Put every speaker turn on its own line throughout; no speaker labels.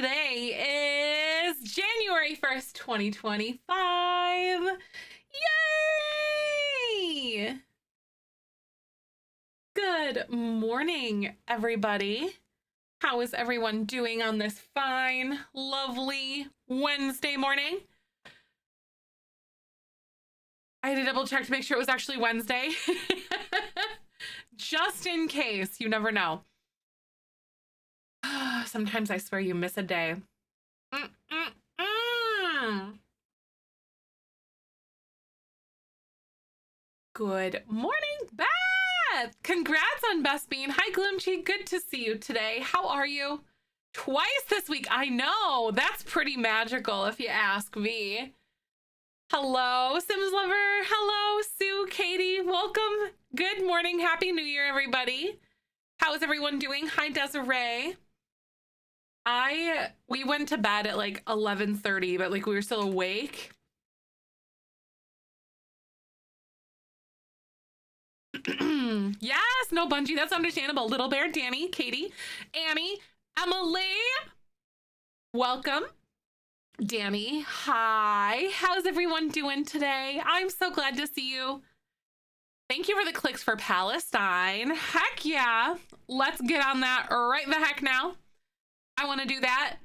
Today is January 1st, 2025. Yay! Good morning, everybody. How is everyone doing on this fine, lovely Wednesday morning? I had to double check to make sure it was actually Wednesday. Just in case, you never know. Sometimes I swear you miss a day. Good morning, Beth! Congrats on Best Bean. Hi, Gloomchi. Good to see you today. How are you? Twice this week. I know. That's pretty magical if you ask me. Hello, Sims Lover. Hello, Sue, Katie. Welcome. Good morning. Happy New Year, everybody. How is everyone doing? Hi, Desiree. We went to bed at like 11:30, but like we were still awake. Yes, no Bungie, that's understandable. Little Bear, Danny, Katie, Annie, Emily. Welcome. Danny, hi. How's everyone doing today? I'm so glad to see you. Thank you for the clicks for Palestine. Heck yeah. Let's get on that right the heck now. I want to do that.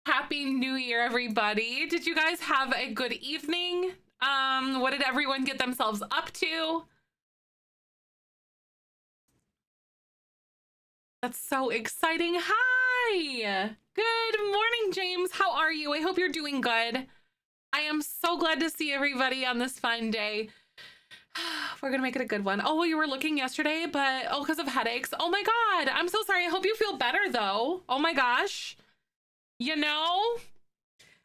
Happy New Year, everybody. Did you guys have a good evening? What did everyone get themselves up to? That's so exciting. Hi. Good morning, James. How are you? I hope you're doing good. I am so glad to see everybody on this fine day. We're gonna make it a good one. Oh, you were looking yesterday, but because of headaches. Oh my God, I'm so sorry. I hope you feel better though. Oh my gosh. You know,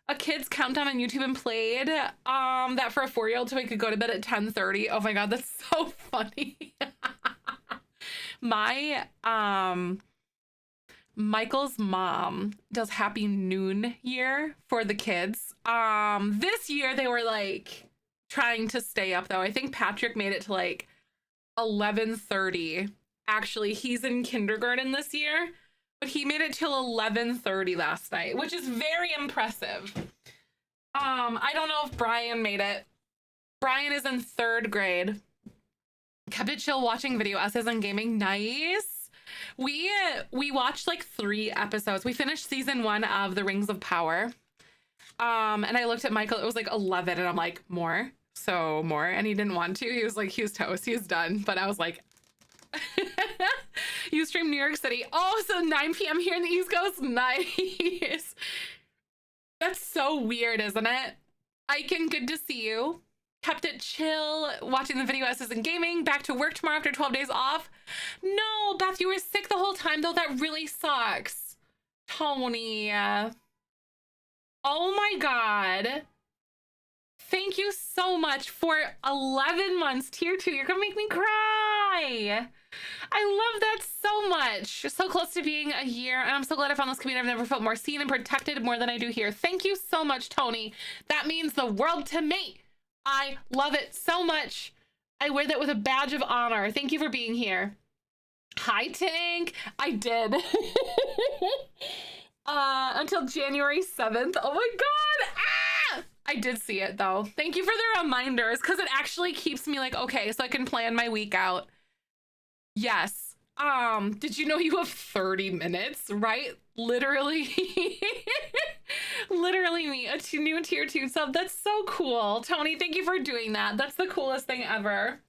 a kid's countdown on YouTube and played that for a 4-year-old so he could go to bed at 10:30. Oh my God, that's so funny. My Michael's mom does Happy Noon Year for the kids. This year they were like trying to stay up though. I think Patrick made it to like 11:30. Actually, he's in kindergarten this year, but he made it till 11:30 last night, which is very impressive. I don't know if Brian made it. Brian is in 3rd grade. Kept it chill watching video essays on gaming. Nice. We watched like 3 episodes. We finished season 1 of The Rings of Power. And I looked at Michael, it was like 11 and I'm like, more. So more. And he didn't want to. He was like, he was toast. He was done. But I was like, you stream New York City. Oh, so 9 p.m. here in the East Coast. Nice. That's so weird, isn't it? Aiken, good to see you. Kept it chill, watching the video essays and gaming. Back to work tomorrow after 12 days off. No, Beth, you were sick the whole time though. That really sucks. Tony. Oh my God. Thank you so much for 11 months. Tier 2, you're gonna make me cry. I love that so much. So close to being a year, and I'm so glad I found this community. I've never felt more seen and protected more than I do here. Thank you so much, Tony. That means the world to me. I love it so much. I wear that with a badge of honor. Thank you for being here. Hi, Tank. I did. Until January 7th. Oh my God. Ah! I did see it though. Thank you for the reminders because it actually keeps me like, okay, so I can plan my week out. Yes. Did you know you have 30 minutes, right? Literally. Literally me, a new tier 2 sub. That's so cool. Tony, thank you for doing that. That's the coolest thing ever.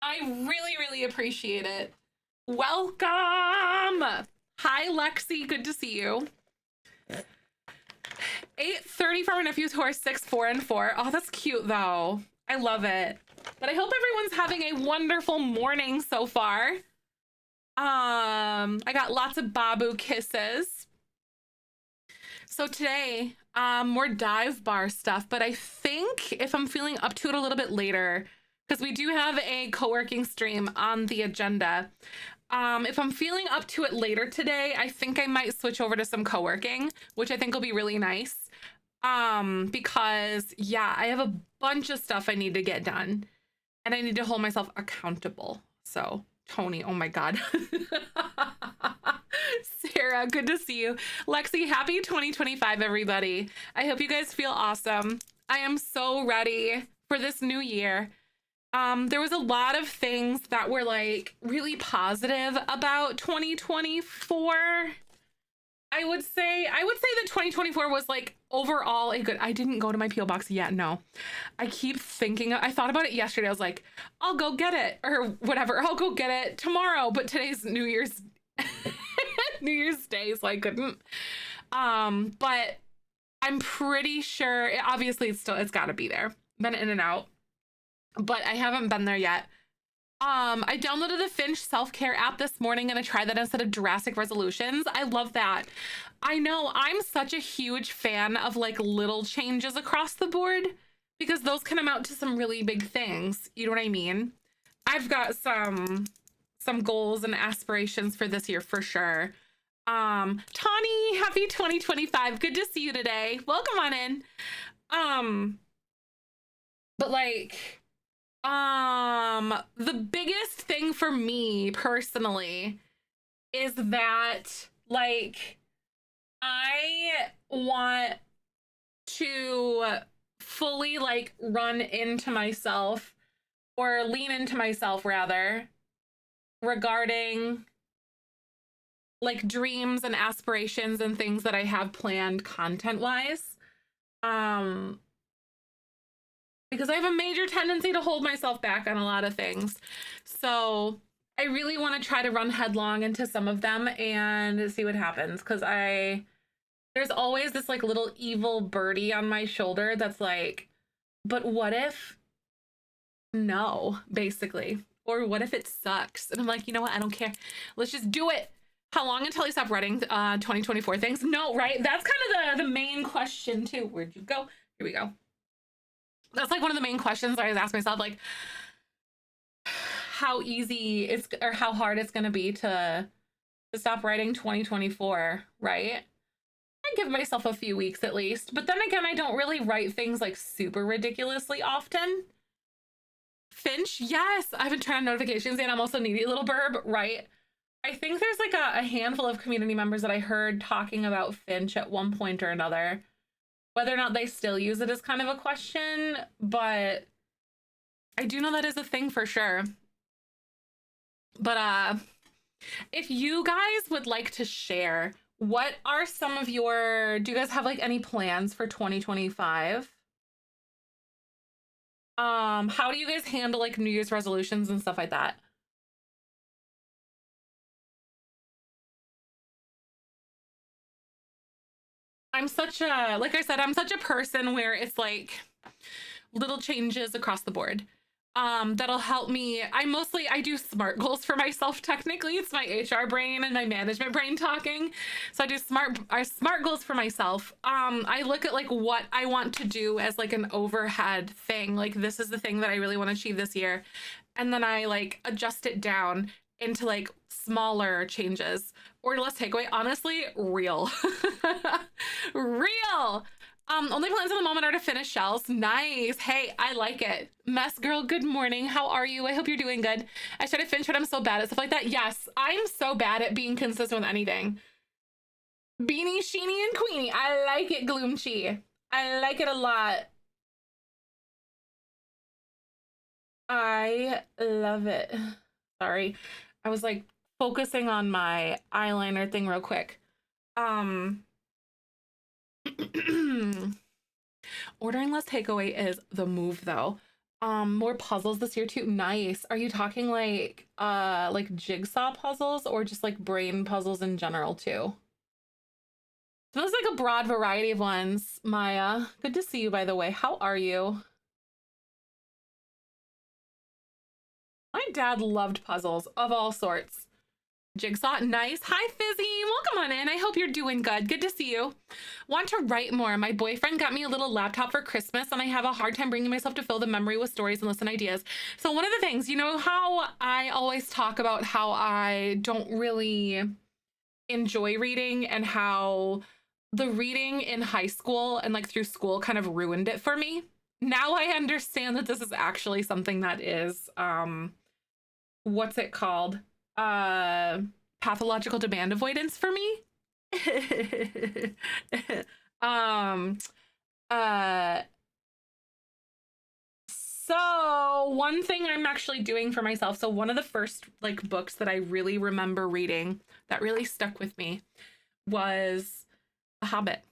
I really, really appreciate it. Welcome. Hi, Lexi. Good to see you. 8:30 for our nephews who are 6, 4, and 4. Oh, that's cute though. I love it. But I hope everyone's having a wonderful morning so far. I got lots of Babu kisses. So today, more dive bar stuff, but I think if I'm feeling up to it a little bit later, because we do have a co-working stream on the agenda. If I'm feeling up to it later today, I think I might switch over to some co-working, which I think will be really nice. Because yeah, I have a bunch of stuff I need to get done and I need to hold myself accountable. So Tony, oh my God. Sarah, good to see you. Lexi, happy 2025, everybody. I hope you guys feel awesome. I am so ready for this new year. There was a lot of things that were like really positive about 2024. I would say that 2024 was like overall a good. I didn't go to my PO box yet. No, I keep thinking. I thought about it yesterday. I was like, I'll go get it or whatever. I'll go get it tomorrow. But today's New Year's New Year's Day, so I couldn't. But I'm pretty sure. Obviously, it's got to be there. Been in and out, but I haven't been there yet. I downloaded the Finch self-care app this morning and I tried that instead of drastic resolutions. I love that. I know I'm such a huge fan of like little changes across the board because those can amount to some really big things. You know what I mean? I've got some goals and aspirations for this year for sure. Tawny, happy 2025. Good to see you today. Welcome on in. But like, the biggest thing for me personally is that like I want to fully like run into myself or lean into myself rather regarding like dreams and aspirations and things that I have planned content wise. Because I have a major tendency to hold myself back on a lot of things. So I really want to try to run headlong into some of them and see what happens. Because there's always this like little evil birdie on my shoulder that's like, but what if no, basically? Or what if it sucks? And I'm like, you know what? I don't care. Let's just do it. How long until I stop writing 2024 things? No, right? That's kind of the main question too. Where'd you go? Here we go. That's like one of the main questions I always ask myself, like how easy it's or how hard it's going to be to stop writing 2024, right? I give myself a few weeks at least, but then again, I don't really write things like super ridiculously often. Finch, yes, I haven't turned on notifications and I'm also needy little burb, right? I think there's like a handful of community members that I heard talking about Finch at one point or another. Whether or not they still use it is kind of a question, but I do know that is a thing for sure. But if you guys would like to share, what are some of your, do you guys have like any plans for 2025? How do you guys handle like New Year's resolutions and stuff like that? I'm such a, like I said, I'm such a person where it's like little changes across the board. That'll help me. I do SMART goals for myself. Technically, it's my HR brain and my management brain talking. So I do SMART goals for myself. I look at like what I want to do as like an overhead thing. Like this is the thing that I really want to achieve this year. And then I like adjust it down into like smaller changes. Or less takeaway, honestly, real. Real. Only plans at the moment are to finish shells. Nice. Hey, I like it. Mess girl, good morning. How are you? I hope you're doing good. I started Finch, but I'm so bad at stuff like that. Yes, I'm so bad at being consistent with anything. Beanie, Sheenie, and Queenie. I like it, Gloomchi. I like it a lot. I love it. Sorry. I was like focusing on my eyeliner thing real quick. Ordering less takeaway is the move though. More puzzles this year too. Nice. Are you talking like jigsaw puzzles or just like brain puzzles in general too? So there's like a broad variety of ones. Maya, good to see you by the way. How are you? My dad loved puzzles of all sorts. Jigsaw, nice. Hi, Fizzy. Welcome on in. I hope you're doing good. Good to see you. Want to write more. My boyfriend got me a little laptop for Christmas, and I have a hard time bringing myself to fill the memory with stories and listen ideas. So one of the things, you know how I always talk about how I don't really enjoy reading and how the reading in high school and like through school kind of ruined it for me. Now I understand that this is actually something that is what's it called? Uh, Pathological demand avoidance for me. um, uh, so one thing I'm actually doing for myself. So one of the first like books that I really remember reading that really stuck with me was The Hobbit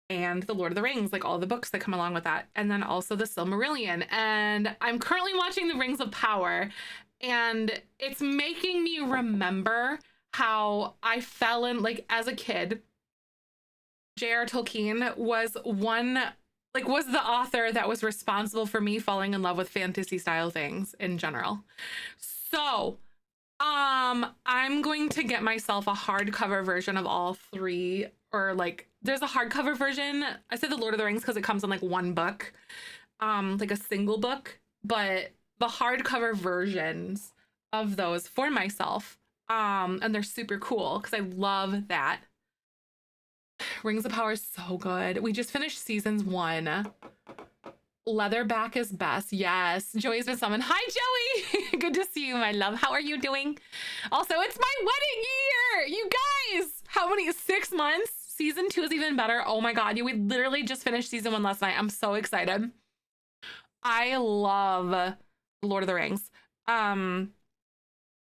and The Lord of the Rings, like all the books that come along with that. And then also The Silmarillion. And I'm currently watching The Rings of Power, and it's making me remember how I fell in, like, as a kid. J.R. Tolkien was was the author that was responsible for me falling in love with fantasy style things in general. So I'm going to get myself a hardcover version of all three, or like there's a hardcover version. I said The Lord of the Rings because it comes in like one book, like a single book, but the hardcover versions of those for myself. And they're super cool because I love that. Rings of Power is so good. We just finished seasons 1. Leatherback is best. Yes. Joey's been summoned. Hi, Joey. Good to see you, my love. How are you doing? Also, it's my wedding year. You guys, how many? 6 months? Season 2 is even better. Oh my God. We literally just finished season 1 last night. I'm so excited. I love Lord of the Rings.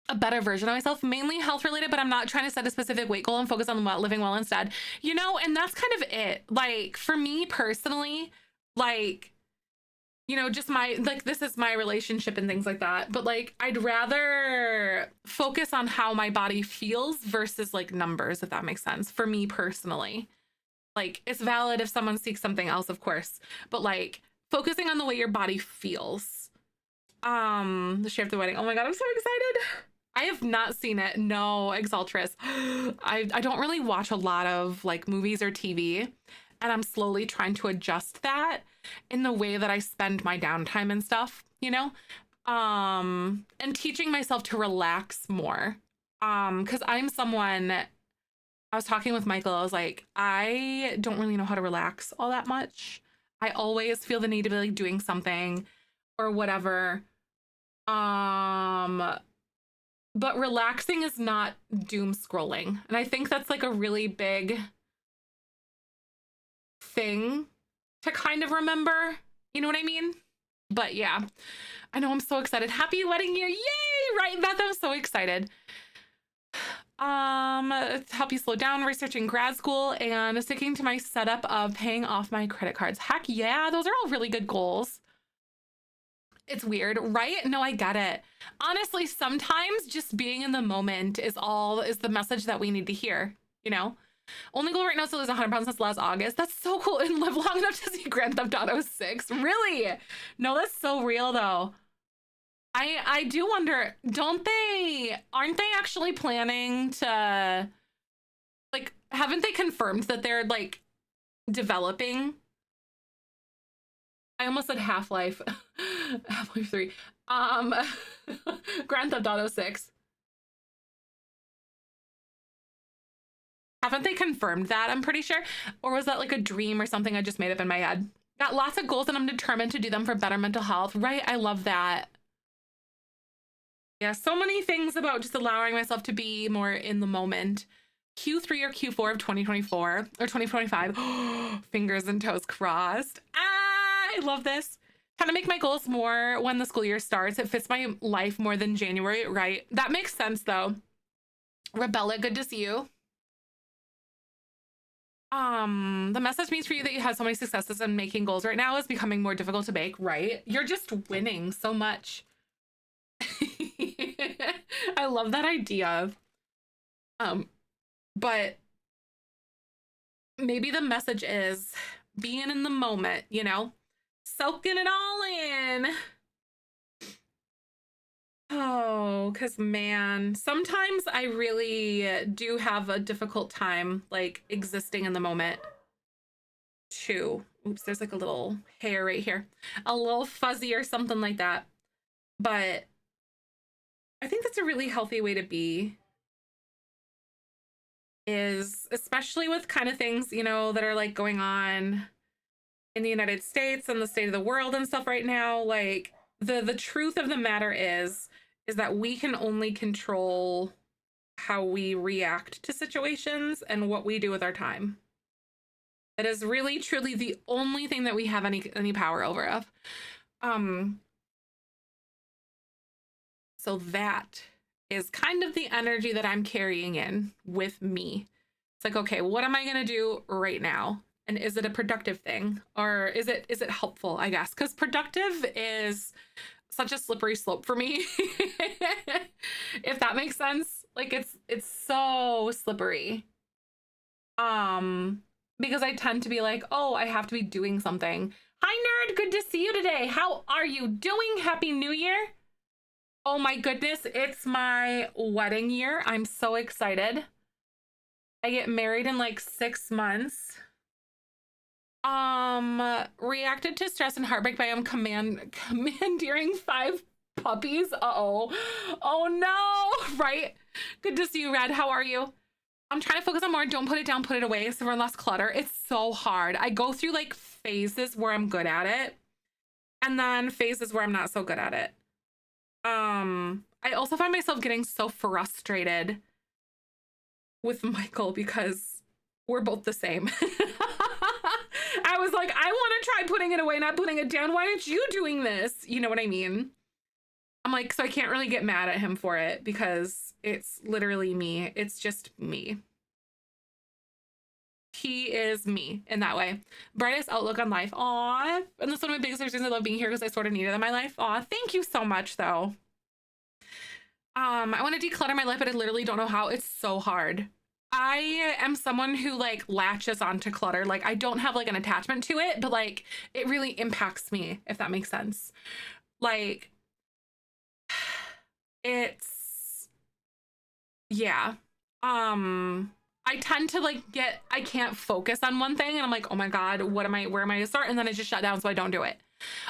A better version of myself, mainly health related, but I'm not trying to set a specific weight goal and focus on living well instead. You know, and that's kind of it. Like for me personally, like, you know, just my, like, this is my relationship and things like that. But like, I'd rather focus on how my body feels versus like numbers, if that makes sense, for me personally. Like, it's valid if someone seeks something else, of course, but like focusing on the way your body feels. The Share of the Wedding. Oh my God, I'm so excited. I have not seen it. No, Exaltress. I don't really watch a lot of like movies or TV, and I'm slowly trying to adjust that in the way that I spend my downtime and stuff, you know? And teaching myself to relax more. Because I'm someone, I was talking with Michael, I was like, I don't really know how to relax all that much. I always feel the need to be like doing something or whatever. But relaxing is not doom scrolling. And I think that's like a really big thing to kind of remember. You know what I mean? But yeah, I know I'm so excited. Happy wedding year. Yay! Right, Beth? I'm so excited. Help you slow down, researching grad school, and sticking to my setup of paying off my credit cards. Heck yeah, those are all really good goals. It's weird, right? No, I get it. Honestly, sometimes just being in the moment is the message that we need to hear, you know? Only goal right now is to lose 100 pounds since last August. That's so cool. And live long enough to see Grand Theft Auto 6. Really? No, that's so real though. I do wonder, aren't they actually planning to, like, haven't they confirmed that they're like developing? I almost said Half-Life. Half-Life 3. Grand Theft Auto 6. Haven't they confirmed that? I'm pretty sure. Or was that like a dream or something I just made up in my head? Got lots of goals and I'm determined to do them for better mental health. Right? I love that. Yeah, so many things about just allowing myself to be more in the moment. Q3 or Q4 of 2024 or 2025. Fingers and toes crossed. I love this. Kind of make my goals more when the school year starts. It fits my life more than January, right? That makes sense though. Rebella, good to see you. The message means for you that you have so many successes and making goals right now is becoming more difficult to make, right? You're just winning so much. I love that idea. But maybe the message is being in the moment, you know, soaking it all in. Oh, because man, sometimes I really do have a difficult time like existing in the moment too. Oops, there's like a little hair right here, a little fuzzy or something like that. But I think that's a really healthy way to be, is especially with kind of things, you know, that are like going on in the United States and the state of the world and stuff right now. Like the truth of the matter is is that we can only control how we react to situations and what we do with our time. That is really truly the only thing that we have any power over of. So that is kind of the energy that I'm carrying in with me. It's like, okay, what am I gonna do right now? And is it a productive thing, or is it helpful, I guess? Because productive is such a slippery slope for me. If that makes sense. Like it's so slippery. Because I tend to be like, oh, I have to be doing something. Hi nerd, good to see you today. How are you doing? Happy New Year. Oh my goodness, it's my wedding year. I'm so excited. I get married in like 6 months. Reacted to stress and heartbreak by commandeering 5 puppies. Uh-oh. Oh no, right? Good to see you, Red. How are you? I'm trying to focus on more. Don't put it down, put it away. So we're less clutter. It's so hard. I go through like phases where I'm good at it, and then phases where I'm not so good at it. I also find myself getting so frustrated with Michael because we're both the same. I was like, I want to try putting it away, not putting it down. Why aren't you doing this? You know what I mean? I'm like, so I can't really get mad at him for it because it's literally me. It's just me. He is me in that way. Brightest outlook on life. Aw. And that's one of my biggest reasons I love being here, because I sort of need it in my life. Aw, thank you so much though. I want to declutter my life, but I literally don't know how. It's so hard. I am someone who like latches onto clutter. Like I don't have like an attachment to it, but like it really impacts me, if that makes sense. Like it's, yeah. I tend to like I can't focus on one thing and I'm like, oh my God, where am I gonna start? And then I just shut down, so I don't do it.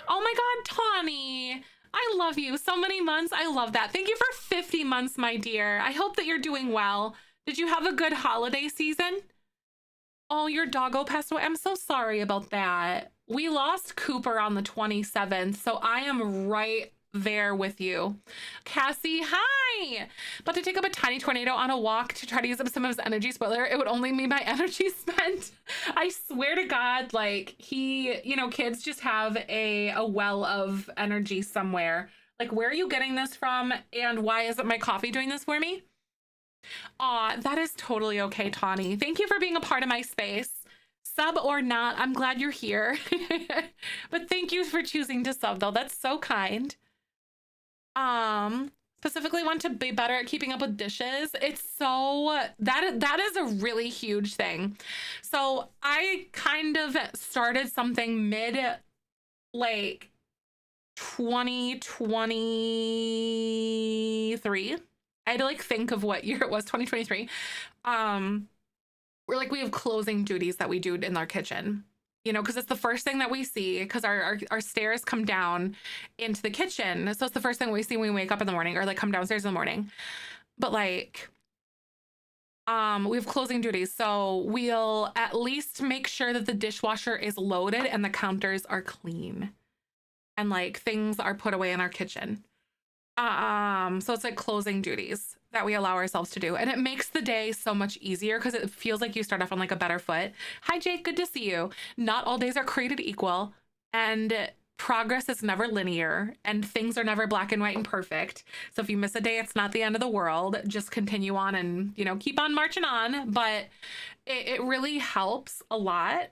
Oh my God, Tawny, I love you. So many months. I love that. Thank you for 50 months, my dear. I hope that you're doing well. Did you have a good holiday season? Oh, your doggo passed away. I'm so sorry about that. We lost Cooper on the 27th, so I am right there with you. Cassie, hi! About to take up a tiny tornado on a walk to try to use up some of his energy. Spoiler, it would only mean my energy spent. I swear to God, like kids just have a well of energy somewhere. Like, where are you getting this from? And why isn't my coffee doing this for me? Aw, that is totally okay, Tawny. Thank you for being a part of my space. Sub or not, I'm glad you're here. But thank you for choosing to sub, though. That's so kind. Specifically want to be better at keeping up with dishes. It's so that is a really huge thing. So I kind of started something mid like 2023. I had to like think of what year it was. 2023. We're like, we have closing duties that we do in our kitchen, because it's the first thing that we see, because our stairs come down into the kitchen. So it's the first thing we see when we wake up in the morning, or like come downstairs in the morning. But like, we have closing duties. So we'll at least make sure that the dishwasher is loaded and the counters are clean and like things are put away in our kitchen. So it's like closing duties that we allow ourselves to do, and it makes the day so much easier because it feels like you start off on like a better foot. Hi Jake, good to see you. Not all days are created equal, and progress is never linear, and things are never black and white and perfect. So if you miss a day, it's not the end of the world. Just continue on and keep on marching on. But it really helps a lot.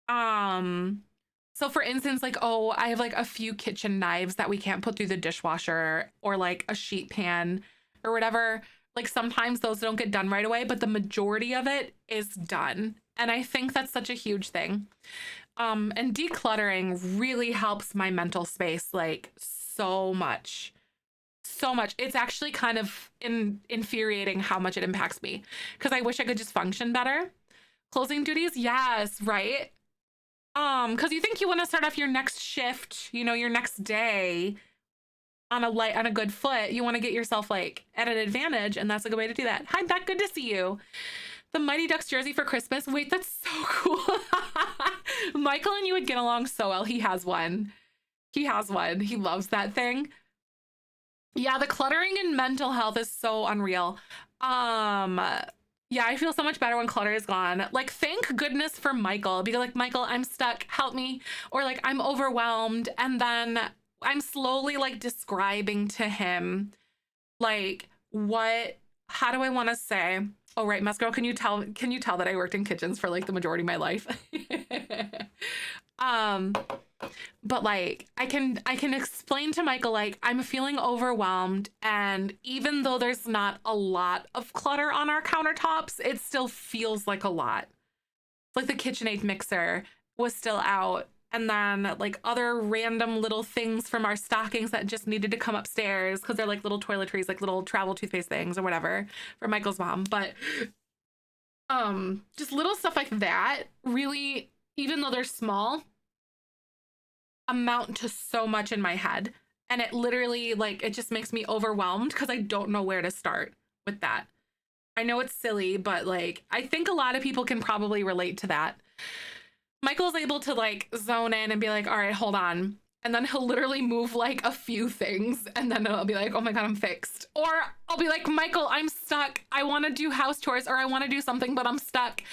So for instance, like, oh, I have like a few kitchen knives that we can't put through the dishwasher, or like a sheet pan or whatever. Like sometimes those don't get done right away, but the majority of it is done. And I think that's such a huge thing. And decluttering really helps my mental space like so much. So much. It's actually kind of infuriating how much it impacts me, because I wish I could just function better. Closing duties, yes, right? Because you think you want to start off your next shift, your next day on a good foot. You want to get yourself like at an advantage, and that's a good way to do that. Hi Beck, good to see you. The Mighty Ducks jersey for Christmas. Wait, that's so cool. Michael and you would get along so well. He has one. He loves that thing. Yeah, the cluttering in mental health is so unreal. Um, yeah, I feel so much better when clutter is gone. Like, thank goodness for Michael. Be like, Michael, I'm stuck, help me. Or like, I'm overwhelmed. And then I'm slowly like describing to him, like, how do I want to say? Oh, right, Musco, can you tell that I worked in kitchens for like the majority of my life? um, but like I can explain to Michael, like, I'm feeling overwhelmed, and even though there's not a lot of clutter on our countertops, it still feels like a lot. Like the KitchenAid mixer was still out, and then like other random little things from our stockings that just needed to come upstairs because they're like little toiletries, like little travel toothpaste things or whatever for Michael's mom. But just little stuff like that really, even though they're small, amount to so much in my head. And it literally, like, it just makes me overwhelmed because I don't know where to start with that. I know it's silly, but like, I think a lot of people can probably relate to that. Michael's able to like zone in and be like, all right, hold on. And then he'll literally move like a few things, and then I'll be like, oh my God, I'm fixed. Or I'll be like, Michael, I'm stuck. I want to do house chores, or I want to do something, but I'm stuck.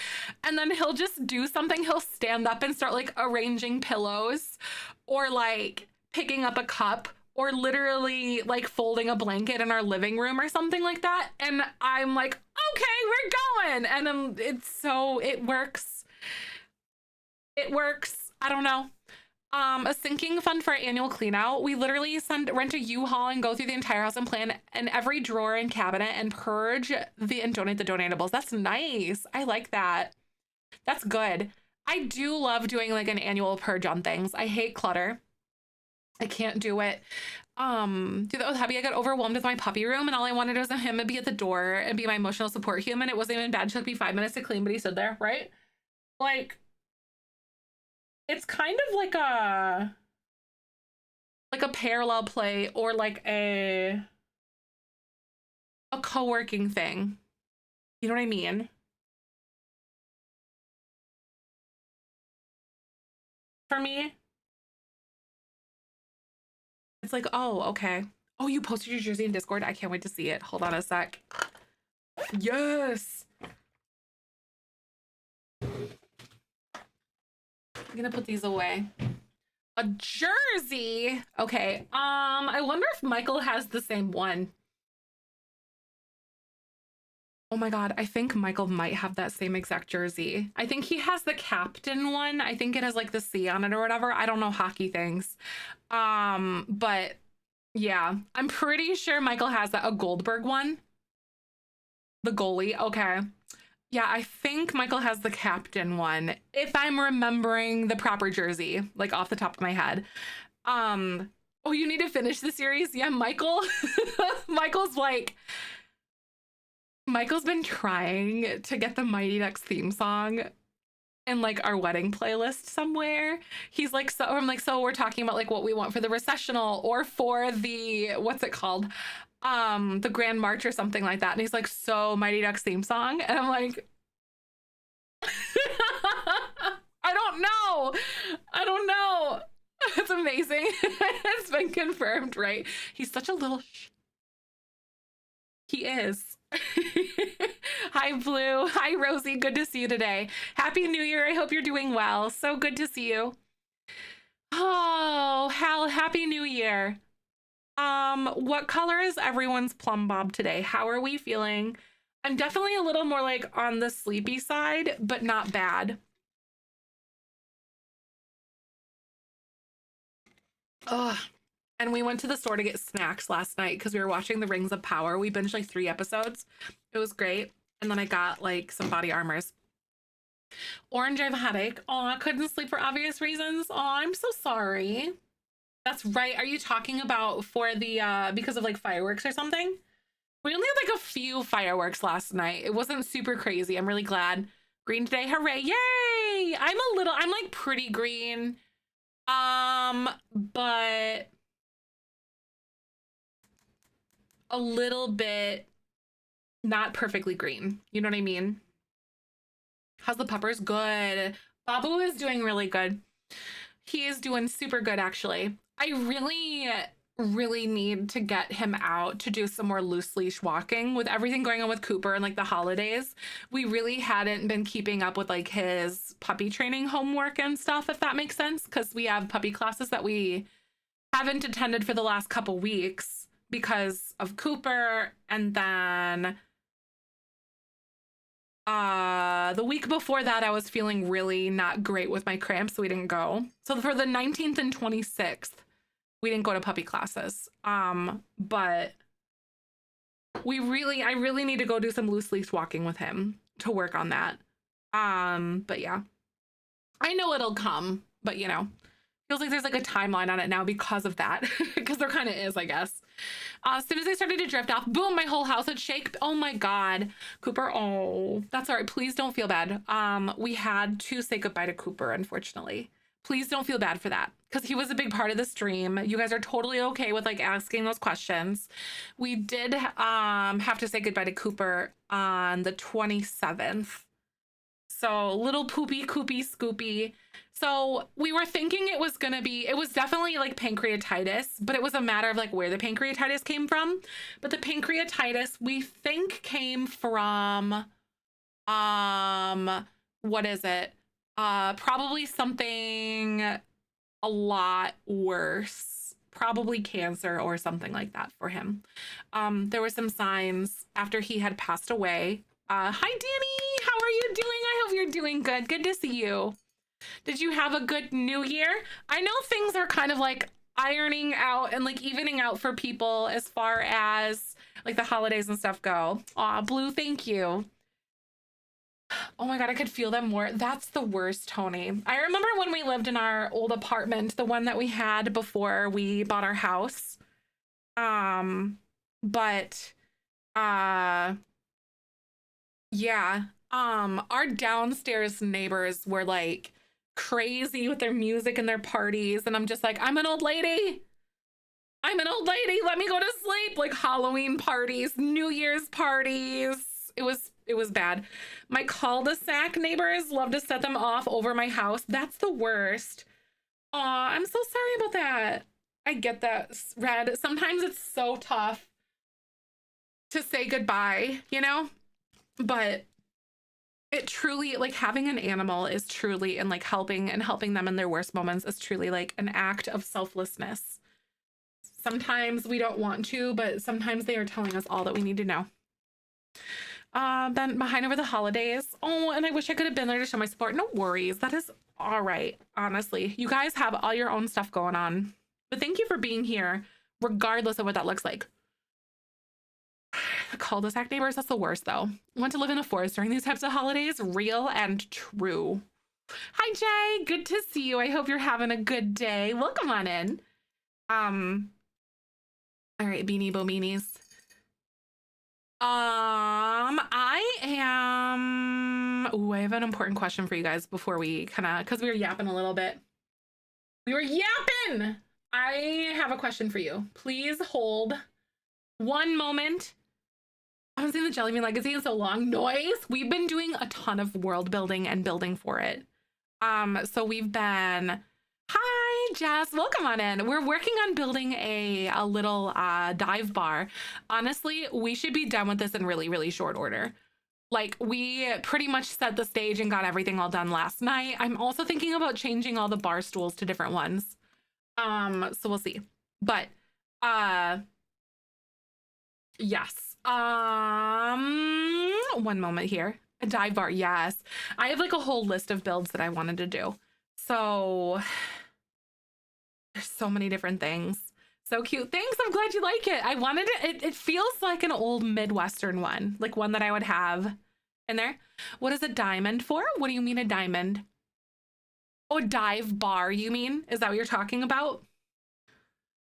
And then he'll just do something. He'll stand up and start like arranging pillows, or like picking up a cup, or literally like folding a blanket in our living room or something like that. And I'm like, okay, we're going. And it works. It works. I don't know. A sinking fund for our annual clean out. We literally rent a U-Haul and go through the entire house and plan in every drawer and cabinet and purge and donate the donatables. That's nice. I like that. That's good. I do love doing like an annual purge on things. I hate clutter. I can't do it. Do that with Hubby. I got overwhelmed with my puppy room, and all I wanted was him to be at the door and be my emotional support human. It wasn't even bad. It took me 5 minutes to clean, but he stood there, right? Like, it's kind of like a parallel play, or like a co-working thing. You know what I mean? For me, it's like, oh, okay. Oh, you posted your jersey in Discord? I can't wait to see it. Hold on a sec. Yes. I'm gonna put these away. A jersey? Okay. I wonder if Michael has the same one. Oh my God, I think Michael might have that same exact jersey. I think he has the captain one. I think it has like the C on it or whatever. I don't know hockey things. But yeah, I'm pretty sure Michael has that, a Goldberg one. The goalie, okay. Yeah, I think Michael has the captain one, if I'm remembering the proper jersey, like off the top of my head. Oh, you need to finish the series? Yeah, Michael. Michael's been trying to get the Mighty Ducks theme song in like our wedding playlist somewhere. He's like, so I'm like, so we're talking about like what we want for the recessional or for the, what's it called? The Grand March or something like that. And he's like, so Mighty Ducks theme song. And I'm like, I don't know. I don't know. It's amazing. It's been confirmed, right? He's such a little he is. Hi, Blue. Hi, Rosie. Good to see you today. Happy New Year. I hope you're doing well. So good to see you. Oh, Hal, Happy New Year. What color is everyone's plum bob today? How are we feeling? I'm definitely a little more like on the sleepy side, but not bad. Ugh. And we went to the store to get snacks last night because we were watching The Rings of Power. We binged like 3 episodes. It was great. And then I got like some body armors. Orange, I have a headache. Oh, I couldn't sleep for obvious reasons. Oh, I'm so sorry. That's right. Are you talking about for the because of like fireworks or something? We only had like a few fireworks last night. It wasn't super crazy. I'm really glad. Green today. Hooray. Yay. I'm like pretty green. But a little bit not perfectly green. You know what I mean? How's the peppers? Good. Babu is doing really good. He is doing super good, actually. I really really need to get him out to do some more loose leash walking. With everything going on with Cooper and like the holidays, we really hadn't been keeping up with like his puppy training homework and stuff, if that makes sense, because we have puppy classes that we haven't attended for the last couple weeks because of Cooper. And then the week before that, I was feeling really not great with my cramps, so we didn't go. So for the 19th and 26th, we didn't go to puppy classes. But I really need to go do some loose leash walking with him to work on that. But yeah, I know it'll come, but you know, feels like there's like a timeline on it now because of that, because there kind of is, I guess. As soon as I started to drift off, boom, my whole house would shake. Oh my God, Cooper. Oh, that's all right. Please don't feel bad. We had to say goodbye to Cooper, unfortunately. Please don't feel bad for that, because he was a big part of the stream. You guys are totally okay with like asking those questions. We did have to say goodbye to Cooper on the 27th. So little poopy, coopy, scoopy. So we were thinking it was definitely like pancreatitis, but it was a matter of like where the pancreatitis came from. But the pancreatitis we think came from, what is it? Probably something a lot worse, probably cancer or something like that for him. There were some signs after he had passed away. Hi, Danny. How are you doing? I hope you're doing good. Good to see you. Did you have a good new year? I know things are kind of like ironing out and like evening out for people as far as like the holidays and stuff go. Aw, Blue, thank you. Oh my God, I could feel them more. That's the worst, Tony. I remember when we lived in our old apartment, the one that we had before we bought our house. Yeah, our downstairs neighbors were like crazy with their music and their parties, and I'm just like, I'm an old lady. Let me go to sleep. Like Halloween parties, New Year's parties. It was bad. My cul-de-sac neighbors love to set them off over my house. That's the worst. Aw, I'm so sorry about that. I get that, Red. Sometimes it's so tough to say goodbye, you know? But it truly, like, having an animal is truly, and like helping them in their worst moments is truly like an act of selflessness. Sometimes we don't want to, but sometimes they are telling us all that we need to know. Been behind over the holidays. Oh, and I wish I could have been there to show my support. No worries. That is all right. Honestly, you guys have all your own stuff going on, but thank you for being here, regardless of what that looks like. Cul-de-sac neighbors, that's the worst though. Want to live in a forest during these types of holidays? Real and true. Hi, Jay. Good to see you. I hope you're having a good day. Welcome on in. All right, Beanie Bomeenies. I am... Ooh, I have an important question for you guys before we because we were yapping a little bit. We were yapping! I have a question for you. Please hold one moment. I haven't seen the Jelly Bean Legacy in so long. Noise! We've been doing a ton of world building and building for it. So we've been... Hi, Jess. Welcome on in. We're working on building a little dive bar. Honestly, we should be done with this in really, really short order. Like, we pretty much set the stage and got everything all done last night. I'm also thinking about changing all the bar stools to different ones. So we'll see. But, yes. One moment here. A dive bar, yes. I have like a whole list of builds that I wanted to do. So there's so many different things. So cute. Thanks. I'm glad you like it. I wanted it. It feels like an old Midwestern one, like one that I would have in there. What is a diamond for? What do you mean a diamond? Oh, a dive bar, you mean? Is that what you're talking about?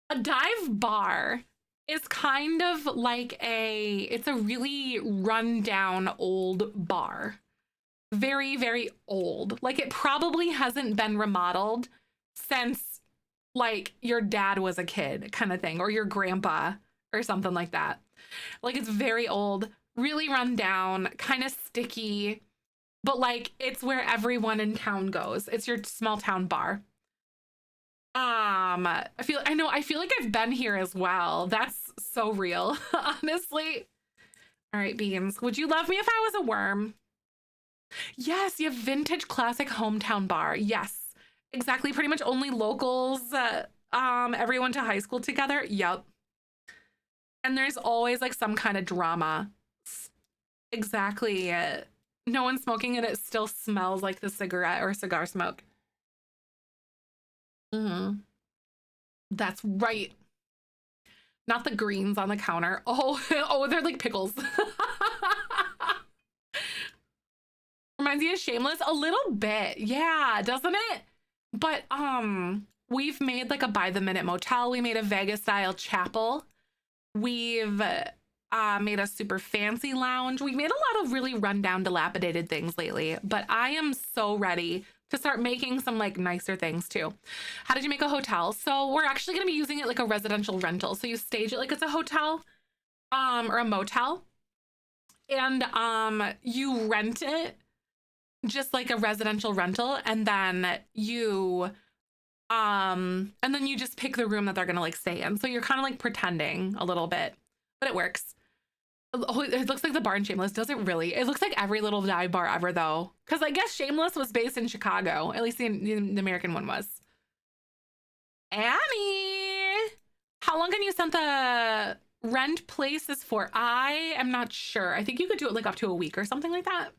A dive bar is kind of like it's a really rundown old bar. Very, very old. Like, it probably hasn't been remodeled since like your dad was a kid kind of thing, or your grandpa or something like that. Like, it's very old, really run down, kind of sticky, but like it's where everyone in town goes. It's your small town bar. I feel like I've been here as well. That's so real, honestly. All right, Beans, would you love me if I was a worm? Yes, you have vintage classic hometown bar. Yes, exactly. Pretty much only locals, everyone to high school together. Yep. And there's always like some kind of drama. Exactly. No one's smoking and it still smells like the cigarette or cigar smoke. Mm-hmm. That's right. Not the greens on the counter. Oh, oh, they're like pickles. Reminds you of Shameless a little bit. Yeah, doesn't it? But we've made like a by the minute motel. We made a Vegas style chapel. We've made a super fancy lounge. We've made a lot of really rundown, dilapidated things lately, but I am so ready to start making some like nicer things too. How did you make a hotel? So we're actually going to be using it like a residential rental. So you stage it like it's a hotel or a motel, and you rent it just like a residential rental, and then you just pick the room that they're going to like stay in. So you're kind of like pretending a little bit, but it works. Oh, it looks like the bar in Shameless. Does it really? It looks like every little dive bar ever, though. Because I guess Shameless was based in Chicago. At least the American one was. Annie! How long can you send the rent places for? I am not sure. I think you could do it like up to a week or something like that.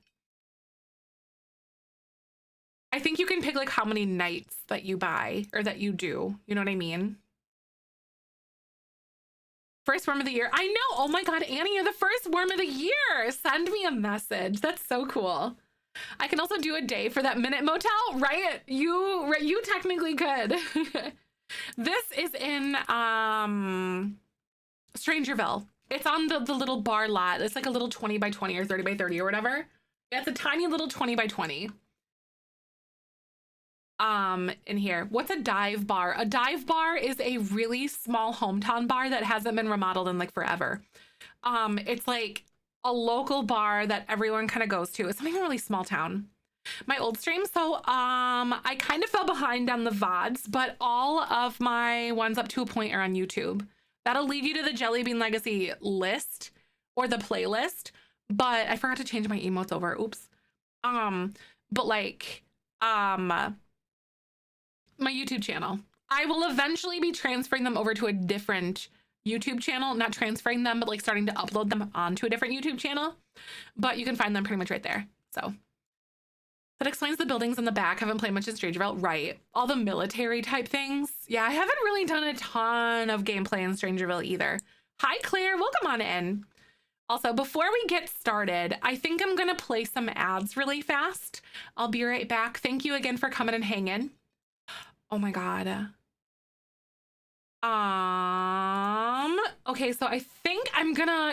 I think you can pick like how many nights that you buy or that you do. You know what I mean? First worm of the year. I know. Oh my God, Annie, you're the first worm of the year. Send me a message. That's so cool. I can also do a day for that minute motel, right? You technically could. This is in Strangerville. It's on the little bar lot. It's like a little 20 by 20 or 30 by 30 or whatever. Yeah, it's a tiny little 20 by 20. In here. What's a dive bar? A dive bar is a really small hometown bar that hasn't been remodeled in like forever. It's like a local bar that everyone kind of goes to. It's not even a really small town. My old stream. So I kind of fell behind on the VODs, but all of my ones up to a point are on YouTube. That'll lead you to the Jelly Bean Legacy list or the playlist, but I forgot to change my emotes over. Oops. But like my YouTube channel. I will eventually be transferring them over to a different YouTube channel, not transferring them, but like starting to upload them onto a different YouTube channel. But you can find them pretty much right there. So that explains the buildings in the back. Haven't played much in Strangerville. Right. All the military type things. Yeah, I haven't really done a ton of gameplay in Strangerville either. Hi, Claire. Welcome on in. Also, before we get started, I think I'm going to play some ads really fast. I'll be right back. Thank you again for coming and hanging. Oh my God. Okay, so I think I'm gonna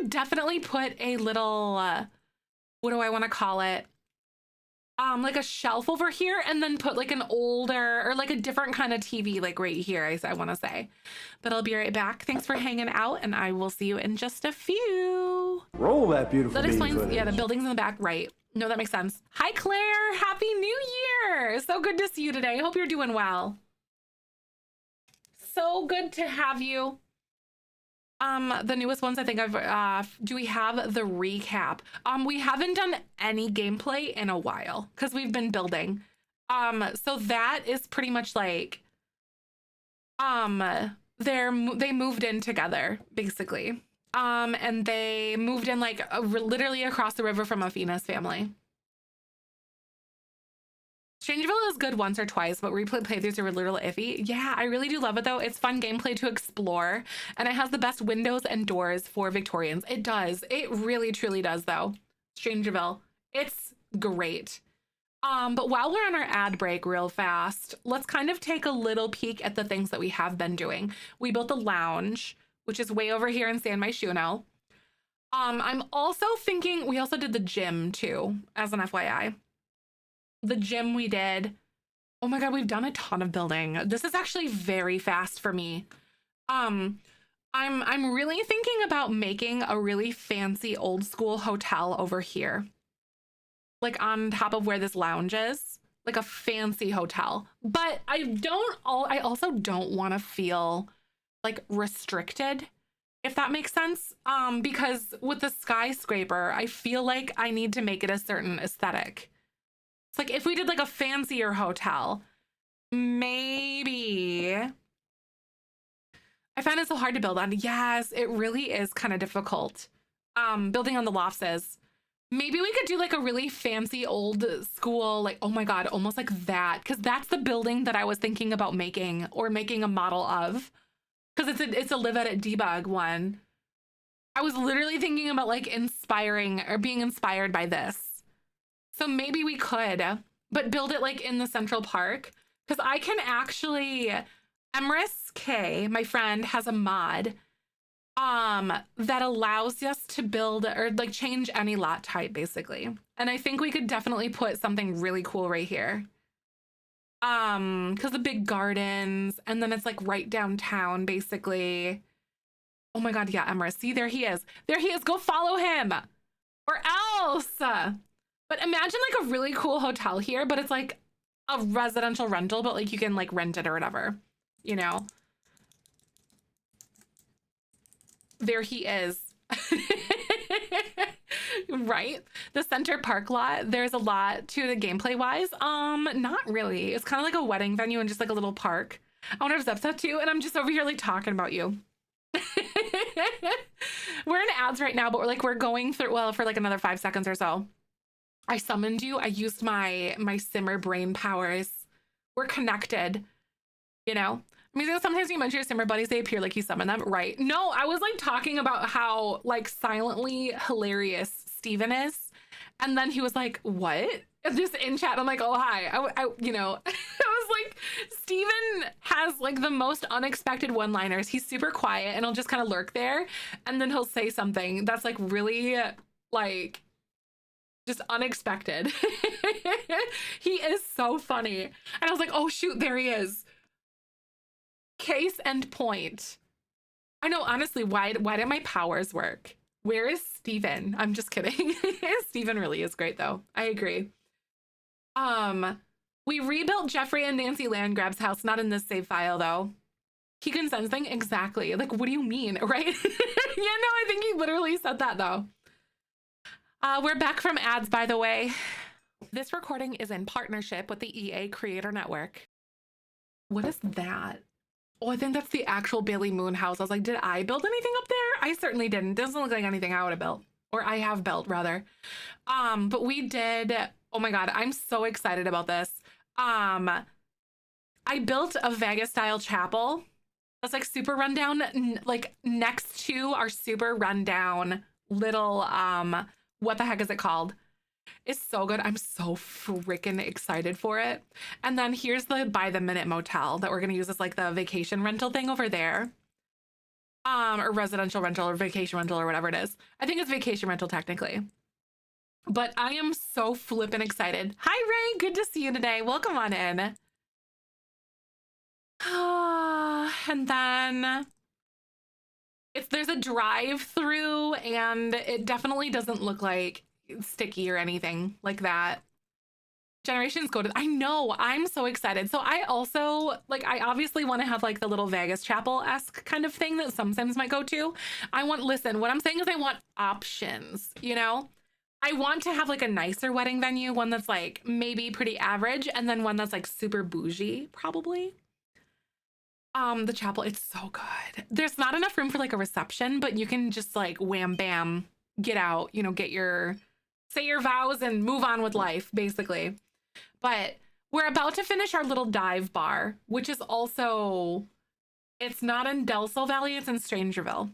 definitely put a little, what do I want to call it? Like a shelf over here, and then put like an older or like a different kind of TV like right here, I want to say. But I'll be right back. Thanks for hanging out, and I will see you in just a few.
Roll that beautiful
That explains,
footage.
yeah, the buildings in the back, right. No, that makes sense. Hi, Claire. Happy New Year. So good to see you today. Hope you're doing well. So good to have you. The newest ones I think do we have the recap? We haven't done any gameplay in a while because we've been building. So that is pretty much like, they moved in together basically. And they moved in like literally across the river from Afina's family. Strangeville is good once or twice, but replay playthroughs are a little iffy. Yeah, I really do love it though. It's fun gameplay to explore, and it has the best windows and doors for Victorians. It does. It really truly does though. Strangeville. It's great. But while we're on our ad break real fast, let's kind of take a little peek at the things that we have been doing. We built a lounge, which is way over here in San Myshuno. I'm also thinking we also did the gym too, as an FYI. The gym we did. Oh my God, we've done a ton of building. This is actually very fast for me. I'm really thinking about making a really fancy old school hotel over here. Like on top of where this lounge is. like a fancy hotel. But I also don't want to feel like restricted, if that makes sense. Because with the skyscraper, I feel like I need to make it a certain aesthetic. It's like if we did like a fancier hotel, maybe. I find it so hard to build on. Yes, it really is kind of difficult. Building on the lofts is. Maybe we could do like a really fancy old school, like, oh my God, almost like that. Cause that's the building that I was thinking about making or making a model of. Cause it's a live edit debug one. I was literally thinking about like inspiring or being inspired by this. So maybe we could, but build it like in the Central Park. Cause I can actually, Emrys K, my friend, has a mod that allows us to build or like change any lot type basically. And I think we could definitely put something really cool right here. Because the big gardens, and then it's like right downtown basically. Oh my God, yeah, Emrys. See, there he is. There he is. Go follow him. Or else. But imagine like a really cool hotel here, but it's like a residential rental, but like you can like rent it or whatever, you know? There he is. Right? The Center Park lot, there's a lot to the gameplay wise. Not really. It's kind of like a wedding venue and just like a little park. I wonder if Zep's that too, and I'm just over here like talking about you. We're in ads right now, but we're going through, well, for like another 5 seconds or so. I summoned you. I used my simmer brain powers. We're connected, you know? I mean, sometimes you mention your simmer buddies, they appear like you summon them, right? No, I was like talking about how like silently hilarious Steven is. And then he was like, what? Just in chat, I'm like, oh, hi. I you know, I was like, Steven has like the most unexpected one-liners. He's super quiet and he'll just kind of lurk there. And then he'll say something that's like really like just unexpected. He is so funny. And I was like, oh shoot, there he is. Case and point. I know, honestly, why did my powers work? Where is Steven? I'm just kidding. Steven really is great though. I agree. We rebuilt Jeffrey and Nancy Landgrab's house, not in this save file though. He can sense thing? Exactly. Like, what do you mean, right? Yeah, no, I think he literally said that though. We're back from ads, by the way. This recording is in partnership with the EA Creator Network. What is that? Oh, I think that's the actual Bailey Moon house. I was like, did I build anything up there? I certainly didn't. Doesn't look like anything I would have built. Or I have built, rather. But we did... Oh my God, I'm so excited about this. I built a Vegas-style chapel. That's like super rundown, like next to our super rundown little... what the heck is it called? It's so good. I'm so freaking excited for it. And then here's the by the minute motel that we're going to use as like the vacation rental thing over there. Or residential rental or vacation rental or whatever it is. I think it's vacation rental technically. But I am so flippin' excited. Hi, Ray. Good to see you today. Welcome on in. And then there's a drive-through and it definitely doesn't look like sticky or anything like that. Generations go to, I know, I'm so excited. So I also like, I obviously want to have like the little Vegas chapel-esque kind of thing that some Sims might go to. Listen, what I'm saying is I want options, you know? I want to have like a nicer wedding venue, one that's like maybe pretty average, and then one that's like super bougie, probably. The chapel, it's so good. There's not enough room for like a reception, but you can just like wham bam, get out, you know, say your vows and move on with life, basically. But we're about to finish our little dive bar, which is also, it's not in Del Sol Valley, it's in Strangerville.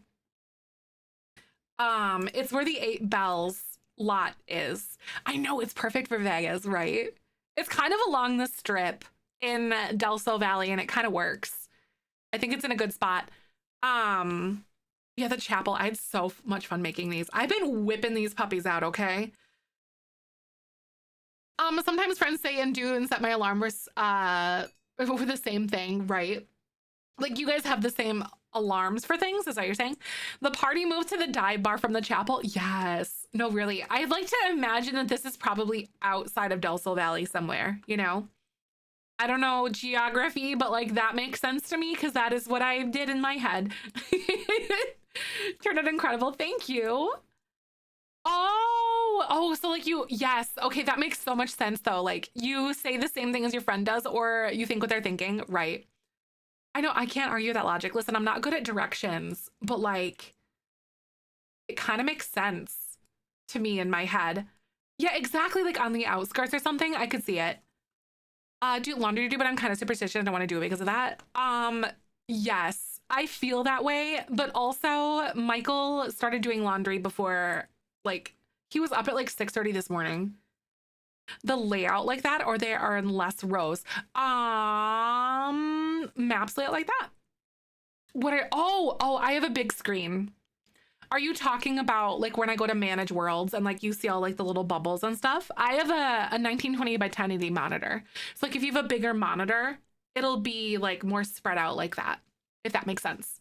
It's where the 8 Bells lot is. I know, it's perfect for Vegas, right? It's kind of along the strip in Del Sol Valley and it kind of works. I think it's in a good spot. Yeah, the chapel, I had so much fun making these. I've been whipping these puppies out, okay? Sometimes friends say and do and set my alarm for the same thing, right? Like you guys have the same alarms for things, is that what you're saying? The party moved to the dive bar from the chapel. Yes. No, really. I'd like to imagine that this is probably outside of Del Sol Valley somewhere, you know? I don't know geography, but like that makes sense to me because that is what I did in my head. Turned out incredible. Thank you. Oh, so like you, yes. Okay, that makes so much sense though. Like you say the same thing as your friend does, or you think what they're thinking, right? I know I can't argue that logic. Listen, I'm not good at directions, but like it kind of makes sense to me in my head. Yeah, exactly. Like on the outskirts or something, I could see it. Do laundry to do, but I'm kind of superstitious. I don't want to do it because of that. Yes, I feel that way, but also Michael started doing laundry before, like he was up at like 6:30 this morning. The layout like that, or they are in less rows. Maps layout like that. What are, oh, I have a big screen. Are you talking about like when I go to manage worlds and like you see all like the little bubbles and stuff? I have a 1920 by 1080 monitor. So like if you have a bigger monitor, it'll be like more spread out like that, if that makes sense.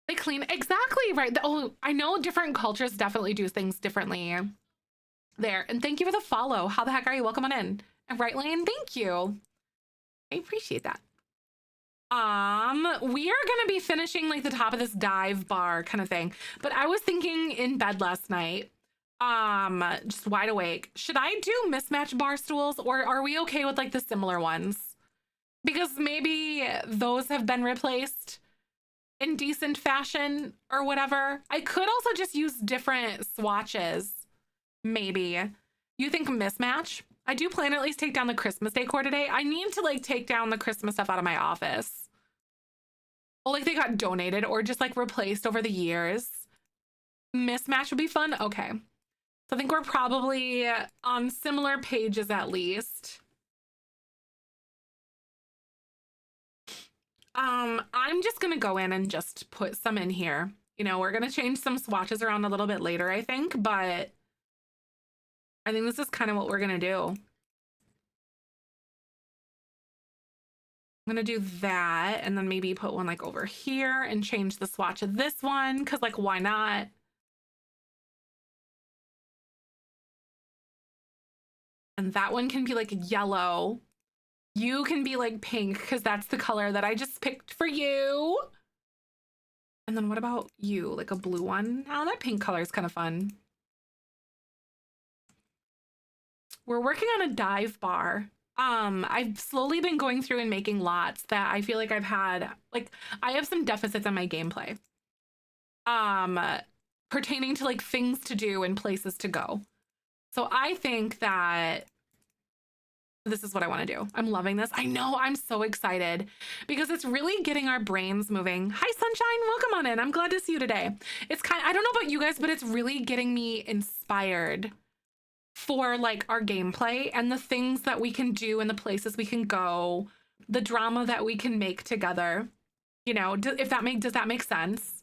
They clean, exactly, right. Oh, I know different cultures definitely do things differently there. And thank you for the follow. How the heck are you? Welcome on in. And Right Lane, thank you. I appreciate that. We are gonna be finishing like the top of this dive bar kind of thing. But I was thinking in bed last night, just wide awake, should I do mismatched bar stools or are we okay with like the similar ones? Because maybe those have been replaced in decent fashion or whatever. I could also just use different swatches, maybe. You think mismatch? I do plan to at least take down the Christmas decor today. I need to like take down the Christmas stuff out of my office. Well, like they got donated or just like replaced over the years. Mismatch would be fun. Okay. So I think we're probably on similar pages at least. I'm just gonna go in and just put some in here. You know, we're gonna change some swatches around a little bit later, I think, but I think this is kind of what we're gonna do. I'm gonna do that and then maybe put one like over here and change the swatch of this one because like why not? And that one can be like yellow. You can be like pink because that's the color that I just picked for you. And then what about you? Like a blue one? Oh, that pink color is kind of fun. We're working on a dive bar. I've slowly been going through and making lots that I feel like I've had, like, I have some deficits in my gameplay. Pertaining to like things to do and places to go. So I think that this is what I want to do. I'm loving this. I know, I'm so excited because it's really getting our brains moving. Hi, Sunshine. Welcome on in. I'm glad to see you today. It's kind of, I don't know about you guys, but it's really getting me inspired for like our gameplay and the things that we can do and the places we can go, the drama that we can make together. You know, if that does that make sense?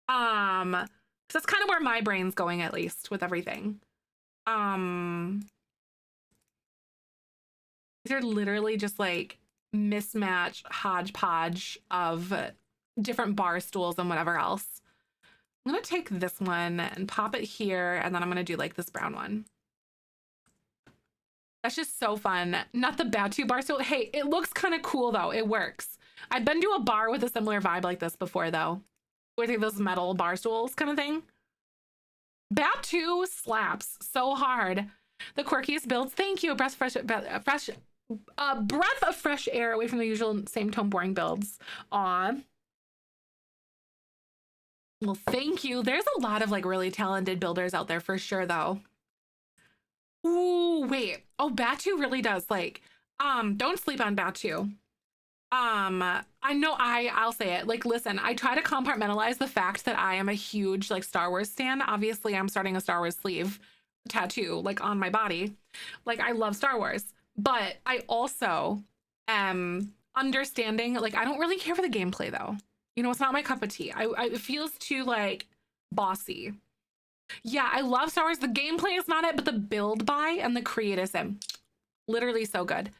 So that's kind of where my brain's going, at least with everything. These are literally just like mismatched hodgepodge of different bar stools and whatever else. I'm gonna take this one and pop it here, and then I'm gonna do like this brown one. That's just so fun. Not the Batu bar stool. Hey, it looks kind of cool though. It works. I've been to a bar with a similar vibe like this before though. With like those metal bar stools kind of thing. Batu slaps so hard. The quirkiest builds. Thank you. Breath of fresh air away from the usual same tone boring builds. Aw. Well, thank you. There's a lot of like really talented builders out there for sure though. Ooh, wait. Oh, Batu really does like, don't sleep on Batu. I know I'll say it. Like, listen, I try to compartmentalize the fact that I am a huge like Star Wars stan. Obviously, I'm starting a Star Wars sleeve tattoo like on my body. Like, I love Star Wars, but I also am understanding like I don't really care for the gameplay though. You know, it's not my cup of tea. It feels too like bossy. Yeah, I love Star Wars. The gameplay is not it, but the build buy and the create is literally so good.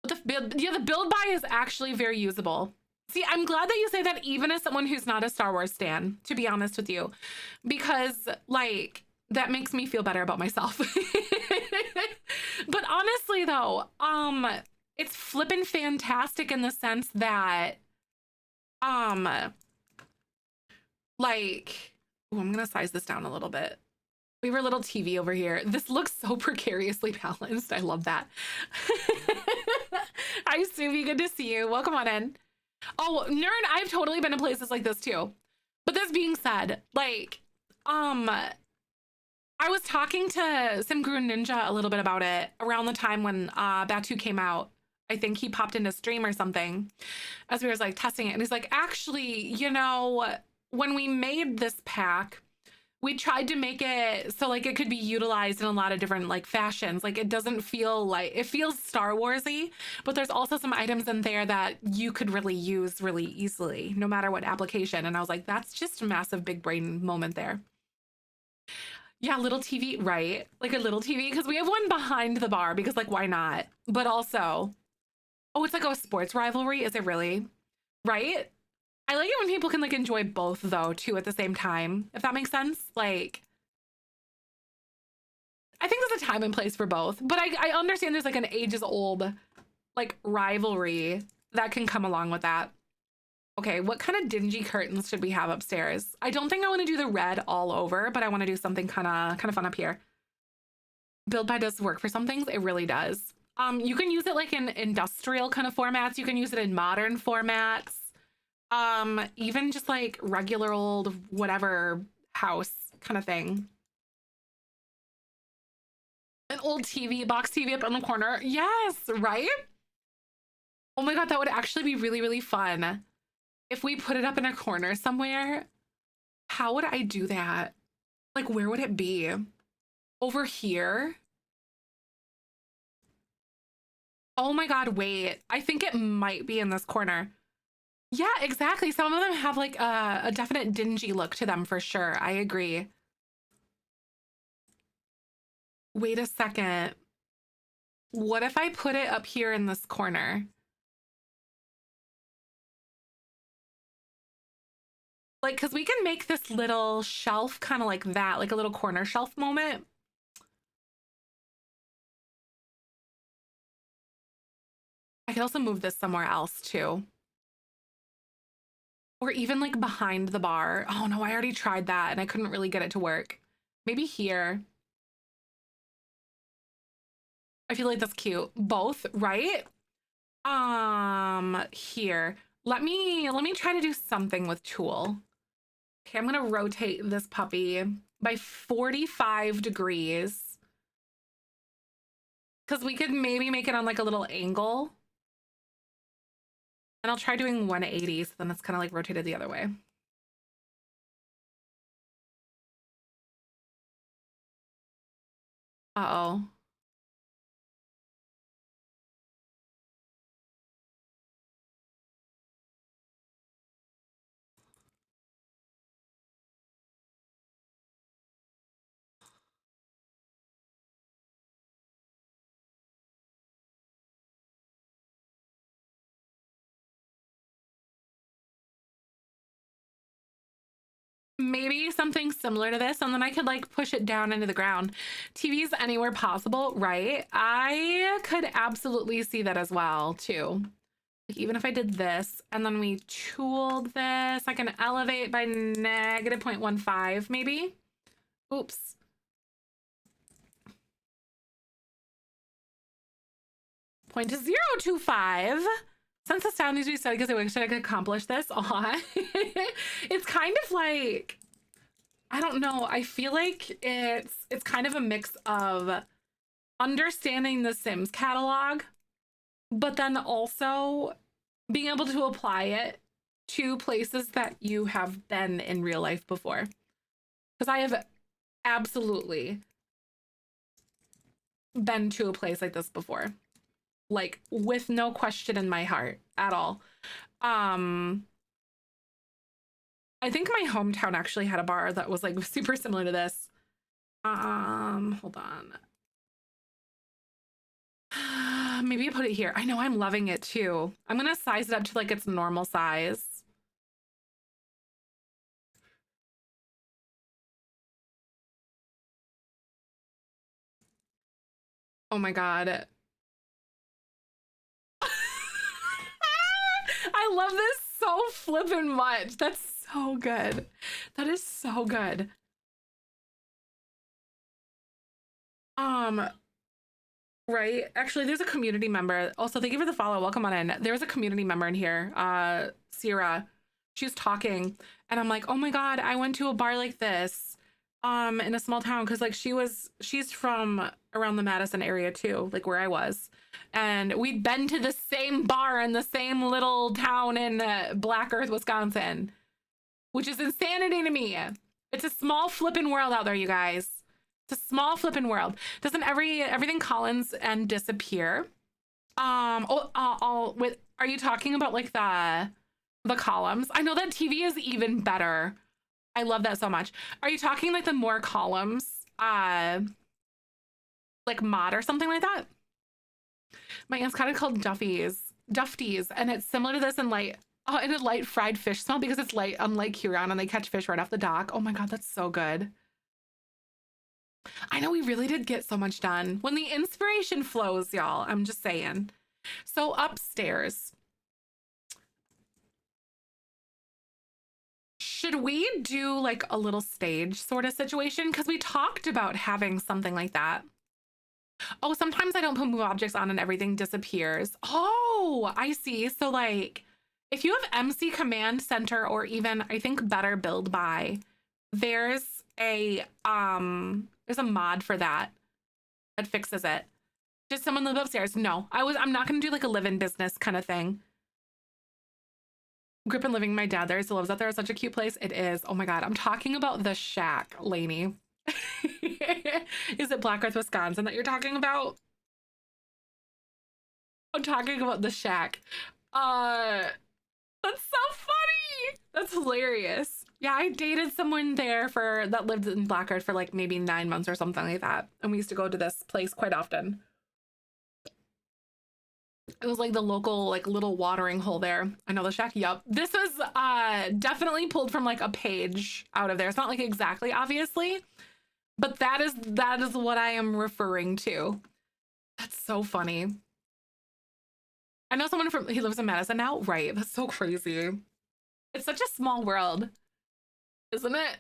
But the build buy is actually very usable. See, I'm glad that you say that even as someone who's not a Star Wars stan, to be honest with you, because like that makes me feel better about myself. But honestly though, it's flippin' fantastic in the sense that, um, like, ooh, I'm gonna size this down a little bit. We have a little TV over here. This looks so precariously balanced. I love that. Hi, Suvi. Good to see you. Welcome on in. Oh, Nerd, I've totally been to places like this too. But this being said, like, I was talking to Simguru Ninja a little bit about it around the time when Batu came out. I think he popped into stream or something as we were like testing it. And he's like, actually, you know, when we made this pack, we tried to make it so like it could be utilized in a lot of different like fashions. Like it doesn't feel like, it feels Star Warsy, but there's also some items in there that you could really use really easily, no matter what application. And I was like, that's just a massive big brain moment there. Yeah, little TV, right? Like a little TV, because we have one behind the bar because like, why not? But also, oh, it's like a sports rivalry. Is it really? Right? I like it when people can like enjoy both though too at the same time, if that makes sense. Like, I think there's a time and place for both, but I understand there's like an ages old like rivalry that can come along with that. Okay, what kind of dingy curtains should we have upstairs? I don't think I want to do the red all over, but I want to do something kind of fun up here. BuildBy does work for some things. It really does. You can use it like in industrial kind of formats. You can use it in modern formats. Even just like regular old whatever house kind of thing. An old TV, box TV up in the corner. Yes, right? Oh my God, that would actually be really, really fun. If we put it up in a corner somewhere, how would I do that? Like, where would it be? Over here? Oh my God, wait. I think it might be in this corner. Yeah, exactly. Some of them have like a definite dingy look to them for sure. I agree. Wait a second. What if I put it up here in this corner? Like, because we can make this little shelf kind of like that, like a little corner shelf moment. I could also move this somewhere else too. Or even like behind the bar. Oh no, I already tried that and I couldn't really get it to work. Maybe here. I feel like that's cute. Both, right? Here. Let me try to do something with tulle. Okay, I'm gonna rotate this puppy by 45 degrees. Because we could maybe make it on like a little angle. And I'll try doing 180, so then it's kind of like rotated the other way. Uh-oh. Maybe something similar to this, and then I could like push it down into the ground. TVs anywhere possible, right? I could absolutely see that as well too. Like even if I did this and then we tooled this, I can elevate by negative 0.15 maybe. Oops. Point to 0.25. Since the sound needs to be studied because I wish I could accomplish this. It's kind of like, I don't know. I feel like it's kind of a mix of understanding the Sims catalog, but then also being able to apply it to places that you have been in real life before. Because I have absolutely been to a place like this before. Like with no question in my heart at all. I think my hometown actually had a bar that was like super similar to this. Hold on. Maybe put it here. I know I'm loving it too. I'm gonna size it up to like its normal size. Oh my God. I love this so flippin' much. That's so good. That is so good. Um, right. Actually, there's a community member. Also, thank you for the follow. Welcome on in. There's a community member in here. Sierra. She was talking, and I'm like, oh my God, I went to a bar like this, in a small town, because like she's from around the Madison area too, like where I was. And we'd been to the same bar in the same little town in Black Earth, Wisconsin, which is insanity to me. It's a small flippin' world out there, you guys. It's a small flippin' world. Doesn't everything Collins and disappear? With, are you talking about like the columns? I know that TV is even better. I love that so much. Are you talking like the more columns, like mod or something like that? My aunt's kind of called Dufties, and it's similar to this in light, in a light fried fish smell because it's light on Lake Huron and they catch fish right off the dock. Oh my God, that's so good. I know we really did get so much done when the inspiration flows, y'all. I'm just saying. So upstairs, should we do like a little stage sort of situation? Because we talked about having something like that. Oh, sometimes I don't put move objects on and everything disappears. Oh, I see. So like if you have MC Command Center or even I think Better Build By, there's a mod for that fixes it. Did someone live upstairs? No. I'm not gonna do like a live-in business kind of thing. Grip and living my dad there. He still lives out there. It's such a cute place. It is. Oh my God. I'm talking about the shack, Lainey. Is it Black Earth, Wisconsin that you're talking about? I'm talking about the shack. That's so funny. That's hilarious. Yeah, I dated someone there that lived in Black Earth for like maybe 9 months or something like that. And we used to go to this place quite often. It was like the local like little watering hole there. I know the shack. Yup. This was definitely pulled from like a page out of there. It's not like exactly obviously, but that is what I am referring to. That's so funny. I know someone he lives in Madison now. Right. That's so crazy. It's such a small world, isn't it?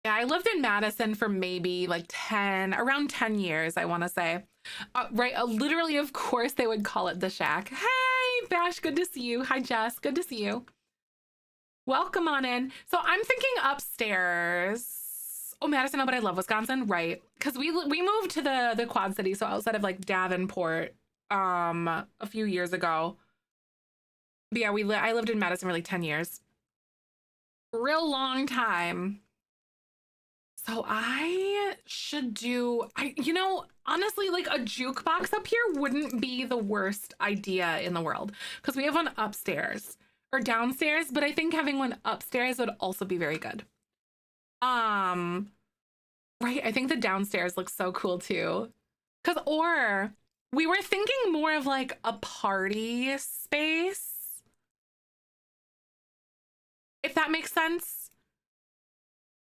Yeah, I lived in Madison for maybe like around 10 years, I want to say. Right. Literally, of course, they would call it the shack. Hey, Bash, good to see you. Hi, Jess. Good to see you. Welcome on in. So I'm thinking upstairs. Oh, Madison, no, but I love Wisconsin. Right. Because we moved to the Quad City, so outside of like Davenport a few years ago. But yeah, I lived in Madison for like 10 years. Real long time. So I should do, honestly, like a jukebox up here wouldn't be the worst idea in the world because we have one upstairs or downstairs, but I think having one upstairs would also be very good. Right. I think the downstairs looks so cool too. Or we were thinking more of like a party space, if that makes sense.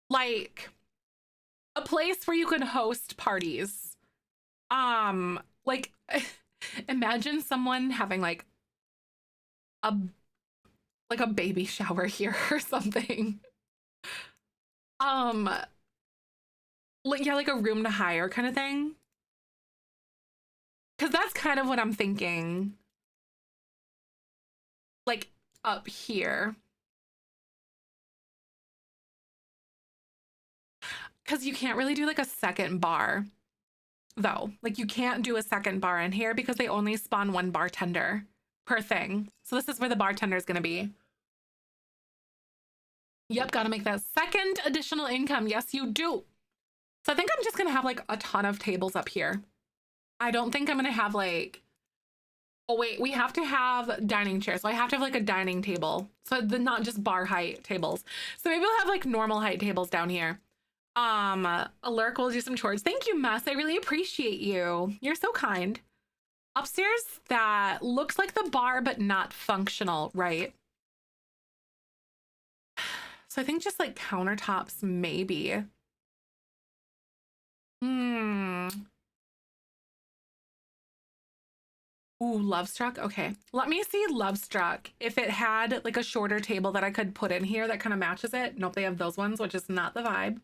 Like a place where you could host parties. Like imagine someone having like a baby shower here or something. Like yeah, like a room to hire kind of thing. Cause that's kind of what I'm thinking. Like up here. Cause you can't really do like a second bar though. Like you can't do a second bar in here because they only spawn one bartender per thing. So this is where the bartender is going to be. Yep, got to make that second additional income. Yes, you do. So I think I'm just going to have like a ton of tables up here. I don't think I'm going to have like, oh wait, we have to have dining chairs. So I have to have like a dining table. So not just bar height tables. So maybe we'll have like normal height tables down here. Alurk will do some chores. Thank you, Mess. I really appreciate you. You're so kind. Upstairs, that looks like the bar, but not functional, right? So I think just like countertops, maybe. Ooh, Love Struck. Okay. Let me see Love Struck. If it had like a shorter table that I could put in here that kind of matches it. Nope, they have those ones, which is not the vibe.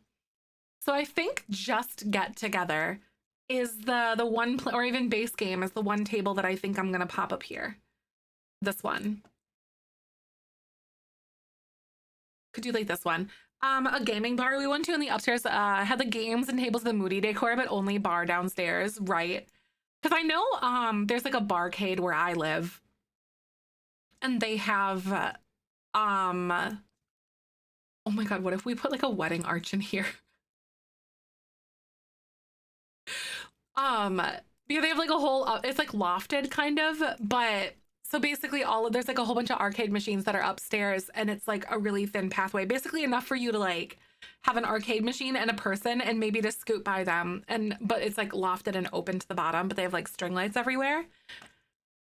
So I think Just Get Together is the one, or even Base Game is the one table that I think I'm going to pop up here. This one. Could do like this one. A gaming bar we went to in the upstairs had the games and tables, the moody decor, but only bar downstairs, right? Because I know there's like a barcade where I live, and they have oh my god, what if we put like a wedding arch in here? Because they have like a whole it's like lofted kind of, but so basically there's like a whole bunch of arcade machines that are upstairs, and it's like a really thin pathway, basically enough for you to like have an arcade machine and a person and maybe to scoot by them, and but it's like lofted and open to the bottom, but they have like string lights everywhere.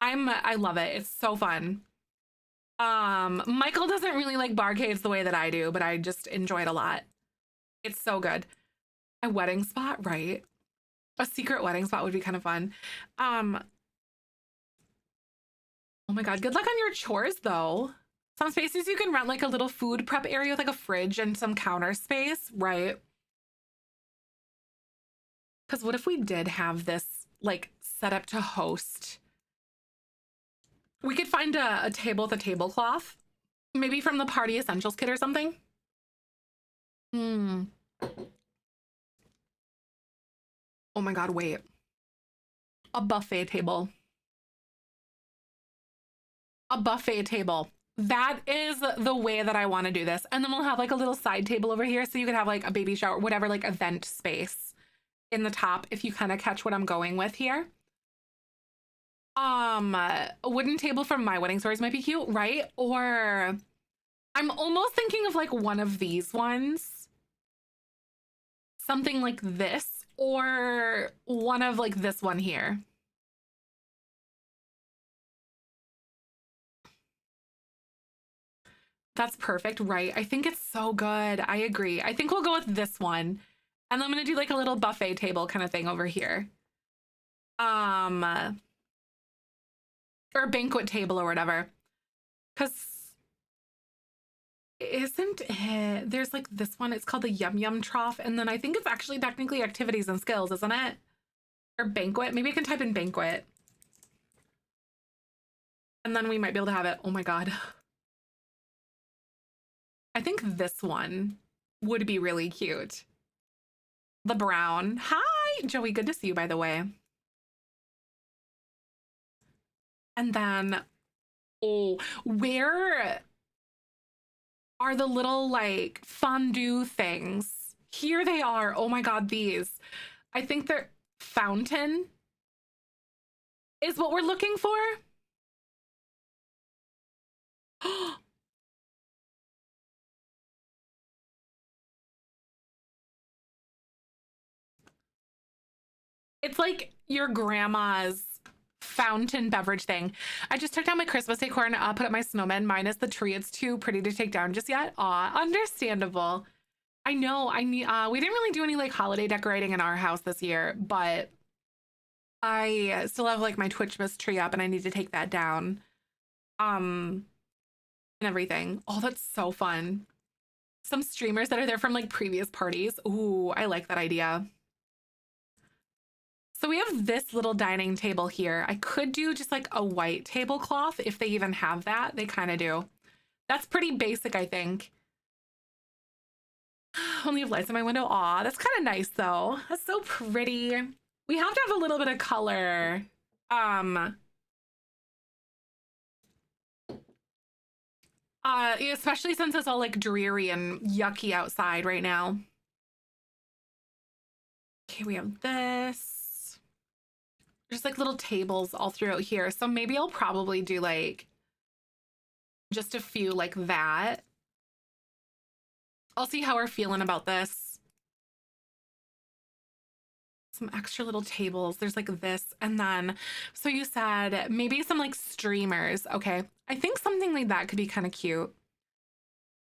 I love it. It's so fun. Michael doesn't really like barcades the way that I do, but I just enjoy it a lot. It's so good. A wedding spot, right? A secret wedding spot would be kind of fun. Oh my god, good luck on your chores though. Some spaces you can rent like a little food prep area with like a fridge and some counter space, right? Because what if we did have this like set up to host? We could find a table with a tablecloth, maybe from the Party Essentials kit or something. Hmm. Oh my god, wait. A buffet table. A buffet table. That is the way that I want to do this. And then we'll have like a little side table over here so you could have like a baby shower, whatever, like event space in the top, if you kind of catch what I'm going with here. A wooden table from My Wedding Stories might be cute, right? Or I'm almost thinking of like one of these ones. Something like this, or one of like this one here. That's perfect, right? I think it's so good. I agree. I think we'll go with this one. And I'm gonna do like a little buffet table kind of thing over here. Or a banquet table or whatever. Because isn't it? There's like this one, it's called the Yum Yum Trough. And then I think it's actually technically activities and skills, isn't it? Or banquet. Maybe I can type in banquet. And then we might be able to have it. Oh my God. I think this one would be really cute. The brown. Hi, Joey. Good to see you, by the way. And then, oh, where are the little like fondue things? Here they are. Oh my God, these. I think they're fountain is what we're looking for. It's like your grandma's fountain beverage thing. I just took down my Christmas decor and put up my snowman minus the tree. It's too pretty to take down just yet. Aw, understandable. I know. I need. We didn't really do any like holiday decorating in our house this year, but I still have like my Twitchmas tree up, and I need to take that down. And everything. Oh, that's so fun. Some streamers that are there from like previous parties. Ooh, I like that idea. So we have this little dining table here. I could do just like a white tablecloth if they even have that. They kind of do. That's pretty basic, I think. Only have lights in my window. Aw, that's kind of nice though. That's so pretty. We have to have a little bit of color. Especially since it's all like dreary and yucky outside right now. Okay, we have this. There's like little tables all throughout here. So maybe I'll probably do like just a few like that. I'll see how we're feeling about this. Some extra little tables. There's like this. And then, so you said maybe some like streamers. Okay. I think something like that could be kind of cute.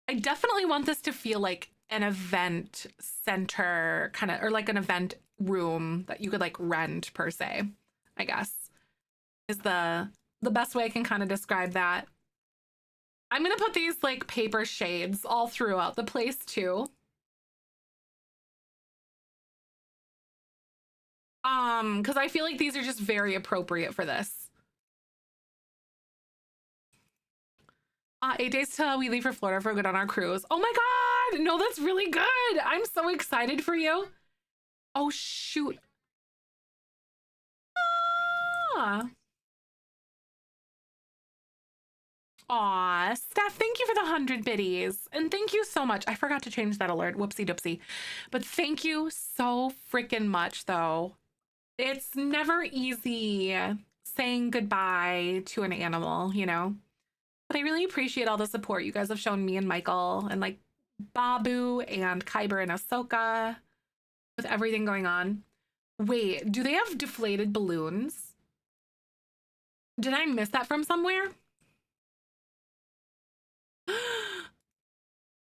I definitely want this to feel like an event center kind of, or like an event room that you could like rent per se, I guess. is the best way I can kind of describe that. I'm gonna put these like paper shades all throughout the place too. Because I feel like these are just very appropriate for this. 8 days till we leave for Florida for a good on our cruise. Oh my God, no, that's really good. I'm so excited for you. Oh shoot. Ah. Aw, Steph, thank you for the 100 biddies. And thank you so much. I forgot to change that alert. Whoopsie doopsie. But thank you so freaking much, though. It's never easy saying goodbye to an animal, you know? But I really appreciate all the support you guys have shown me and Michael and like Babu and Kyber and Ahsoka with everything going on. Wait, do they have deflated balloons? Did I miss that from somewhere?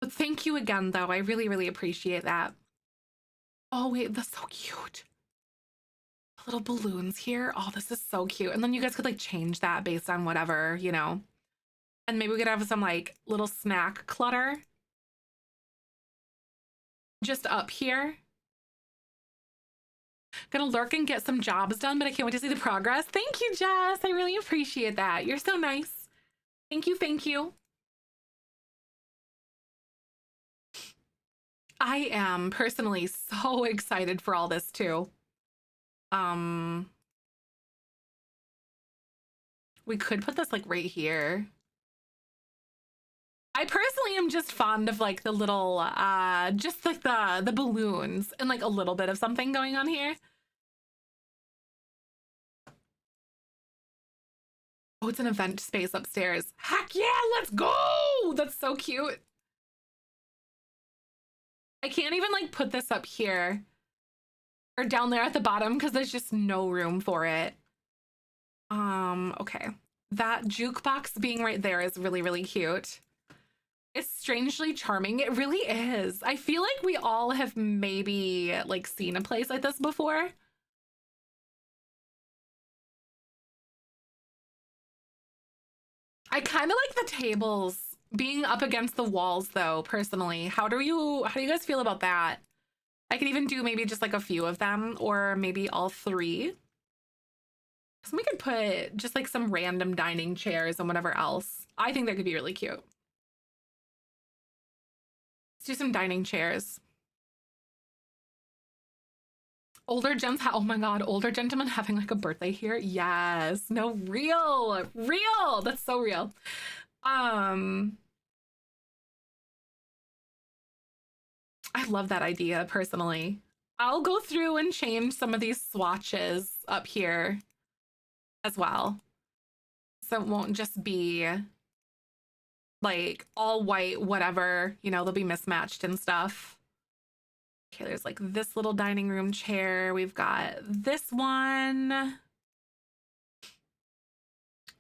But thank you again, though. I really, really appreciate that. Oh, wait, that's so cute. Little balloons here. Oh, this is so cute. And then you guys could like change that based on whatever, you know. And maybe we could have some like little snack clutter just up here. Gonna lurk and get some jobs done, but I can't wait to see the progress. Thank you, Jess. I really appreciate that. You're so nice. Thank you, thank you. I am personally so excited for all this too. We could put this like right here. I personally am just fond of like the little just like the balloons and like a little bit of something going on here. Oh, it's an event space upstairs. Heck yeah, let's go! That's so cute. I can't even like put this up here or down there at the bottom because there's just no room for it. Okay. That jukebox being right there is really, really cute. It's strangely charming. It really is. I feel like we all have maybe like seen a place like this before. I kind of like the tables being up against the walls though, personally. How do you guys feel about that? I could even do maybe just like a few of them or maybe all three. So we could put just like some random dining chairs and whatever else. I think that could be really cute. Let's do some dining chairs. Older gents, oh my God, older gentlemen having like a birthday here. Yes, no, real. That's so real. I love that idea personally. I'll go through and change some of these swatches up here as well. So it won't just be like all white, whatever, you know, they'll be mismatched and stuff. Okay, there's like this little dining room chair. We've got this one.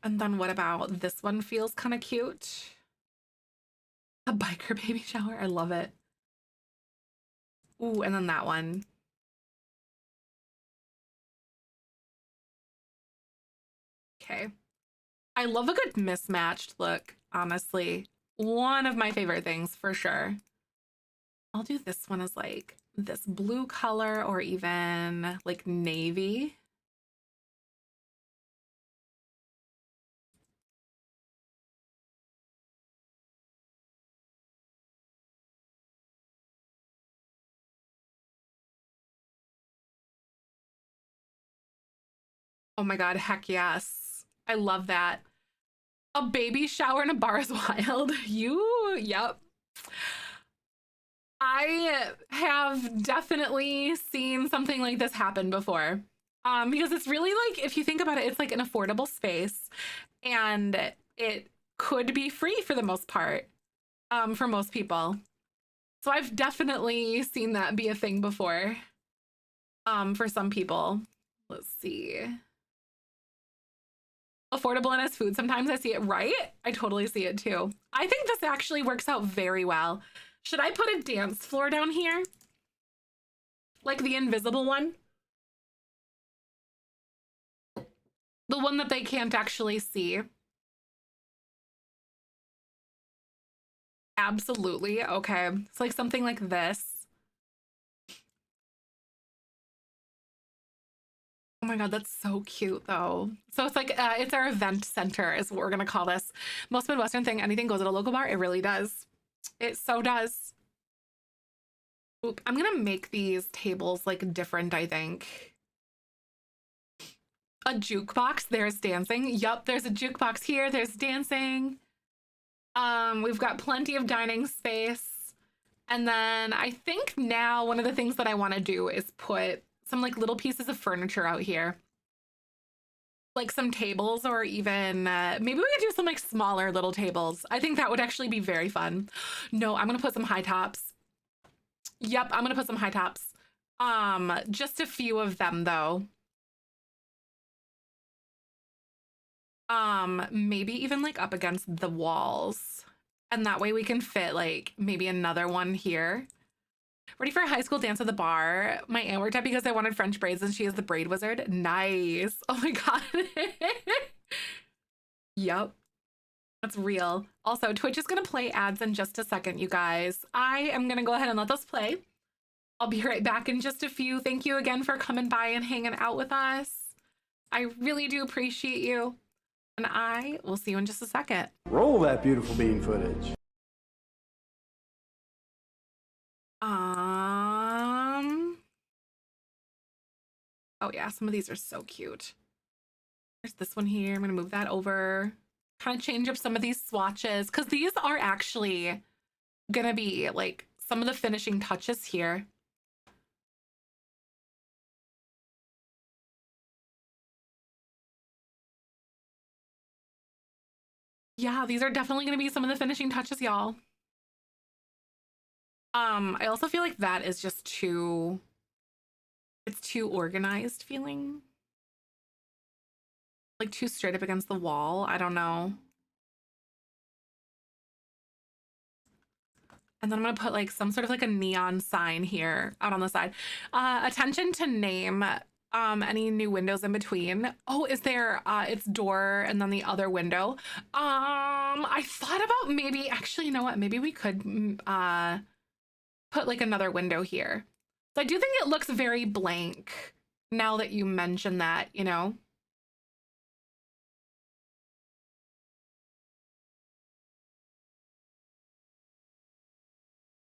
And then what about this one feels kind of cute? A biker baby shower. I love it. Ooh, and then that one. Okay. I love a good mismatched look, honestly. One of my favorite things for sure. I'll do this one as like this blue color or even like navy. Oh my God, heck yes. I love that. A baby shower in a bar is wild. Yep. I have definitely seen something like this happen before. Because it's really like, if you think about it, it's like an affordable space and it could be free for the most part, for most people. So I've definitely seen that be a thing before, for some people. Let's see. Affordable and as food. Sometimes I see it, right? I totally see it too. I think this actually works out very well. Should I put a dance floor down here? Like the invisible one? The one that they can't actually see. Absolutely. Okay. It's like something like this. Oh my God, that's so cute though. So it's like, it's our event center is what we're gonna call this. Most Midwestern thing, anything goes at a local bar. It really does. It so does. Oop, I'm gonna make these tables like different, I think. A jukebox, there's dancing. Yup, there's a jukebox here, there's dancing. We've got plenty of dining space. And then I think now one of the things that I want to do is put some like little pieces of furniture out here. Like some tables, or even maybe we could do some like smaller little tables. I think that would actually be very fun. No, I'm gonna put some high tops. Yep, I'm gonna put some high tops. Just a few of them though. Maybe even like up against the walls. And that way we can fit like maybe another one here. Ready for a high school dance at the bar. My aunt worked at because I wanted French braids and she is the braid wizard. Nice. Oh my God. Yep. That's real. Also, Twitch is going to play ads in just a second, you guys. I am going to go ahead and let those play. I'll be right back in just a few. Thank you again for coming by and hanging out with us. I really do appreciate you. And I will see you in just a second.
Roll that beautiful bean footage.
Oh yeah, some of these are so cute. There's this one here. I'm gonna move that over. Kind of change up some of these swatches because these are actually gonna be like some of the finishing touches here. Yeah, these are definitely gonna be some of the finishing touches, y'all. I also feel like that is just too, it's too organized feeling. Like too straight up against the wall. I don't know. And then I'm gonna put like some sort of like a neon sign here out on the side. Attention to name any new windows in between. Oh, is there it's door and then the other window. I thought about maybe actually, you know what? Maybe we could put like another window here. So I do think it looks very blank now that you mention that, you know.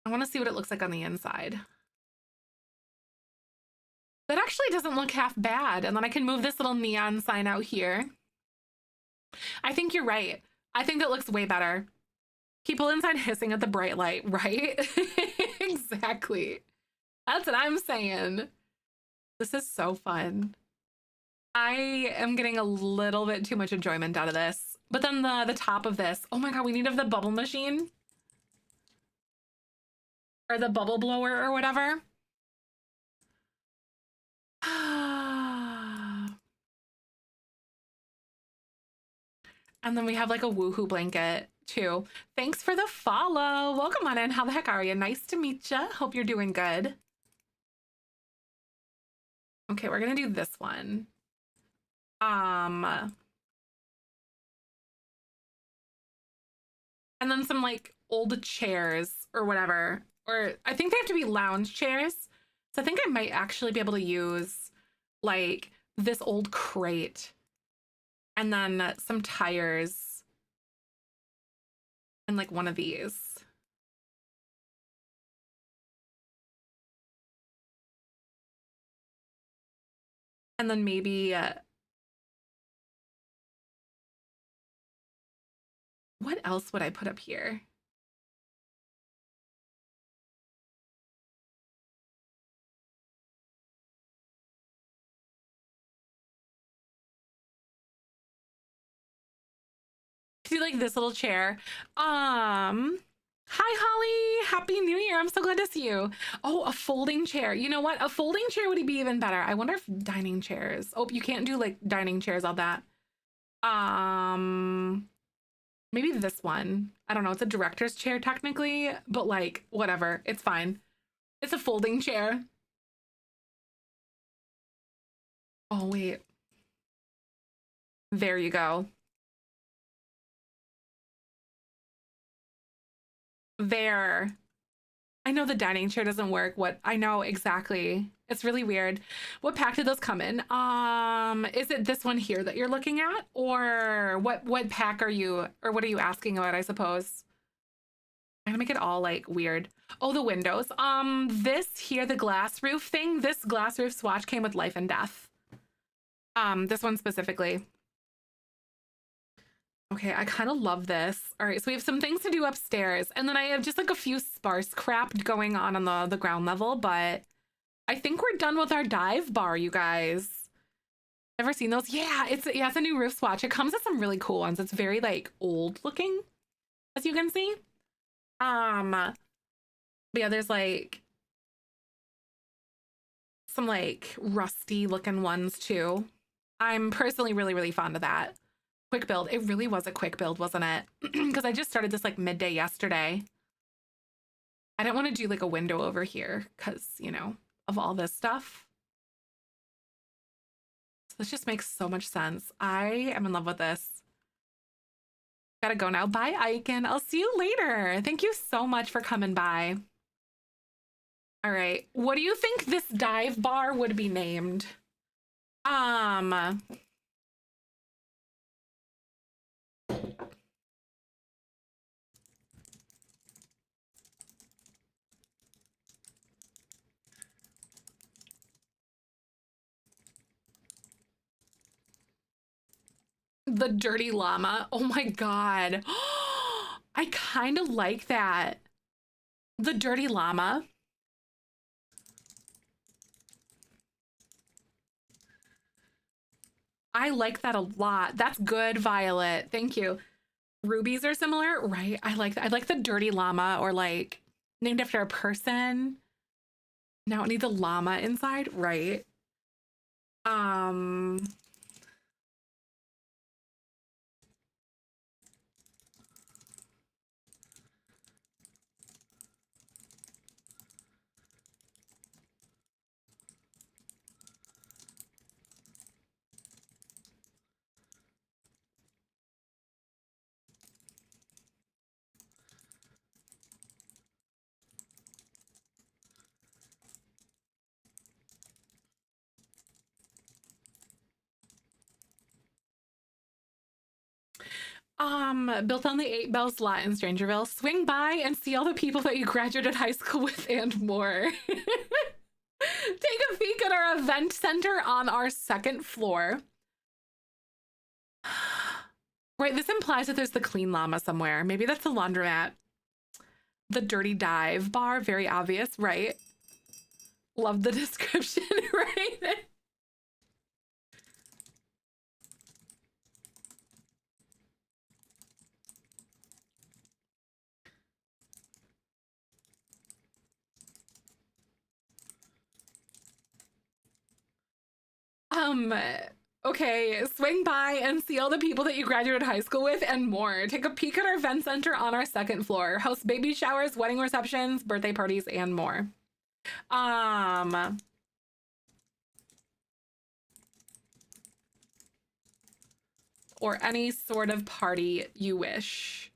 I want to see what it looks like on the inside. That actually doesn't look half bad. And then I can move this little neon sign out here. I think you're right. I think that looks way better. People inside hissing at the bright light, right? Exactly. That's what I'm saying. This is so fun. I am getting a little bit too much enjoyment out of this. But then the top of this, oh my God, we need of the bubble machine. Or the bubble blower or whatever. And then we have like a woohoo blanket too. Thanks for the follow. Welcome on in. How the heck are you? Nice to meet you. Hope you're doing good. Okay, we're gonna do this one. And then some like old chairs or whatever. Or I think they have to be lounge chairs. So I think I might actually be able to use like this old crate and then some tires and like one of these. And then maybe what else would I put up here? See like this little chair. Hi Holly, happy new year. I'm so glad to see you. Oh, a folding chair. You know what? A folding chair would be even better. I wonder if dining chairs. Oh, you can't do like dining chairs, all that. Maybe this one. I don't know. It's a director's chair technically, but like whatever. It's fine. It's a folding chair. Oh, wait. There you go. There. I know the dining chair doesn't work. What I know exactly. It's really weird. What pack did those come in? Is it this one here that you're looking at? Or what pack are you, or what are you asking about, I suppose? I'm gonna make it all like weird. Oh, the windows. This here, the glass roof thing, this glass roof swatch came with life and death. This one specifically. Okay, I kind of love this. All right, so we have some things to do upstairs, and then I have just like a few sparse crap going on the ground level, but I think we're done with our dive bar, you guys. Ever seen those? Yeah, it's a new roof swatch. It comes with some really cool ones. It's very like old looking, as you can see. But yeah, there's like some like rusty looking ones too. I'm personally really, really fond of that. Quick build. It really was a quick build, wasn't it? Because I just started this like midday yesterday. I didn't want to do like a window over here because, you know, of all this stuff. So this just makes so much sense. I am in love with this. Gotta go now. Bye, Icon. I'll see you later. Thank you so much for coming by. All right. What do you think this dive bar would be named? The dirty llama. Oh my God. I kind of like that. The dirty llama. I like that a lot. That's good, Violet. Thank you. Rubies are similar, right? I like that. I like the dirty llama, or like named after a person. Now it needs a llama inside, right? Built on the 8 Bells lot in Strangerville. Swing by and see all the people that you graduated high school with and more. Take a peek at our event center on our 2nd floor. Right, this implies that there's the clean llama somewhere. Maybe that's the laundromat. The dirty dive bar, very obvious, right? Love the description, right? Okay, swing by and see all the people that you graduated high school with and more. Take a peek at our event center on our 2nd floor. Host baby showers, wedding receptions, birthday parties, and more. Or any sort of party you wish.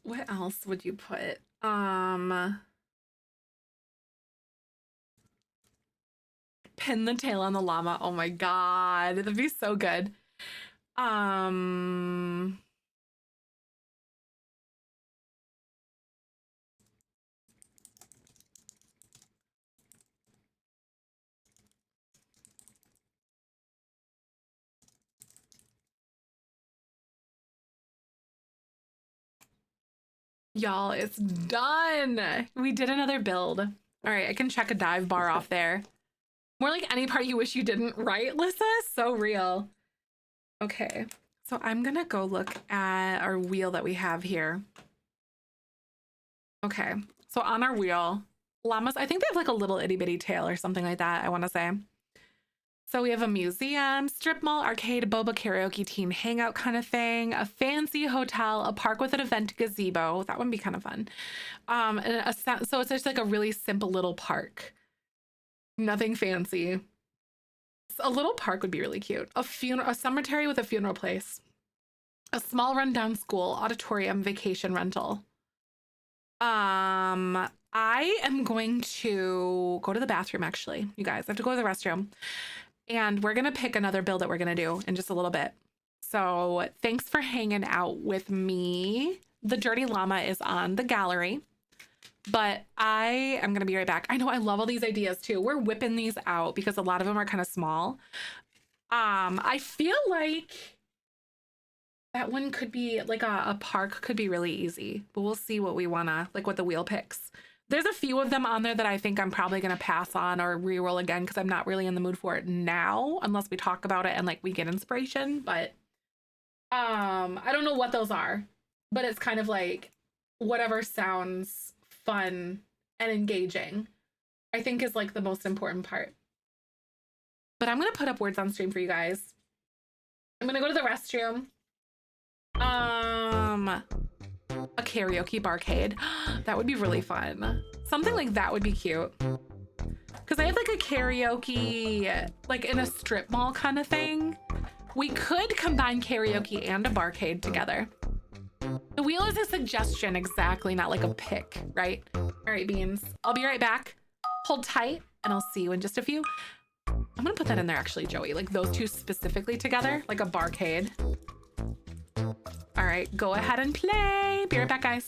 What else would you put? Pin the tail on the llama. Oh my God, that'd be so good. Y'all, it's done. We did another build. All right, I can check a dive bar off there. More like any part you wish you didn't, right, Lissa? So real. Okay, so I'm gonna go look at our wheel that we have here. Okay, so on our wheel, llamas, I think they have like a little itty bitty tail or something like that, I wanna say. So we have a museum, strip mall, arcade, boba, karaoke, teen hangout kind of thing, a fancy hotel, a park with an event gazebo. That would be kind of fun. So it's just like a really simple little park. Nothing fancy. A little park would be really cute. A cemetery with a funeral place. A small rundown school, auditorium, vacation rental. I am going to go to the bathroom, actually. You guys, I have to go to the restroom. And we're going to pick another build that we're going to do in just a little bit. So thanks for hanging out with me. The Dirty Llama is on the gallery, but I am going to be right back. I know I love all these ideas too. We're whipping these out because a lot of them are kind of small. I feel like that one could be like a park could be really easy, but we'll see what we want to, like what the wheel picks. There's a few of them on there that I think I'm probably going to pass on or re-roll again because I'm not really in the mood for it now unless we talk about it and like we get inspiration. But I don't know what those are, but it's kind of like whatever sounds fun and engaging, I think is like the most important part. But I'm going to put up words on stream for you guys. I'm going to go to the restroom. A karaoke barcade. That would be really fun. Something like that would be cute. Because I have like a karaoke, like in a strip mall kind of thing. We could combine karaoke and a barcade together. The wheel is a suggestion, exactly, not like a pick, right? All right, Beans. I'll be right back. Hold tight, and I'll see you in just a few. I'm gonna put that in there actually, Joey. Like those two specifically together, like a barcade. All right, go ahead and play. Be right back, guys.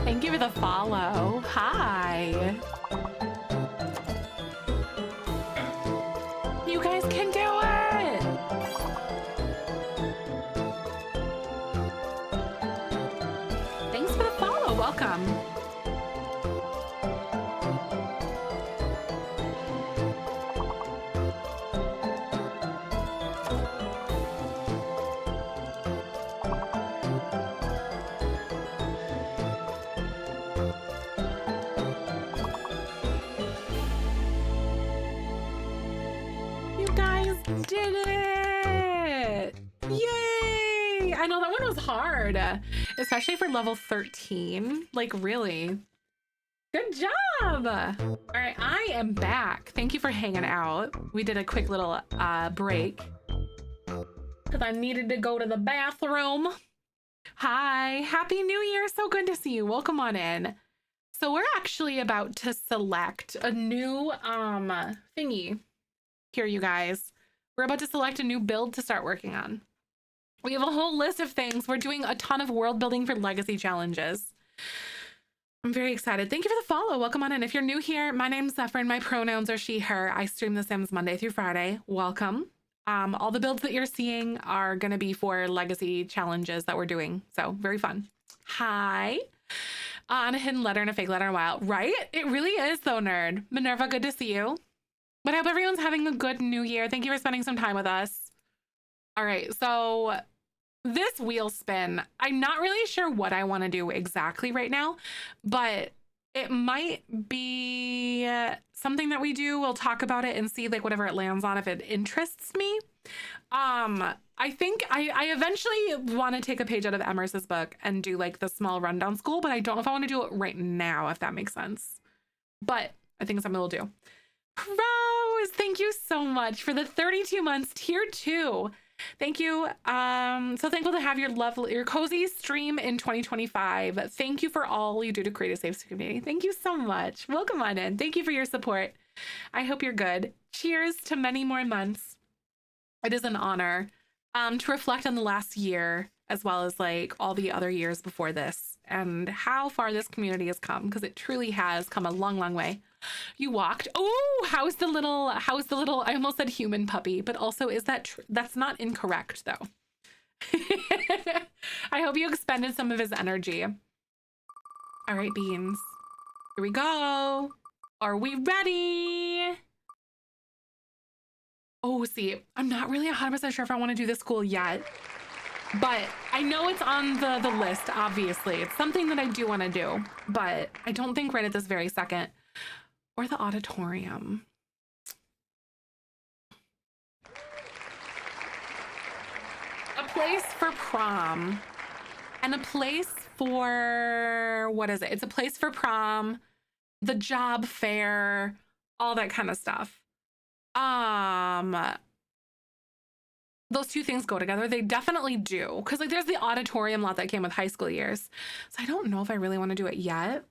Thank you for the follow. Hi. You guys can do it. Thanks for the follow. Welcome. Did it! Yay! I know that one was hard, especially for level 13. Like, really. Good job! All right, I am back. Thank you for hanging out. We did a quick little break because I needed to go to the bathroom. Hi, Happy New Year. So good to see you. Welcome on in. So we're actually about to select a new thingy here, you guys. We're about to select a new build to start working on. We have a whole list of things. We're doing a ton of world building for legacy challenges. I'm very excited. Thank you for the follow. Welcome on in. If you're new here, my name's Zefrine. My pronouns are she, her. I stream The Sims Monday through Friday. Welcome. All the builds that you're seeing are going to be for legacy challenges that we're doing. So very fun. Hi. On a hidden letter and a fake letter in a while. Right? It really is though, nerd. Minerva, good to see you. But I hope everyone's having a good new year. Thank you for spending some time with us. All right. So this wheel spin, I'm not really sure what I want to do exactly right now, but it might be something that we do. We'll talk about it and see like whatever it lands on if it interests me. I think I eventually want to take a page out of Emers's book and do like the small rundown school, but I don't know if I want to do it right now, if that makes sense. But I think it's something we'll do. Rose, thank you so much for the 32 months tier 2. Thank you. So thankful to have your cozy stream in 2025. Thank you for all you do to create a safe community. Thank you so much. Welcome on in. Thank you for your support. I hope you're good. Cheers to many more months. It is an honor to reflect on the last year as well as like all the other years before this and how far this community has come, because it truly has come a long, long way. You walked. Oh, how's the little, I almost said human puppy, but also is that, that's not incorrect though. I hope you expended some of his energy. All right, beans. Here we go. Are we ready? Oh, see, I'm not really 100% sure if I want to do this school yet, but I know it's on the list, obviously. It's something that I do want to do, but I don't think right at this very second. Or the auditorium. A place for prom. And a place for, what is it? It's a place for prom, the job fair, all that kind of stuff. Those two things go together. They definitely do. Because like there's the auditorium lot that came with high school years. So I don't know if I really want to do it yet.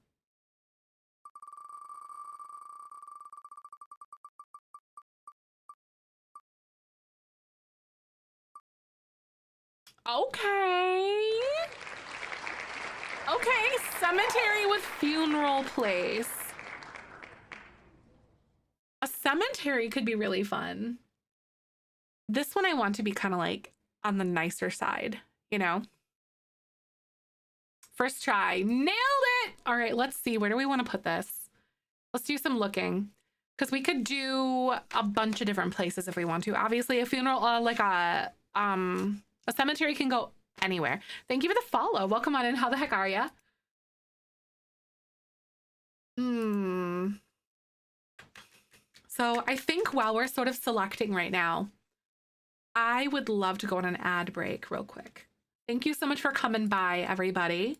Okay. Okay, cemetery with funeral place. A cemetery could be really fun. This one I want to be kind of like on the nicer side, you know? First try, nailed it. All right, let's see. Where do we want to put this? Let's do some looking, because we could do a bunch of different places if we want to. Obviously, a funeral, like a cemetery can go anywhere. Thank you for the follow. Welcome on in. How the heck are ya? So I think while we're sort of selecting right now, I would love to go on an ad break real quick. Thank you so much for coming by, everybody.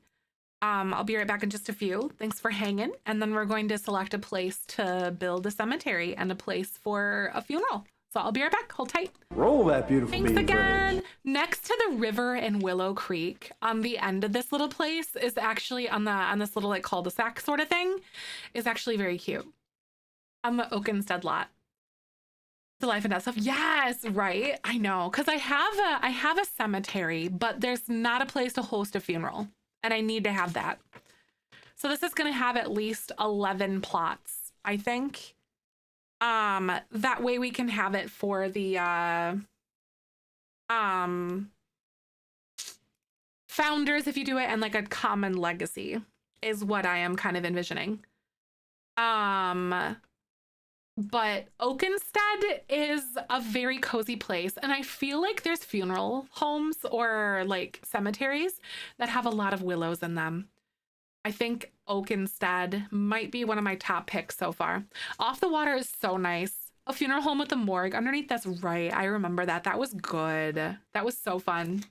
I'll be right back in just a few. Thanks for hanging. And then we're going to select a place to build a cemetery and a place for a funeral. So I'll be right back. Hold tight.
Roll that beautiful
Thanks
bean
again.
footage.
Next to the river in Willow Creek, on the end of this little place is actually on this little like cul-de-sac sort of thing, is actually very cute. On the Oakenstead lot. The life and death stuff. Yes, right. I know, because I have a cemetery, but there's not a place to host a funeral, and I need to have that. So this is going to have at least 11 plots, I think. That way we can have it for the founders if you do it, and like a common legacy is what I am kind of envisioning. But Oakenstead is a very cozy place, and I feel like there's funeral homes or like cemeteries that have a lot of willows in them. I think Oakenstead might be one of my top picks so far. Off the Water is so nice. A funeral home with a morgue underneath. That's right. I remember that. That was good. That was so fun.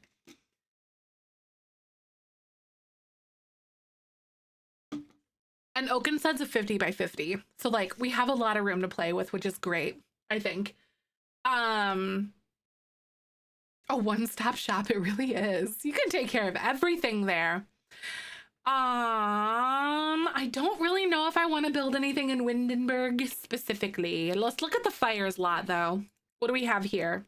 And Oakenstead's a 50 by 50. So like we have a lot of room to play with, which is great, I think. A one-stop shop, it really is. You can take care of everything there. I don't really know if I want to build anything in Windenburg specifically. Let's look at the fires lot though. What do we have here?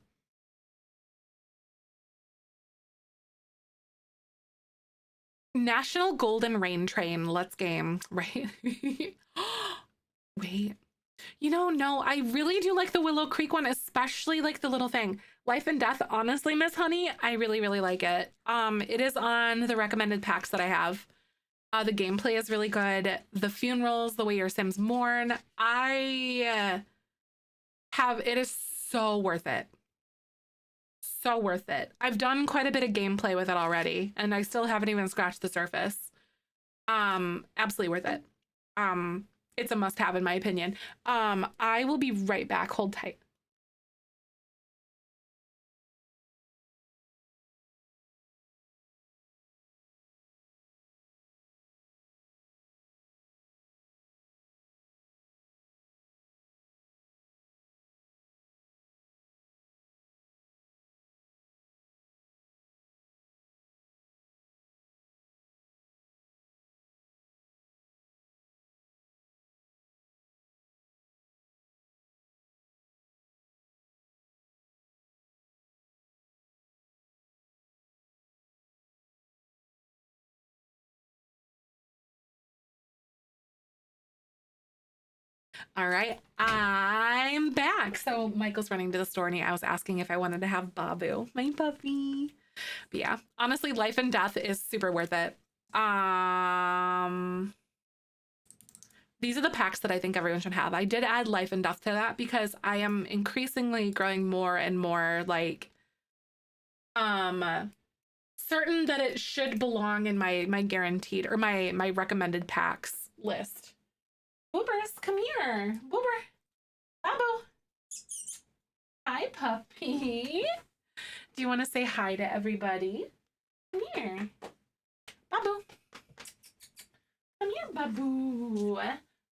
National Golden Rain Train. Let's game, right? Wait. You know, no, I really do like the Willow Creek one, especially like the little thing. Life and Death, honestly, Miss Honey, I really, really like it. It is on the recommended packs that I have. The gameplay is really good. The funerals, the way your Sims mourn, it is so worth it. So worth it. I've done quite a bit of gameplay with it already, and I still haven't even scratched the surface. Absolutely worth it. It's a must-have in my opinion. I will be right back. Hold tight. All right, I'm back. So Michael's running to the store and I was asking if I wanted to have Babu, my puppy. But yeah, honestly, Life and Death is super worth it. These are the packs that I think everyone should have. I did add Life and Death to that because I am increasingly growing more and more like certain that it should belong in my guaranteed or my recommended packs list. Boobers, come here. Boober. Babu. Hi, puppy. Do you want to say hi to everybody? Come here. Babu. Come here, Babu.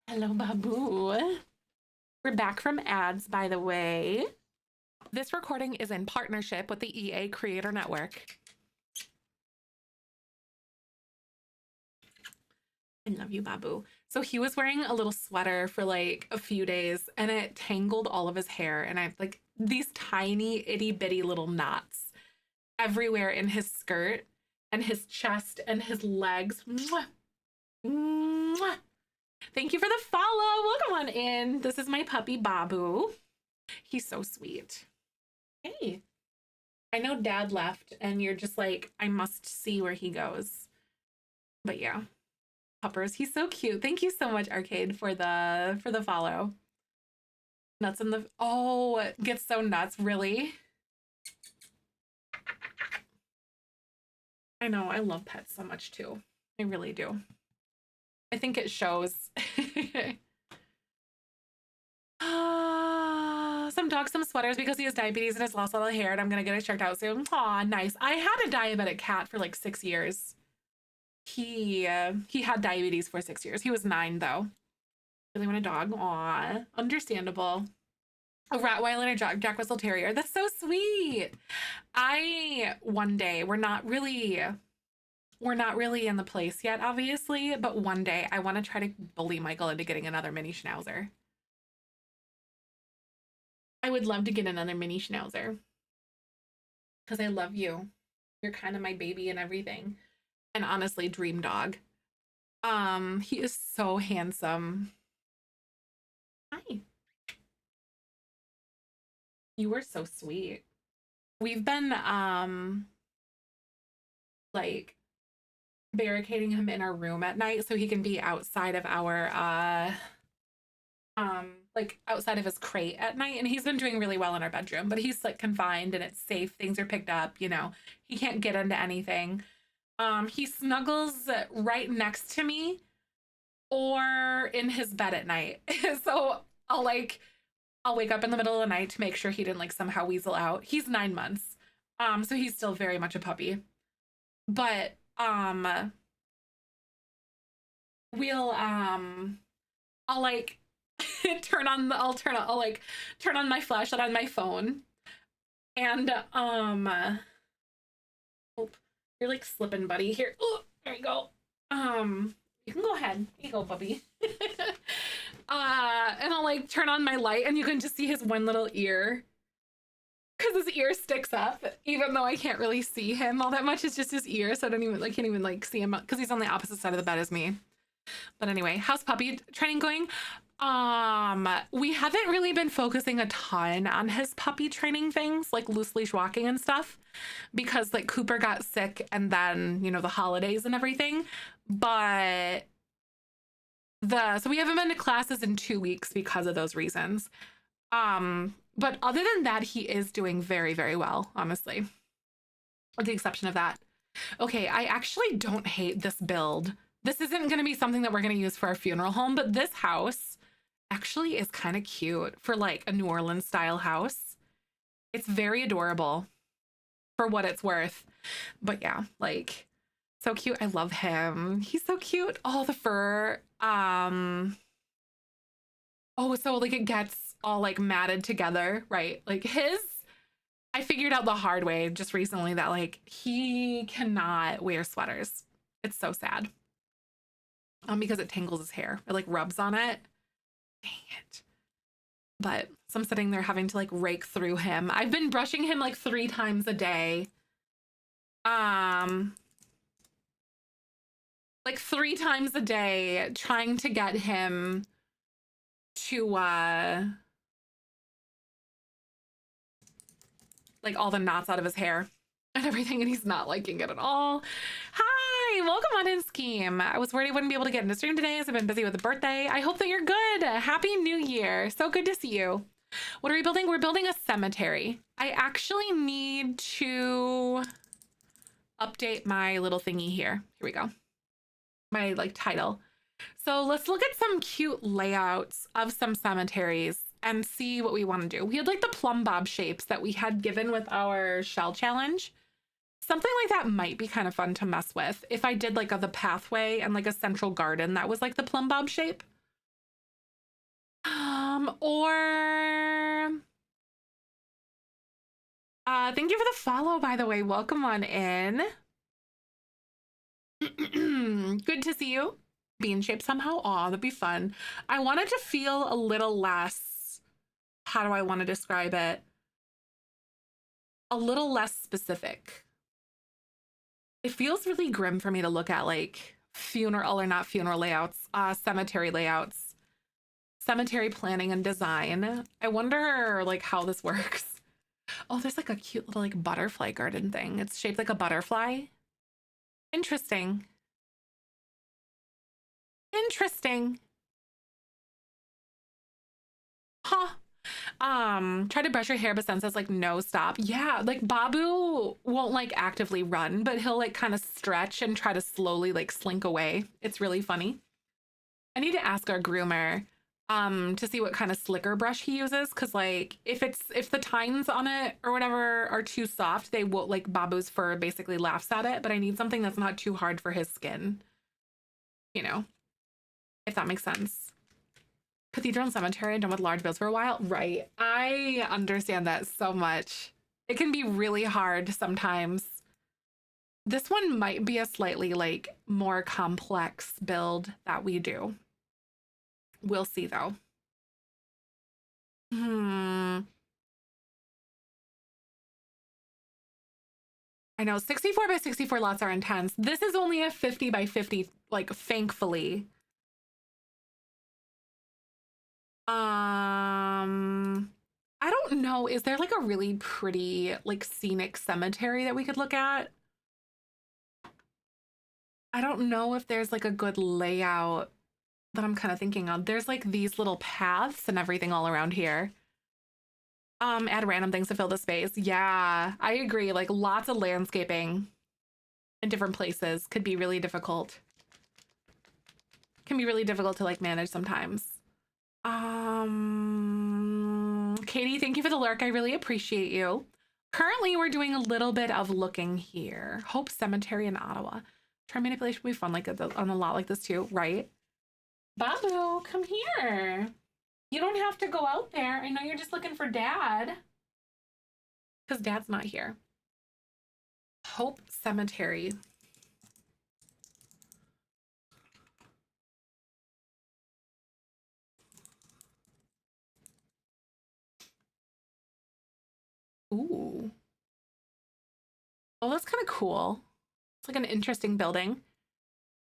Hello, Babu. We're back from ads, by the way. This recording is in partnership with the EA Creator Network. I love you, Babu. So he was wearing a little sweater for like a few days and it tangled all of his hair. And I have like these tiny itty bitty little knots everywhere in his skirt and his chest and his legs. Mwah. Mwah. Thank you for the follow. Welcome on in. This is my puppy, Babu. He's so sweet. Hey, I know Dad left and you're just like, I must see where he goes. But yeah. Puppers. He's so cute. Thank you so much, Arcade, for the follow. Nuts in the gets so nuts, really. I know, I love pets so much too. I really do. I think it shows. Some dogs, some sweaters because he has diabetes and has lost a lot of hair and I'm gonna get it checked out soon. Aw, nice. I had a diabetic cat for like 6 years. He had diabetes for 6 years. He was 9 though. Really want a dog. Aw, understandable. A Rottweiler and a Jack Russell Terrier. That's so sweet. One day, we're not really in the place yet, obviously, but one day I want to try to bully Michael into getting another mini schnauzer. I would love to get another mini schnauzer because I love you. You're kind of my baby and everything. And honestly, dream dog. He is so handsome. Hi. You were so sweet. We've been like barricading him in our room at night so he can be outside of our like outside of his crate at night, and he's been doing really well in our bedroom, but he's like confined and it's safe. Things are picked up, you know. He can't get into anything. He snuggles right next to me or in his bed at night. So I'll wake up in the middle of the night to make sure he didn't like somehow weasel out. He's 9 months. So he's still very much a puppy. But we'll I'll like turn on my flashlight on my phone And oh, you're like slipping, buddy. Here, oh, there you go. You can go ahead. Here you go, puppy. And I'll like turn on my light, and you can just see his one little ear, because his ear sticks up, even though I can't really see him all that much. It's just his ear, so I don't even like can't even like see him because he's on the opposite side of the bed as me. But anyway, how's puppy training going? We haven't really been focusing a ton on his puppy training things, like loose leash walking and stuff, because like Cooper got sick and then, you know, the holidays and everything. But so we haven't been to classes in 2 weeks because of those reasons. But other than that, he is doing very, very well, honestly, with the exception of that. Okay, I actually don't hate this build. This isn't going to be something that we're going to use for our funeral home, but this house actually is kind of cute for like a New Orleans style house. It's very adorable for what it's worth. But yeah, like so cute. I love him. He's so cute. Oh, the fur. Oh, so like it gets all like matted together, right? Like I figured out the hard way just recently that like he cannot wear sweaters. It's so sad. Because it tangles his hair. It like rubs on it. Dang it. But so I'm sitting there having to like rake through him. I've been brushing him like 3 times a day. Like 3 times a day, trying to get him to like all the knots out of his hair and everything, and he's not liking it at all. Hi, welcome on in, Scheme. I was worried I wouldn't be able to get into stream today as I've been busy with the birthday. I hope that you're good. Happy New Year. So good to see you. What are we building? We're building a cemetery. I actually need to update my little thingy here. Here we go. My like title. So let's look at some cute layouts of some cemeteries and see what we want to do. We had like the plumb bob shapes that we had given with our shell challenge. Something like that might be kind of fun to mess with if I did like the pathway and like a central garden that was like the plumb bob shape. Or thank you for the follow, by the way. Welcome on in. Good to see you. Bean shape somehow. Aw, that'd be fun. I wanted to feel a little less, how do I want to describe it? A little less specific. It feels really grim for me to look at like funeral or not funeral layouts, cemetery layouts, cemetery planning and design. I wonder like how this works. Oh, there's like a cute little like butterfly garden thing. It's shaped like a butterfly. Interesting. Interesting. Huh. Try to brush your hair, but Sen says like no, stop. Yeah, like Babu won't like actively run, but he'll like kind of stretch and try to slowly like slink away. It's really funny. I need to ask our groomer to see what kind of slicker brush he uses, because like if the tines on it or whatever are too soft, they will like Babu's fur basically laughs at it, but I need something that's not too hard for his skin, you know, if that makes sense. Cathedral and cemetery and done with large builds for a while, right? I understand that so much. It can be really hard sometimes. This one might be a slightly like more complex build that we do. We'll see though. I know 64 by 64 lots are intense. This is only a 50 by 50, like thankfully. I don't know. Is there like a really pretty like scenic cemetery that we could look at? I don't know if there's like a good layout that I'm kind of thinking of. There's like these little paths and everything all around here. Add random things to fill the space. Yeah, I agree. Like lots of landscaping in different places could be really difficult. Can be really difficult to like manage sometimes. Katie, thank you for the lurk. I really appreciate you. Currently, we're doing a little bit of looking here. Hope Cemetery in Ottawa. Try manipulation would be fun like on a lot like this too, right? Babu, come here. You don't have to go out there. I know you're just looking for dad. because Dad's not here. Hope Cemetery. Ooh. Oh, that's kind of cool. It's like an interesting building.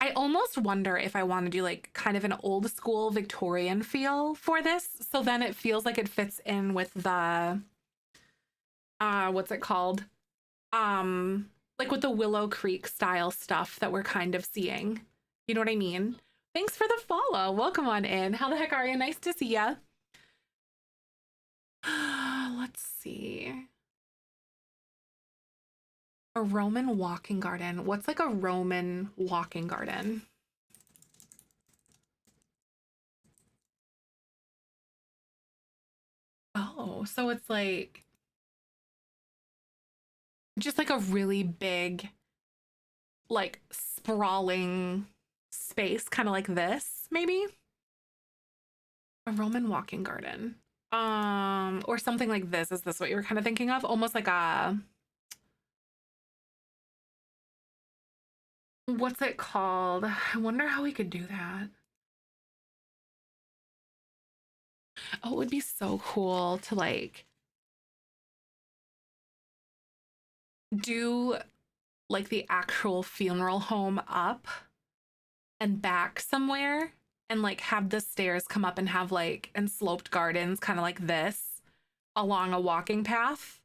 I almost wonder if I want to do like kind of an old school Victorian feel for this. So then it feels like it fits in with the what's it called? Like with the Willow Creek style stuff that we're kind of seeing. You know what I mean? Thanks for the follow. Welcome on in. How the heck are you? Nice to see ya. Let's see. A Roman walking garden. What's like a Roman walking garden? Oh, so it's like just like a really big, like sprawling space, kind of like this, maybe? A Roman walking garden. Or something like this. Is this what you were kind of thinking of? Almost like a, what's it called? I wonder how we could do that. Oh, it would be so cool to like do like the actual funeral home up and back somewhere and like have the stairs come up and have like and sloped gardens kind of like this along a walking path.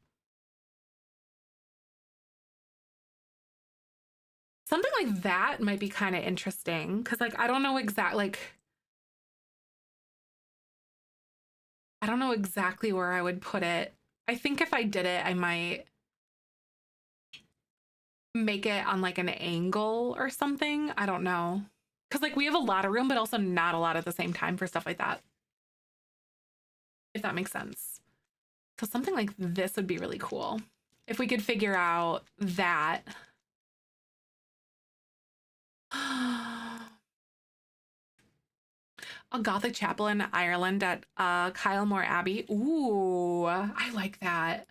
Something like that might be kind of interesting because like I don't know exactly where I would put it. I think if I did it, I might make it on like an angle or something. I don't know. Because like we have a lot of room, but also not a lot at the same time for stuff like that. If that makes sense. So something like this would be really cool. If we could figure out that. A Gothic chapel in Ireland at Kylemore Abbey. Ooh, I like that.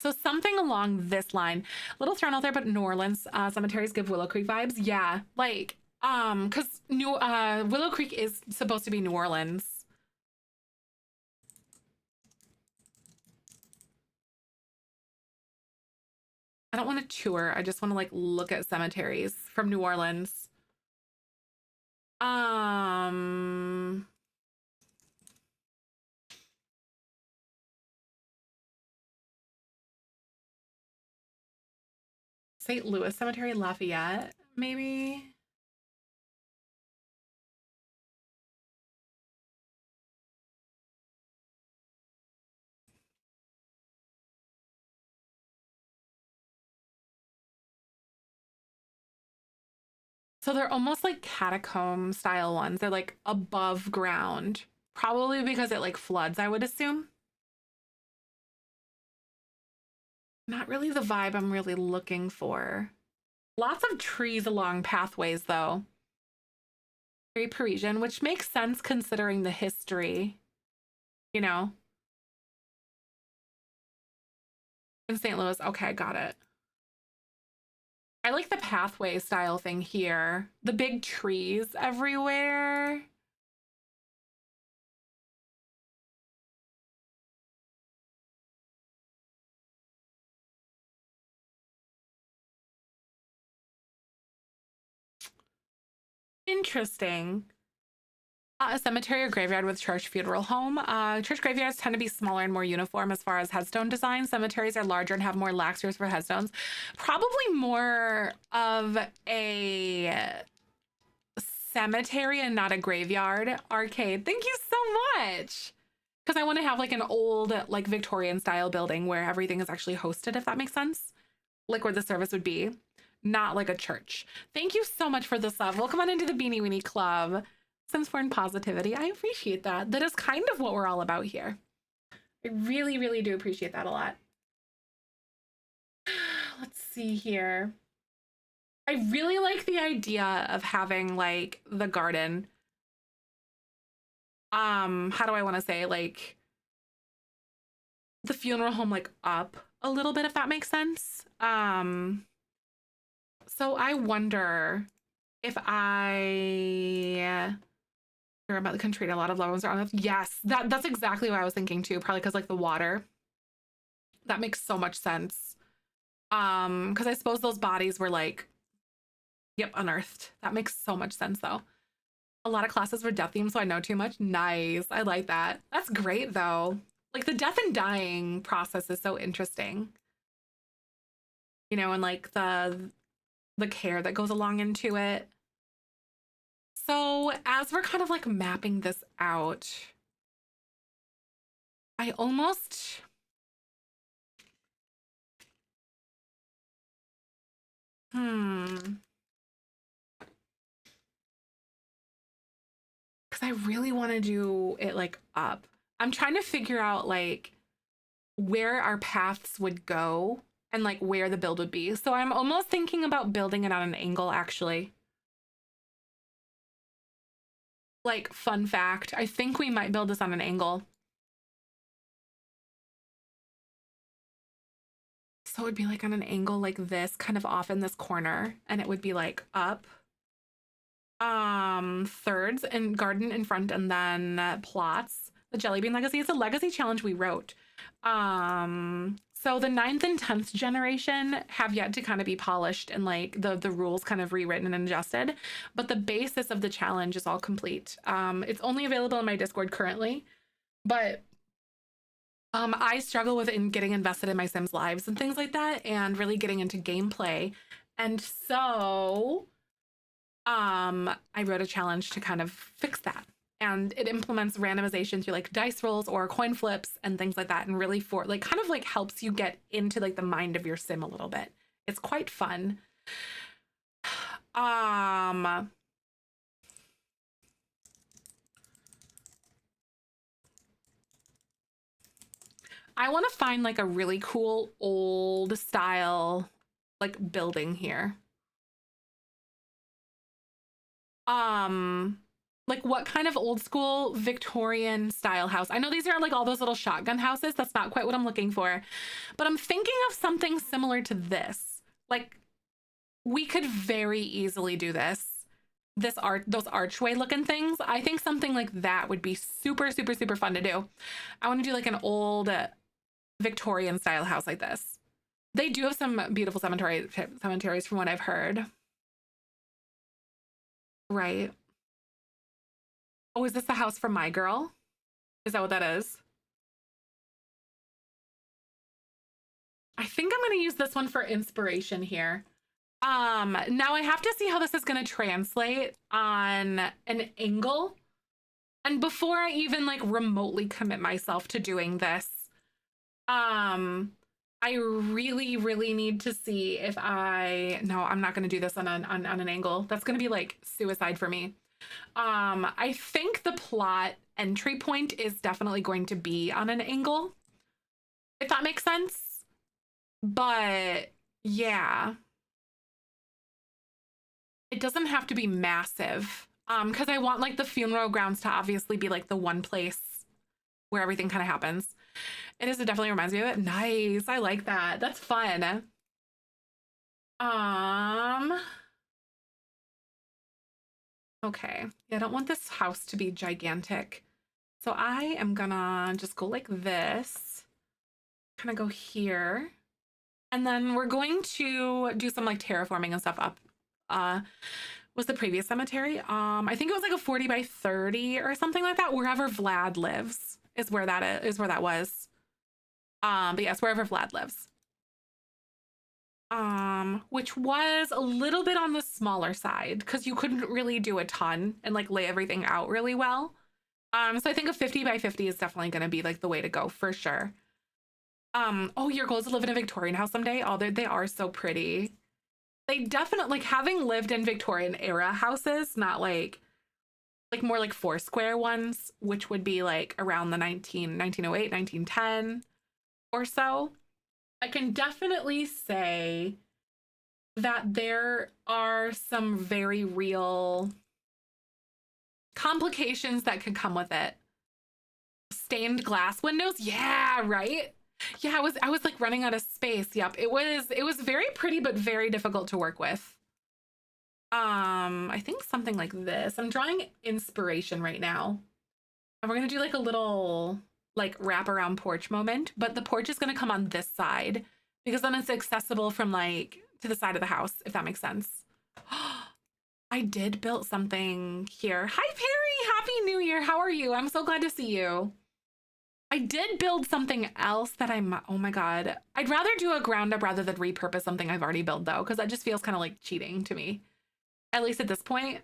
So something along this line. Little thrown out there, but New Orleans cemeteries give Willow Creek vibes. Yeah, like because Willow Creek is supposed to be New Orleans. I don't want to tour. I just want to like look at cemeteries from New Orleans. Um St. Louis Cemetery, Lafayette, maybe. So they're almost like catacomb style ones. They're like above ground, probably because it like floods, I would assume. Not really the vibe I'm really looking for. Lots of trees along pathways, though. Very Parisian, which makes sense considering the history, you know? In St. Louis. Okay, got it. I like the pathway style thing here. The big trees everywhere. Interesting. A cemetery or graveyard with church funeral home. Church graveyards tend to be smaller and more uniform as far as headstone design. Cemeteries are larger and have more laxers for headstones. Probably more of a cemetery and not a graveyard. Arcade. Thank you so much. Because I want to have like an old, like Victorian style building where everything is actually hosted, if that makes sense. Like where the service would be, not like a church. Thank you so much for this love. Welcome on into the Beanie Weenie Club. Sims 4 and positivity. I appreciate that. That is kind of what we're all about here. I really, really do appreciate that a lot. Let's see here. I really like the idea of having like the garden how do I want to say, like the funeral home like up a little bit, if that makes sense. So I wonder if I care about the country and a lot of loved ones are on earth. Yes, that's exactly what I was thinking too. Probably because like the water. That makes so much sense. Because I suppose those bodies were like, yep, unearthed. That makes so much sense though. A lot of classes were death themed, so I know too much. Nice. I like that. That's great though. Like the death and dying process is so interesting. You know, and like the care that goes along into it. So as we're kind of like mapping this out, I almost because I really want to do it like up. I'm trying to figure out like where our paths would go and like where the build would be. So I'm almost thinking about building it on an angle actually. Like fun fact, I think we might build this on an angle. So it would be like on an angle like this, kind of off in this corner, and it would be like up thirds and garden in front, and then plots. The jelly bean legacy is a legacy challenge we wrote. So the 9th and 10th generation have yet to kind of be polished and like the rules kind of rewritten and adjusted, but the basis of the challenge is all complete. It's only available in my Discord currently, but I struggle with getting invested in my Sims lives and things like that, and really getting into gameplay. And so I wrote a challenge to kind of fix that. And it implements randomization through like dice rolls or coin flips and things like that, and really for like kind of like helps you get into like the mind of your sim a little bit. It's quite fun. I want to find like a really cool old style like building here. Like what kind of old school Victorian style house? I know these are like all those little shotgun houses. That's not quite what I'm looking for, but I'm thinking of something similar to this. Like we could very easily do this art, those archway looking things. I think something like that would be super, super, super fun to do. I want to do like an old Victorian style house like this. They do have some beautiful cemeteries from what I've heard. Right. Oh, is this the house from My Girl? Is that what that is? I think I'm going to use this one for inspiration here. Now I have to see how this is going to translate on an angle. And before I even like remotely commit myself to doing this, I really, really need to see if no, I'm not going to do this on an angle. That's going to be like suicide for me. I think the plot entry point is definitely going to be on an angle, if that makes sense. But yeah, it doesn't have to be massive. Because I want like the funeral grounds to obviously be like the one place where everything kind of happens. It definitely reminds me of it. Nice. I like that. That's fun. Okay. Yeah, I don't want this house to be gigantic. So I am gonna just go like this. Kind of go here. And then we're going to do some like terraforming and stuff up. Was the previous cemetery. I think it was like a 40 by 30 or something like that. Wherever Vlad lives is where that was. But yes, wherever Vlad lives. Which was a little bit on the smaller side because you couldn't really do a ton and like lay everything out really well. So I think a 50 by 50 is definitely going to be like the way to go for sure. Oh, your goal is to live in a Victorian house someday. Oh, they are so pretty. They definitely, like, having lived in Victorian era houses, not like more like Foursquare ones, which would be like around the 1908, 1910 or so. I can definitely say that there are some very real complications that could come with it. Stained glass windows. Yeah, right. Yeah, I was like running out of space. Yep. It was very pretty but very difficult to work with. I think something like this. I'm drawing inspiration right now. And we're gonna do like a little like wrap around porch moment, but the porch is gonna come on this side because then it's accessible from like to the side of the house, if that makes sense. I did build something here. Hi Perry, Happy New Year. How are you? I'm so glad to see you. I did build something else that oh my God. I'd rather do a ground up rather than repurpose something I've already built though, because that just feels kind of like cheating to me, at least at this point.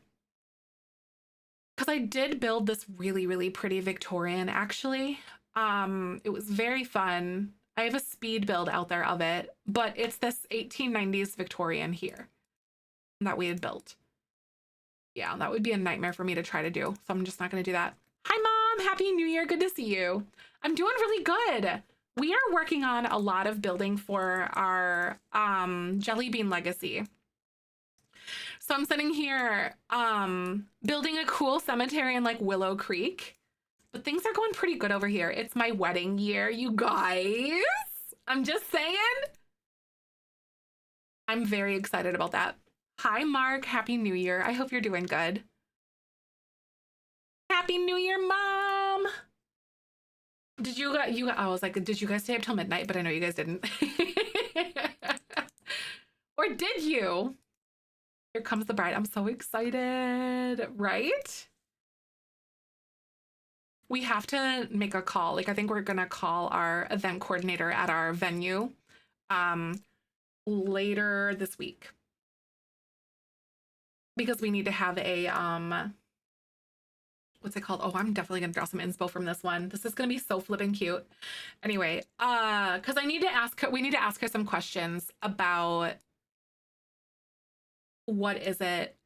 Because I did build this really, really pretty Victorian actually. It was very fun. I have a speed build out there of it, but it's this 1890s Victorian here that we had built. Yeah, that would be a nightmare for me to try to do. So I'm just not going to do that. Hi, Mom. Happy New Year. Good to see you. I'm doing really good. We are working on a lot of building for our Jelly Bean Legacy. So I'm sitting here building a cool cemetery in like Willow Creek. But things are going pretty good over here. It's my wedding year, you guys. I'm just saying. I'm very excited about that. Hi, Mark. Happy New Year. I hope you're doing good. Happy New Year, Mom. Did you I was like, did you guys stay up till midnight? But I know you guys didn't. Or did you? Here comes the bride. I'm so excited, right? We have to make a call. Like, I think we're gonna call our event coordinator at our venue later this week. Because we need to have a what's it called? Oh, I'm definitely gonna draw some inspo from this one. This is gonna be so flippin' cute. Anyway, because we need to ask her some questions about what is it?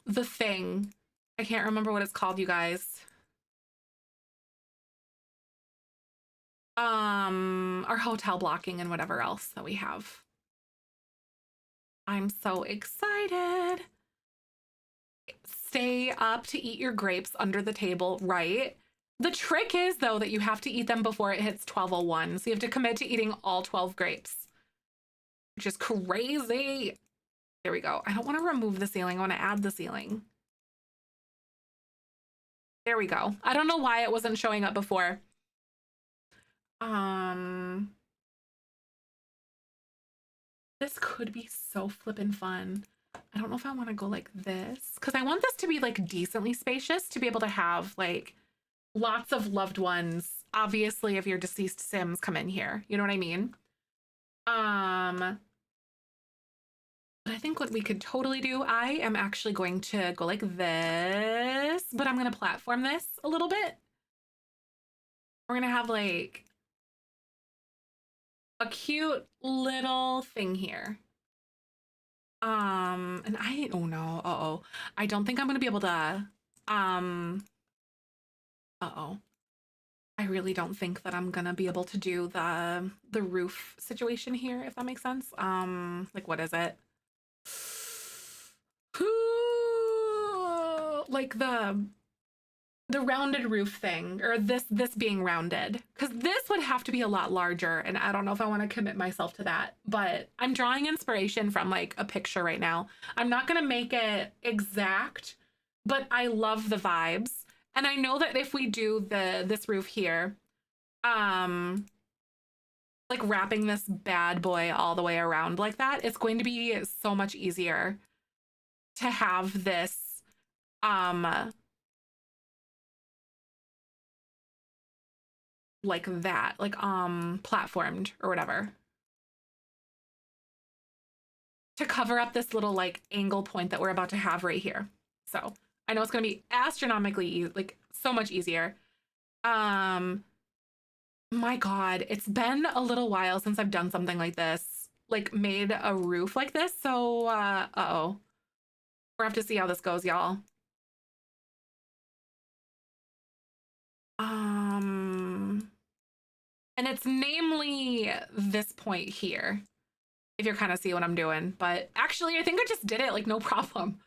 The thing. I can't remember what it's called, you guys. Our hotel blocking and whatever else that we have. I'm so excited. Stay up to eat your grapes under the table, right? The trick is, though, that you have to eat them before it hits 12:01. So you have to commit to eating all 12 grapes, which is crazy. There we go. I don't want to remove the ceiling. I want to add the ceiling. There we go. I don't know why it wasn't showing up before. This could be so flippin' fun. I don't know if I want to go like this because I want this to be like decently spacious to be able to have like lots of loved ones. Obviously, if your deceased Sims come in here, you know what I mean? But I think what we could totally do, I am actually going to go like this, but I'm going to platform this a little bit. We're going to have like a cute little thing here. And oh no, uh-oh. I don't think I'm gonna be able to, uh-oh. I really don't think that I'm gonna be able to do the roof situation here, if that makes sense. Like what is it? Like the rounded roof thing, or this being rounded, because this would have to be a lot larger, and I don't know if I want to commit myself to that, but I'm drawing inspiration from like a picture right now. I'm not going to make it exact, but I love the vibes, and I know that if we do this roof here, like wrapping this bad boy all the way around like that, it's going to be so much easier to have this like that, like platformed or whatever, to cover up this little like angle point that we're about to have right here. So I know it's going to be astronomically like so much easier. My God, it's been a little while since I've done something like this, like made a roof like this. So uh-oh, we're gonna have to see how this goes, y'all. And it's namely this point here, if you're kind of see what I'm doing. But actually, I think I just did it like no problem.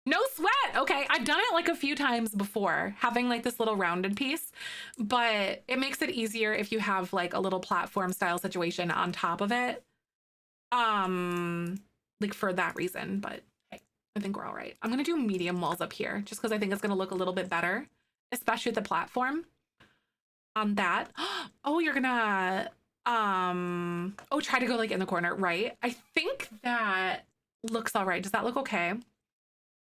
No sweat. Okay, I've done it like a few times before, having like this little rounded piece, but it makes it easier if you have like a little platform style situation on top of it. Like for that reason, but hey, I think we're all right. I'm gonna do medium walls up here just because I think it's gonna look a little bit better, especially with the platform on that. Oh, you're gonna try to go like in the corner, right? I think that looks all right. Does that look okay?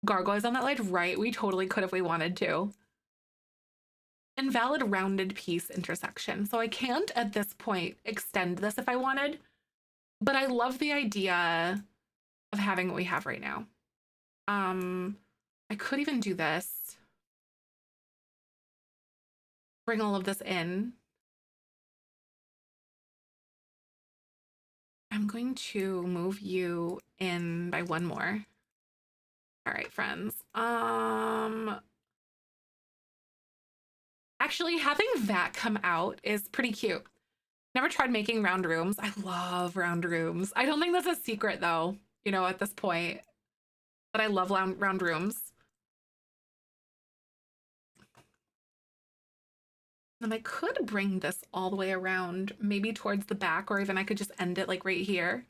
Gargoyles on that ledge, right? We totally could if we wanted to. Invalid rounded piece intersection. So I can't at this point extend this if I wanted, but I love the idea of having what we have right now. I could even do this. Bring all of this in. I'm going to move you in by one more. All right, friends. Actually, having that come out is pretty cute. Never tried making round rooms. I love round rooms. I don't think that's a secret though, you know, at this point. But I love round rooms. And I could bring this all the way around, maybe towards the back, or even I could just end it like right here.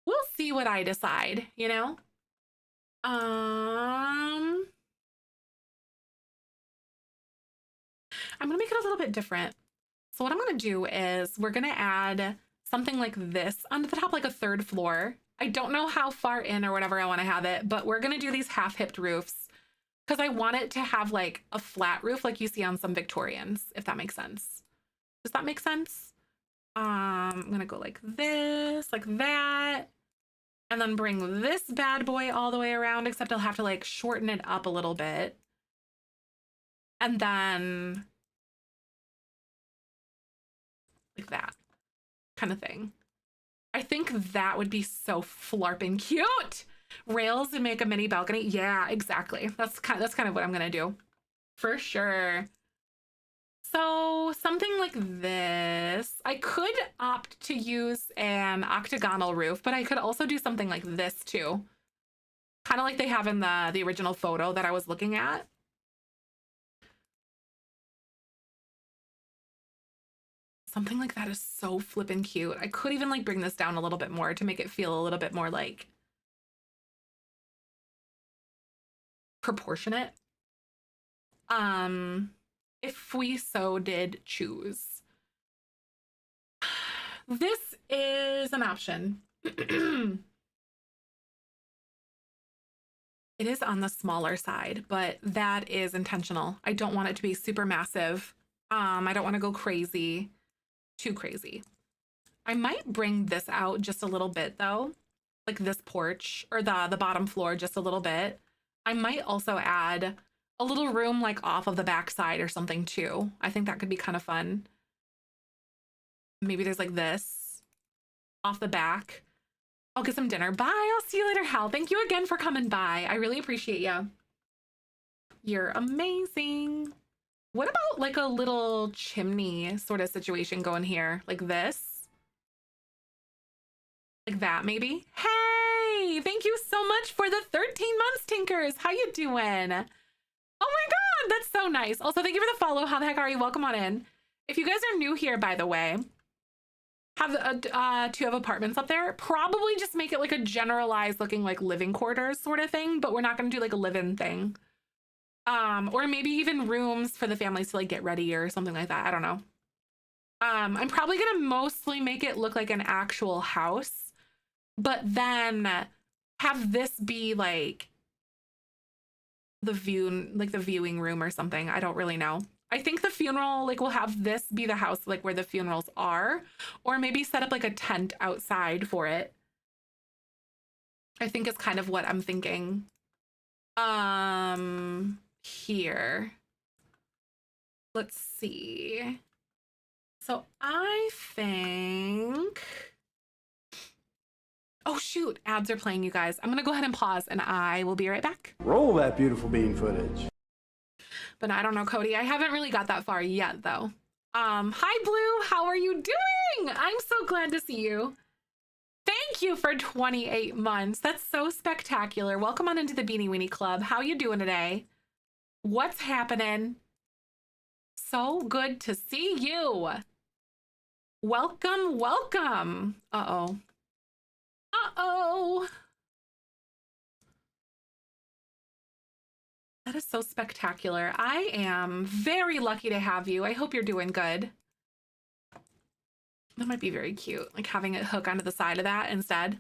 We'll see what I decide, you know? I'm gonna make it a little bit different. So what I'm gonna do is we're gonna add something like this onto the top, like a third floor. I don't know how far in or whatever I wanna have it, but we're gonna do these half-hipped roofs because I want it to have like a flat roof like you see on some Victorians, if that makes sense. Does that make sense? I'm gonna go like this, like that, and then bring this bad boy all the way around, except I'll have to like shorten it up a little bit. And then like that kind of thing. I think that would be so flarping cute. Rails and make a mini balcony. Yeah, exactly. That's kind of what I'm gonna do for sure. So something like this. I could opt to use an octagonal roof, but I could also do something like this too. Kind of like they have in the original photo that I was looking at. Something like that is so flippin' cute. I could even like bring this down a little bit more to make it feel a little bit more like proportionate. If we so did choose. This is an option. It is on the smaller side, but that is intentional. I don't want it to be super massive. I don't want to go crazy, too crazy. I might bring this out just a little bit though, like this porch or the bottom floor just a little bit. I might also add a little room like off of the back side or something too. I think that could be kind of fun. Maybe there's like this off the back. I'll get some dinner. Bye. I'll see you later, Hal. Thank you again for coming by. I really appreciate you. You're amazing. What about like a little chimney sort of situation going here? Like this? Like that maybe? Hey, thank you so much for the 13 months, Tinkers. How you doing? Oh my God, that's so nice. Also, thank you for the follow. How the heck are you? Welcome on in. If you guys are new here, by the way, two have apartments up there. Probably just make it like a generalized looking like living quarters sort of thing, but we're not going to do like a live-in thing. Or maybe even rooms for the families to like get ready or something like that. I don't know. I'm probably going to mostly make it look like an actual house, but then have this be like the viewing room or something. I don't really know. I think the funeral, like, we'll have this be the house, like, where the funerals are, or maybe set up, like, a tent outside for it. I think is kind of what I'm thinking. Here. Let's see. So I think... Oh, shoot. Ads are playing, you guys. I'm going to go ahead and pause, and I will be right back.
Roll that beautiful bean footage.
But I don't know, Cody. I haven't really got that far yet, though. Hi, Blue. How are you doing? I'm so glad to see you. Thank Thank you for 28 months. That's so spectacular. Welcome on into the Beanie Weenie Club. How you doing today? What's happening? So good to see you. Welcome, welcome. Uh-oh. Uh-oh. That is so spectacular. I am very lucky to have you. I hope you're doing good. That might be very cute, like having it hook onto the side of that instead.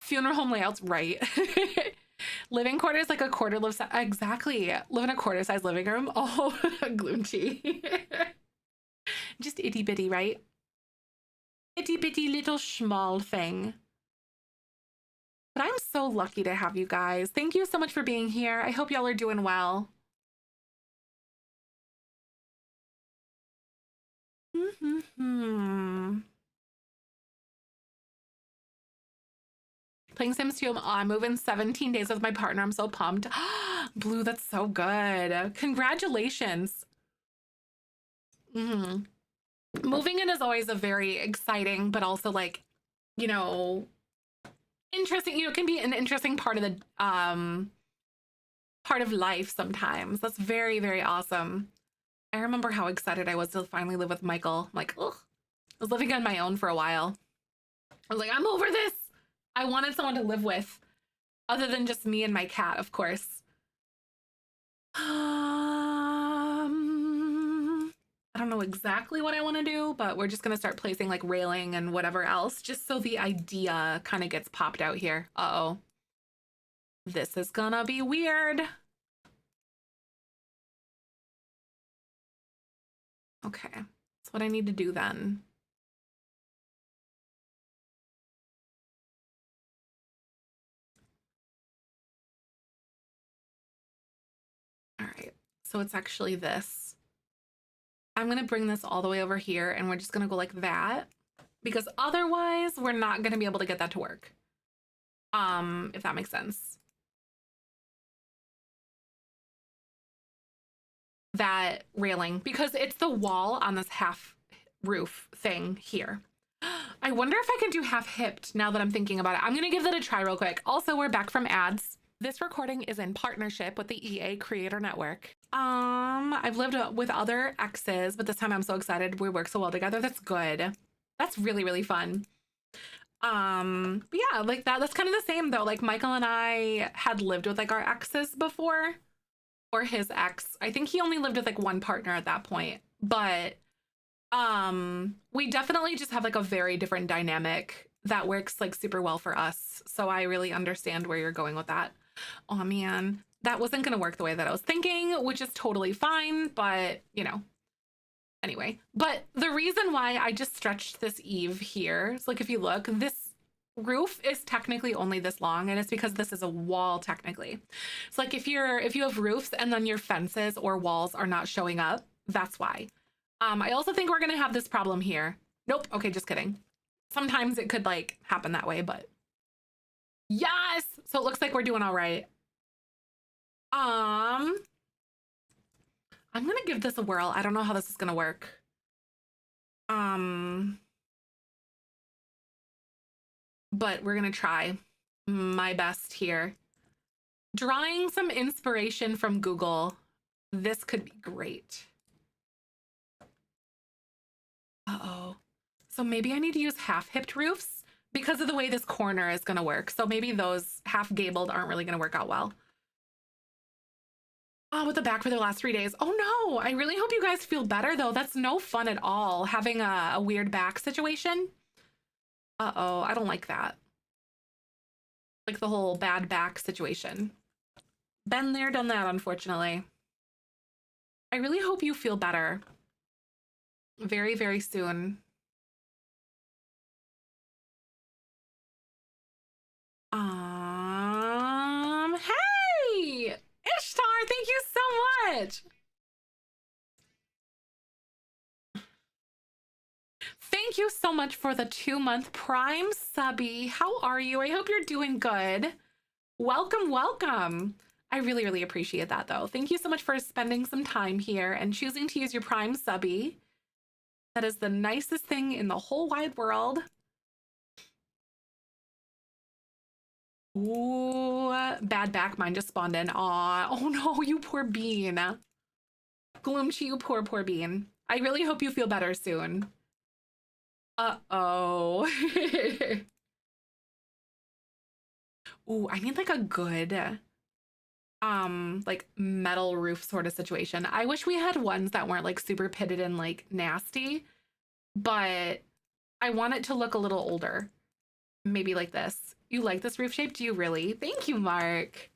Funeral home layouts, right. Living quarters, like a quarter live size. Exactly. Live in a quarter size living room. Oh, Gloomchi. Just itty bitty, right? Itty bitty little small thing. But I'm so lucky to have you guys. Thank you so much for being here. I hope y'all are doing well. Playing Sims 2, I'm moving 17 days with my partner. I'm so pumped. Blue, that's so good. Congratulations. Moving in is always a very exciting, but also like, you know, interesting, it can be an interesting part of the part of life sometimes. That's very, very awesome. I remember how excited I was to finally live with Michael. I'm like, ugh. I was living on my own for a while. I was like, I'm over this. I wanted someone to live with, other than just me and my cat, of course. I don't know exactly what I want to do, but we're just going to start placing like railing and whatever else, just so the idea kind of gets popped out here. Uh-oh. This is gonna be weird. Okay, that's what I need to do then. All right, so it's actually this. I'm gonna bring this all the way over here and we're just gonna go like that, because otherwise we're not gonna be able to get that to work. If that makes sense. That railing, because it's the wall on this half roof thing here. I wonder if I can do half hipped now that I'm thinking about it. I'm gonna give that a try real quick. Also, we're back from ads. This recording is in partnership with the EA Creator Network. I've lived with other exes, but this time I'm so excited. We work so well together. That's good. That's really, really fun. But yeah, like that's kind of the same though. Like Michael and I had lived with like our exes before, or his ex. I think he only lived with like one partner at that point, but we definitely just have like a very different dynamic that works like super well for us. So I really understand where you're going with that. Oh man, that wasn't gonna work the way that I was thinking, which is totally fine, but you know, anyway. But the reason why I just stretched this eave here is like, if you look, this roof is technically only this long, and it's because this is a wall technically. It's like if you have roofs and then your fences or walls are not showing up, that's why. I also think we're gonna have this problem here. Nope. Okay, just kidding. Sometimes it could like happen that way, but yes. So it looks like we're doing all right. I'm gonna give this a whirl. I don't know how this is gonna work. But we're gonna try my best here. Drawing some inspiration from Google. This could be great. Uh-oh. So maybe I need to use half-hipped roofs because of the way this corner is gonna work. So maybe those half-gabled aren't really gonna work out well. Oh, with the back for the last 3 days. Oh no, I really hope you guys feel better though. That's no fun at all, having a weird back situation. Uh-oh, I don't like that. Like the whole bad back situation. Been there, done that, unfortunately. I really hope you feel better very, very soon. Hey! Ishtar, thank you so much! Thank you so much for the 2-month Prime subby. How are you? I hope you're doing good. Welcome, welcome. I really, really appreciate that though. Thank you so much for spending some time here and choosing to use your Prime subby. That is the nicest thing in the whole wide world. Ooh, bad back. Mine just spawned in. Aw, oh no, you poor bean. Gloomchi, you poor bean. I really hope you feel better soon. Uh-oh. Ooh, I need like a good like metal roof sort of situation. I wish we had ones that weren't like super pitted and like nasty, but I want it to look a little older. Maybe like this. You like this roof shape? Do you really? Thank you, Mark.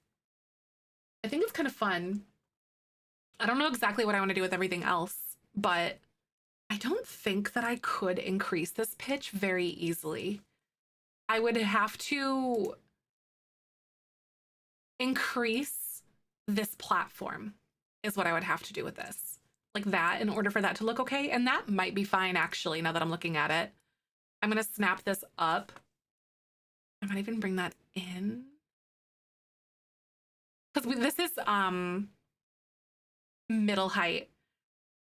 I think it's kind of fun. I don't know exactly what I want to do with everything else, but I don't think that I could increase this pitch very easily. I would have to increase this platform is what I would have to do with this. Like that in order for that to look okay. And that might be fine actually, now that I'm looking at it. I'm gonna snap this up. I might even bring that in. Because this is middle height.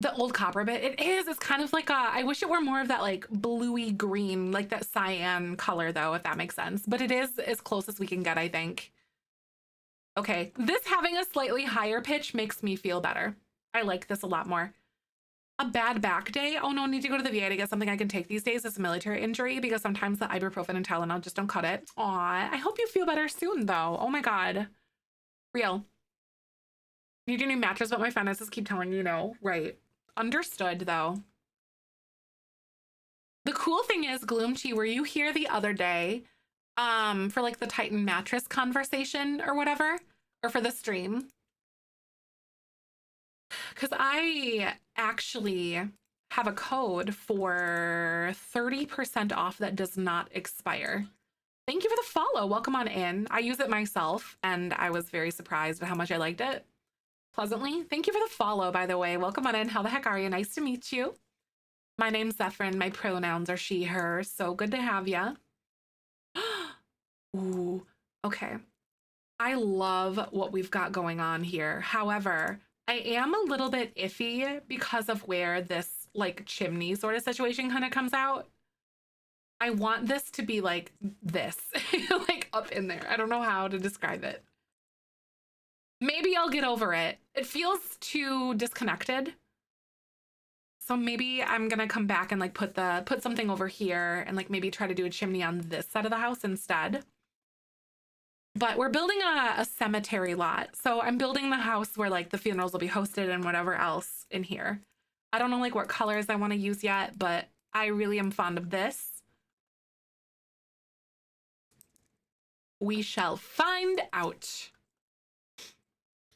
The old copper bit, it's kind of like a, I wish it were more of that like bluey green, like that cyan color though, if that makes sense. But it is as close as we can get, I think. Okay, this having a slightly higher pitch makes me feel better. I like this a lot more. A bad back day? Oh no, need to go to the VA to get something I can take these days. It's a military injury because sometimes the ibuprofen and Tylenol just don't cut it. Aw, I hope you feel better soon though. Oh my God. Real. Need a new mattress, but my finances keep telling you no. Right. Understood though. The cool thing is, Gloomchi, were you here the other day for like the Titan mattress conversation or whatever? Or for the stream? Because I actually have a code for 30% off that does not expire. Thank you for the follow. Welcome on in. I use it myself and I was very surprised at how much I liked it. Pleasantly. Thank you for the follow, by the way. Welcome on in. How the heck are you? Nice to meet you. My name's Zefrine. My pronouns are she, her. So good to have ya. Ooh, okay. I love what we've got going on here. However, I am a little bit iffy because of where this like chimney sort of situation kind of comes out. I want this to be like this, like up in there. I don't know how to describe it. Maybe I'll get over it. It feels too disconnected. So maybe I'm gonna come back and like put something over here and like maybe try to do a chimney on this side of the house instead. But we're building a cemetery lot. So I'm building the house where like the funerals will be hosted and whatever else in here. I don't know like what colors I want to use yet, but I really am fond of this. We shall find out.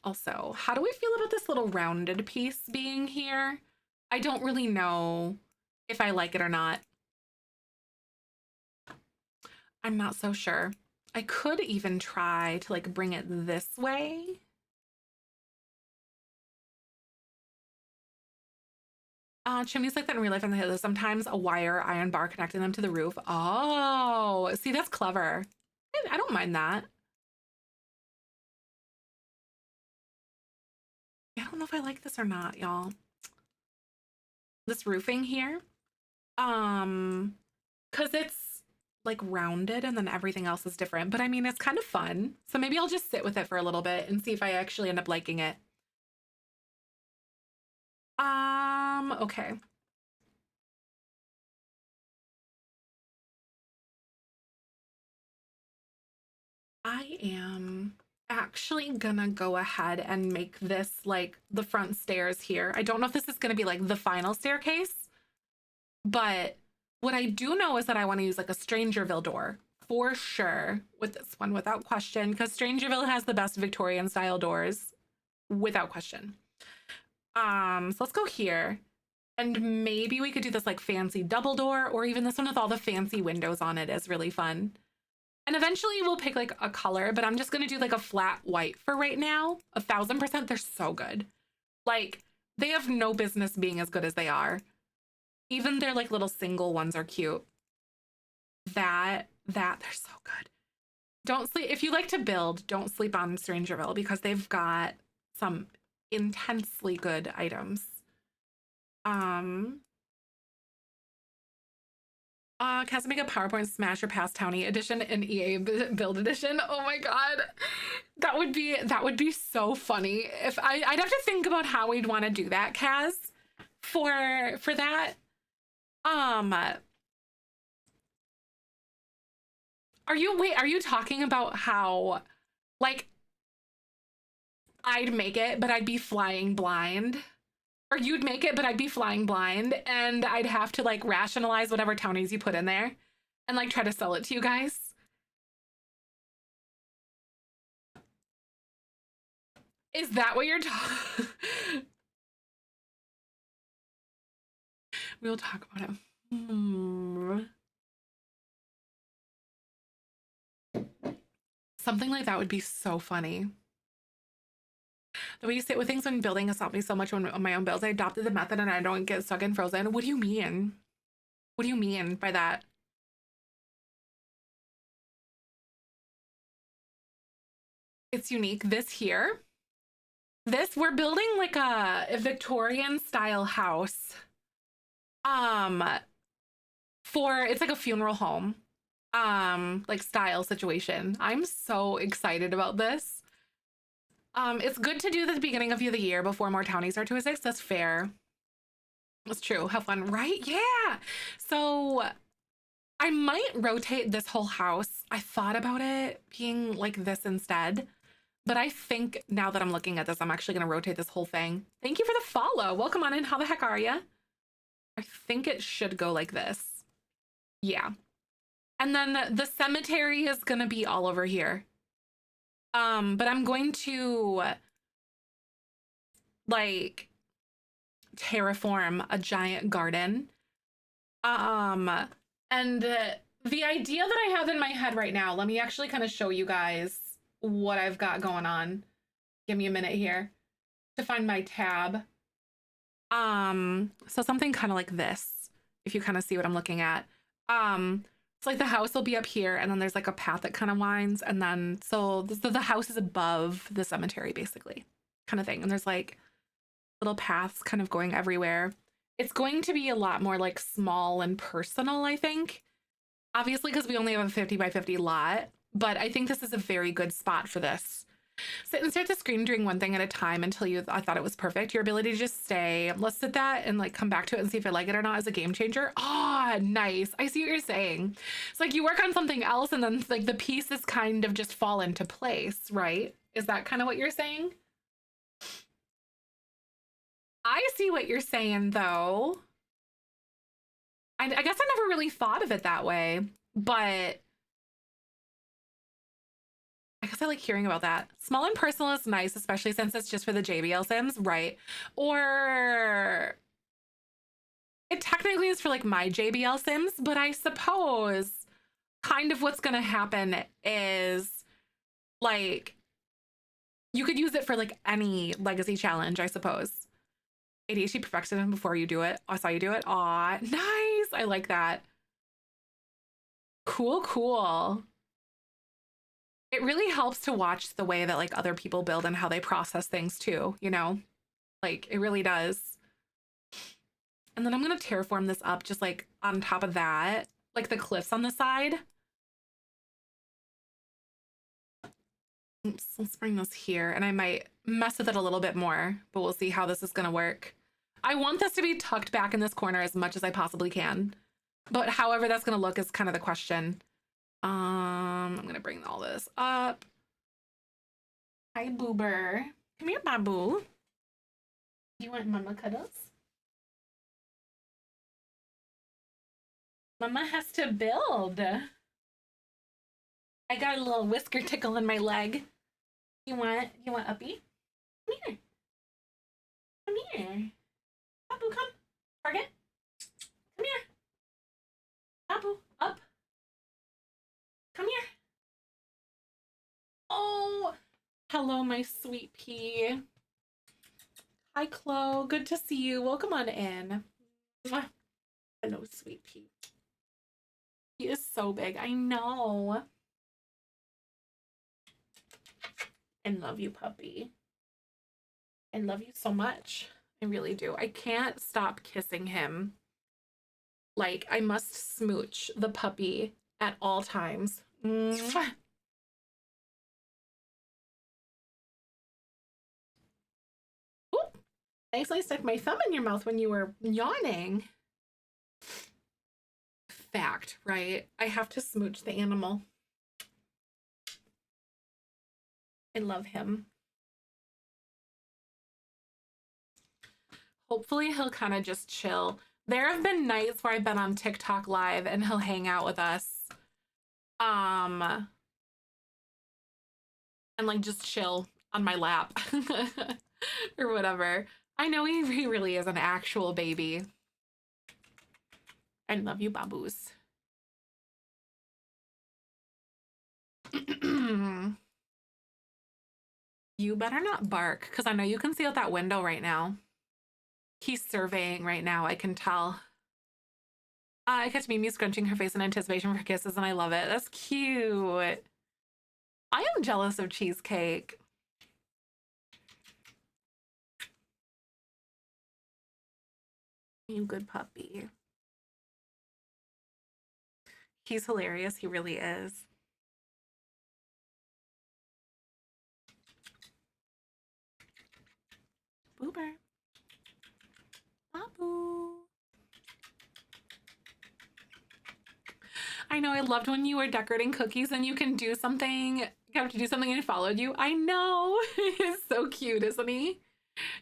Also, how do we feel about this little rounded piece being here? I don't really know if I like it or not. I'm not so sure. I could even try to like bring it this way. Chimneys like that in real life, and there's sometimes a wire iron bar connecting them to the roof. Oh, see, that's clever. I don't mind that. I don't know if I like this or not, y'all. This roofing here. Because it's like rounded and then everything else is different. But I mean, it's kind of fun. So maybe I'll just sit with it for a little bit and see if I actually end up liking it. Okay. I am actually gonna go ahead and make this like the front stairs here. I don't know if this is gonna be like the final staircase, but what I do know is that I want to use like a Strangerville door for sure with this one without question, because Strangerville has the best Victorian style doors without question. So let's go here. And maybe we could do this like fancy double door, or even this one with all the fancy windows on it is really fun. And eventually we'll pick like a color, but I'm just gonna do like a flat white for right now. 1000%, they're so good. Like they have no business being as good as they are. Even their like little single ones are cute. They're so good. Don't sleep, if you like to build, don't sleep on Strangerville because they've got some intensely good items. Kaz make a PowerPoint Smash or Pass Townie edition and EA Build edition. Oh my god, that would be so funny. If I'd have to think about how we'd want to do that, Kaz, for that. Are you talking about how, like, I'd make it, but I'd be flying blind? Or you'd make it, but I'd be flying blind, and I'd have to, like, rationalize whatever townies you put in there and, like, try to sell it to you guys? Is that what you're talking? We'll talk about it. Something like that would be so funny. The way you sit with things when building has helped me so much on my own builds. I adopted the method and I don't get stuck in frozen. What do you mean? What do you mean by that? It's unique. This here, we're building like a Victorian style house. It's like a funeral home, like style situation. I'm so excited about this. It's good to do the beginning of the year before more townies are to exist. That's fair. That's true. Have fun, right? Yeah. So I might rotate this whole house. I thought about it being like this instead, but I think now that I'm looking at this, I'm actually going to rotate this whole thing. Thank you for the follow. Welcome on in. How the heck are you? I think it should go like this. Yeah. And then the cemetery is going to be all over here. But I'm going to like terraform a giant garden. And the idea that I have in my head right now, let me actually kind of show you guys what I've got going on. Give me a minute here to find my tab. So something kind of like this, if you kind of see what I'm looking at. It's like the house will be up here and then there's like a path that kind of winds, and then so the house is above the cemetery basically, kind of thing, and there's like little paths kind of going everywhere. It's going to be a lot more like small and personal, I think, obviously because we only have a 50 by 50 lot, but I think this is a very good spot for this. Sit and stare at the screen doing one thing at a time until I thought it was perfect. Your ability to just stay, let's sit that and like come back to it and see if I like it or not, is a game changer. Ah, nice. I see what you're saying. It's like you work on something else and then like the pieces kind of just fall into place, right? Is that kind of what you're saying? I see what you're saying though. I guess I never really thought of it that way, but I guess I like hearing about that. Small and personal is nice, especially since it's just for the JBL Sims, right? Or it technically is for like my JBL Sims, but I suppose kind of what's gonna happen is like you could use it for like any legacy challenge, I suppose. ADHD perfectionism before you do it. I saw you do it. Aw, nice. I like that. Cool, cool. It really helps to watch the way that like other people build and how they process things too, you know? Like it really does. And then I'm gonna terraform this up just like on top of that, like the cliffs on the side. Oops, let's bring this here, and I might mess with it a little bit more, but we'll see how this is gonna work. I want this to be tucked back in this corner as much as I possibly can, but however that's gonna look is kind of the question. I'm gonna bring all this up. Hi, Boober. Come here, Babu. You want mama cuddles? Mama has to build. I got a little whisker tickle in my leg. You want uppy? Come here. Come here. Babu, come. Target. Come here. Babu, up. Come here. Oh, hello, my sweet pea. Hi, Chloe. Good to see you. Welcome on in. Mwah. Hello, sweet pea. He is so big. I know. I love you, puppy. I love you so much. I really do. I can't stop kissing him. Like, I must smooch the puppy at all times. Mwah. Oop. I actually stuck my thumb in your mouth when you were yawning. Fact, right? I have to smooch the animal. I love him. Hopefully he'll kind of just chill. There have been nights where I've been on TikTok live and he'll hang out with us. And like just chill on my lap or whatever. I know he really is an actual baby. I love you, baboos. You better not bark, because I know you can see out that window right now. He's surveying right now, I can tell. I catch Mimi scrunching her face in anticipation for kisses, and I love it. That's cute. I am jealous of Cheesecake. You good puppy. He's hilarious. He really is. Boober. Babu. I know, I loved when you were decorating cookies and you can do something, you have to do something and it followed you. I know. It's so cute, isn't he?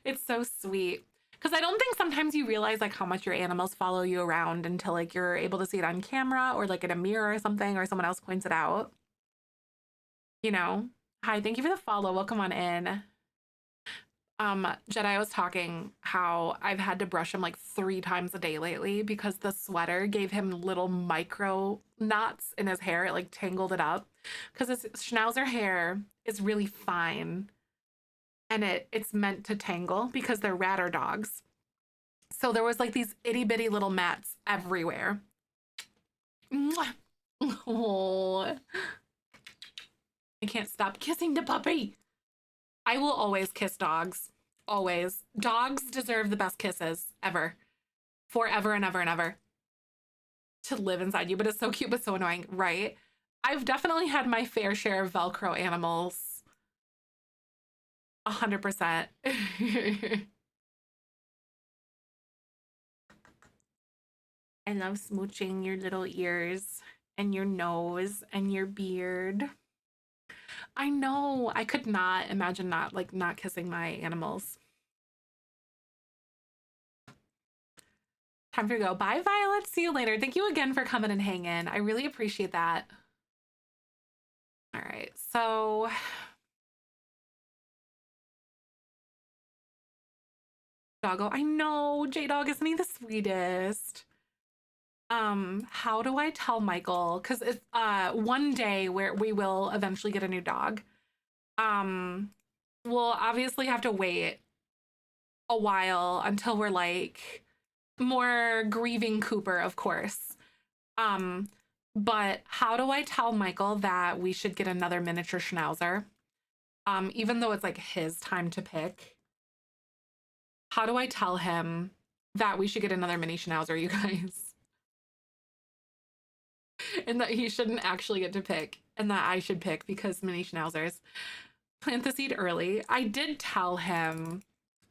It's so sweet. Because I don't think sometimes you realize like how much your animals follow you around until like you're able to see it on camera or like in a mirror or something, or someone else points it out. You know? Hi, thank you for the follow. Welcome on in. Jedi was talking how I've had to brush him like 3 times a day lately because the sweater gave him little micro knots in his hair. It like tangled it up because his Schnauzer hair is really fine and it's meant to tangle because they're ratter dogs. So there was like these itty bitty little mats everywhere. Oh, I can't stop kissing the puppy. I will always kiss dogs. Always. Dogs deserve the best kisses ever. Forever and ever and ever. To live inside you, but it's so cute but so annoying, right? I've definitely had my fair share of Velcro animals. 100%. I love smooching your little ears and your nose and your beard. I know. I could not imagine not kissing my animals. Time for you to go. Bye, Violet. See you later. Thank you again for coming and hanging. I really appreciate that. All right. So Doggo. I know. J-Dog, isn't he the sweetest? How do I tell Michael? Because it's one day where we will eventually get a new dog. We'll obviously have to wait a while until we're like more grieving Cooper, of course. But how do I tell Michael that we should get another miniature Schnauzer? Even though it's like his time to pick. How do I tell him that we should get another mini Schnauzer, you guys? And that he shouldn't actually get to pick and that I should pick because mini Schnauzers. Plant the seed early. I did tell him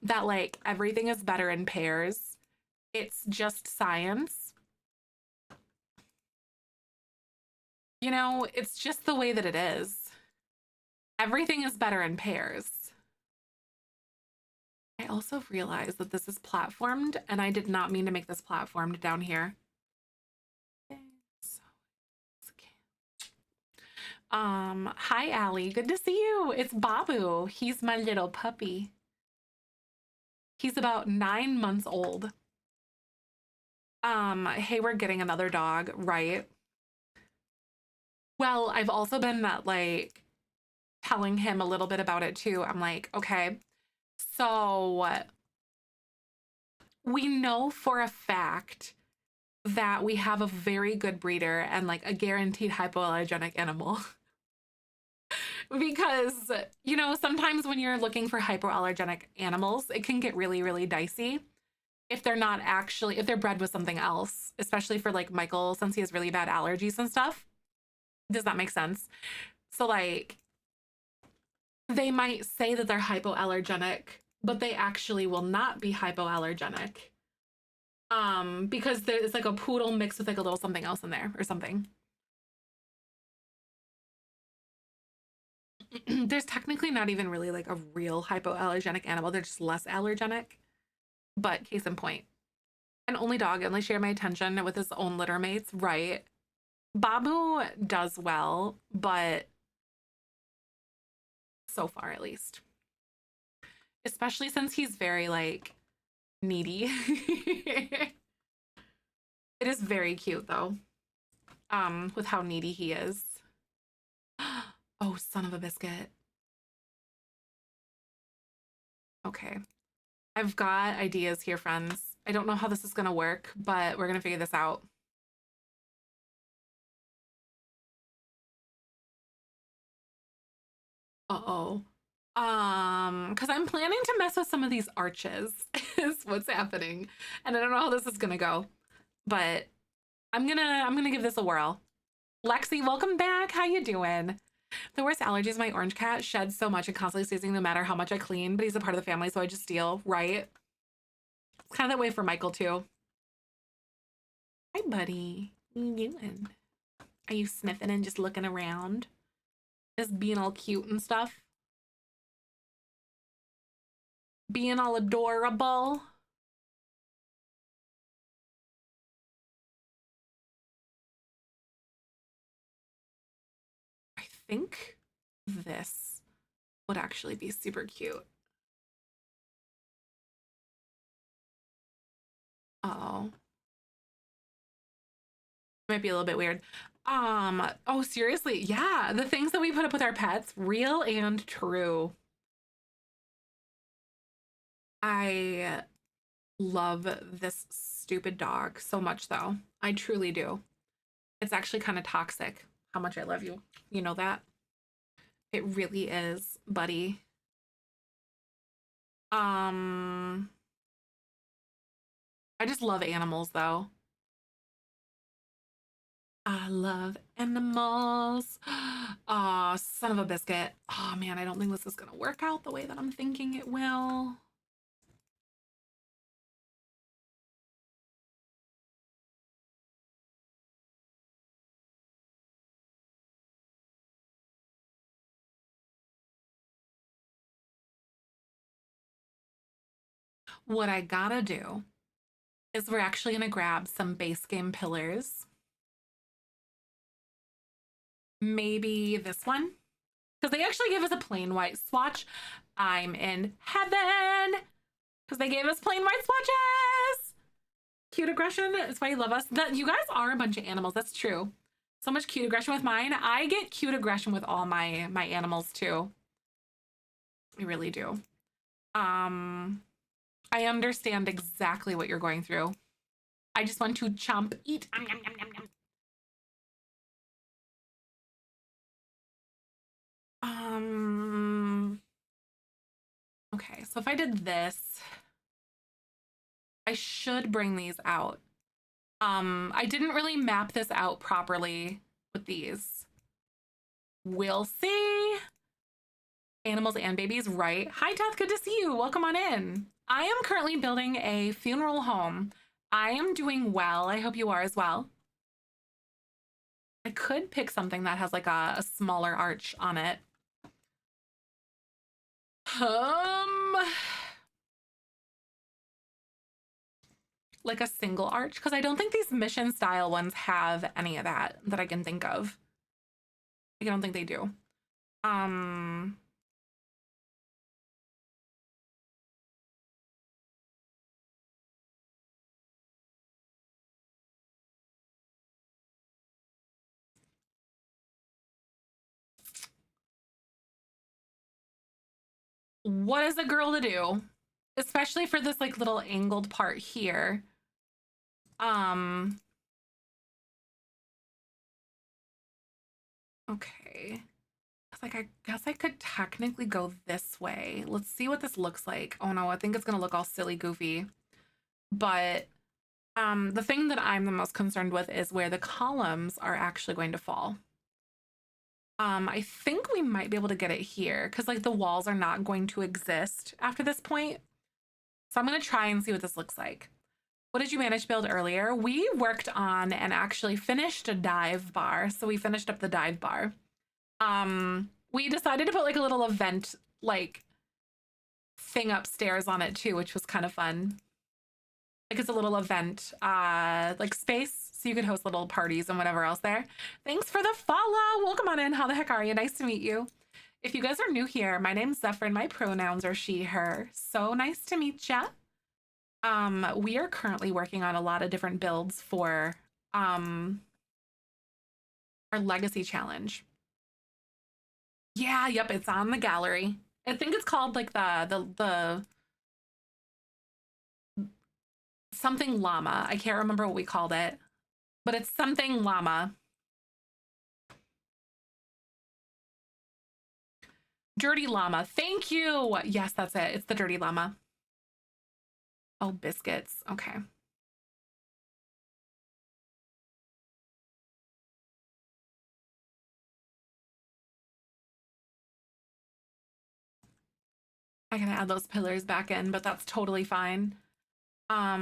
that like everything is better in pairs. It's just science. You know, it's just the way that it is. Everything is better in pairs. I also realized that this is platformed and I did not mean to make this platformed down here. Hi, Allie. Good to see you. It's Babu. He's my little puppy. He's about 9 months old. Hey, we're getting another dog, right? Well, I've also been like telling him a little bit about it too. I'm like, okay, so we know for a fact that we have a very good breeder and like a guaranteed hypoallergenic animal. Because, you know, sometimes when you're looking for hypoallergenic animals, it can get really, really dicey. if they're not actually, if they're bred with something else, especially for like Michael, since he has really bad allergies and stuff. Does that make sense? So like they might say that they're hypoallergenic, but they actually will not be hypoallergenic. Because there's like a poodle mixed with like a little something else in there or something. There's technically not even really like a real hypoallergenic animal. They're just less allergenic. But case in point, an only dog only share my attention with his own litter mates, right? Babu does well, but so far at least. Especially since he's very like needy. It is very cute though. With how needy he is. Oh, son of a biscuit. Okay. I've got ideas here, friends. I don't know how this is gonna work, but we're gonna figure this out. Uh-oh. Because I'm planning to mess with some of these arches is what's happening. And I don't know how this is gonna go. But I'm gonna give this a whirl. Lexi, welcome back. How you doing? The worst allergy is my orange cat sheds so much and constantly sneezing no matter how much I clean, but he's a part of the family, so I just steal, right? It's kind of that way for Michael too. Hi, buddy. What are you doing? Are you sniffing and just looking around? Just being all cute and stuff? Being all adorable? I think this would actually be super cute. Oh. Might be a little bit weird. Oh, seriously. Yeah, the things that we put up with our pets, real and true. I love this stupid dog so much though. I truly do. It's actually kind of toxic how much I love you. You know that? It really is, buddy. I just love animals though. I love animals. Aw, son of a biscuit. Oh man, I don't think this is gonna work out the way that I'm thinking it will. What I gotta do is we're actually gonna grab some base game pillars. Maybe this one, because they actually gave us a plain white swatch. I'm in heaven because they gave us plain white swatches. Cute aggression is why you love us. That you guys are a bunch of animals. That's true. So much cute aggression with mine. I get cute aggression with all my animals too. I really do. I understand exactly what you're going through. I just want to chomp, eat. Yum, yum, yum, yum, yum. Okay, so if I did this, I should bring these out. I didn't really map this out properly with these. We'll see. Animals and babies, right? Hi, Teth, good to see you. Welcome on in. I am currently building a funeral home. I am doing well. I hope you are as well. I could pick something that has like a smaller arch on it. Like a single arch, because I don't think these mission style ones have any of that I can think of. I don't think they do. What is a girl to do? Especially for this like little angled part here. Okay. Like, I guess I could technically go this way. Let's see what this looks like. Oh no, I think it's gonna look all silly goofy. but the thing that I'm the most concerned with is where the columns are actually going to fall. I think we might be able to get it here because like the walls are not going to exist after this point. So I'm going to try and see what this looks like. What did you manage to build earlier? We worked on and actually finished a dive bar. So we finished up the dive bar. We decided to put like a little event like thing upstairs on it too, which was kind of fun. Like it's a little event like space, so you could host little parties and whatever else there. Thanks for the follow. Welcome on in. How the heck are you? Nice to meet you. If you guys are new here, my name's Zefrine. My pronouns are she, her. So nice to meet ya. We are currently working on a lot of different builds for our legacy challenge. Yeah, yep, it's on the gallery. I think it's called like the something llama. I can't remember what we called it, but it's something llama. Dirty llama. Thank you. Yes, that's it. It's the dirty llama. Oh, biscuits. Okay. I gotta add those pillars back in, but that's totally fine. All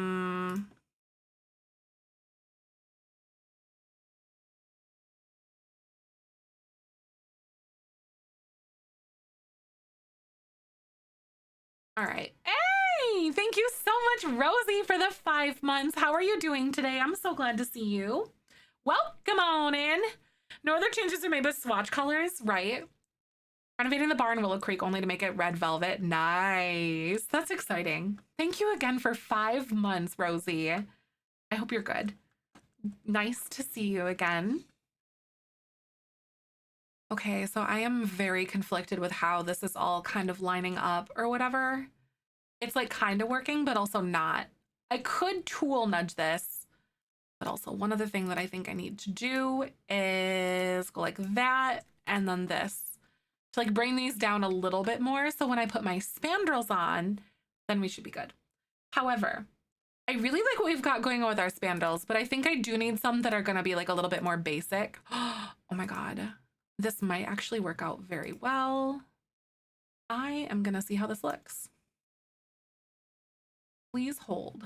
right. Hey, thank you so much, Rosie, for the 5 months. How are you doing today? I'm so glad to see you. Welcome on in. No other changes are made but swatch colors, right? Renovating the bar in Willow Creek only to make it red velvet. Nice. That's exciting. Thank you again for 5 months, Rosie. I hope you're good. Nice to see you again. Okay, so I am very conflicted with how this is all kind of lining up or whatever. It's like kind of working, but also not. I could tool nudge this, but also one other thing that I think I need to do is go like that and then this to like bring these down a little bit more. So when I put my spandrels on, then we should be good. However, I really like what we've got going on with our spandrels, but I think I do need some that are going to be like a little bit more basic. Oh my God. This might actually work out very well. I am going to see how this looks. Please hold.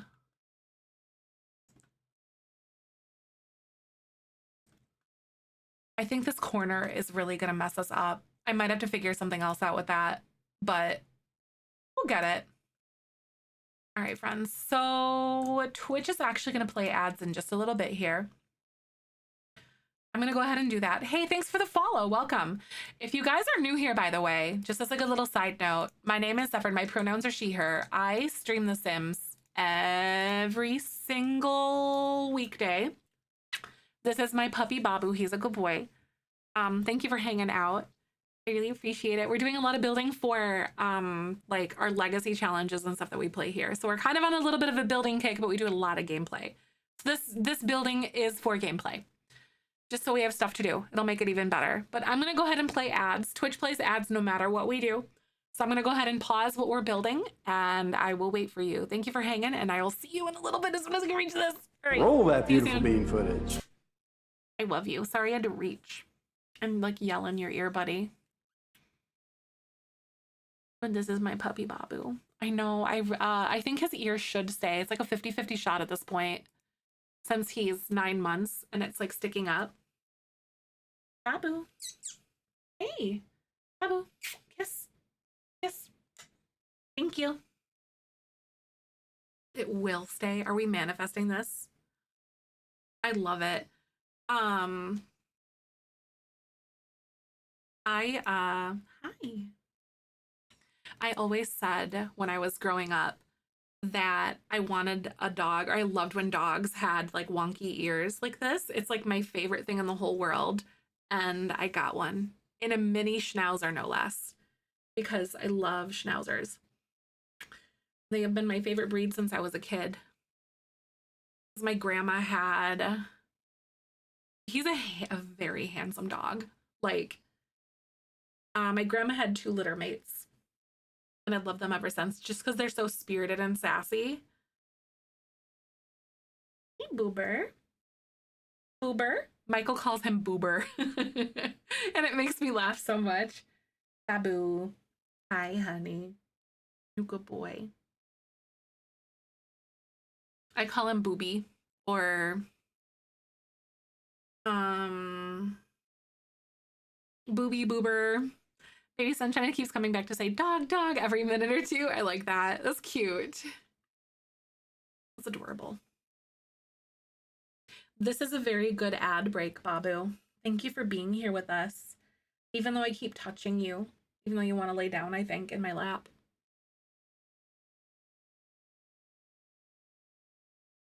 I think this corner is really going to mess us up. I might have to figure something else out with that, but we'll get it. All right, friends. So Twitch is actually going to play ads in just a little bit here. I'm going to go ahead and do that. Hey, thanks for the follow. Welcome. If you guys are new here, by the way, just as like a little side note, my name is Zefrine. My pronouns are she, her. I stream The Sims every single weekday. This is my puppy, Babu. He's a good boy. Thank you for hanging out. I really appreciate it. We're doing a lot of building for like our legacy challenges and stuff that we play here. So we're kind of on a little bit of a building kick, but we do a lot of gameplay. So this building is for gameplay. Just so we have stuff to do. It'll make it even better. But I'm going to go ahead and play ads. Twitch plays ads no matter what we do. So I'm going to go ahead and pause what we're building, and I will wait for you. Thank you for hanging, and I will see you in a little bit as soon as I can reach this. All right.
Roll that beautiful bean footage.
I love you. Sorry I had to reach. I'm like yelling your ear, buddy. But this is my puppy, Babu. I know. I think his ear should stay. It's like a 50-50 shot at this point, since he's 9 months and it's like sticking up. Babu. Hey, Babu. Kiss. Kiss. Thank you. It will stay. Are we manifesting this? I love it. Hi. I always said when I was growing up that I wanted a dog, or I loved when dogs had like wonky ears like this. It's like my favorite thing in the whole world. And I got one in a mini schnauzer, no less, because I love schnauzers. They have been my favorite breed since I was a kid. My grandma had, he's a very handsome dog. Like, my grandma had 2 litter mates, and I've loved them ever since, just because they're so spirited and sassy. Hey, Boober. Boober. Michael calls him Boober. And it makes me laugh so much. Babu. Hi, honey. You good boy. I call him Booby or Booby Boober. Baby Sunshine keeps coming back to say dog, dog every minute or two. I like that. That's cute. That's adorable. This is a very good ad break, Babu. Thank you for being here with us. Even though I keep touching you, even though you want to lay down, I think, in my lap.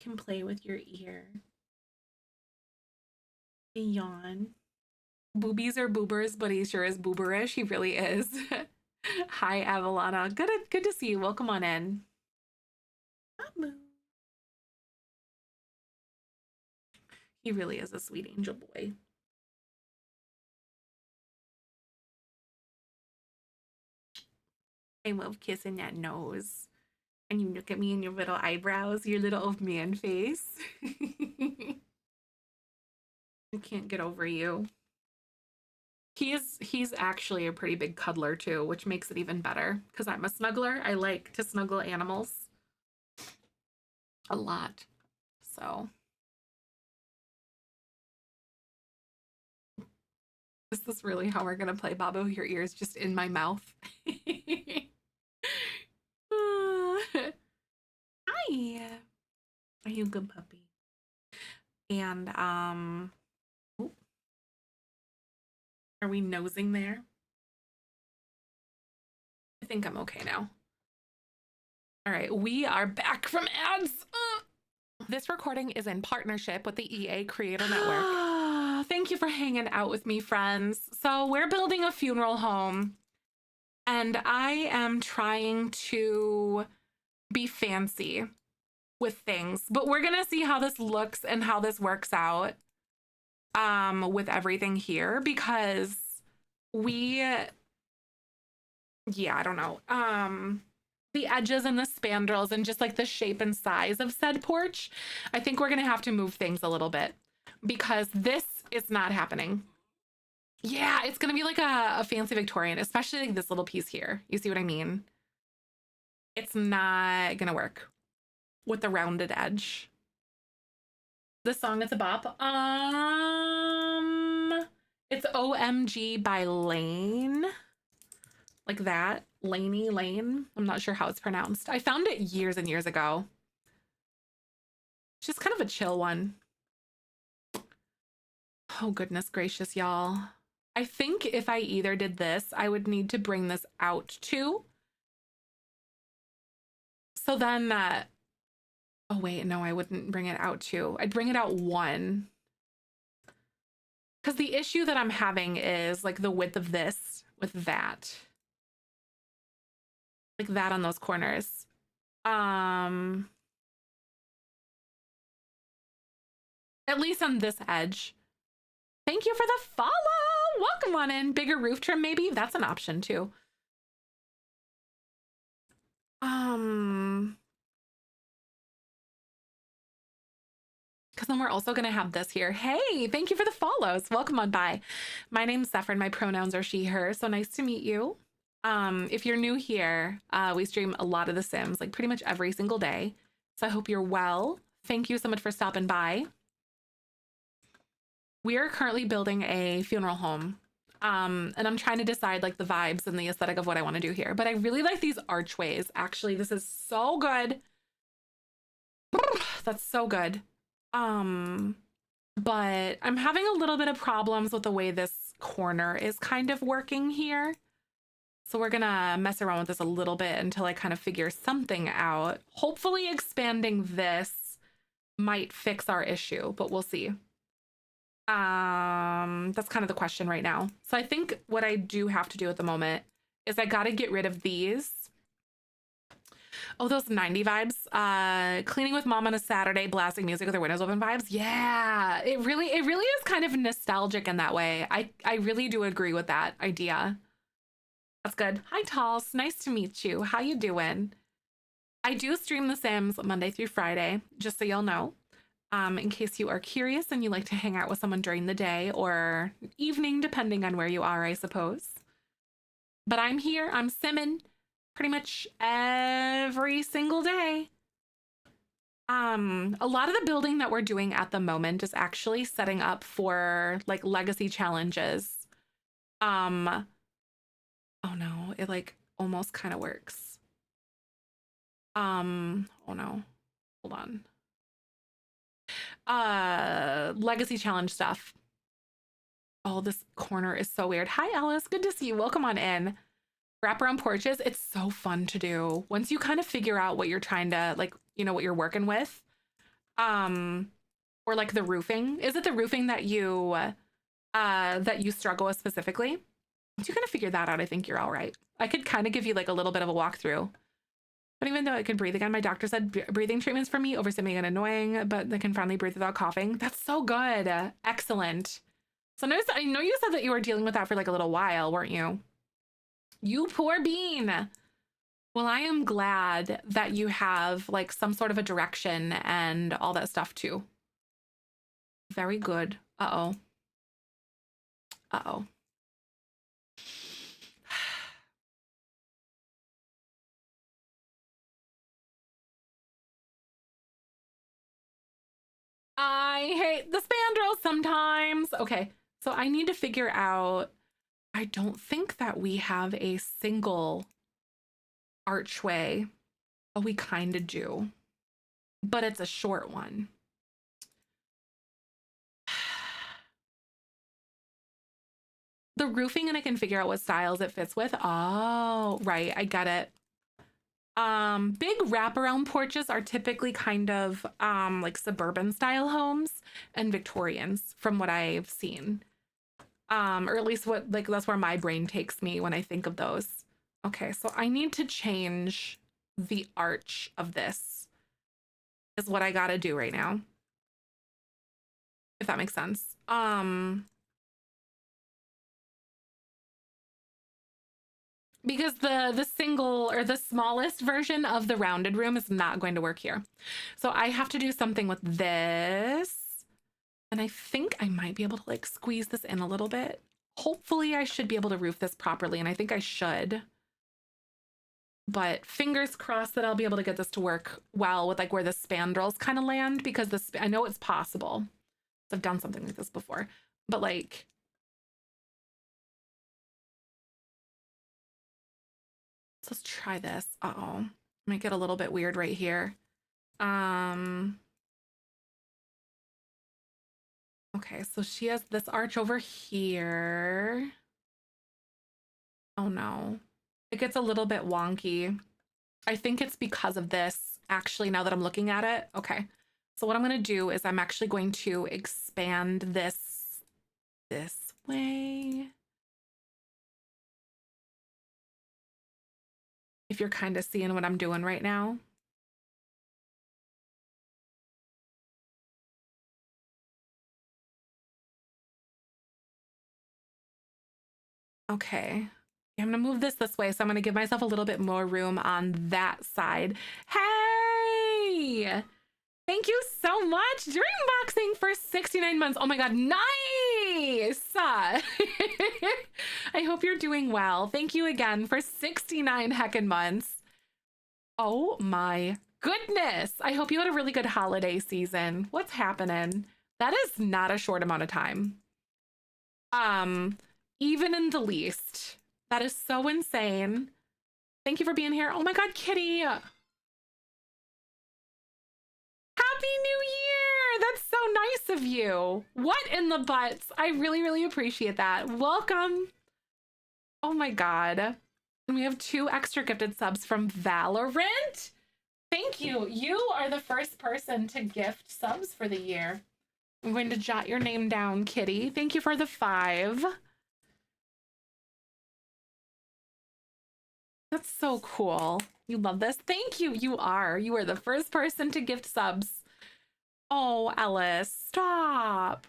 Can play with your ear. A yawn. Boobies are boobers, but he sure is booberish. He really is. Hi, Avalana. Good to see you. Welcome on in. Babu. He really is a sweet angel boy. I love kissing that nose. And you look at me and your little eyebrows, your little old man face. I can't get over you. He's actually a pretty big cuddler too, which makes it even better because I'm a snuggler. I like to snuggle animals a lot. So is this really how we're gonna play, Babu? Your ears just in my mouth. Hi. Are you a good puppy? And oh, are we nosing there? I think I'm okay now. All right, we are back from ads. This recording is in partnership with the EA Creator Network. Thank you for hanging out with me, friends. So we're building a funeral home, and I am trying to be fancy with things, but we're gonna see how this looks and how this works out with everything here, because I don't know, the edges and the spandrels and just like the shape and size of said porch, I think we're gonna have to move things a little bit because this is not happening. Yeah, it's gonna be like a fancy Victorian, especially like this little piece here. You see what I mean? It's not gonna work with the rounded edge. The song is a bop. It's OMG by Lane. Like that. Laney Lane. I'm not sure how it's pronounced. I found it years and years ago. It's just kind of a chill one. Oh, goodness gracious, y'all. I think if I either did this, I would need to bring this out too. So then, oh wait, no, I wouldn't bring it out too. I'd bring it out one. Because the issue that I'm having is like the width of this with that. Like that on those corners. At least on this edge. Thank you for the follow. Welcome on in. Bigger roof trim, maybe? That's an option too. Because then we're also going to have this here. Hey, thank you for the follows. Welcome on by. My name's Zefrine. My pronouns are she, her. So nice to meet you. If you're new here, we stream a lot of The Sims, like pretty much every single day. So I hope you're well. Thank you so much for stopping by. We are currently building a funeral home. And I'm trying to decide like the vibes and the aesthetic of what I want to do here. But I really like these archways. Actually, this is so good. That's so good. But I'm having a little bit of problems with the way this corner is kind of working here. So we're gonna mess around with this a little bit until I kind of figure something out. Hopefully expanding this might fix our issue, but we'll see. That's kind of the question right now. So I think what I do have to do at the moment is I gotta get rid of these. Oh, those 90 vibes. Cleaning with mom on a Saturday, blasting music with her windows open vibes. Yeah, it really is kind of nostalgic in that way. I really do agree with that idea. That's good. Hi, Talls. Nice to meet you. How you doing? I do stream The Sims Monday through Friday, just so y'all know. in case you are curious and you like to hang out with someone during the day or evening, depending on where you are, I suppose. But I'm here, I'm simming pretty much every single day. A lot of the building that we're doing at the moment is actually setting up for like legacy challenges. Oh no, it like almost kind of works. Oh no, hold on. Legacy challenge stuff. Oh, this corner is so weird. Hi, Alice. Good to see you. Welcome on in. Wraparound porches. It's so fun to do. Once you kind of figure out what you're trying to, like, you know, what you're working with. Or like the roofing. Is it the roofing that you struggle with specifically? Once you kind of figure that out, I think you're all right. I could kind of give you like a little bit of a walkthrough. But even though I can breathe again, my doctor said breathing treatments for me, overstimulating and annoying, but I can finally breathe without coughing. That's so good. Excellent. So I know you said that you were dealing with that for like a little while, weren't you? You poor bean. Well, I am glad that you have like some sort of a direction and all that stuff too. Very good. Uh-oh. Uh-oh. I hate the spandrels sometimes. Okay, so I need to figure out, I don't think that we have a single archway. Oh, we kind of do, but it's a short one. The roofing, and I can figure out what styles it fits with. Oh, right, I get it. Big wraparound porches are typically kind of like suburban style homes and Victorians from what I've seen. Or at least what, like, that's where my brain takes me when I think of those. Okay, so I need to change the arch of this is what I gotta do right now. If that makes sense. Because the single or the smallest version of the rounded room is not going to work here. So I have to do something with this. And I think I might be able to like squeeze this in a little bit. Hopefully I should be able to roof this properly, and I think I should. But fingers crossed that I'll be able to get this to work well with like where the spandrels kind of land, because this, I know it's possible. I've done something like this before, but like, let's try this. Uh-oh, might get a little bit weird right here. Okay, so she has this arch over here. Oh no, it gets a little bit wonky. I think it's because of this, actually, now that I'm looking at it. Okay, so what I'm gonna do is I'm actually going to expand this way. If you're kind of seeing what I'm doing right now. Okay, I'm gonna move this way, so I'm gonna give myself a little bit more room on that side. Hey! Thank you so much, Dream Boxing, for 69 months. Oh my God, nice! I hope you're doing well. Thank you again for 69 heckin' months. Oh my goodness. I hope you had a really good holiday season. What's happening? That is not a short amount of time. Even in the least. That is so insane. Thank you for being here. Oh my God, Kitty. Happy New Year! That's so nice of you. What in the butts? I really, really appreciate that. Welcome. Oh my God. And we have 2 extra gifted subs from Valorant. Thank you. You are the first person to gift subs for the year. I'm going to jot your name down, Kitty. Thank you for the 5. That's so cool. You love this. Thank you. You are the first person to gift subs. Oh, Ellis, stop.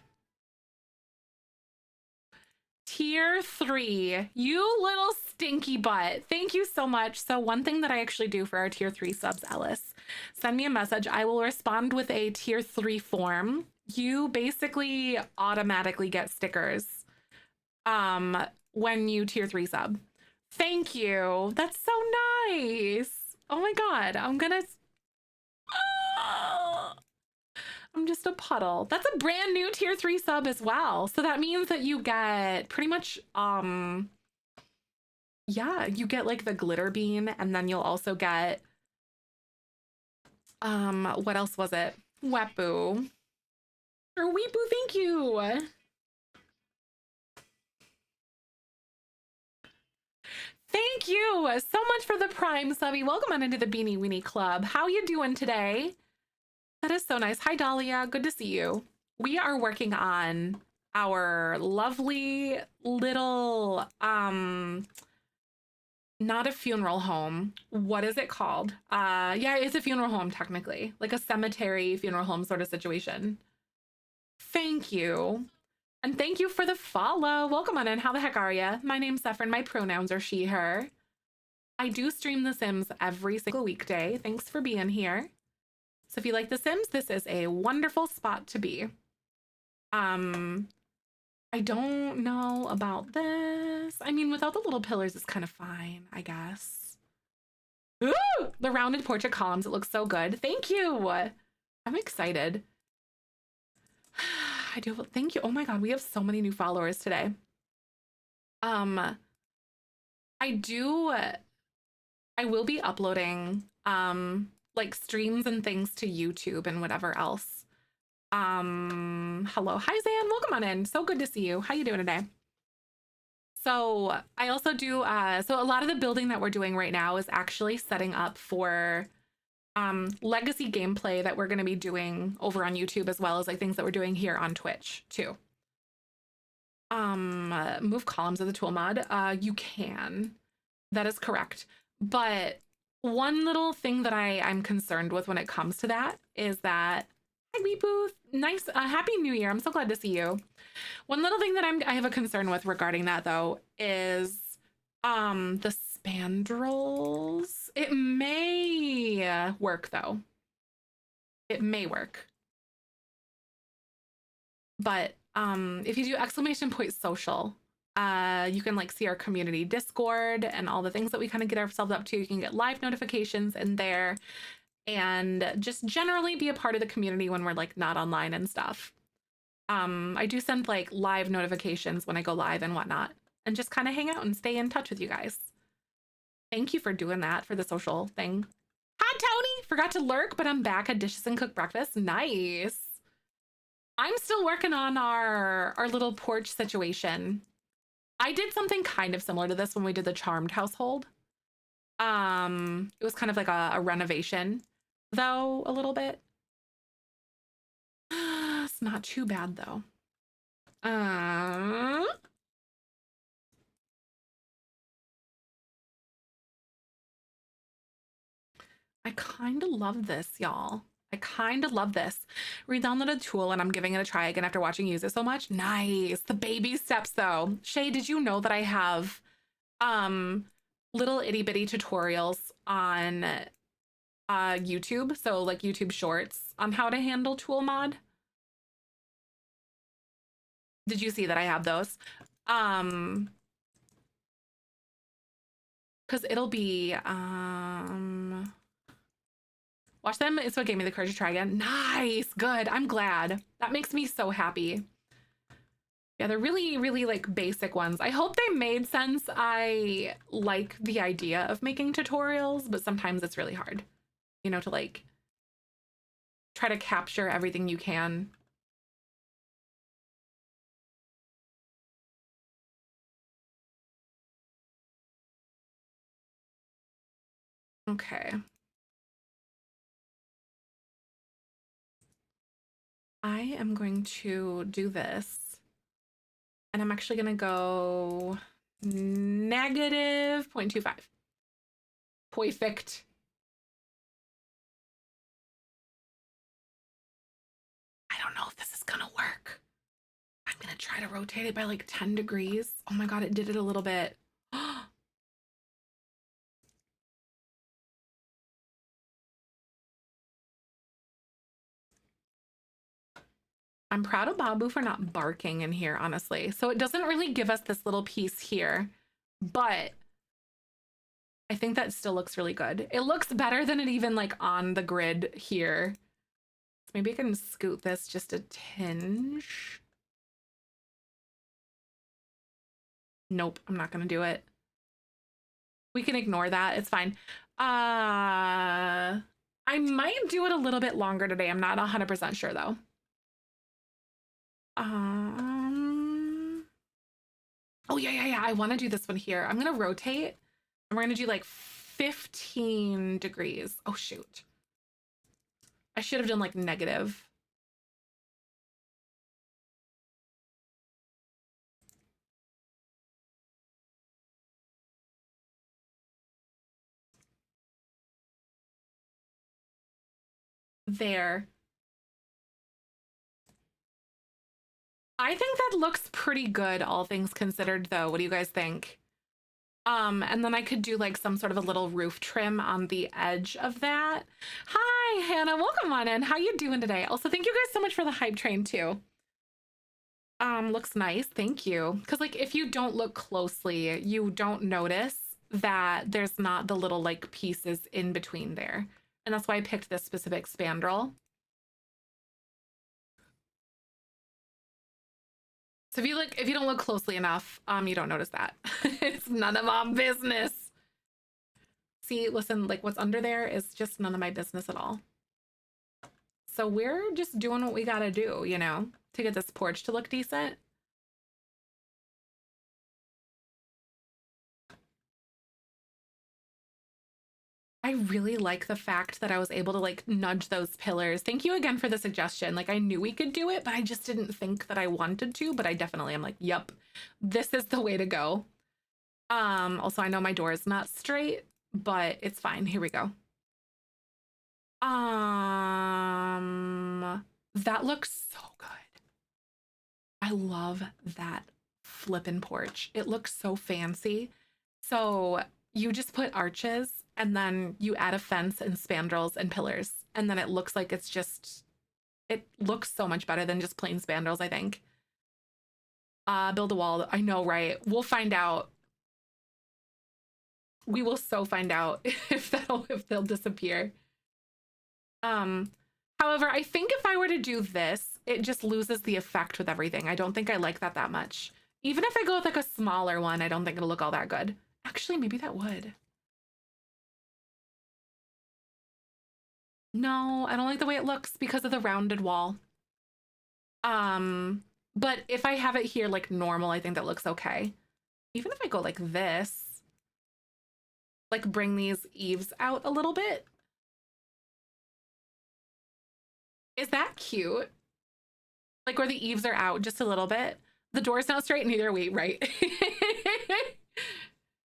Tier 3, you little stinky butt. Thank you so much. So one thing that I actually do for our tier 3 subs, Ellis, Send me a message. I will respond with a tier 3 form. You basically automatically get stickers when you tier 3 sub. Thank you. That's so nice. Oh my god. I'm just a puddle. That's a brand new tier 3 sub as well. So that means that you get pretty much yeah, you get like the glitter bean, and then you'll also get what else was it? Wepu. Or Weepu, thank you. Thank you so much for the Prime subby. Welcome on into the Beanie Weenie Club. How you doing today? That is so nice. Hi, Dahlia. Good to see you. We are working on our lovely little, not a funeral home. What is it called? Yeah, it's a funeral home, technically. Like a cemetery funeral home sort of situation. Thank you. And thank you for the follow. Welcome on in. How the heck are you? My name's Zefrine. My pronouns are she, her. I do stream The Sims every single weekday. Thanks for being here. So if you like The Sims, this is a wonderful spot to be. I don't know about this. I mean, without the little pillars, it's kind of fine, I guess. Ooh, the rounded portrait columns. It looks so good. Thank you. I'm excited. I do. Thank you. Oh my god, we have so many new followers today. I will be uploading like streams and things to YouTube and whatever else. Hello. Hi Zan, welcome on in. So good to see you. How you doing today? So I also do so a lot of the building that we're doing right now is actually setting up for legacy gameplay that we're going to be doing over on YouTube, as well as like things that we're doing here on Twitch too. Move columns of the tool mod. You can. That is correct. But one little thing that I'm concerned with when it comes to that is that, hi Weepu, nice, happy new year. I'm so glad to see you. One little thing that I have a concern with regarding that though is the spandrels. It may work though. It may work. But if you do !social, you can like see our community Discord and all the things that we kind of get ourselves up to. You can get live notifications in there and just generally be a part of the community when we're like not online and stuff. I do send like live notifications when I go live and whatnot, and just kind of hang out and stay in touch with you guys. Thank you for doing that for the social thing. Hi Tony, forgot to lurk, but I'm back at dishes and cook breakfast. Nice. I'm still working on our little porch situation. I did something kind of similar to this when we did the Charmed household. It was kind of like a renovation, though, a little bit. It's not too bad, though. I kind of love this, y'all. I kind of love this. Re-downloaded a tool and I'm giving it a try again after watching you use it so much. Nice. The baby steps though. Shay, did you know that I have little itty bitty tutorials on YouTube? So like YouTube shorts on how to handle tool mod. Did you see that I have those? Because it'll be watch them. It's what gave me the courage to try again. Nice. Good. I'm glad. That makes me so happy. Yeah, they're really, really like basic ones. I hope they made sense. I like the idea of making tutorials, but sometimes it's really hard, you know, to like try to capture everything you can. Okay. I am going to do this, and I'm actually going to go negative 0.25. Perfect. I don't know if this is going to work. I'm going to try to rotate it by like 10 degrees. Oh my God, it did it a little bit. I'm proud of Babu for not barking in here, honestly. So it doesn't really give us this little piece here, but I think that still looks really good. It looks better than it even like on the grid here. So maybe I can scoot this just a tinge. Nope, I'm not gonna do it. We can ignore that, it's fine. I might do it a little bit longer today. I'm not 100% sure though. Oh yeah. I want to do this one here. I'm gonna rotate and we're gonna do like 15 degrees. Oh shoot. I should have done like negative. There. I think that looks pretty good, all things considered, though. What do you guys think? And then I could do like some sort of a little roof trim on the edge of that. Hi, Hannah, welcome on in. How you doing today? Also, thank you guys so much for the hype train too. Looks nice, thank you. Because like if you don't look closely, you don't notice that there's not the little like pieces in between there. And that's why I picked this specific spandrel. So if you don't look closely enough, you don't notice that. It's none of our business. See, listen, like what's under there is just none of my business at all. So we're just doing what we gotta do, you know, to get this porch to look decent. I really like the fact that I was able to like nudge those pillars. Thank you again for the suggestion. Like I knew we could do it, but I just didn't think that I wanted to, but I definitely am like, yep, this is the way to go. Also I know my door is not straight, but it's fine. Here we go. That looks so good. I love that flippin' porch. It looks so fancy. So you just put arches and then you add a fence and spandrels and pillars. And then it looks like it looks so much better than just plain spandrels, I think. Build a wall. I know, right? We'll find out. We will so find out if they'll disappear. However, I think if I were to do this, it just loses the effect with everything. I don't think I like that much. Even if I go with like a smaller one, I don't think it'll look all that good. Actually, maybe that would. No, I don't like the way it looks because of the rounded wall. But if I have it here like normal, I think that looks okay. Even if I go like this, like bring these eaves out a little bit. Is that cute? Like where the eaves are out just a little bit. The door's not straight, neither are we, right?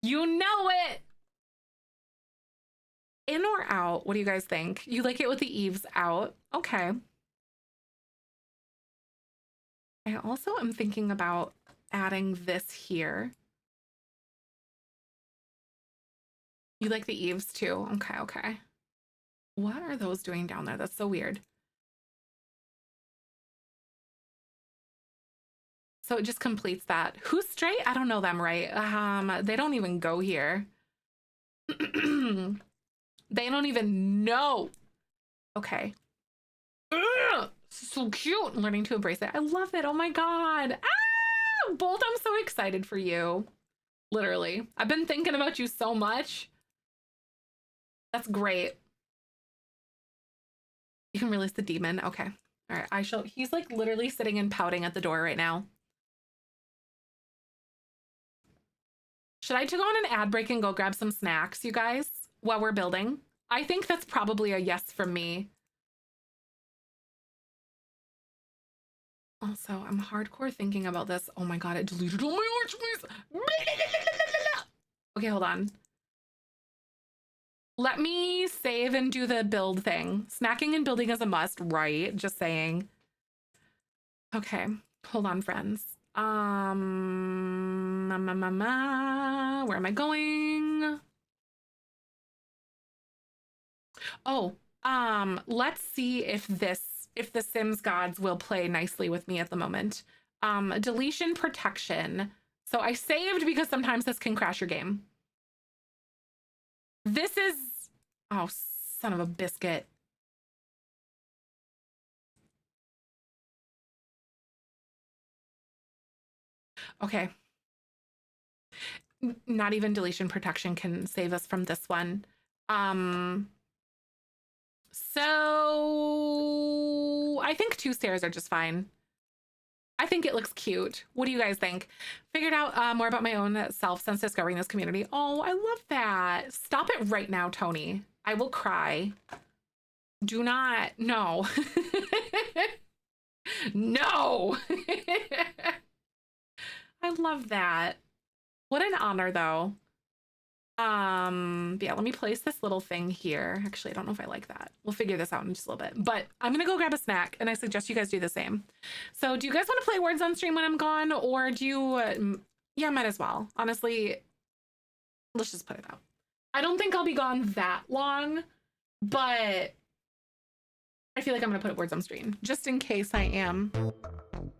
You know it. In or out? What do you guys think? You like it with the eaves out? Okay. I also am thinking about adding this here. You like the eaves too? Okay. What are those doing down there? That's so weird. So it just completes that. Who's straight? I don't know them, right? They don't even go here. They don't even know. Okay. Ugh, so cute. Learning to embrace it. I love it. Oh my God. Ah, Bolt, I'm so excited for you. Literally. I've been thinking about you so much. That's great. You can release the demon. Okay. All right. He's like literally sitting and pouting at the door right now. Should I go on an ad break and go grab some snacks, you guys, while we're building? I think that's probably a yes from me. Also, I'm hardcore thinking about this. Oh my God, it deleted all my archways. Okay, hold on. Let me save and do the build thing. Snacking and building is a must, right? Just saying. Okay, hold on, friends. Where am I going? Oh, let's see if this if the Sims gods will play nicely with me at the moment. Deletion protection. So I saved because sometimes this can crash your game. This is, oh, son of a biscuit. Okay. Not even deletion protection can save us from this one. So I think 2 stairs are just fine. I think it looks cute. What do you guys think? Figured out more about my own self since discovering this community. Oh, I love that. Stop it right now, Tony. I will cry. Do not. No. No. I love that. What an honor, though. Yeah, let me place this little thing here. Actually, I don't know if I like that. We'll figure this out in just a little bit. But I'm gonna go grab a snack, and I suggest you guys do the same. So do you guys want to play Words on Stream when I'm gone, or do you yeah, might as well. Honestly, let's just put it out. I don't think I'll be gone that long, but I feel like I'm gonna put it Words on Stream just in case I am.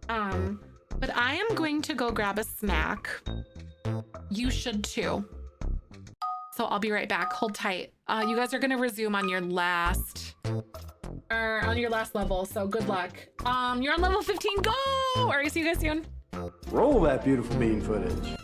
But I am going to go grab a snack. You should too. So I'll be right back. Hold tight. You guys are gonna resume on your last level. So good luck. You're on level 15. Go! All right, see you guys soon.
Roll that beautiful bean footage.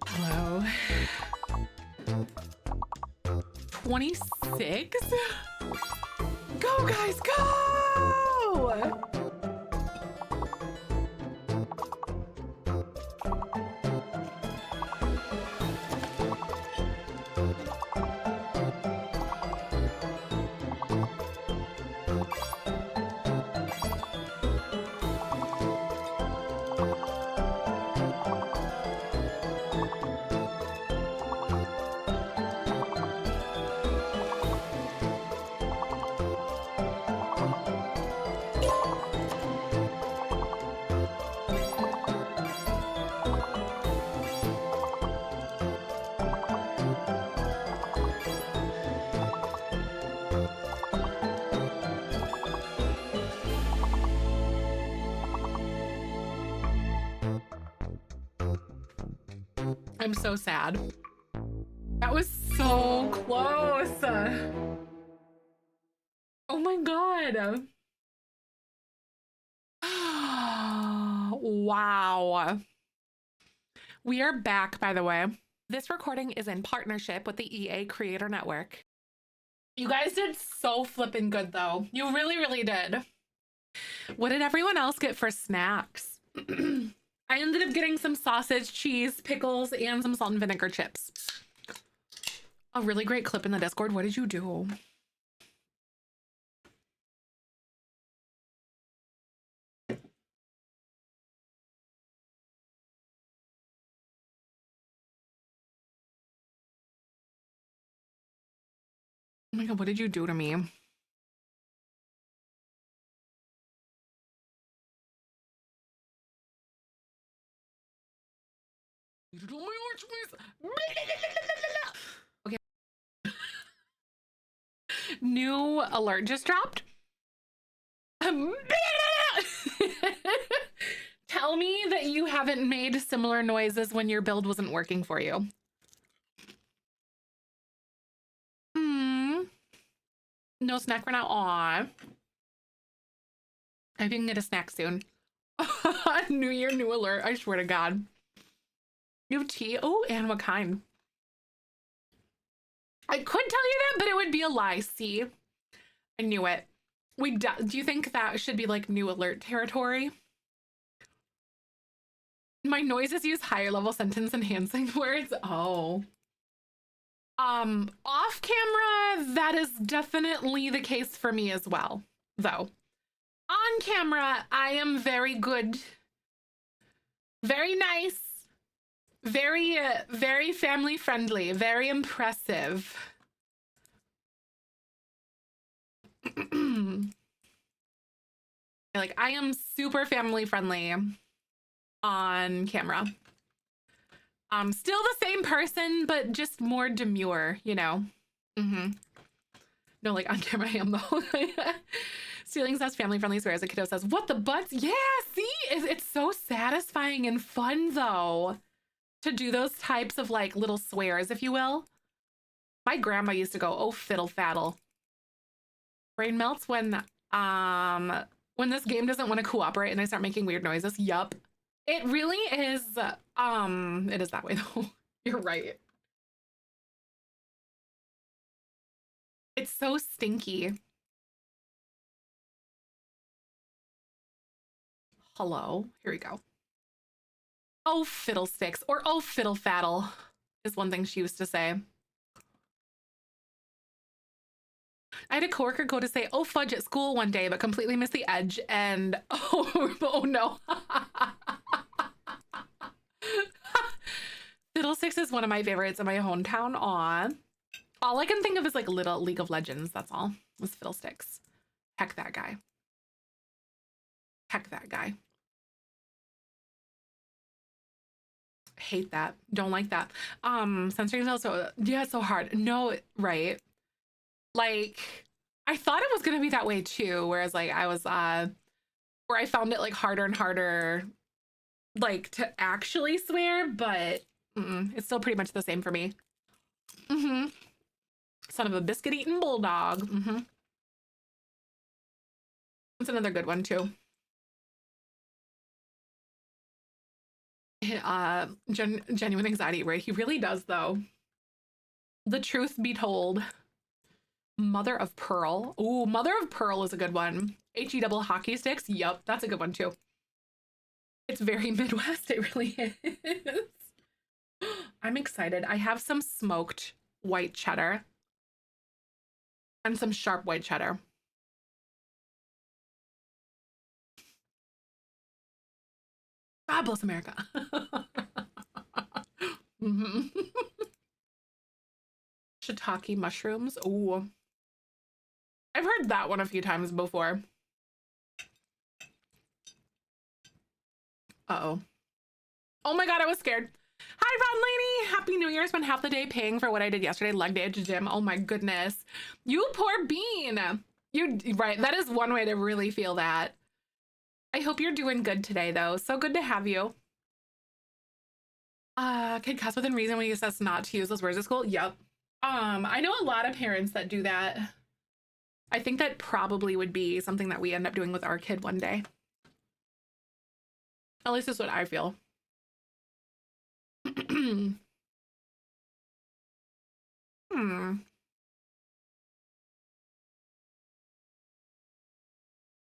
Hello. 26? Go, guys, go! I'm so sad. That was so close. Oh my God. Wow. We are back, by the way. This recording is in partnership with the EA Creator Network. You guys did so flippin' good, though. You really, really did. What did everyone else get for snacks? I ended up getting some sausage, cheese, pickles, and some salt and vinegar chips. A really great clip in the Discord. What did you do? Oh my God, what did you do to me? Okay. New alert just dropped. Tell me that you haven't made similar noises when your build wasn't working for you. No snack for now. Aw. I can get a snack soon. New year, new alert. I swear to God. New tea. Oh, and what kind? I could tell you that, but it would be a lie. See, I knew it. Do you think that should be like new alert territory? My noises use higher level sentence enhancing words. Oh. Off camera, that is definitely the case for me as well, though. On camera, I am very good, very nice, very family friendly, very impressive. Like, I am super family friendly on camera. Still the same person, but just more demure, you know? No, like on camera I am though. Stealing says family friendly swears. A kiddo says, what the butts? Yeah, see? It's so satisfying and fun though to do those types of like little swears, if you will. My grandma used to go, oh, fiddle faddle. Brain melts when this game doesn't want to cooperate and I start making weird noises. Yup. It really is, it is that way though. You're right. It's so stinky. Hello, here we go. Oh, fiddlesticks, or oh, fiddle faddle. is one thing she used to say. I had a coworker go to say, "Oh, fudge" at school one day, but completely missed the edge. And oh no. Fiddlesticks is one of my favorites in my hometown. Aw. All I can think of is like little League of Legends. That's all. Was Fiddlesticks. Heck that guy. Heck that guy. Hate that. Don't like that. Censoring is also, yeah, it's so hard. No, right. Like, I thought it was gonna be that way too, whereas like I was where I found it like harder and harder like to actually swear, but it's still pretty much the same for me. Son of a biscuit eating bulldog. That's another good one too. Genuine anxiety, right? He really does though. The truth be told. Mother of Pearl. Ooh, Mother of Pearl is a good one. HE double hockey sticks. Yup, that's a good one too. It's very Midwest. It really is. I'm excited. I have some smoked white cheddar and some sharp white cheddar. God bless America. Shiitake mushrooms. Ooh. I've heard that one a few times before. Uh-oh. Oh my God, I was scared. Hi, Ron Laney. Happy New Year. Spent half the day paying for what I did yesterday. Leg day at the gym. Oh my goodness. You poor bean. You right. That is one way to really feel that. I hope you're doing good today, though. So good to have you. Kid cuss within reason when he says not to use those words at school. Yep. I know a lot of parents that do that. I think that probably would be something that we end up doing with our kid one day. At least that's what I feel.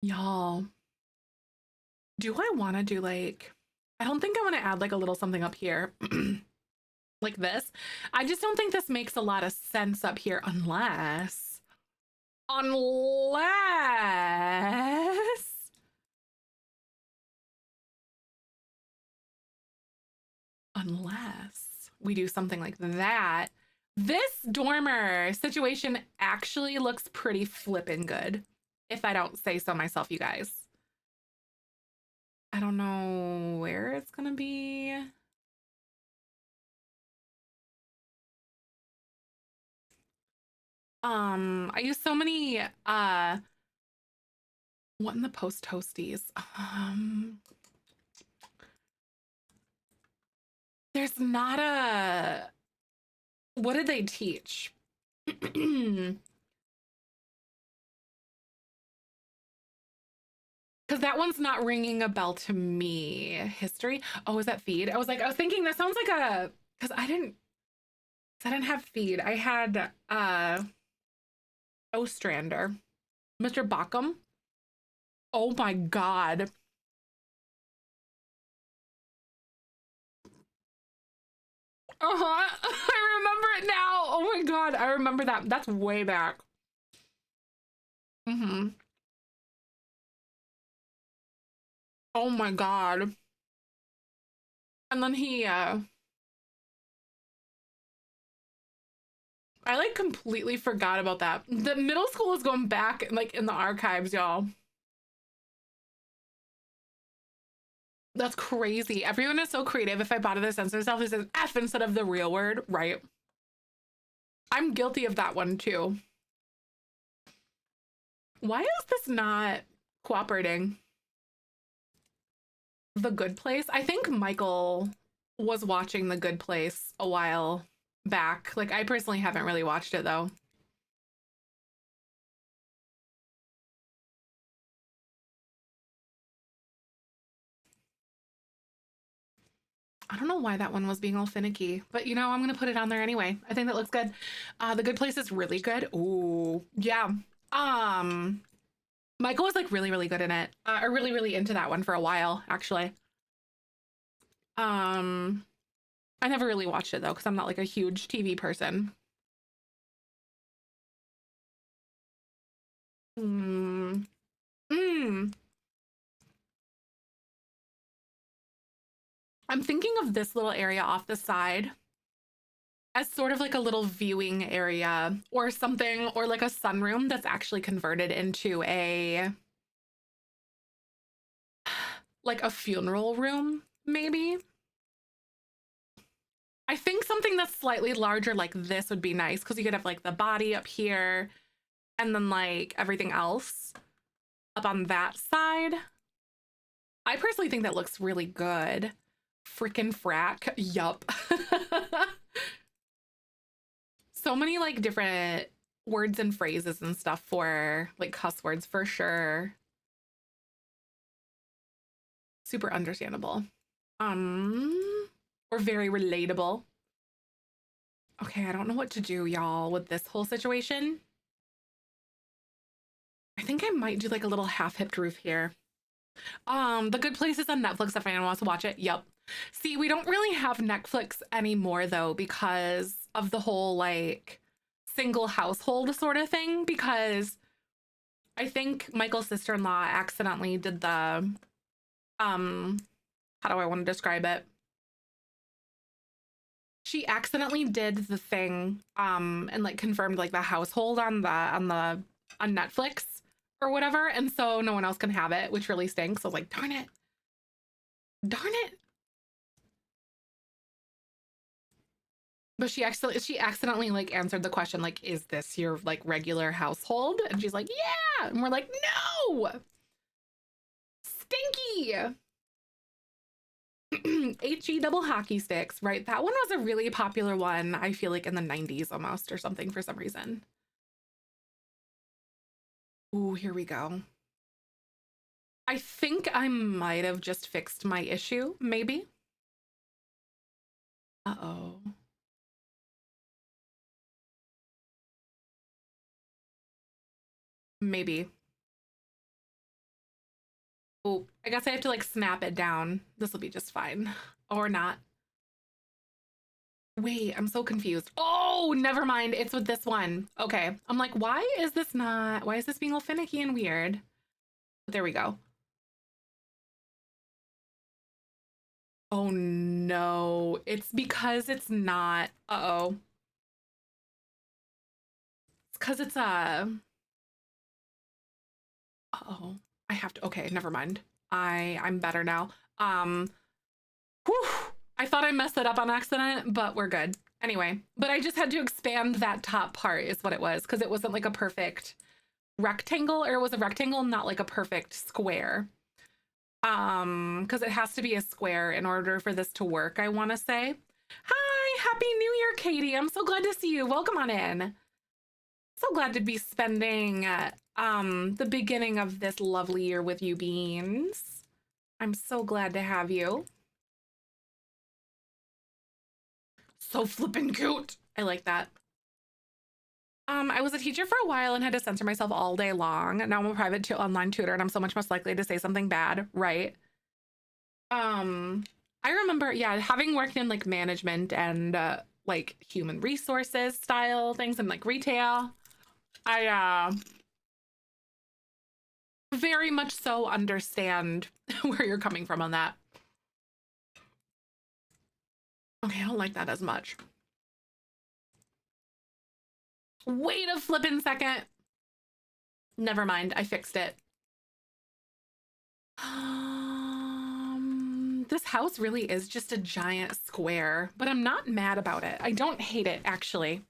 Y'all, do I want to do like, I don't think I want to add like a little something up here like this. I just don't think this makes a lot of sense up here unless we do something like that. This dormer situation actually looks pretty flippin' good, if I don't say so myself, you guys. I don't know where it's gonna be. I use so many what in the post toasties? There's not a, what did they teach? Because that one's not ringing a bell to me. History. Oh, is that feed? I was thinking that sounds like a, because I didn't have feed. I had Ostrander. Mr. Bockham. Oh my God. I remember it now. Oh my God. I remember that. That's way back. Oh my God. And then he I like completely forgot about that. The middle school is going back like in the archives, y'all. That's crazy. Everyone is so creative. If I bought it, censor itself, it says F instead of the real word, right? I'm guilty of that one too. Why is this not cooperating? The Good Place? I think Michael was watching The Good Place a while back. Like, I personally haven't really watched it though. I don't know why that one was being all finicky, but you know, I'm gonna put it on there anyway. I think that looks good. The Good Place is really good. Ooh, yeah. Michael was like really, really good in it. Or really, really into that one for a while, actually. I I never really watched it though, because I'm not like a huge TV person. Mm. Mm. I'm thinking of this little area off the side as sort of like a little viewing area or something, or like a sunroom that's actually converted into like a funeral room, maybe. I think something that's slightly larger like this would be nice, because you could have like the body up here and then like everything else up on that side. I personally think that looks really good. Frickin' frack. Yup. So many like different words and phrases and stuff for like cuss words for sure. Super understandable. Or very relatable. Okay, I don't know what to do, y'all, with this whole situation. I think I might do like a little half-hipped roof here. The Good Place is on Netflix if anyone wants to watch it. Yep. See, we don't really have Netflix anymore though, because of the whole like single household sort of thing, because I think Michael's sister-in-law accidentally did the how do I want to describe it? She accidentally did the thing and like confirmed like the household on Netflix or whatever, and so no one else can have it, which really stinks. I was like, darn it. Darn it. But she accidentally like answered the question like, is this your like regular household? And she's like, yeah. And we're like, no. Stinky. HE double hockey sticks, right? That one was a really popular one, I feel like in the 90s almost or something for some reason. Ooh, here we go. I think I might have just fixed my issue, maybe. Uh-oh. Maybe. Oh, I guess I have to like snap it down. This will be just fine. Or not. Wait, I'm so confused. Oh, never mind. It's with this one. Okay. I'm like, why is this being all finicky and weird? There we go. Oh no. It's because it's not. Uh-oh. It's because it's uh-oh. I have to. Okay, never mind. I'm better now. Whew, I thought I messed it up on accident, but we're good. Anyway, but I just had to expand that top part is what it was, because it wasn't like a perfect rectangle, or it was a rectangle, not like a perfect square. Because it has to be a square in order for this to work, I want to say. Hi, Happy New Year, Katie. I'm so glad to see you. Welcome on in. So glad to be spending the beginning of this lovely year with you, Beans. I'm so glad to have you. So flippin' cute. I like that. I was a teacher for a while and had to censor myself all day long. Now I'm a private online tutor and I'm so much more likely to say something bad, right? I remember, yeah, having worked in like management and like human resources style things and like retail, I very much so understand where you're coming from on that. Okay, I don't like that as much. Wait a flippin' second. Never mind, I fixed it. This house really is just a giant square, but I'm not mad about it. I don't hate it, actually.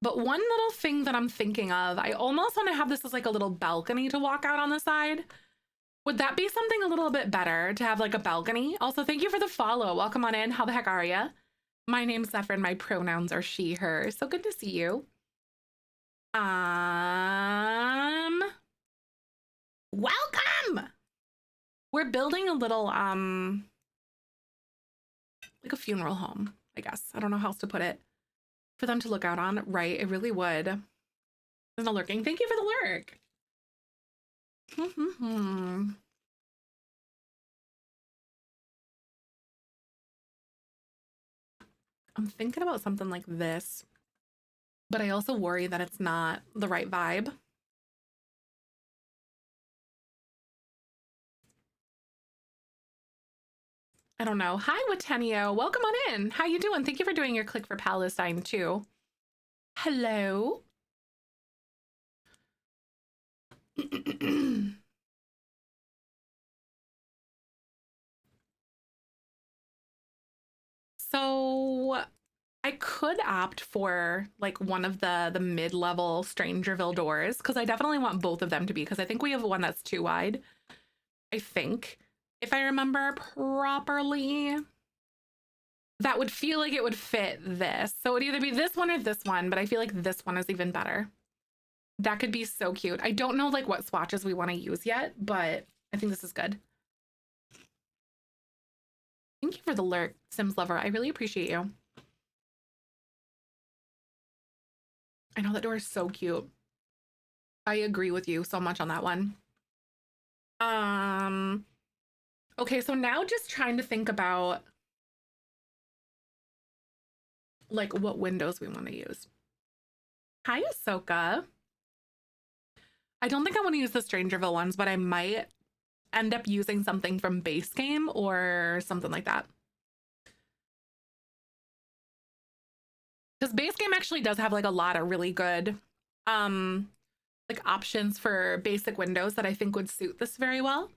But one little thing that I'm thinking of, I almost want to have this as like a little balcony to walk out on the side. Would that be something a little bit better to have like a balcony? Also, thank you for the follow. Welcome on in. How the heck are you? My name's Zefrine. My pronouns are she, her. So good to see you. Welcome! We're building a little, like a funeral home, I guess. I don't know how else to put it. For them to look out on, right? It really would. There's no lurking. Thank you for the lurk. I'm thinking about something like this, but I also worry that it's not the right vibe. I don't know. Hi, Watenio. Welcome on in. How you doing? Thank you for doing your Click for Palestine too. Hello. So I could opt for like one of the mid-level Strangerville doors because I definitely want both of them to be, because I think we have one that's too wide. I think, if I remember properly, that would feel like it would fit this. So it would either be this one or this one, but I feel like this one is even better. That could be so cute. I don't know like what swatches we want to use yet, but I think this is good. Thank you for the lurk, Sims Lover. I really appreciate you. I know that door is so cute. I agree with you so much on that one. Okay, so now just trying to think about like what windows we want to use. Hi, Ahsoka. I don't think I want to use the Strangerville ones, but I might end up using something from base game or something like that. Because base game actually does have like a lot of really good like options for basic windows that I think would suit this very well.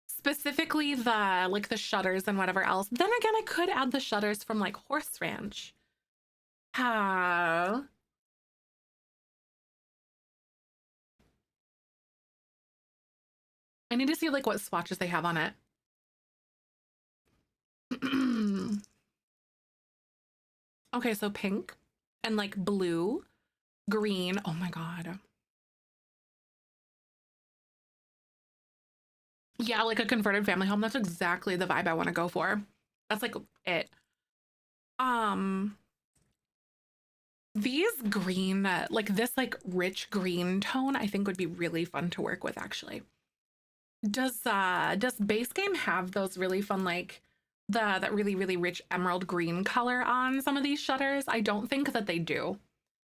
Specifically the like the shutters and whatever else. Then again, I could add the shutters from like Horse Ranch. How? I need to see like what swatches they have on it. Okay, so pink and like blue, green. Oh my God. Yeah, like a converted family home. That's exactly the vibe I want to go for. That's like it. Um, these green, like this like rich green tone, I think would be really fun to work with actually. Does base game have those really fun like that really rich emerald green color on some of these shutters? I don't think that they do.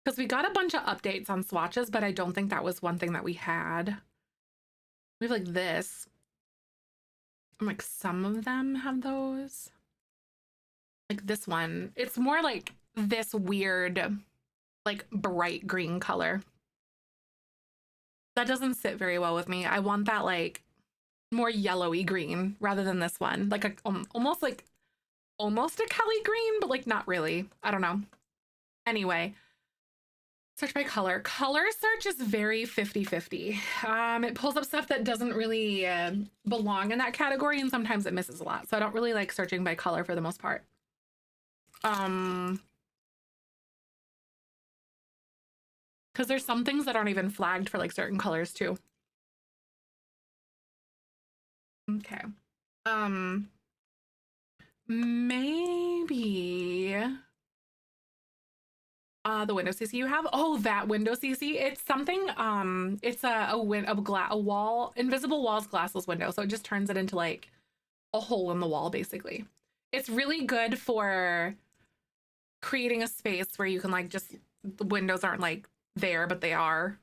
Because we got a bunch of updates on swatches, but I don't think that was one thing that we had. We have like this. And like some of them have those. Like this one. It's more like this weird, like bright green color. That doesn't sit very well with me. I want that like more yellowy green rather than this one. Like a almost a Kelly green, but like not really. I don't know. Anyway, search by color. Color search is very 50-50. It pulls up stuff that doesn't really belong in that category, and sometimes it misses a lot. So I don't really like searching by color for the most part. Because there's some things that aren't even flagged for like certain colors too. Okay. Maybe the window CC you have. Oh, that window CC. It's something. It's a wall, invisible walls, glassless window. So it just turns it into like a hole in the wall, basically. It's really good for creating a space where you can like just the windows aren't like there, but they are.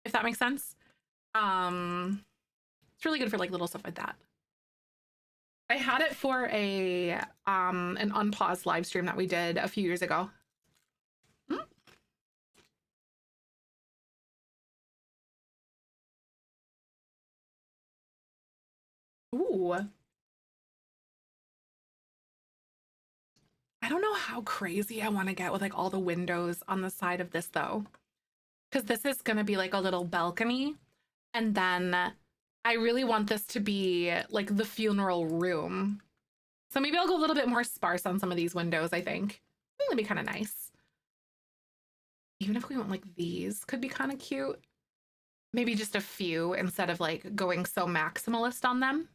If that makes sense. It's really good for like little stuff like that. I had it for a an unpaused live stream that we did a few years ago. Ooh. I don't know how crazy I want to get with like all the windows on the side of this though. Because this is going to be like a little balcony. And then I really want this to be like the funeral room. So maybe I'll go a little bit more sparse on some of these windows, I think. I think that'd be kind of nice. Even if we want like these, could be kind of cute. Maybe just a few instead of like going so maximalist on them.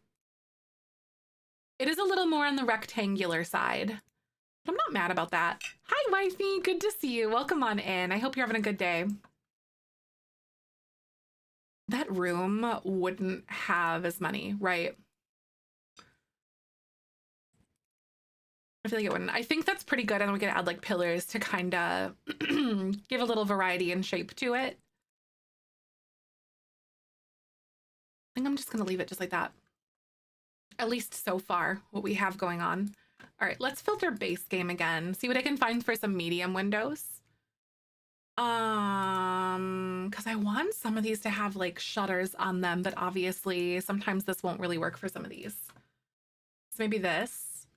It is a little more on the rectangular side. But I'm not mad about that. Hi, wifey. Good to see you. Welcome on in. I hope you're having a good day. That room wouldn't have as many, right? I feel like it wouldn't. I think that's pretty good. And we could add like pillars to kind of give a little variety and shape to it. I think I'm just going to leave it just like that. At least so far, what we have going on. All right, let's filter base game again. See what I can find for some medium windows. Because I want some of these to have like shutters on them, but obviously sometimes this won't really work for some of these. So maybe this.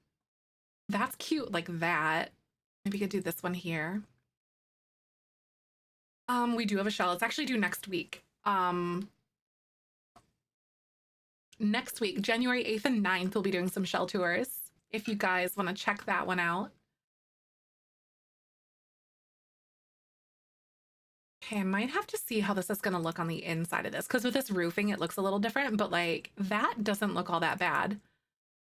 That's cute like that. Maybe we could do this one here. We do have a shell. It's actually due next week. Next week, January 8th and 9th, we'll be doing some shell tours. If you guys want to check that one out. Okay, I might have to see how this is going to look on the inside of this, because with this roofing, it looks a little different, but like that doesn't look all that bad.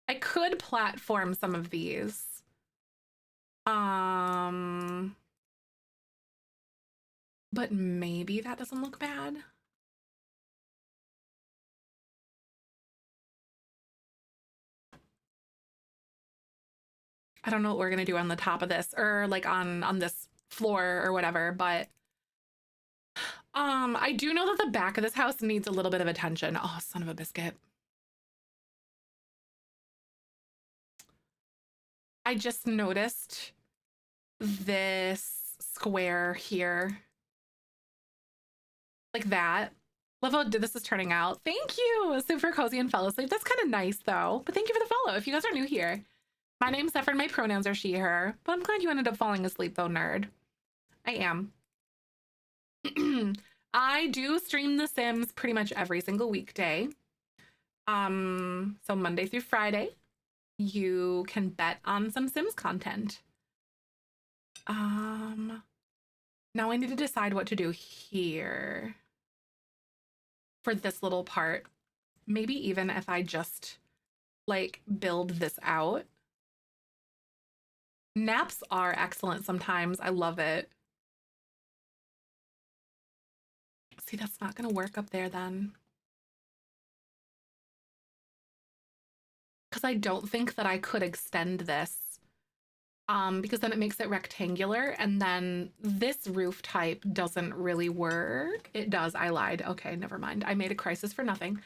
I could platform some of these. But maybe that doesn't look bad. I don't know what we're gonna do on the top of this, or like on this floor or whatever, but I do know that the back of this house needs a little bit of attention. Oh, son of a biscuit. I just noticed this square here. Like that. Love how this is turning out. Thank you. Super cozy and fell asleep. That's kind of nice though. But thank you for the follow. If you guys are new here, my name's Zefrine. My pronouns are she, her. But I'm glad you ended up falling asleep though, nerd. I am. I do stream The Sims pretty much every single weekday. So Monday through Friday, you can bet on some Sims content. Now I need to decide what to do here for this little part. Maybe even if I just like build this out. Naps are excellent sometimes. I love it. See, that's not gonna work up there then. Because I don't think that I could extend this. Because then it makes it rectangular, and then this roof type doesn't really work. It does. I lied. Okay, never mind. I made a crisis for nothing.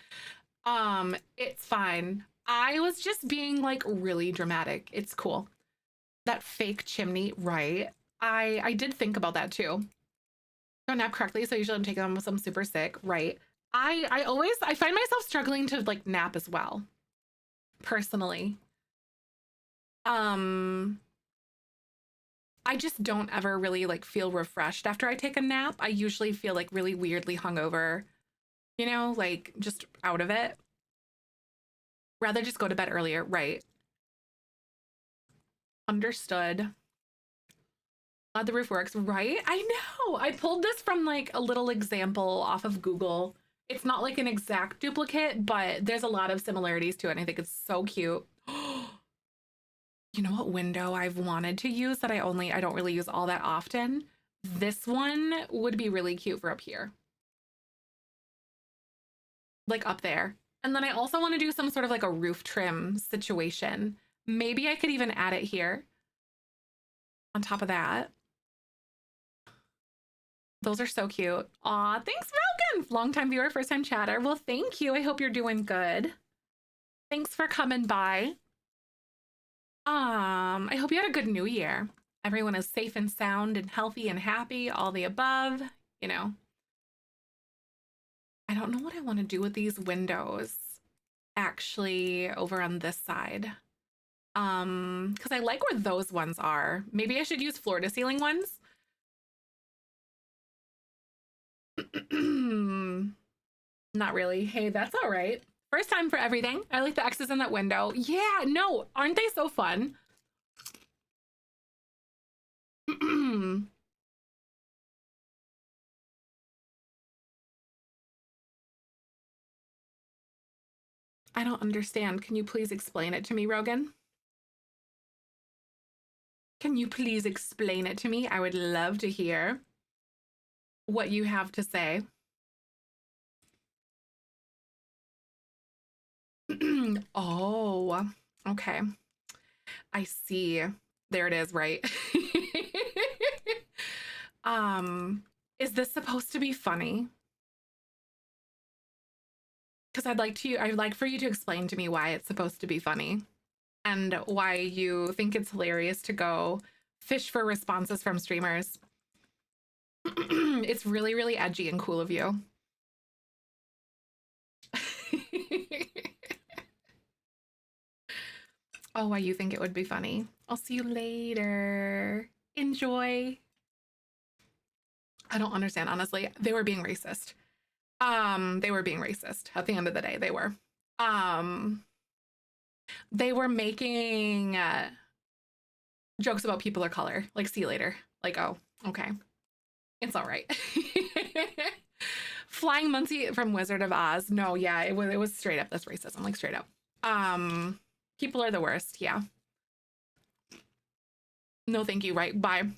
It's fine. I was just being like really dramatic. It's cool. That fake chimney, right? I did think about that too. Don't nap correctly, so usually I'm taking them with I'm super sick, right? I find myself struggling to like nap as well. Personally. I just don't ever really like feel refreshed after I take a nap. I usually feel like really weirdly hungover, you know, like just out of it. Rather just go to bed earlier, right? Understood. Glad the roof works, right? I know. I pulled this from like a little example off of Google. It's not like an exact duplicate, but there's a lot of similarities to it, and I think it's so cute. You know what window I've wanted to use that I don't really use all that often? This one would be really cute for up here. Like up there. And then I also want to do some sort of like a roof trim situation. Maybe I could even add it here on top of that. Those are so cute. Aw, thanks, Malcolm. Longtime viewer, first time chatter. Well, thank you. I hope you're doing good. Thanks for coming by. I hope you had a good new year. Everyone is safe and sound and healthy and happy, all the above, you know. I don't know what I want to do with these windows actually over on this side. Because I like where those ones are. Maybe I should use floor to ceiling ones. Not really. Hey, that's all right. First time for everything. I like the X's in that window. Yeah, no, aren't they so fun? I don't understand. Can you please explain it to me, Rogan? Can you please explain it to me? I would love to hear what you have to say. Oh, okay. I see. There it is, right? Is this supposed to be funny? Because I'd like for you to explain to me why it's supposed to be funny and why you think it's hilarious to go fish for responses from streamers. It's really, really edgy and cool of you. Oh, why you think it would be funny. I'll see you later. Enjoy. I don't understand, honestly. They were being racist. They were being racist. At the end of the day, they were. They were making jokes about people of color. Like, see you later. Like, oh, okay. It's all right. Flying Muncie from Wizard of Oz. No, yeah, it was straight up. That's racism. Like, straight up. People are the worst. Yeah. No, thank you. Right. Bye.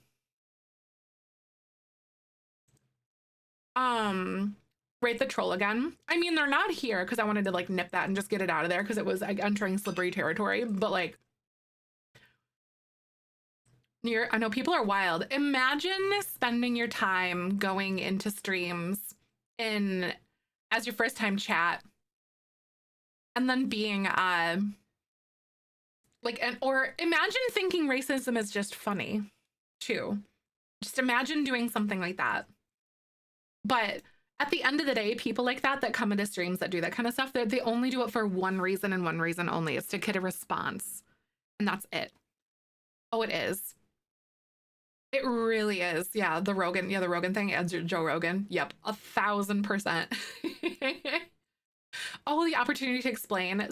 Rate the troll again. I mean, they're not here because I wanted to like nip that and just get it out of there because it was like entering slippery territory. But like, I know people are wild. Imagine spending your time going into streams as your first time chat and then being or imagine thinking racism is just funny too. Just imagine doing something like that. But at the end of the day, people like that come into streams that do that kind of stuff, they only do it for one reason and one reason only. It's to get a response. And that's it. Oh, it is. It really is. Yeah, the Rogan thing, Joe Rogan. Yep, 1,000%. Oh, the opportunity to explain.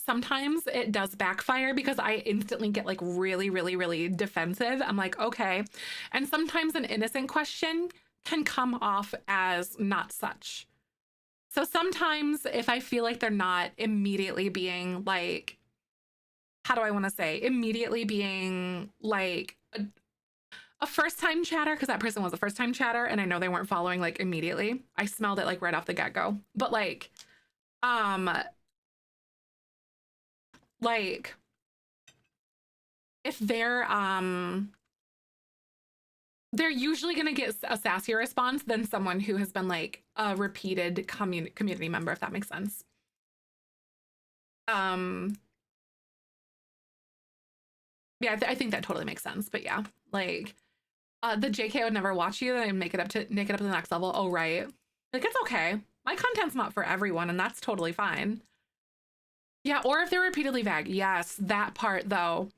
Sometimes it does backfire because I instantly get like really, really, really defensive. I'm like, okay. And sometimes an innocent question can come off as not such. So sometimes if I feel like they're not immediately being like, how do I want to say, immediately being like a first-time chatter, because that person was a first-time chatter and I know they weren't following like immediately. I smelled it like right off the get-go. But like if they're usually going to get a sassier response than someone who has been like a repeated community member, if that makes sense. Yeah, I think that totally makes sense. But yeah, like the JK would never watch you and make it up to the next level. Oh, right. Like, it's okay. My content's not for everyone, and that's totally fine. Yeah, or if they're repeatedly vague. Yes, that part though.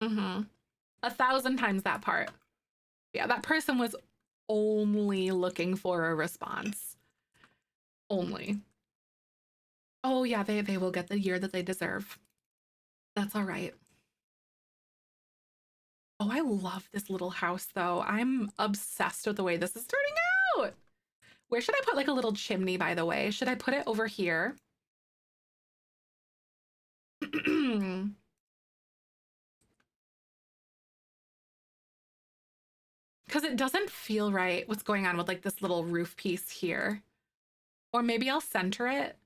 1,000 times that part. Yeah, that person was only looking for a response. Only. Oh yeah, they will get the year that they deserve. That's all right. Oh, I love this little house though. I'm obsessed with the way this is turning out. Where should I put like a little chimney, by the way? Should I put it over here? Because it doesn't feel right what's going on with like this little roof piece here. Or maybe I'll center it.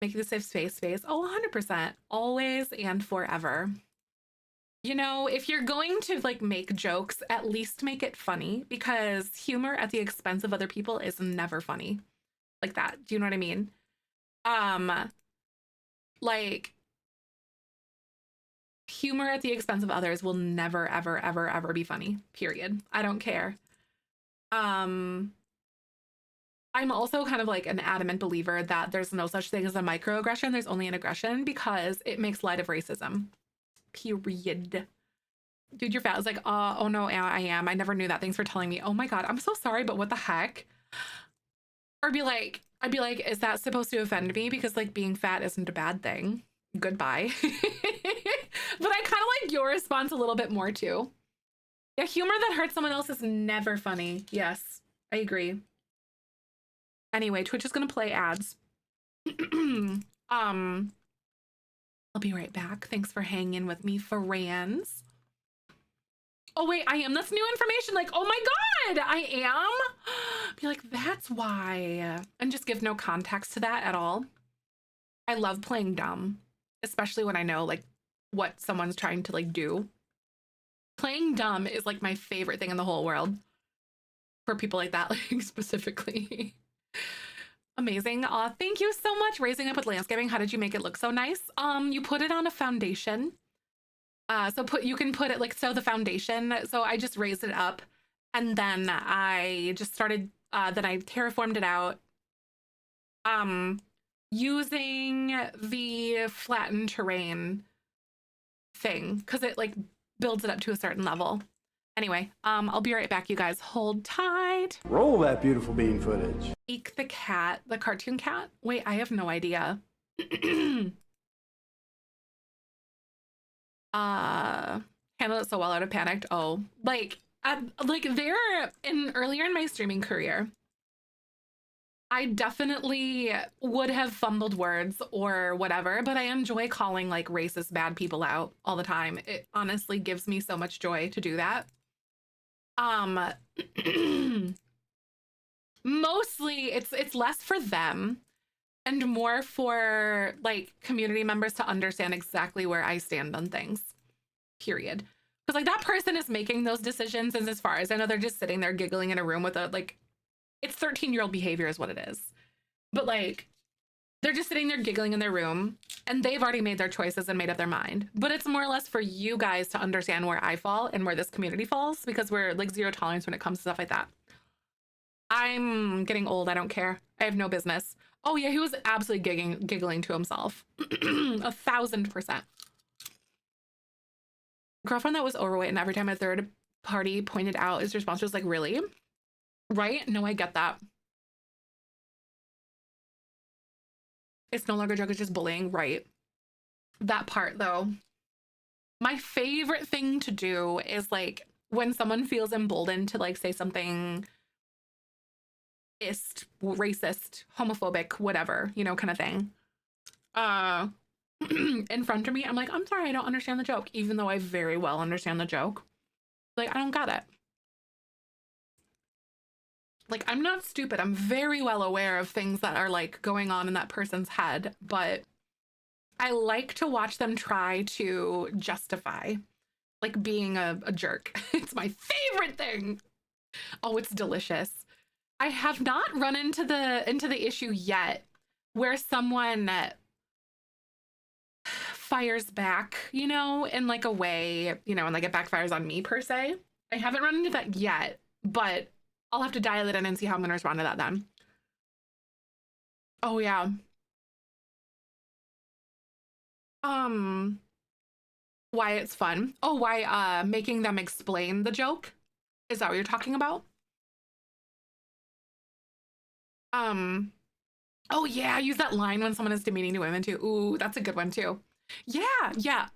Make it a safe space. Oh, 100%. Always and forever. You know, if you're going to like make jokes, at least make it funny, because humor at the expense of other people is never funny. Like that. Do you know what I mean? Like humor at the expense of others will never, ever, ever, ever be funny. Period. I don't care. I'm also kind of like an adamant believer that there's no such thing as a microaggression. There's only an aggression because it makes light of racism. Period. Dude, you're fat. I was like, oh no, I am. I never knew that. Thanks for telling me. Oh my God, I'm so sorry, but what the heck? Or I'd be like, is that supposed to offend me? Because like being fat isn't a bad thing. Goodbye. But I kind of like your response a little bit more too. Yeah, humor that hurts someone else is never funny. Yes, I agree. Anyway, Twitch is gonna play ads. I'll be right back. Thanks for hanging with me, Farans. Oh wait, I am. That's new information. Like, oh my God, I am. Be like, that's why. And just give no context to that at all. I love playing dumb, especially when I know like what someone's trying to like do. Playing dumb is like my favorite thing in the whole world for people like that, like specifically. Amazing. Thank you so much. Raising up with landscaping. How did you make it look so nice? You put it on a foundation. You can put it like, so the foundation, so I just raised it up and then I just started, then I terraformed it out, using the flattened terrain thing because it like builds it up to a certain level. Anyway, I'll be right back, you guys. Hold tight.
Roll that beautiful bean footage.
Eek the cat, the cartoon cat. Wait, I have no idea. Handled it so well out of panicked. Oh, like there in earlier in my streaming career, I definitely would have fumbled words or whatever, but I enjoy calling like racist bad people out all the time. It honestly gives me so much joy to do that. Mostly it's less for them and more for like community members to understand exactly where I stand on things. Period. Because like that person is making those decisions, and as far as I know, they're just sitting there giggling in a room with a like, it's 13-year-old behavior is what it is. But like, they're just sitting there giggling in their room and they've already made their choices and made up their mind. But it's more or less for you guys to understand where I fall and where this community falls, because we're like zero tolerance when it comes to stuff like that. I'm getting old. I don't care. I have no business. Oh yeah, he was absolutely giggling to himself. 1000%. Girlfriend that was overweight, and every time a third party pointed out, his response was like, really? Right? No, I get that. It's no longer a joke, it's just bullying, right? That part though. My favorite thing to do is like when someone feels emboldened to like say something racist, homophobic, whatever, you know, kind of thing. In front of me, I'm like, I'm sorry, I don't understand the joke, even though I very well understand the joke. Like, I don't get it. Like, I'm not stupid. I'm very well aware of things that are like going on in that person's head, but I like to watch them try to justify like being a jerk. It's my favorite thing. Oh, it's delicious. I have not run into the issue yet where someone fires back, you know, in like a way, you know, and like it backfires on me per se. I haven't run into that yet, but I'll have to dial it in and see how I'm gonna respond to that then. Oh yeah. Why it's fun. Oh, why making them explain the joke? Is that what you're talking about? Oh yeah, use that line when someone is demeaning to women too. Ooh, that's a good one too. Yeah, yeah.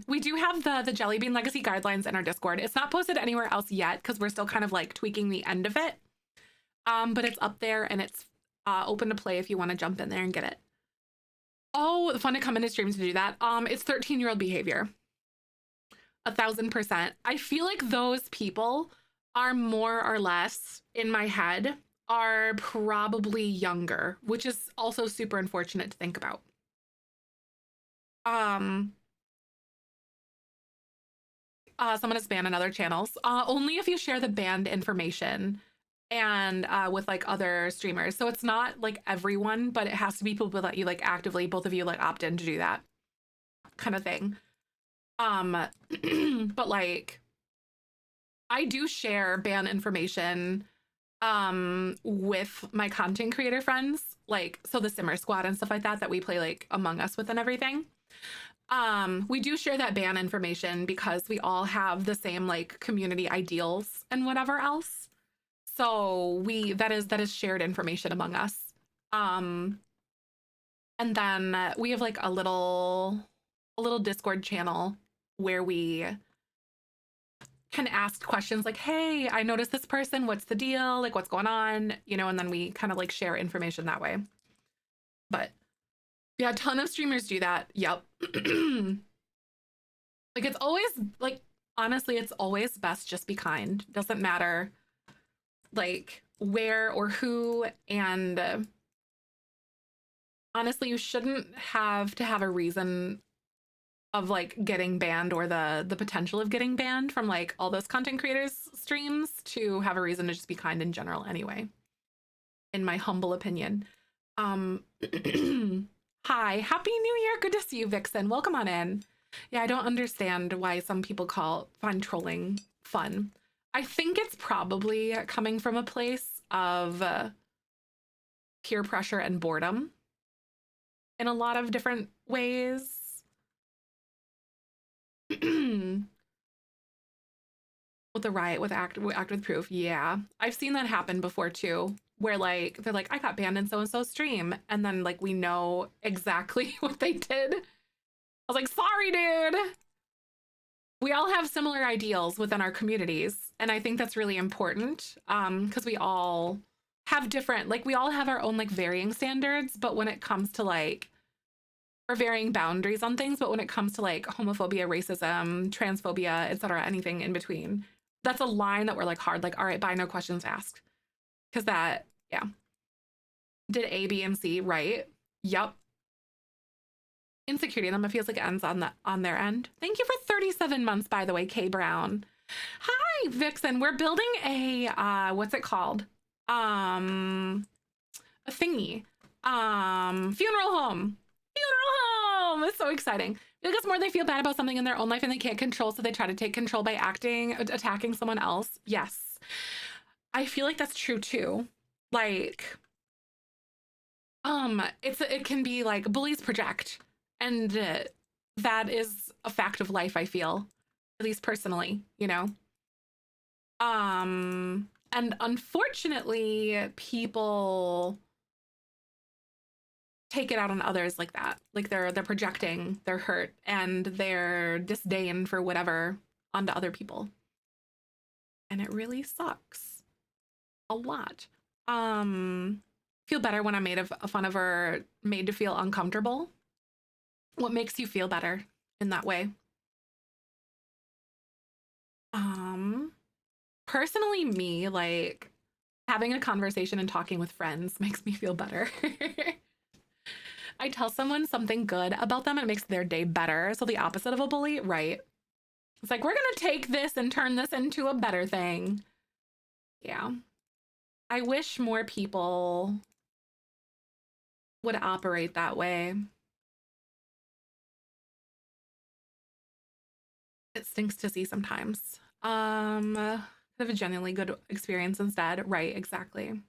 We do have the Jelly Bean Legacy guidelines in our Discord. It's not posted anywhere else yet because we're still kind of like tweaking the end of it. But it's up there and it's open to play if you want to jump in there and get it. Oh, fun to come into streams to do that. It's 13-year-old behavior. 1000%. I feel like those people are more or less in my head are probably younger, which is also super unfortunate to think about. Someone has banned on other channels. Only if you share the banned information and with like other streamers. So it's not like everyone, but it has to be people that you like actively, both of you like opt in to do that kind of thing. But like I do share ban information with my content creator friends, like so the Simmer Squad and stuff like that we play like Among Us with and everything. We do share that ban information because we all have the same like community ideals and whatever else. So that is shared information among us. And then we have like a little Discord channel where we can ask questions like, hey, I noticed this person, what's the deal? Like, what's going on? You know, and then we kind of like share information that way. But yeah, a ton of streamers do that. Yep. Like, it's always like, honestly, it's always best just be kind. Doesn't matter like where or who. And honestly, you shouldn't have to have a reason of like getting banned or the potential of getting banned from like all those content creators streams to have a reason to just be kind in general anyway, in my humble opinion. Hi, happy new year. Good to see you, Vixen. Welcome on in. Yeah, I don't understand why some people find trolling fun. I think it's probably coming from a place of peer pressure and boredom in a lot of different ways. With the riot with act with proof, yeah, I've seen that happen before too, where like they're like, I got banned in so and so stream, and then like we know exactly what they did. I was like, sorry, dude. We all have similar ideals within our communities, and I think that's really important, because we all have different, like we all have our own like varying standards, but when it comes to like, or varying boundaries on things, but when it comes to like homophobia, racism, transphobia, etc., anything in between, that's a line that we're like hard, like, all right, bye, no questions asked. Because that, yeah. Did A, B, and C right? Yup. Insecurity in them, it feels like it ends on their end. Thank you for 37 months, by the way, K Brown. Hi, Vixen. We're building a what's it called? A thingy. Funeral home. It's so exciting. Because more they feel bad about something in their own life and they can't control, so they try to take control by attacking someone else. Yes. I feel like that's true too. Like, it can be like bullies project, and that is a fact of life, I feel, at least personally, you know. And unfortunately, people take it out on others like that. Like they're projecting their hurt and their disdain for whatever onto other people. And it really sucks a lot. Feel better when I'm made fun of or made to feel uncomfortable. What makes you feel better in that way? Personally, me, like having a conversation and talking with friends makes me feel better. I tell someone something good about them, it makes their day better. So the opposite of a bully, right? It's like, we're gonna take this and turn this into a better thing. Yeah. I wish more people would operate that way. It stinks to see sometimes. Have a genuinely good experience instead. Right, exactly.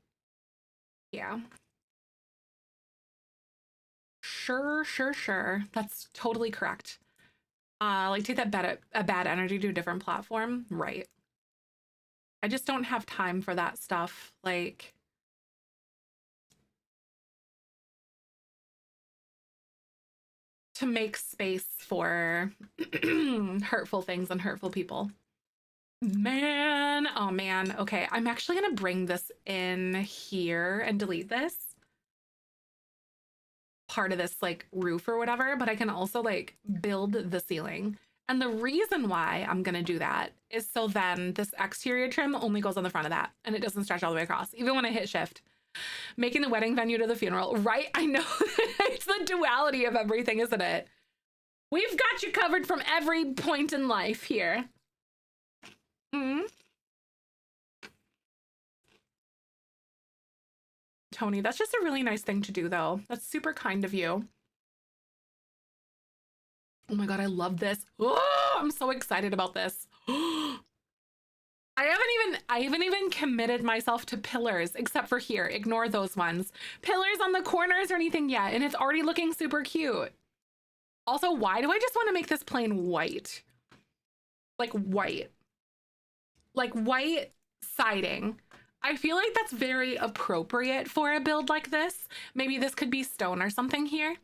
Yeah. Sure. That's totally correct. Like take that bad energy to a different platform. Right. I just don't have time for that stuff. Like, to make space for hurtful things and hurtful people. Man, oh man. Okay, I'm actually gonna bring this in here and delete this part of this like roof or whatever, but I can also like build the ceiling. And the reason why I'm gonna do that is so then this exterior trim only goes on the front of that and it doesn't stretch all the way across, even when I hit shift. Making the wedding venue to the funeral, right? I know. It's the duality of everything, isn't it? We've got you covered from every point in life here. Tony, that's just a really nice thing to do, though. That's super kind of you. Oh my god, I love this. Oh, I'm so excited about this. I haven't even committed myself to pillars, except for here. Ignore those ones. Pillars on the corners or anything yet, and it's already looking super cute. Also, why do I just want to make this plain white? Like white. Like white siding. I feel like that's very appropriate for a build like this. Maybe this could be stone or something here.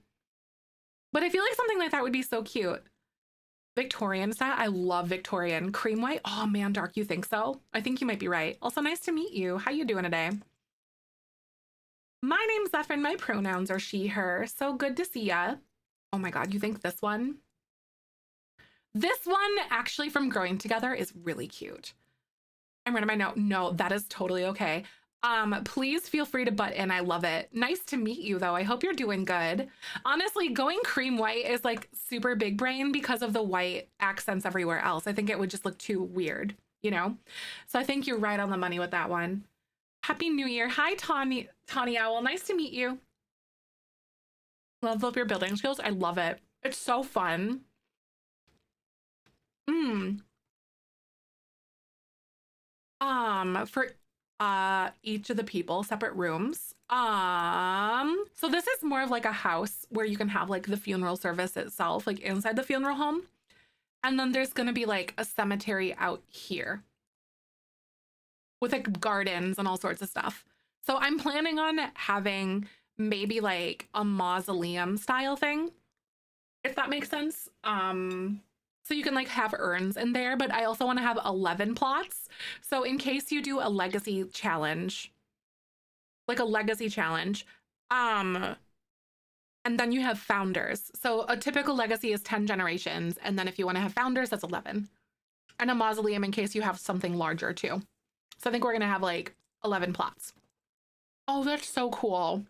But I feel like something like that would be so cute. Victorian style. I love Victorian. Cream white. Oh man, Dark, you think so? I think you might be right. Also, nice to meet you. How you doing today? My name's Zefrine. My pronouns are she, her. So good to see ya. Oh my god, you think this one? This one, actually, from Growing Together is really cute. I'm writing my note. No, that is totally okay. Please feel free to butt in. I love it. Nice to meet you though. I hope you're doing good. Honestly, going cream white is like super big brain because of the white accents everywhere else. I think it would just look too weird, you know? So I think you're right on the money with that one. Happy New Year. Hi, Tawny Owl. Nice to meet you. Love your building skills. I love it. It's so fun. For each of the people, separate rooms. So this is more of like a house where you can have like the funeral service itself, like inside the funeral home. And then there's gonna be like a cemetery out here with like gardens and all sorts of stuff. So I'm planning on having maybe like a mausoleum style thing, if that makes sense. So you can like have urns in there, but I also want to have 11 plots. So in case you do a legacy challenge, like a legacy challenge, and then you have founders. So a typical legacy is 10 generations. And then if you want to have founders, that's 11. And a mausoleum in case you have something larger too. So I think we're going to have like 11 plots. Oh, that's so cool.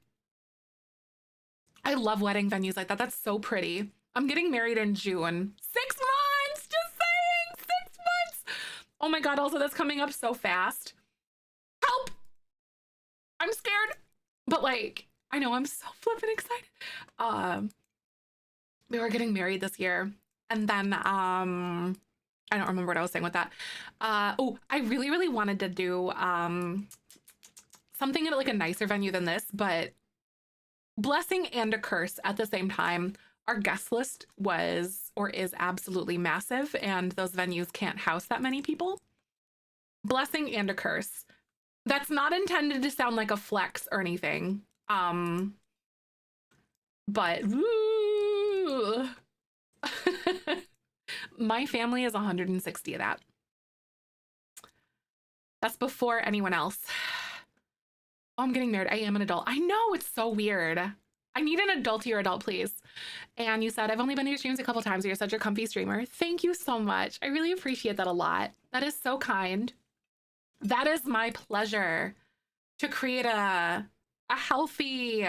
I love wedding venues like that. That's so pretty. I'm getting married in June. 6 months, just saying, 6 months. Oh my God, also that's coming up so fast. Help! I'm scared, but like, I know I'm so flippin' excited. We were getting married this year, and then I don't remember what I was saying with that. Oh, I really, really wanted to do something at like a nicer venue than this, but blessing and a curse at the same time. Our guest list was or is absolutely massive, and those venues can't house that many people. Blessing and a curse. That's not intended to sound like a flex or anything. But woo. My family is 160 of that. That's before anyone else. Oh, I'm getting married. I am an adult. I know, it's so weird. I need an adultier adult, please. And you said, I've only been to your streams a couple times. You're such a comfy streamer. Thank you so much. I really appreciate that a lot. That is so kind. That is my pleasure, to create a healthy,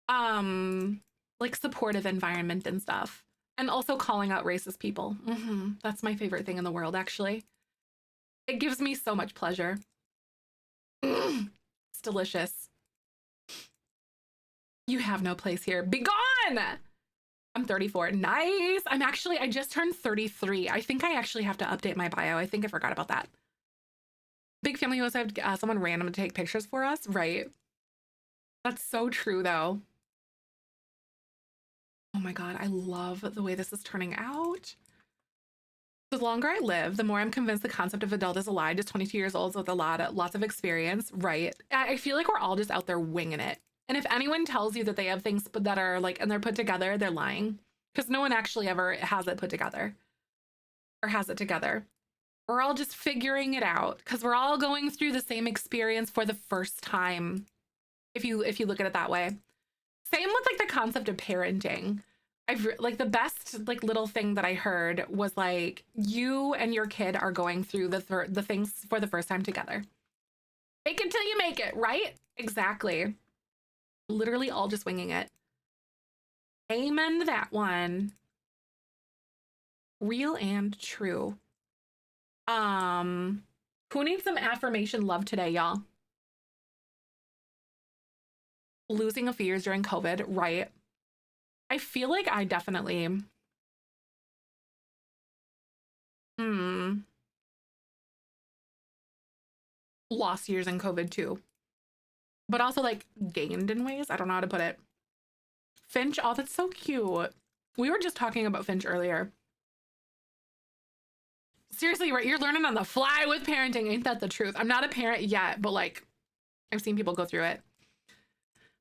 like supportive environment and stuff. And also calling out racist people. That's my favorite thing in the world, actually. It gives me so much pleasure. It's delicious. You have no place here. Be gone! I'm 34. Nice. I just turned 33. I think I actually have to update my bio. I think I forgot about that. Big family who also have someone random to take pictures for us, right? That's so true, though. Oh my God, I love the way this is turning out. The longer I live, the more I'm convinced the concept of adult is a lie. Just 22 years old with lots of experience, right? I feel like we're all just out there winging it. And if anyone tells you that they have things that are like, and they're put together, they're lying. Because no one actually ever has it put together. Or has it together. We're all just figuring it out. Because we're all going through the same experience for the first time. If you look at it that way. Same with like the concept of parenting. I've like the best like little thing that I heard was like, you and your kid are going through the things for the first time together. Fake it till you make it, right? Exactly. Literally all just winging it. Amen to that one. Real and true. Who needs some affirmation love today, y'all? Losing a few years during COVID, right? I feel like I definitely lost years in COVID too. But also like gained in ways. I don't know how to put it. Finch, oh, that's so cute. We were just talking about Finch earlier. Seriously, right? You're learning on the fly with parenting. Ain't that the truth? I'm not a parent yet, but like I've seen people go through it.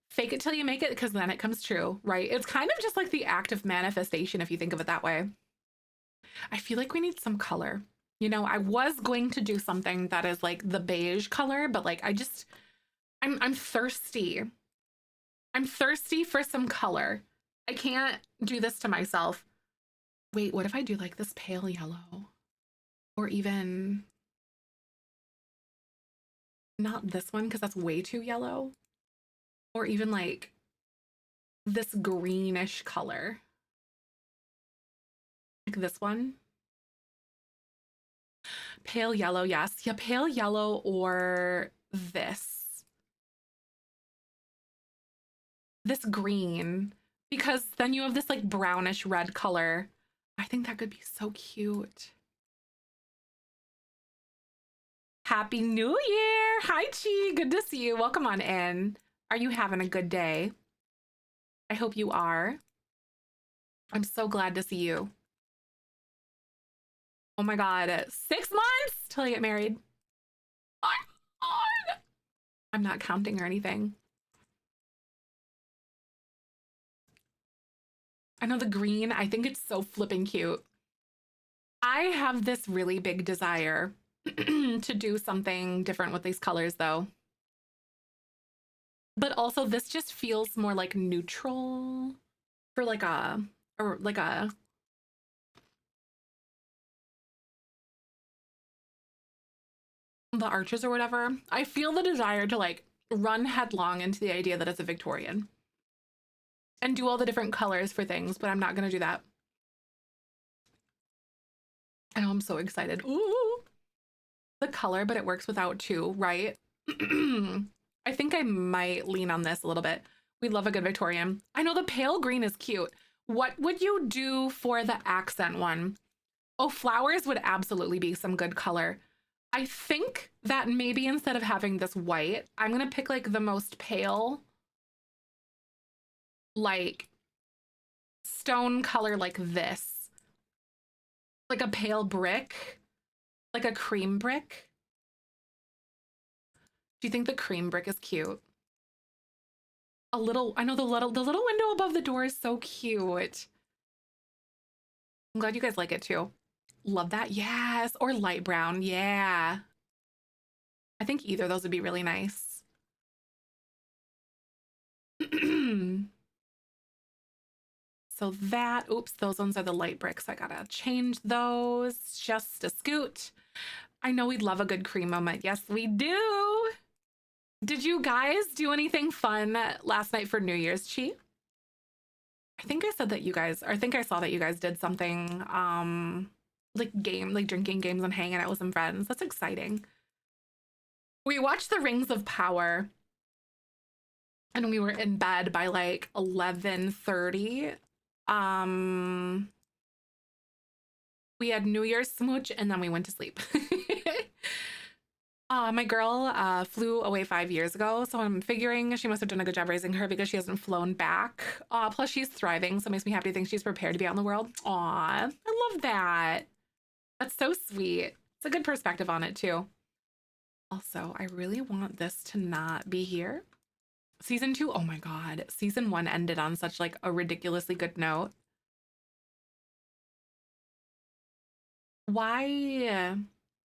Fake it till you make it, because then it comes true, right? It's kind of just like the act of manifestation if you think of it that way. I feel like we need some color. You know, I was going to do something that is like the beige color, but like I'm thirsty. I'm thirsty for some color. I can't do this to myself. Wait, what if I do like this pale yellow? Or even... Not this one, because that's way too yellow. Or even like this greenish color. Like this one. Pale yellow, yes. Yeah, pale yellow or this. This green. Because then you have this like brownish red color. I think that could be so cute. Happy New Year! Hi, Chi. Good to see you. Welcome on in. Are you having a good day? I hope you are. I'm so glad to see you. Oh my God, 6 months till I get married. Oh my God. I'm not counting or anything. I know the green, I think it's so flipping cute. I have this really big desire to do something different with these colors though. But also this just feels more like neutral for like a, or like a, the arches or whatever. I feel the desire to like run headlong into the idea that it's a Victorian and do all the different colors for things, but I'm not gonna do that. I know, I'm so excited. Ooh, the color, but it works without too, right? I think I might lean on this a little bit. We love a good Victorian. I know the pale green is cute. What would you do for the accent one? Oh, flowers would absolutely be some good color. I think that maybe instead of having this white, I'm gonna pick like the most pale, like stone color like this. Like a pale brick, like a cream brick. Do you think the cream brick is cute? A little, I know the little window above the door is so cute. I'm glad you guys like it too. Love that. Yes. Or light brown. Yeah. I think either of those would be really nice. So that, oops, those ones are the light bricks. I gotta change those just a scoot. I know we'd love a good cream moment. Yes, we do. Did you guys do anything fun last night for New Year's, Chi? I think I said that you guys, or I think I saw that you guys did something like drinking games and hanging out with some friends. That's exciting. We watched The Rings of Power and we were in bed by like 11:30. We had New Year's smooch and then we went to sleep. My girl flew away 5 years ago, so I'm figuring she must have done a good job raising her because she hasn't flown back. Plus she's thriving, so it makes me happy to think she's prepared to be out in the world. Aw, I love that. That's so sweet. It's a good perspective on it too. Also, I really want this to not be here. Season 2, oh my God. Season 1 ended on such like a ridiculously good note. Why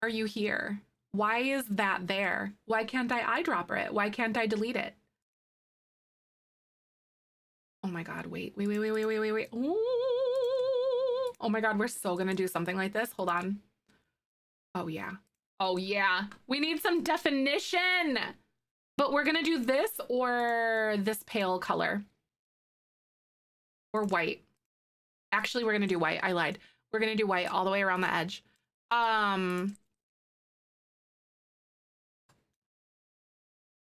are you here? Why is that there? Why can't I eyedropper it? Why can't I delete it? Oh my God, wait. Ooh. Oh my God, we're so gonna do something like this. Hold on. Oh yeah. Oh yeah. We need some definition. But we're gonna do this or this pale color. Or white. Actually, we're gonna do white. I lied. We're gonna do white all the way around the edge.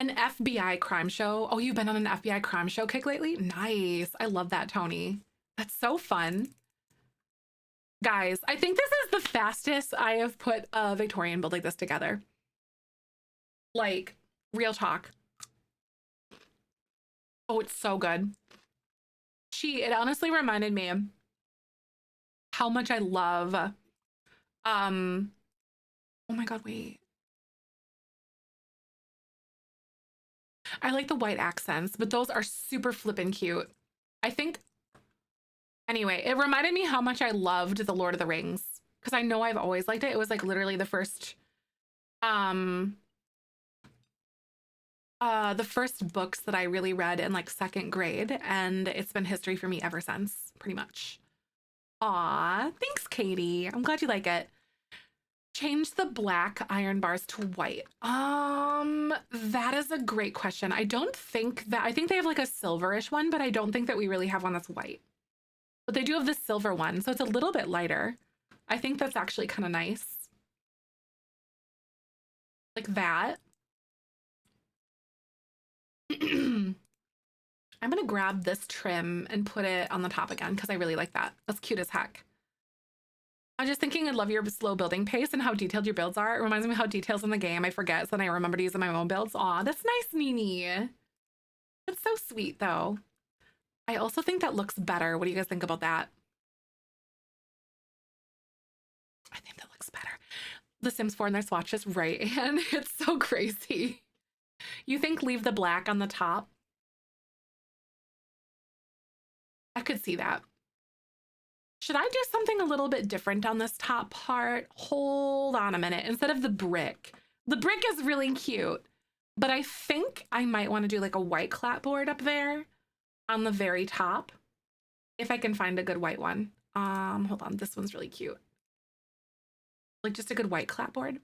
An FBI crime show. Oh, you've been on an FBI crime show kick lately? Nice. I love that, Tony. That's so fun. Guys, I think this is the fastest I have put a Victorian build like this together. Like, real talk. Oh, it's so good. It honestly reminded me of how much I love, oh my God, wait. I like the white accents, but those are super flippin' cute. I think, anyway, it reminded me how much I loved The Lord of the Rings because I know I've always liked it. It was like literally the first books that I really read in like 2nd grade, and it's been history for me ever since, pretty much. Aw, thanks, Katie. I'm glad you like it. Change the black iron bars to white. That is a great question. I think they have like a silverish one, but I don't think that we really have one that's white. But they do have this silver one, so it's a little bit lighter. I think that's actually kind of nice. Like that. I'm gonna grab this trim and put it on the top again because I really like that. That's cute as heck. I was just thinking I love your slow building pace and how detailed your builds are. It reminds me of how details in the game I forget, so then I remember to use in my own builds. Aw, that's nice, Nini. That's so sweet, though. I also think that looks better. What do you guys think about that? I think that looks better. The Sims 4 and their swatches, right? And it's so crazy. You think leave the black on the top? I could see that. Should I do something a little bit different on this top part? Hold on a minute. Instead of the brick is really cute, but I think I might want to do like a white clapboard up there on the very top. If I can find a good white one. Hold on. This one's really cute. Like just a good white clapboard.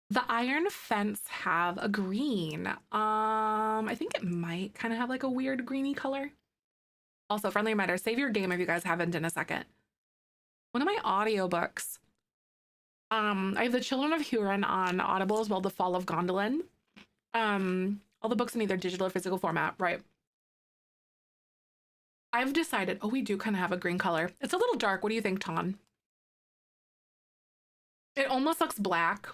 The iron fence have a green. I think it might kind of have like a weird greeny color. Also, friendly reminder, save your game if you guys haven't in a second. One of my audiobooks, I have The Children of Huron on Audible as well, The Fall of Gondolin. All the books in either digital or physical format, right? I've decided, we do kind of have a green color. It's a little dark. What do you think, Ton? It almost looks black.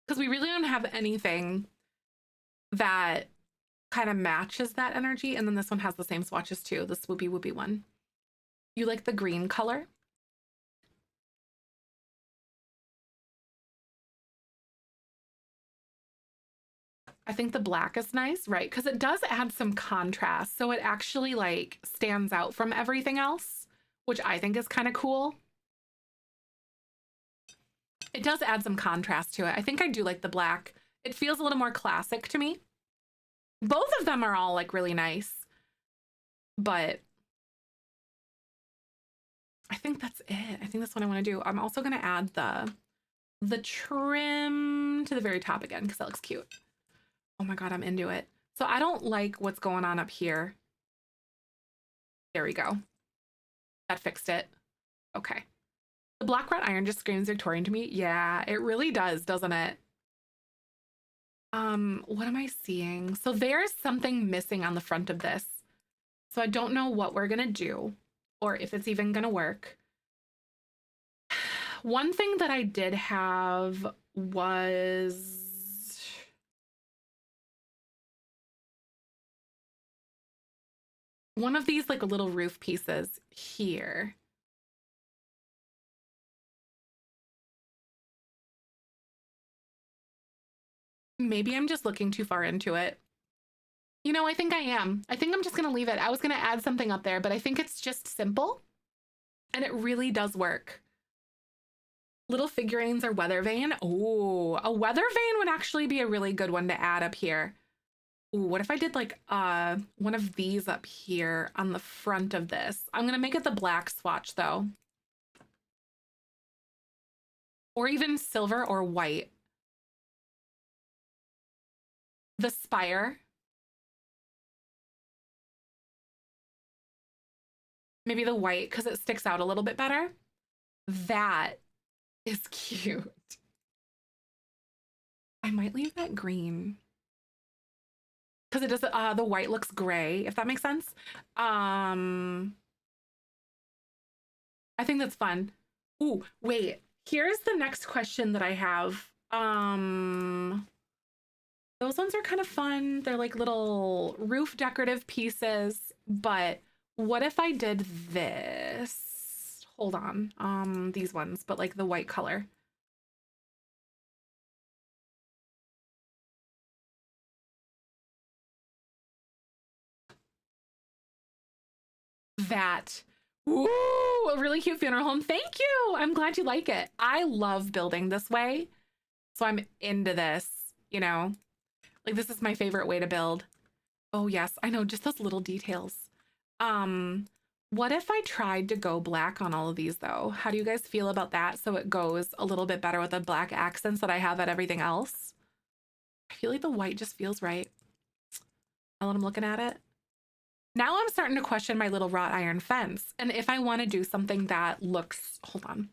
Because we really don't have anything that kind of matches that energy. And then this one has the same swatches too, the swoopy whoopy one. You like the green color? I think the black is nice, right? Because it does add some contrast. So it actually like stands out from everything else, which I think is kind of cool. It does add some contrast to it. I think I do like the black. It feels a little more classic to me. Both of them are all like really nice, but I think that's it. I think that's what I want to do. I'm also going to add the trim to the very top again because that looks cute. Oh my God, I'm into it. So I don't like what's going on up here. There we go. That fixed it. Okay. The black wrought iron just screams Victorian to me. Yeah, it really does, doesn't it? What am I seeing? So there's something missing on the front of this. So I don't know what we're gonna do or if it's even gonna work. One thing that I did have was one of these like little roof pieces here. Maybe I'm just looking too far into it. You know, I think I am. I think I'm just gonna leave it. I was gonna add something up there, but I think it's just simple and it really does work. Little figurines or weather vane. Oh, a weather vane would actually be a really good one to add up here. Ooh, what if I did like one of these up here on the front of this? I'm gonna make it the black swatch though. Or even silver or white. The spire. Maybe the white because it sticks out a little bit better. That is cute. I might leave that green. Because it does, the white looks gray, if that makes sense. I think that's fun. Ooh, wait. Here's the next question that I have. Those ones are kind of fun. They're like little roof decorative pieces, but what if I did this? Hold on. These ones, but like the white color. That. Ooh, a really cute funeral home. Thank you. I'm glad you like it. I love building this way. So I'm into this, you know, like this is my favorite way to build. Oh yes, I know, just those little details. What if I tried to go black on all of these though? How do you guys feel about that? So it goes a little bit better with the black accents that I have at everything else. I feel like the white just feels right. Now that I'm looking at it. Now I'm starting to question my little wrought iron fence. And if I want to do something that looks, hold on,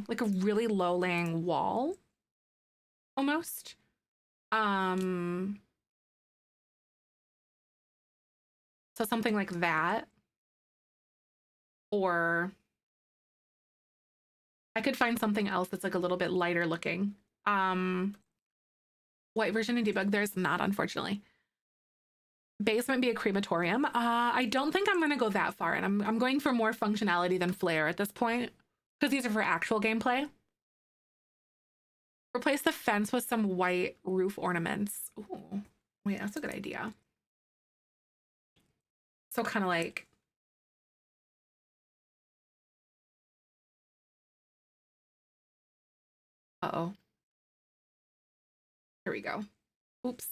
like a really low laying wall almost. So something like that. Or I could find something else that's like a little bit lighter looking. White version and debug, there's not, unfortunately. Basement be a crematorium. I don't think I'm gonna go that far, and I'm going for more functionality than flair at this point, because these are for actual gameplay. Replace the fence with some white roof ornaments. Ooh, wait, that's a good idea. So kind of like, uh-oh. Here we go. Oops.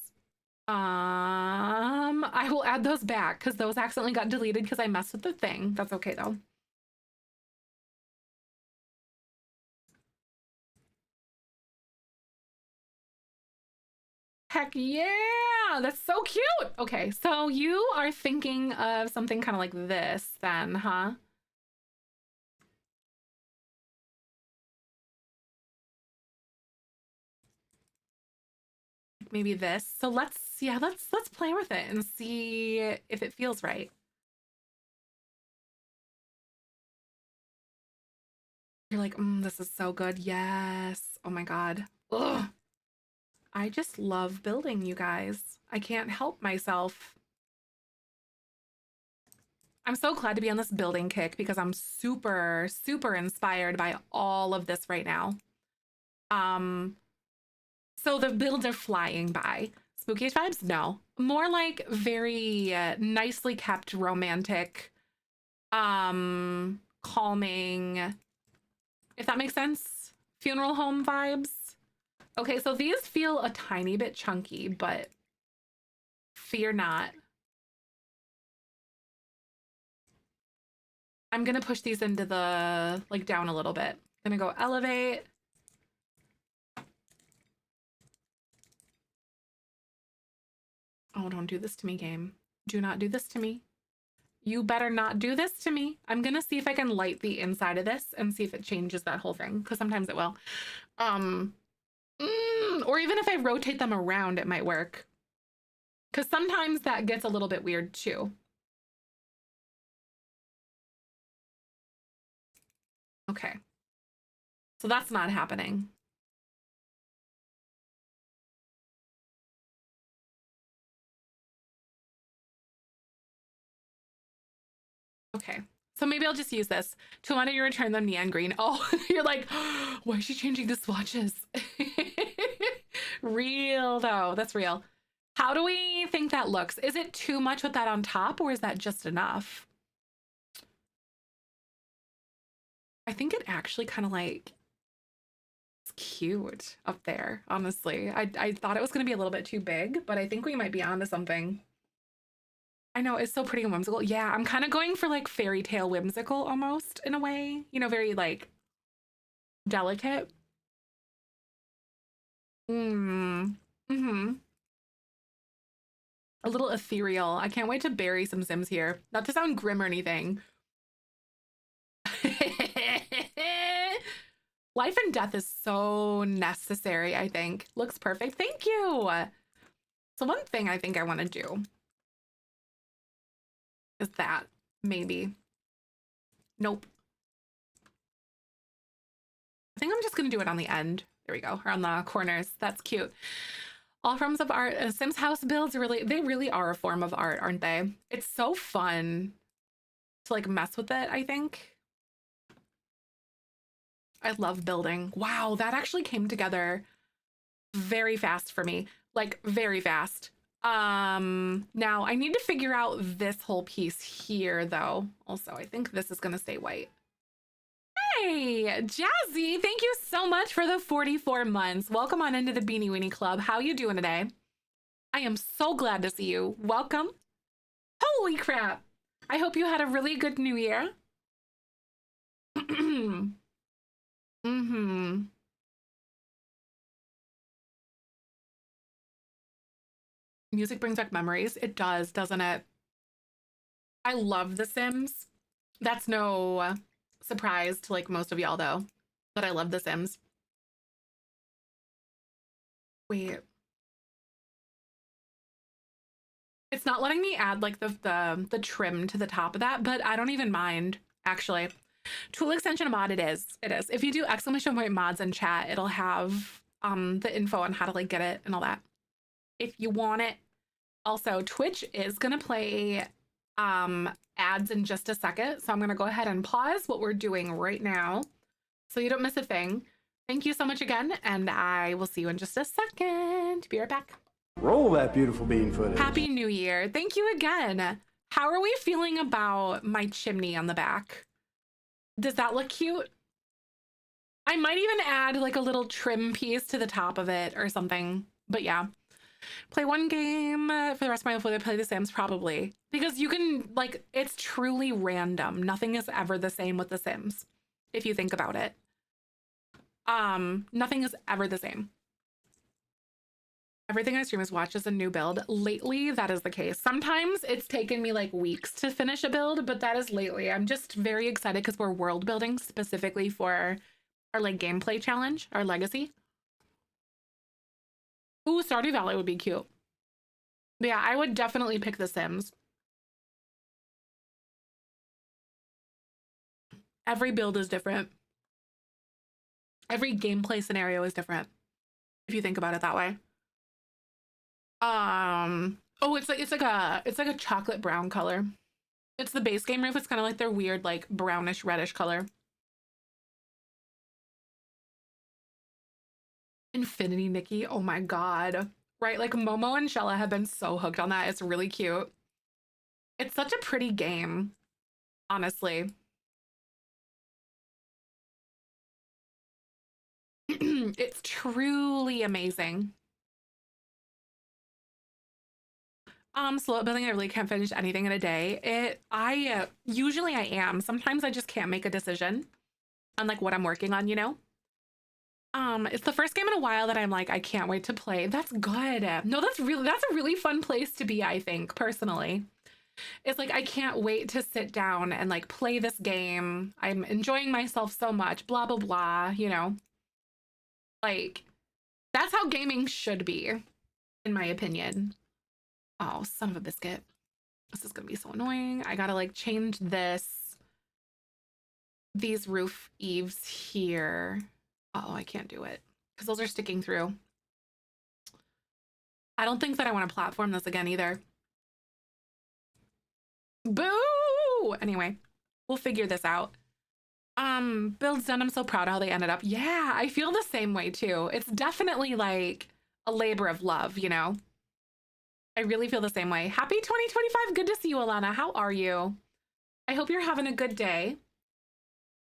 I will add those back because those accidentally got deleted because I messed with the thing. That's okay though. Heck yeah, that's so cute. Okay, so you are thinking of something kind of like this then, huh? Maybe this. So let's play with it and see if it feels right. You're like, this is so good. Yes. Oh my God. Ugh. I just love building, you guys. I can't help myself. I'm so glad to be on this building kick because I'm super, super inspired by all of this right now. So the builds are flying by. Spooky vibes? No. More like very nicely kept, romantic, calming, if that makes sense. Funeral home vibes. Okay, so these feel a tiny bit chunky, but fear not. I'm gonna push these into the, like, down a little bit. Gonna go elevate. Oh, don't do this to me, game. Do not do this to me. You better not do this to me. I'm gonna see if I can light the inside of this and see if it changes that whole thing, because sometimes it will. Or even if I rotate them around, it might work. Because sometimes that gets a little bit weird too. Okay. So that's not happening. Okay. So maybe I'll just use this. To want to return them neon green. Oh, you're like, why is she changing the swatches? Real though, that's real. How do we think that looks? Is it too much with that on top or is that just enough? I think it actually kind of like, it's cute up there, honestly. I thought it was going to be a little bit too big, but I think we might be onto something. I know, it's so pretty and whimsical. Yeah, I'm kind of going for like fairy tale whimsical almost in a way. You know, very like delicate. Mm-hmm. A little ethereal. I can't wait to bury some Sims here. Not to sound grim or anything. Life and death is so necessary, I think. Looks perfect. Thank you. So one thing I think I want to do is that, maybe. Nope. I think I'm just going to do it on the end. There we go, or on the corners. That's cute. All forms of art. Sims house builds they really are a form of art, aren't they? It's so fun to like mess with it, I think. I love building. Wow, that actually came together very fast for me. Like very fast. Now I need to figure out this whole piece here though. Also, I think this is gonna stay white. Hey, Jazzy, thank you so much for the 44 months. Welcome on into the Beanie Weenie Club. How you doing today? I am so glad to see you. Welcome. Holy crap. I hope you had a really good new year. Mm-hmm. Music brings back memories. It does, doesn't it? I love The Sims. That's no surprise to like most of y'all though, but I love The Sims. Wait, it's not letting me add like the trim to the top of that, but I don't even mind actually. Tool extension mod it is. It is. If you do exclamation point mods in chat, it'll have the info on how to like get it and all that. If you want it. Also, Twitch is gonna play ads in just a second. So I'm gonna go ahead and pause what we're doing right now so you don't miss a thing. Thank you so much again, and I will see you in just a second. Be right back.
Roll that beautiful bean footage.
Happy New Year. Thank you again. How are we feeling about my chimney on the back? Does that look cute? I might even add like a little trim piece to the top of it or something. But yeah. Play one game for the rest of my life before I play The Sims, probably. Because you can, like, it's truly random. Nothing is ever the same with The Sims, if you think about it. Nothing is ever the same. Everything I stream is watched as a new build. Lately, that is the case. Sometimes it's taken me like weeks to finish a build, but that is lately. I'm just very excited because we're world building specifically for our like gameplay challenge, our legacy. Ooh, Stardew Valley would be cute. But yeah, I would definitely pick The Sims. Every build is different. Every gameplay scenario is different, if you think about it that way. Oh, it's like a chocolate brown color. It's the base game roof. It's kind of like their weird like brownish reddish color. Infinity Nikki. Oh my god. Right, like Momo and Shella have been so hooked on that. It's really cute. It's such a pretty game, honestly. It's truly amazing. Slow building, I really can't finish anything in a day. Usually I am. Sometimes I just can't make a decision on like what I'm working on, you know? It's the first game in a while that I'm like, I can't wait to play. That's good. No, that's a really fun place to be, I think, personally. It's like I can't wait to sit down and like play this game. I'm enjoying myself so much, blah blah blah, you know. Like that's how gaming should be, in my opinion. Oh, son of a biscuit. This is gonna be so annoying. I gotta like change these roof eaves here. Oh, I can't do it because those are sticking through. I don't think that I want to platform this again either. Boo! Anyway, we'll figure this out. Build's done. I'm so proud of how they ended up. Yeah, I feel the same way too. It's definitely like a labor of love, you know? I really feel the same way. Happy 2025. Good to see you, Alana. How are you? I hope you're having a good day.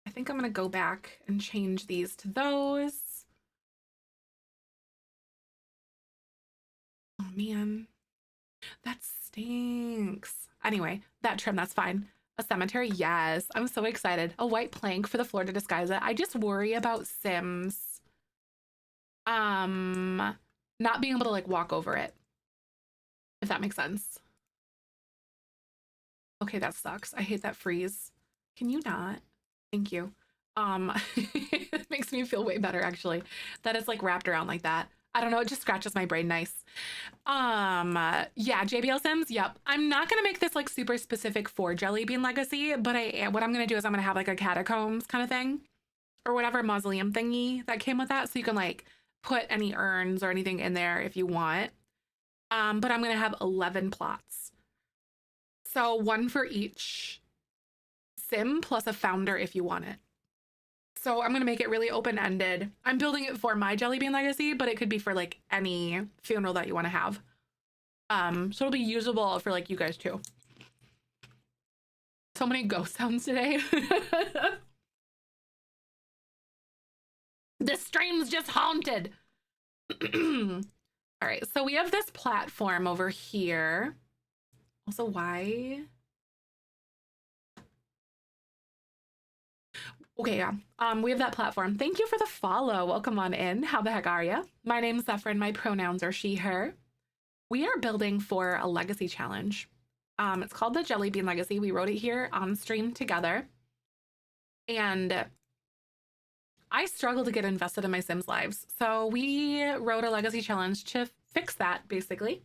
I think I'm going to go back and change these to those. Oh, man. That stinks. Anyway, that trim, that's fine. A cemetery, yes. I'm so excited. A white plank for the floor to disguise it. I just worry about Sims. Not being able to like walk over it. If that makes sense. Okay, that sucks. I hate that freeze. Can you not? Thank you. It makes me feel way better actually. That it's like wrapped around like that. I don't know, it just scratches my brain nice. Yeah, JBL Sims, yep. I'm not gonna make this like super specific for Jelly Bean Legacy, but what I'm gonna do is I'm gonna have like a catacombs kind of thing or whatever mausoleum thingy that came with that. So you can like put any urns or anything in there if you want. But I'm gonna have 11 plots. So one for each sim plus a founder if you want it. So I'm gonna make it really open-ended. I'm building it for my Jelly Bean Legacy, but it could be for like any funeral that you want to have. So it'll be usable for like you guys too. So many ghost sounds today. This stream's just haunted. All right, so we have this platform over here. Also, why? Okay, yeah. We have that platform. Thank you for the follow. Welcome on in. How the heck are you? My name's Zefrine. My pronouns are she, her. We are building for a legacy challenge. It's called the Jelly Bean Legacy. We wrote it here on stream together. And I struggle to get invested in my Sims lives. So we wrote a legacy challenge to fix that, basically.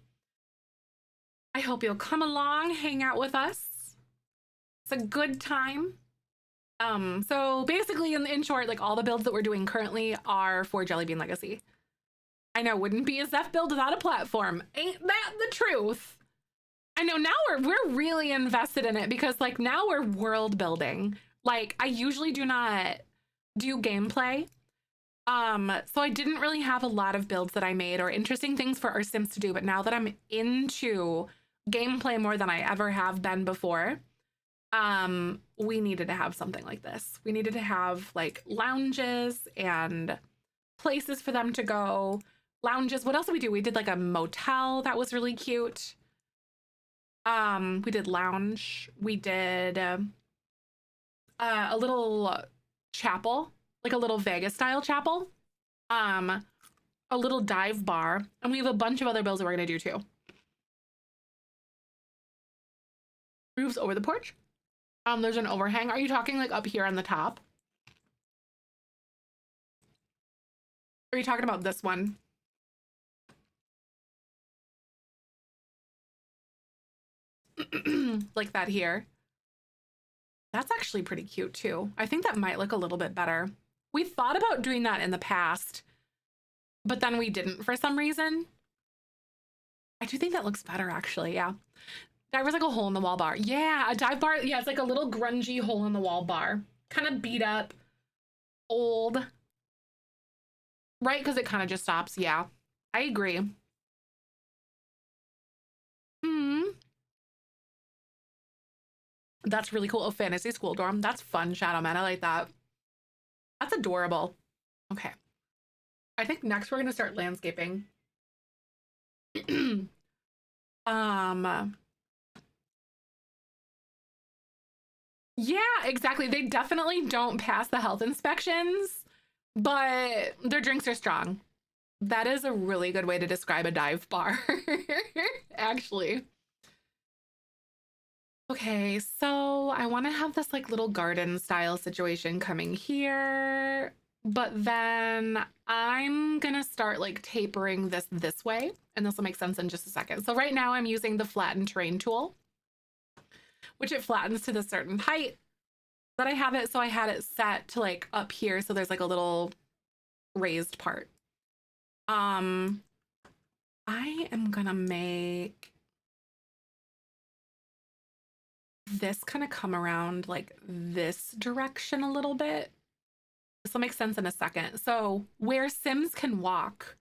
I hope you'll come along, hang out with us. It's a good time. So basically, in short, like all the builds that we're doing currently are for Jelly Bean Legacy. I know, wouldn't be a Zeph build without a platform. Ain't that the truth? I know, now we're really invested in it because like now we're world building. Like I usually do not do gameplay. So I didn't really have a lot of builds that I made or interesting things for our Sims to do, but now that I'm into gameplay more than I ever have been before, we needed to have something like this. We needed to have like lounges and places for them to go. Lounges. What else did we do? We did like a motel that was really cute. We did lounge. We did a little chapel, like a little Vegas style chapel. A little dive bar, and we have a bunch of other builds that we're gonna do too. Roofs over the porch. There's an overhang. Are you talking like up here on the top? Are you talking about this one? Like that here. That's actually pretty cute too. I think that might look a little bit better. We thought about doing that in the past, but then we didn't for some reason. I do think that looks better actually, yeah. There was like a hole in the wall bar. Yeah, a dive bar. Yeah, it's like a little grungy hole in the wall bar. Kind of beat up, old. Right, because it kind of just stops. Yeah, I agree. Hmm. That's really cool. Oh, fantasy school dorm. That's fun, Shadow Man. I like that. That's adorable. Okay. I think next we're gonna start landscaping. um yeah, exactly. They definitely don't pass the health inspections, but their drinks are strong. That is a really good way to describe a dive bar. Actually. Okay, so I want to have this like little garden style situation coming here, but then I'm gonna start like tapering this way, and this will make sense in just a second. So right now I'm using the flatten terrain tool, which it flattens to the certain height that I have it. So I had it set to like up here, so there's like a little raised part. I am gonna make this kind of come around like this direction a little bit. This will make sense in a second. So where Sims can walk,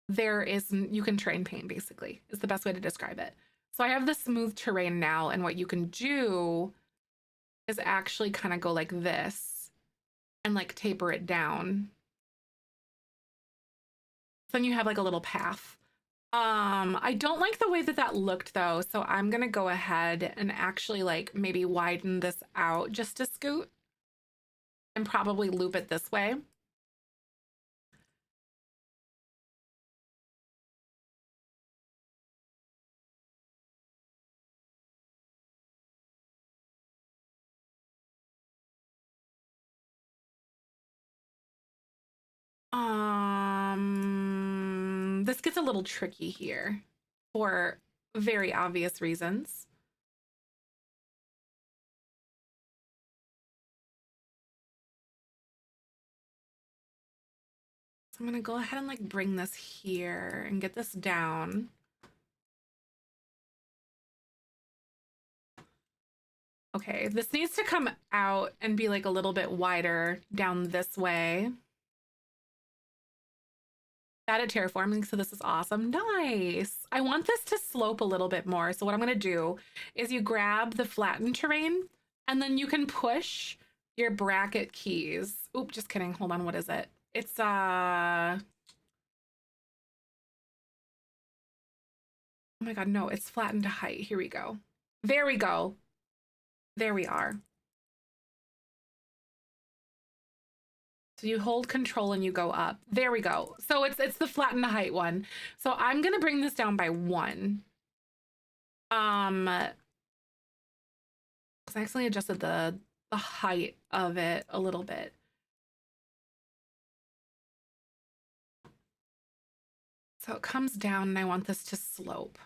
you can terrain paint basically, is the best way to describe it. So I have the smooth terrain now, and what you can do is actually kind of go like this and like taper it down. Then you have like a little path. I don't like the way that that looked though, so I'm gonna go ahead and actually like maybe widen this out just a scoot and probably loop it this way. This gets a little tricky here for very obvious reasons. So I'm gonna go ahead and like bring this here and get this down. Okay, this needs to come out and be like a little bit wider down this way. Added terraforming, so this is awesome. Nice. I want this to slope a little bit more. So what I'm gonna do is you grab the flattened terrain and then you can push your bracket keys. Oop, just kidding. Hold on, what is it? It's oh my god, no, it's flattened to height. Here we go. There we go. There we are. So you hold control and you go up. There we go. So it's the flatten the height one. So I'm gonna bring this down by 1. Because I actually adjusted the height of it a little bit. So it comes down and I want this to slope.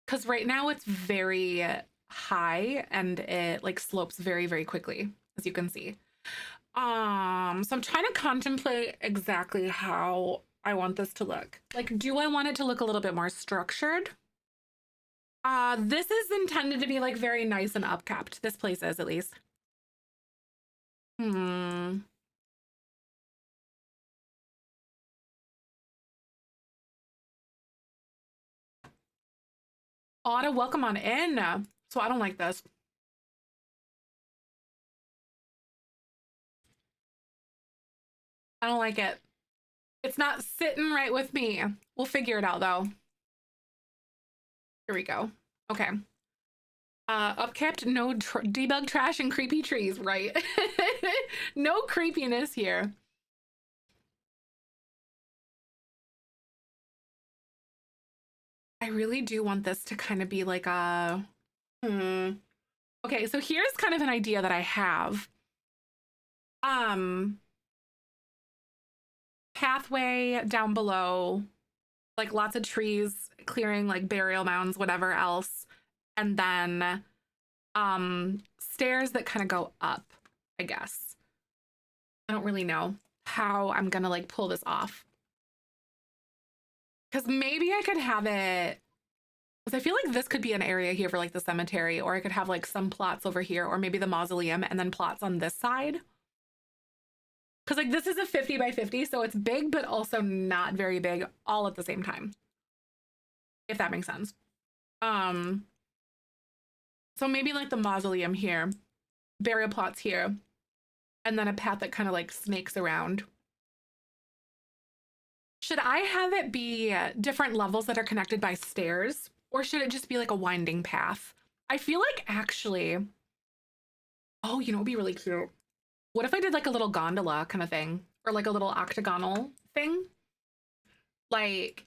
Because right now it's very high and it like slopes very, very quickly, as you can see. So I'm trying to contemplate exactly how I want this to look. Like, do I want it to look a little bit more structured? This is intended to be like very nice and upkept. This place is, at least. Auto, welcome on in. So I don't like this. I don't like it. It's not sitting right with me. We'll figure it out though. Here we go. Okay. Upkept, no debug trash and creepy trees, right? No creepiness here. I really do want this to kind of be like a... Okay, so here's kind of an idea that I have. Pathway down below, like lots of trees, clearing like burial mounds, whatever else. And then stairs that kind of go up, I guess. I don't really know how I'm gonna like pull this off. Because maybe I could have it, because I feel like this could be an area here for like the cemetery, or I could have like some plots over here, or maybe the mausoleum, and then plots on this side. Because like this is a 50 by 50, so it's big, but also not very big all at the same time. If that makes sense. So maybe like the mausoleum here, burial plots here, and then a path that kind of like snakes around. Should I have it be different levels that are connected by stairs, or should it just be like a winding path? I feel like actually, oh, you know, it'd be really cute. What if I did like a little gondola kind of thing, or like a little octagonal thing? Like,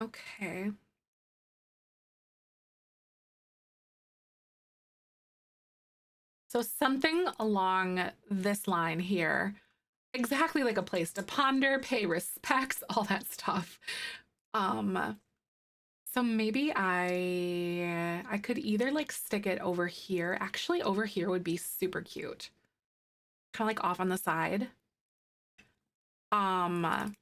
okay. So something along this line here, exactly like a place to ponder, pay respects, all that stuff. So maybe I could either like stick it over here. Actually, over here would be super cute. Kind of like off on the side. Because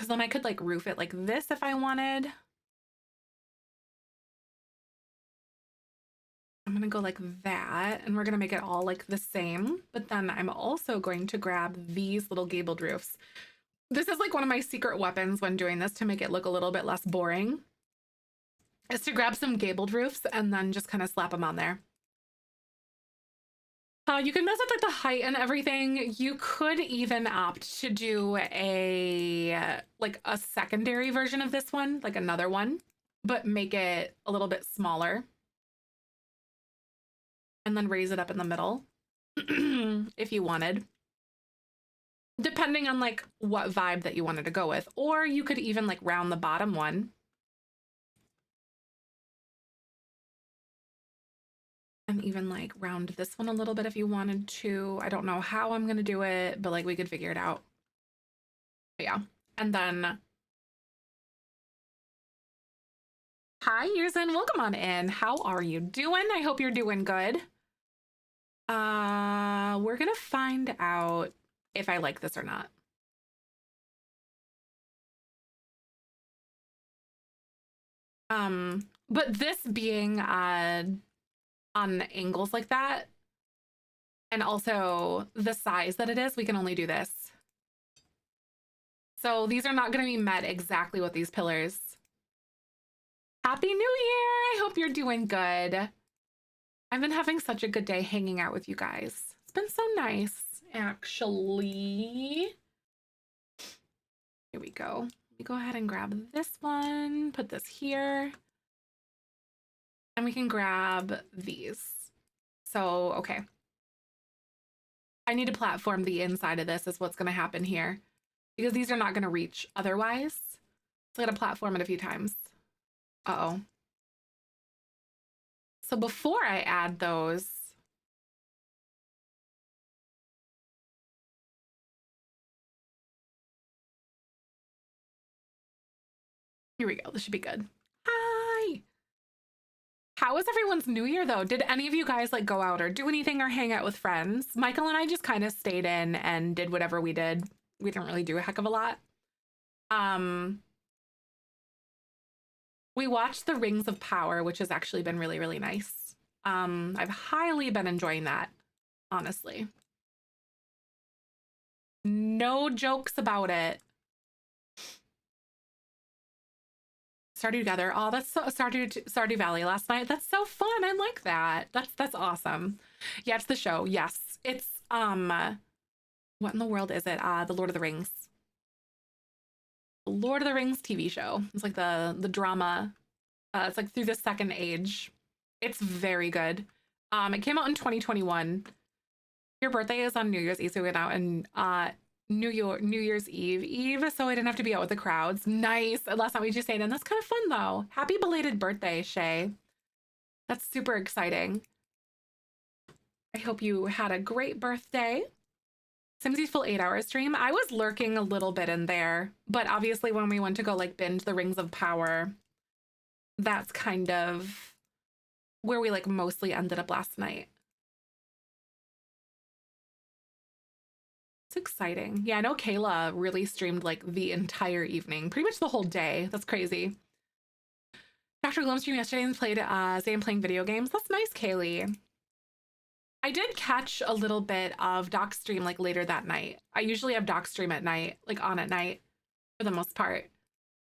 then I could like roof it like this if I wanted. I'm gonna go like that, and we're gonna make it all like the same. But then I'm also going to grab these little gabled roofs. This is like one of my secret weapons when doing this to make it look a little bit less boring, is to grab some gabled roofs and then just kind of slap them on there. You can mess with like the height and everything. You could even opt to do a like a secondary version of this one, like another one, but make it a little bit smaller. And then raise it up in the middle if you wanted. Depending on like what vibe that you wanted to go with. Or you could even like round the bottom one. And even like round this one a little bit if you wanted to. I don't know how I'm gonna do it, but like we could figure it out. But yeah. And then hi, Yersin, welcome on in. How are you doing? I hope you're doing good. We're gonna find out if I like this or not. But this being on angles like that, and also the size that it is, we can only do this. So these are not going to be met exactly with these pillars. Happy New Year! I hope you're doing good. I've been having such a good day hanging out with you guys. It's been so nice, actually. Here we go. Let me go ahead and grab this one, put this here. And we can grab these. So, okay. I need to platform the inside of this is what's going to happen here. Because these are not going to reach otherwise. So I got to platform it a few times. Uh-oh. So before I add those, here we go. This should be good. Hi. How was everyone's New Year though? Did any of you guys like go out or do anything or hang out with friends? Michael and I just kind of stayed in and did whatever we did. We didn't really do a heck of a lot. We watched The Rings of Power, which has actually been really, really nice. I've highly been enjoying that, honestly. No jokes about it. Stardew together. Oh, that's so Stardew Valley last night. That's so fun. I like that. That's awesome. Yeah, it's the show. Yes. It's what in the world is it? The Lord of the Rings. Lord of the Rings TV show. It's like the drama. It's like through the Second Age. It's very good. It came out in 2021. Your birthday is on New Year's Eve, so we went out and New Year's Eve, so I didn't have to be out with the crowds. Nice. Last night we just stayed in. That's kind of fun though. Happy belated birthday, Shay. That's super exciting. I hope you had a great birthday. Simsy's full 8-hour stream. I was lurking a little bit in there, but obviously when we went to go like binge the Rings of Power, that's kind of where we like mostly ended up last night. It's exciting. Yeah, I know Kayla really streamed like the entire evening, pretty much the whole day. That's crazy. Dr. Gloom streamed yesterday and played Zane playing video games. That's nice, Kaylee. I did catch a little bit of Doc stream like later that night. I usually have Doc stream at night, like on at night for the most part.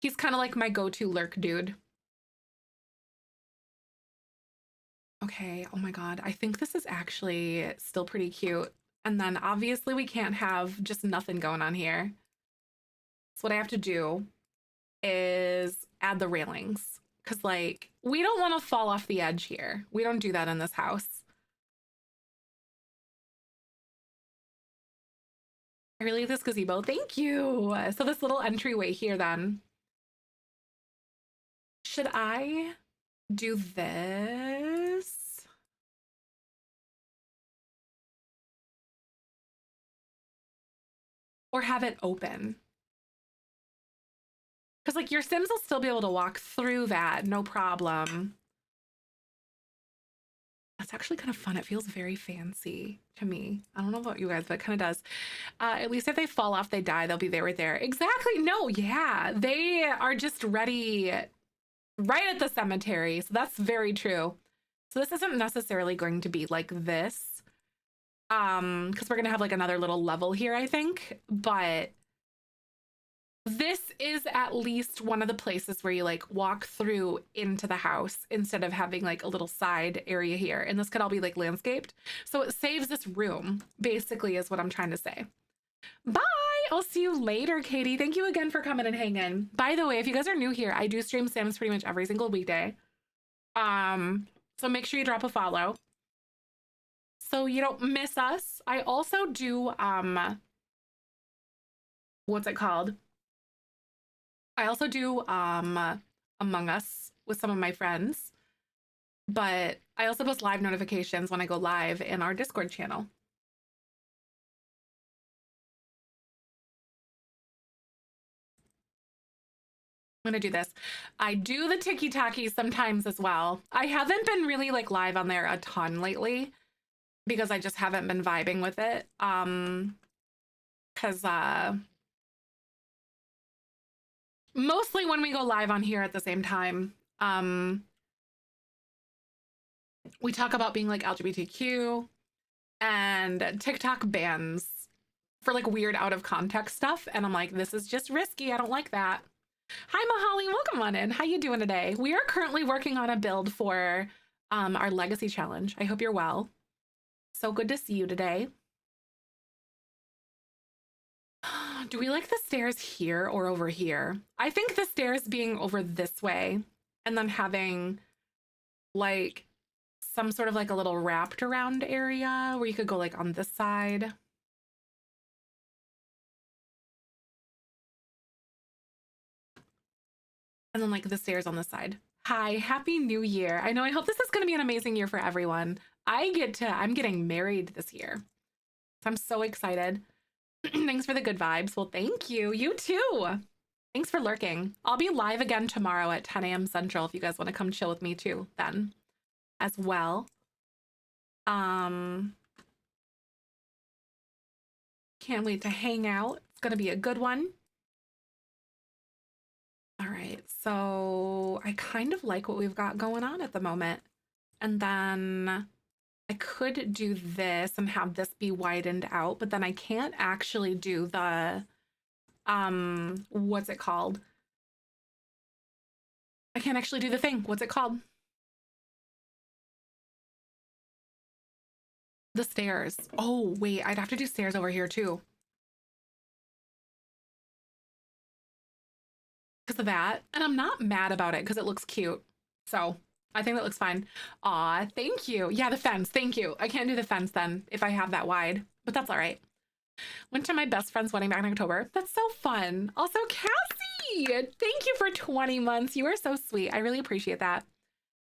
He's kind of like my go-to lurk dude. Okay, oh my God. I think this is actually still pretty cute. And then obviously we can't have just nothing going on here. So what I have to do is add the railings. Because like, we don't want to fall off the edge here. We don't do that in this house. I really like this gazebo. Thank you. So this little entryway here then. Should I do this? Or have it open? Because like your Sims will still be able to walk through that, no problem. That's actually kind of fun. It feels very fancy to me. I don't know about you guys, but it kind of does. At least if they fall off, they die, they'll be there right there. Exactly. No, yeah. They are just ready right at the cemetery. So that's very true. So this isn't necessarily going to be like this. Because we're gonna have like another little level here, I think. But this is at least one of the places where you like walk through into the house instead of having like a little side area here. And this could all be like landscaped. So it saves this room, basically, is what I'm trying to say. Bye. I'll see you later, Katie. Thank you again for coming and hanging. By the way, if you guys are new here, I do stream Sims pretty much every single weekday. So make sure you drop a follow so you don't miss us. I also do, what's it called? I also do Among Us with some of my friends, but I also post live notifications when I go live in our Discord channel. I'm gonna do this. I do the tiki-taki sometimes as well. I haven't been really like live on there a ton lately because I just haven't been vibing with it. Because mostly when we go live on here at the same time, we talk about being like LGBTQ and TikTok bans for like weird out of context stuff. And I'm like, this is just risky. I don't like that. Hi, Mahali. Welcome on in. How you doing today? We are currently working on a build for our legacy challenge. I hope you're well. So good to see you today. Do we like the stairs here or over here? I think the stairs being over this way and then having like some sort of like a little wrapped around area where you could go like on this side. And then like the stairs on this side. Hi, happy new year. I know, I hope this is going to be an amazing year for everyone. I'm getting married this year. So I'm so excited. Thanks for the good vibes. Well, thank you. You too. Thanks for lurking. I'll be live again tomorrow at 10 a.m. Central if you guys want to come chill with me too then as well. Can't wait to hang out. It's going to be a good one. All right, so I kind of like what we've got going on at the moment. And then I could do this and have this be widened out, but then I can't actually do the, what's it called? I can't actually do the thing. What's it called? The stairs. Oh, wait, I'd have to do stairs over here too. Because of that. And I'm not mad about it because it looks cute. So I think that looks fine. Aw, thank you. Yeah, the fence. Thank you. I can't do the fence then if I have that wide, but that's all right. Went to my best friend's wedding back in October. That's so fun. Also, Cassie, thank you for 20 months. You are so sweet. I really appreciate that.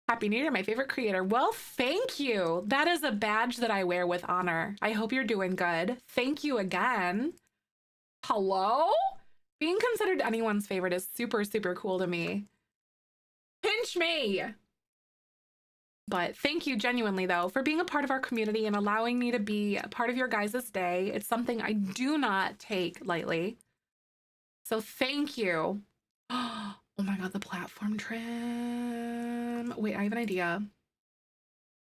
Happy New Year, my favorite creator. Well, thank you. That is a badge that I wear with honor. I hope you're doing good. Thank you again. Hello? Being considered anyone's favorite is super, super cool to me. Pinch me. But thank you genuinely, though, for being a part of our community and allowing me to be a part of your guys' day. It's something I do not take lightly. So thank you. Oh my God, the platform trim. Wait, I have an idea.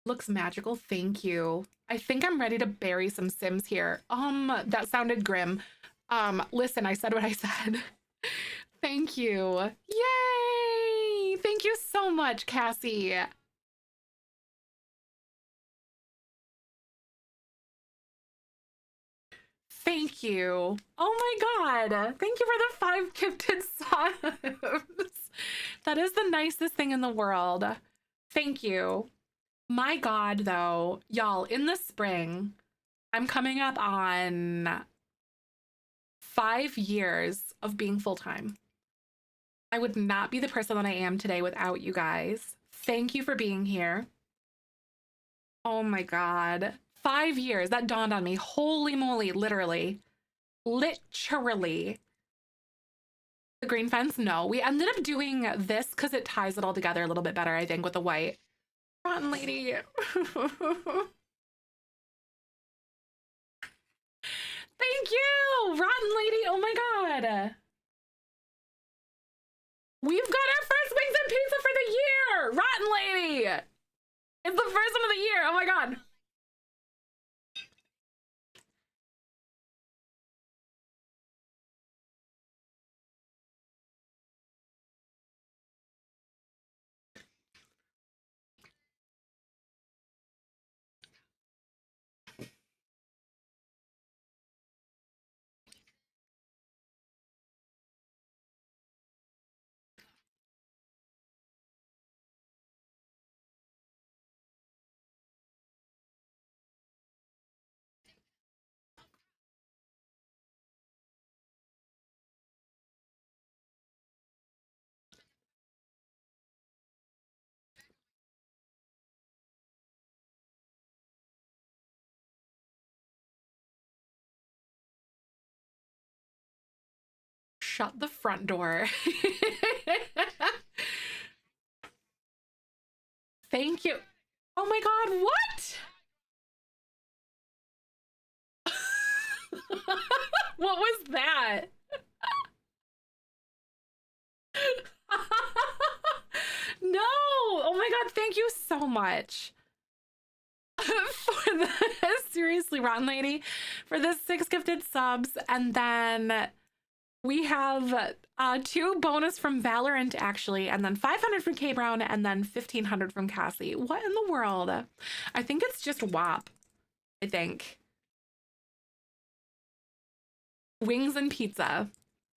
Looks magical. Thank you. I think I'm ready to bury some Sims here. That sounded grim. Listen, I said what I said. Thank you. Yay! Thank you so much, Cassie. Thank you. Oh my God. Thank you for the 5 gifted subs. That is the nicest thing in the world. Thank you. My God, though, y'all, in the spring, I'm coming up on 5 years of being full-time. I would not be the person that I am today without you guys. Thank you for being here. Oh my God. 5 years. That dawned on me. Holy moly, literally. Literally. The green fence? No. We ended up doing this because it ties it all together a little bit better, I think, with the white. Rotten lady. Thank you, Rotten Lady. Oh my God. We've got our first wings and pizza for the year. Rotten Lady. It's the first one of the year. Oh my God. Shut the front door. Thank you. Oh my God, what? What was that? No. Oh my God, thank you so much for the Seriously, Rotten Lady, for the 6 gifted subs. And then we have 2 bonus from Valorant, actually, and then 500 from K Brown, and then 1500 from Cassie. What in the world? I think it's just WAP. I think. Wings and pizza.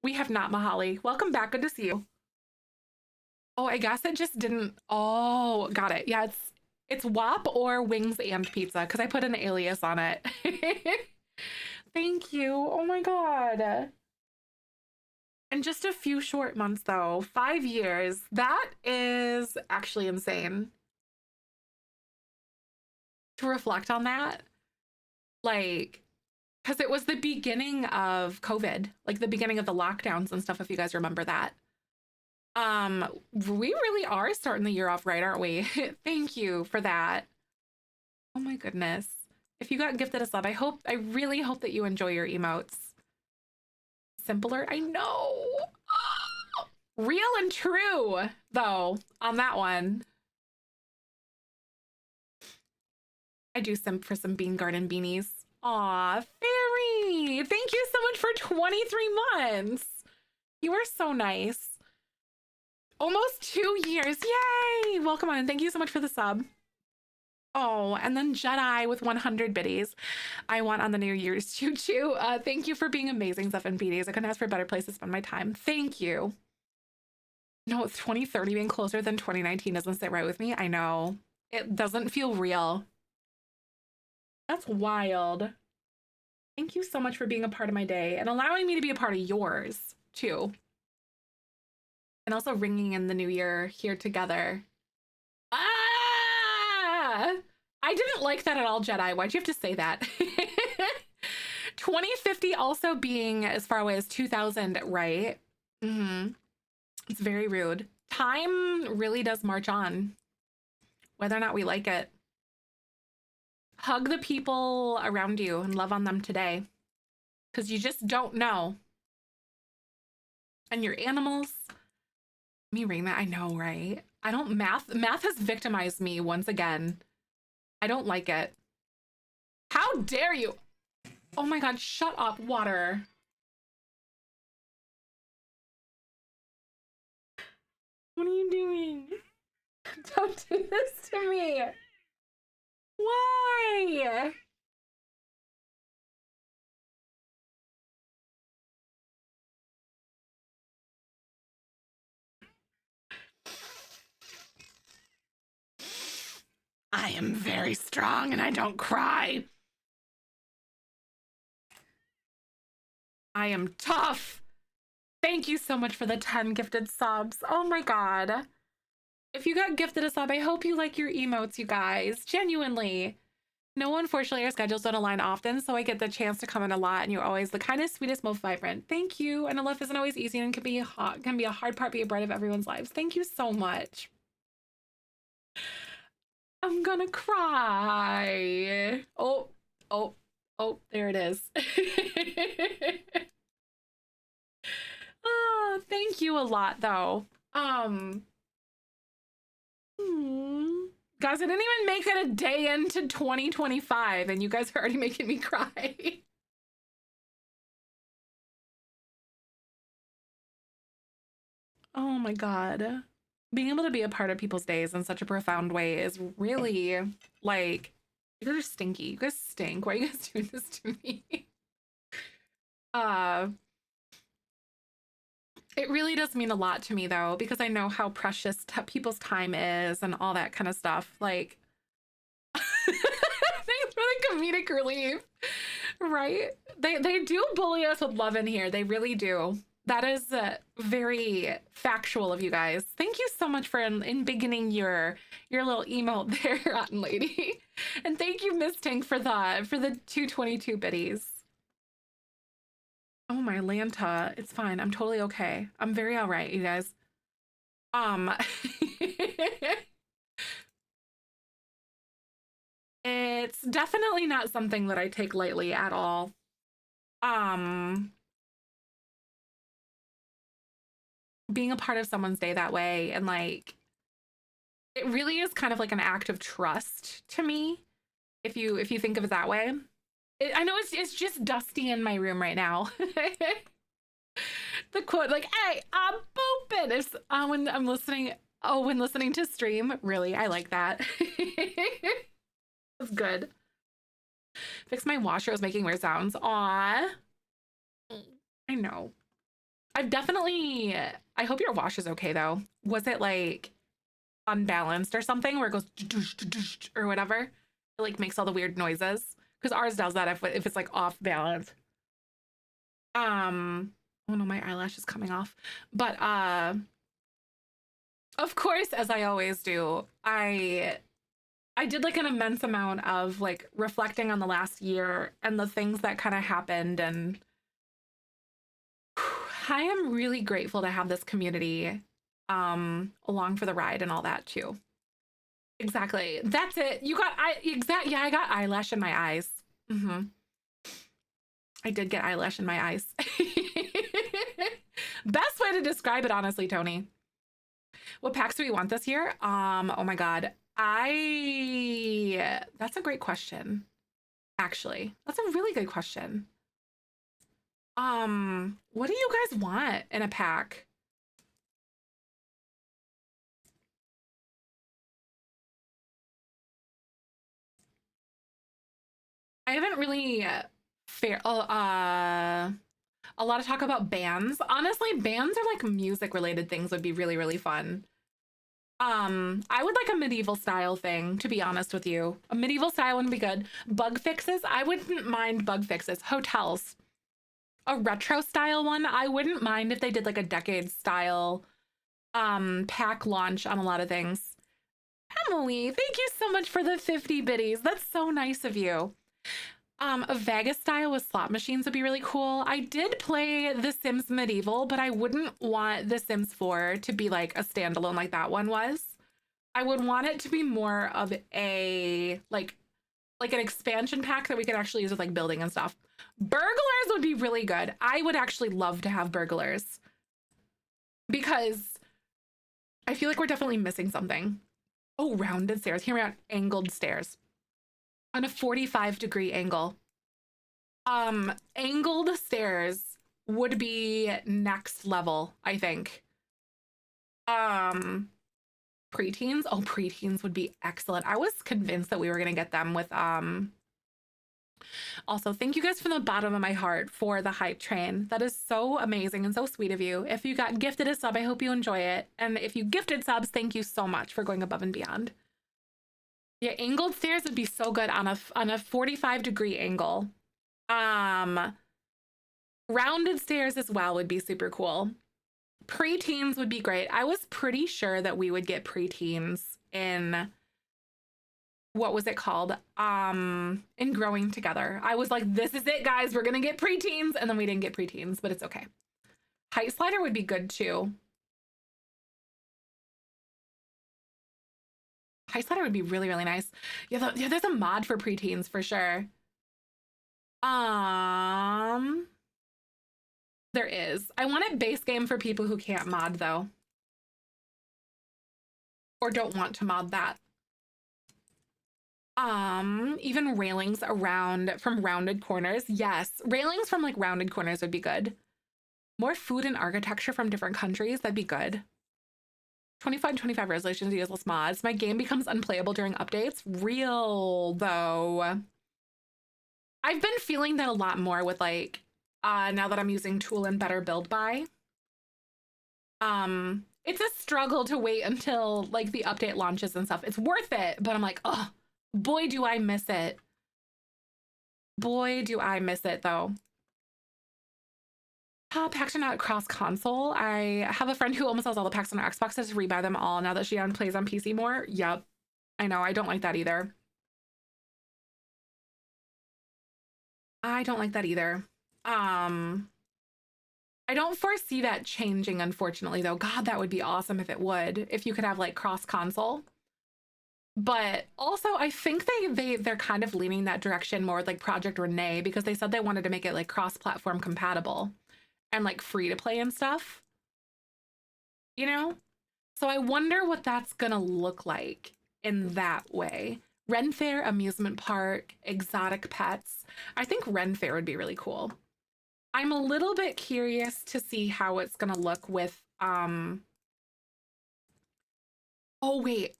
We have not, Mahali. Welcome back. Good to see you. Oh, I guess it just didn't. Oh, got it. Yeah, it's WAP or wings and pizza because I put an alias on it. Thank you. Oh my God. In just a few short months, though, 5 years. That is actually insane. To reflect on that, like, because it was the beginning of COVID, like the beginning of the lockdowns and stuff, if you guys remember that. We really are starting the year off right, aren't we? Thank you for that. Oh my goodness. If you got gifted a sub, I really hope that you enjoy your emotes. Simpler, I know. Oh, real and true, though, on that one. I do simp for some Bean Garden beanies. Aw, Fairy! Thank you so much for 23 months. You are so nice. Almost 2 years. Yay! Welcome on, and thank you so much for the sub. Oh, and then Jedi with 100 biddies. I want on the New Year's choo choo. Thank you for being amazing, Zef and BDs. I couldn't ask for a better place to spend my time. Thank you. No, it's 2030 being closer than 2019 doesn't sit right with me. I know. It doesn't feel real. That's wild. Thank you so much for being a part of my day and allowing me to be a part of yours, too. And also ringing in the new year here together. Ah! I didn't like that at all, Jedi. Why'd you have to say that? 2050 also being as far away as 2000, right? Mm-hmm. It's very rude. Time really does march on, whether or not we like it. Hug the people around you and love on them today, because you just don't know. And your animals. Me reading that, I know, right? I don't, math has victimized me once again. I don't like it. How dare you? Oh my God, shut up, water. What are you doing? Don't do this to me. Why? I am very strong and I don't cry. I am tough. Thank you so much for the 10 gifted subs. Oh my God. If you got gifted a sub, I hope you like your emotes, you guys. Genuinely. No, unfortunately, our schedules don't align often, so I get the chance to come in a lot, and you're always the kindest, sweetest, most vibrant. Thank you. And life isn't always easy and can be a hard part, be a bright of everyone's lives. Thank you so much. I'm gonna cry. Oh, there it is. Oh, thank you a lot, though. Guys, I didn't even make it a day into 2025, and you guys are already making me cry. Oh my God. Being able to be a part of people's days in such a profound way is really, like, you guys are stinky. You guys stink. Why are you guys doing this to me? It really does mean a lot to me, though, because I know how precious people's time is and all that kind of stuff. Like, thanks for the comedic relief, right? They do bully us with love in here. They really do. That is very factual of you guys. Thank you so much for in beginning your little emote there, Rotten Lady, and thank you, Miss Tank, for the 222 biddies. Oh my Lanta, it's fine. I'm totally okay. I'm very all right, you guys. It's definitely not something that I take lightly at all. Being a part of someone's day that way, and like, it really is kind of like an act of trust to me. if you think of it that way. I know it's just dusty in my room right now. The quote, like, "Hey, I'm pooping," is when I'm listening. Oh, when listening to stream, really, I like that. That's good. Fix my washer. Was making weird sounds. Aw, I know. I've definitely. I hope your wash is okay though. Was it like unbalanced or something, where it goes or whatever? It like makes all the weird noises, because ours does that if it's like off balance. Oh no, my eyelash is coming off. But of course, as I always do, I did like an immense amount of like reflecting on the last year and the things that kind of happened, and I am really grateful to have this community along for the ride and all that too. Exactly. That's it. You got yeah, I got eyelash in my eyes. Mm-hmm. I did get eyelash in my eyes. Best way to describe it, honestly, Tony. What packs do we want this year? Oh my God. That's a great question. Actually, that's a really good question. What do you guys want in a pack? I haven't really a lot of talk about bands. Honestly, bands are like music related things would be really, really fun. I would like a medieval style thing, to be honest with you. A medieval style would be good. Bug fixes, I wouldn't mind bug fixes. Hotels, a retro style one. I wouldn't mind if they did like a decade style pack launch on a lot of things. Emily, thank you so much for the 50 biddies. That's so nice of you. A Vegas style with slot machines would be really cool. I did play The Sims Medieval, but I wouldn't want The Sims 4 to be like a standalone like that one was. I would want it to be more of a like an expansion pack that we could actually use with like building and stuff. Burglars would be really good. I would actually love to have burglars, because I feel like we're definitely missing something. Oh, rounded stairs. Here we are, angled stairs on a 45-degree angle. Angled stairs would be next level, I think. Preteens. Oh, preteens would be excellent. I was convinced that we were gonna get them with Also, thank you guys from the bottom of my heart for the hype train. That is so amazing and so sweet of you. If you got gifted a sub, I hope you enjoy it. And if you gifted subs, thank you so much for going above and beyond. Yeah, angled stairs would be so good on a 45-degree angle. Rounded stairs as well would be super cool. Preteens would be great. I was pretty sure that we would get preteens in, what was it called? In Growing Together. I was like, this is it, guys. We're gonna get preteens, and then we didn't get preteens, but it's okay. Height slider would be good too. Height slider would be really, really nice. Yeah, there's a mod for preteens for sure. There is. I want it base game for people who can't mod though, or don't want to mod that. Even railings around from rounded corners. Yes, railings from like rounded corners would be good. More food and architecture from different countries. That'd be good. 25 resolutions, use less mods. My game becomes unplayable during updates. Real though. I've been feeling that a lot more with like now that I'm using Tool and Better Build By. It's a struggle to wait until like the update launches and stuff. It's worth it, but I'm like, oh, boy, do I miss it. Boy, do I miss it though. Packs are not cross console. I have a friend who almost has all the packs on her Xbox to rebuy them all now that she plays on PC more. Yep. I know. I don't like that either. I don't like that either. I don't foresee that changing, unfortunately, though. God, that would be awesome if it would, if you could have like cross console. But also, I think they're kind of leaning that direction more with like Project Renee, because they said they wanted to make it like cross-platform compatible and like free to play and stuff. You know? So I wonder what that's gonna look like in that way. Ren Fair, amusement park, exotic pets. I think Ren Fair would be really cool. I'm a little bit curious to see how it's gonna look with oh wait,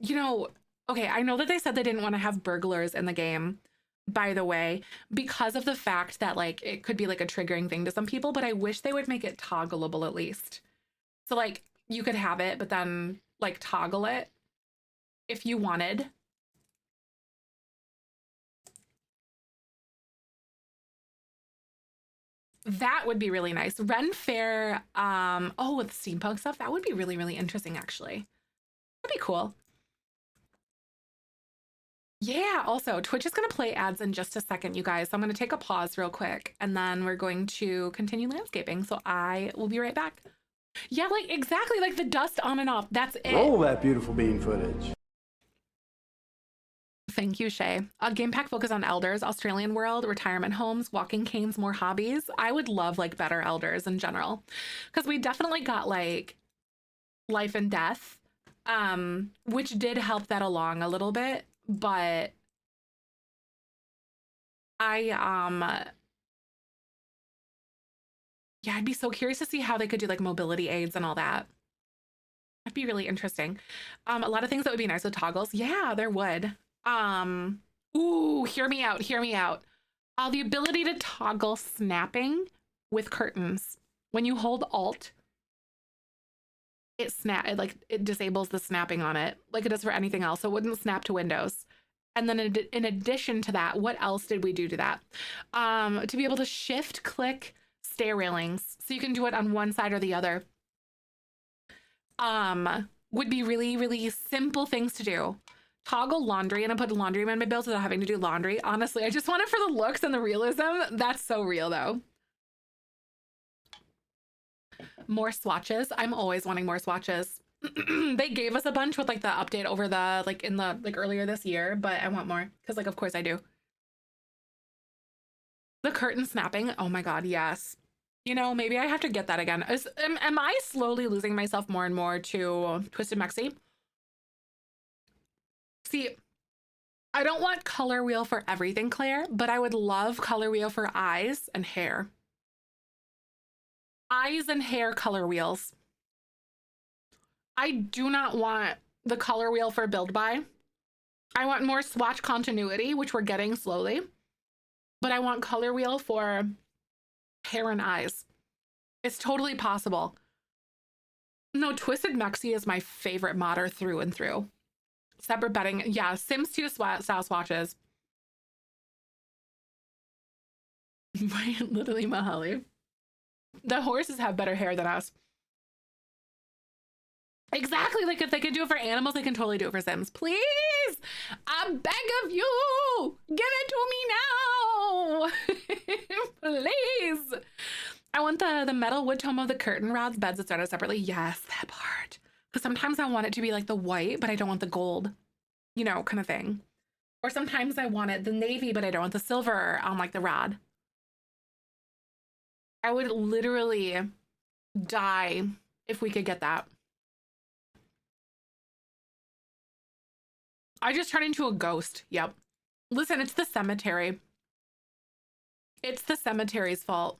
okay, I know that they said they didn't want to have burglars in the game, by the way, because of the fact that like it could be like a triggering thing to some people, but I wish they would make it toggleable at least. So like you could have it, but then like toggle it if you wanted. That would be really nice. Ren Fair, oh, with steampunk stuff, that would be really, really interesting, actually. That'd be cool. Yeah, also, Twitch is going to play ads in just a second, you guys. So I'm going to take a pause real quick, and then we're going to continue landscaping. So I will be right back. Yeah, like, exactly, like the dust on and off. That's it.
Roll that beautiful bean footage.
Thank you, Shay. A game pack focus on elders, Australian world, retirement homes, walking canes, more hobbies. I would love like better elders in general, because we definitely got like life and death, which did help that along a little bit. But yeah, I'd be so curious to see how they could do like mobility aids and all that. That'd be really interesting. A lot of things that would be nice with toggles. Yeah, there would. Ooh, hear me out, hear me out. The ability to toggle snapping with curtains. When you hold Alt, it disables the snapping on it, like it does for anything else. So it wouldn't snap to windows. And then in addition to that, what else did we do to that? To be able to shift click stair railings, so you can do it on one side or the other. Would be really, really simple things to do. Toggle laundry, and I put laundry in my bills without having to do laundry. Honestly, I just want it for the looks and the realism. That's so real though. More swatches. I'm always wanting more swatches. They gave us a bunch with like the update over the like in the like earlier this year, but I want more because like of course I do. The curtain snapping. Oh my god, yes. Maybe I have to get that again. Am I slowly losing myself more and more to Twisted Mexi? See, I don't want color wheel for everything, Claire, but I would love color wheel for eyes and hair. Eyes and hair color wheels. I do not want the color wheel for build by. I want more swatch continuity, which we're getting slowly, but I want color wheel for hair and eyes. It's totally possible. No, Twisted Mexi is my favorite modder through and through. Separate bedding. Yeah, Sims 2 style swatches. Literally Mahali. The horses have better hair than us. Exactly. Like if they can do it for animals, they can totally do it for Sims. Please, I beg of you, give it to me now. Please. I want the metal wood tone of the curtain rods, beds that started separately. Yes, that part. Because sometimes I want it to be like the white, but I don't want the gold, kind of thing. Or sometimes I want it the navy, but I don't want the silver on like the rod. I would literally die if we could get that. I just turned into a ghost. Yep. Listen, it's the cemetery. It's the cemetery's fault.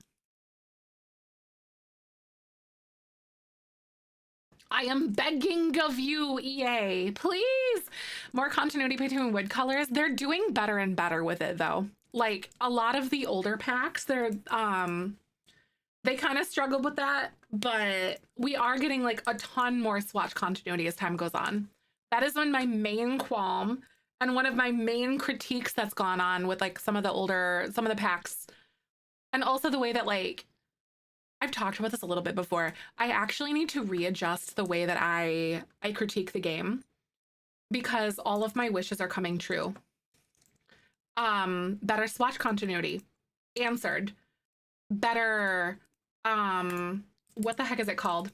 I am begging of you, EA, please. More continuity between wood colors. They're doing better and better with it though. Like a lot of the older packs, they kind of struggled with that, but we are getting like a ton more swatch continuity as time goes on. That is my main qualm and one of my main critiques that's gone on with like some of the packs. And also the way that like, I've talked about this a little bit before. I actually need to readjust the way that I critique the game because all of my wishes are coming true. Better swatch continuity. Answered. Better, what the heck is it called?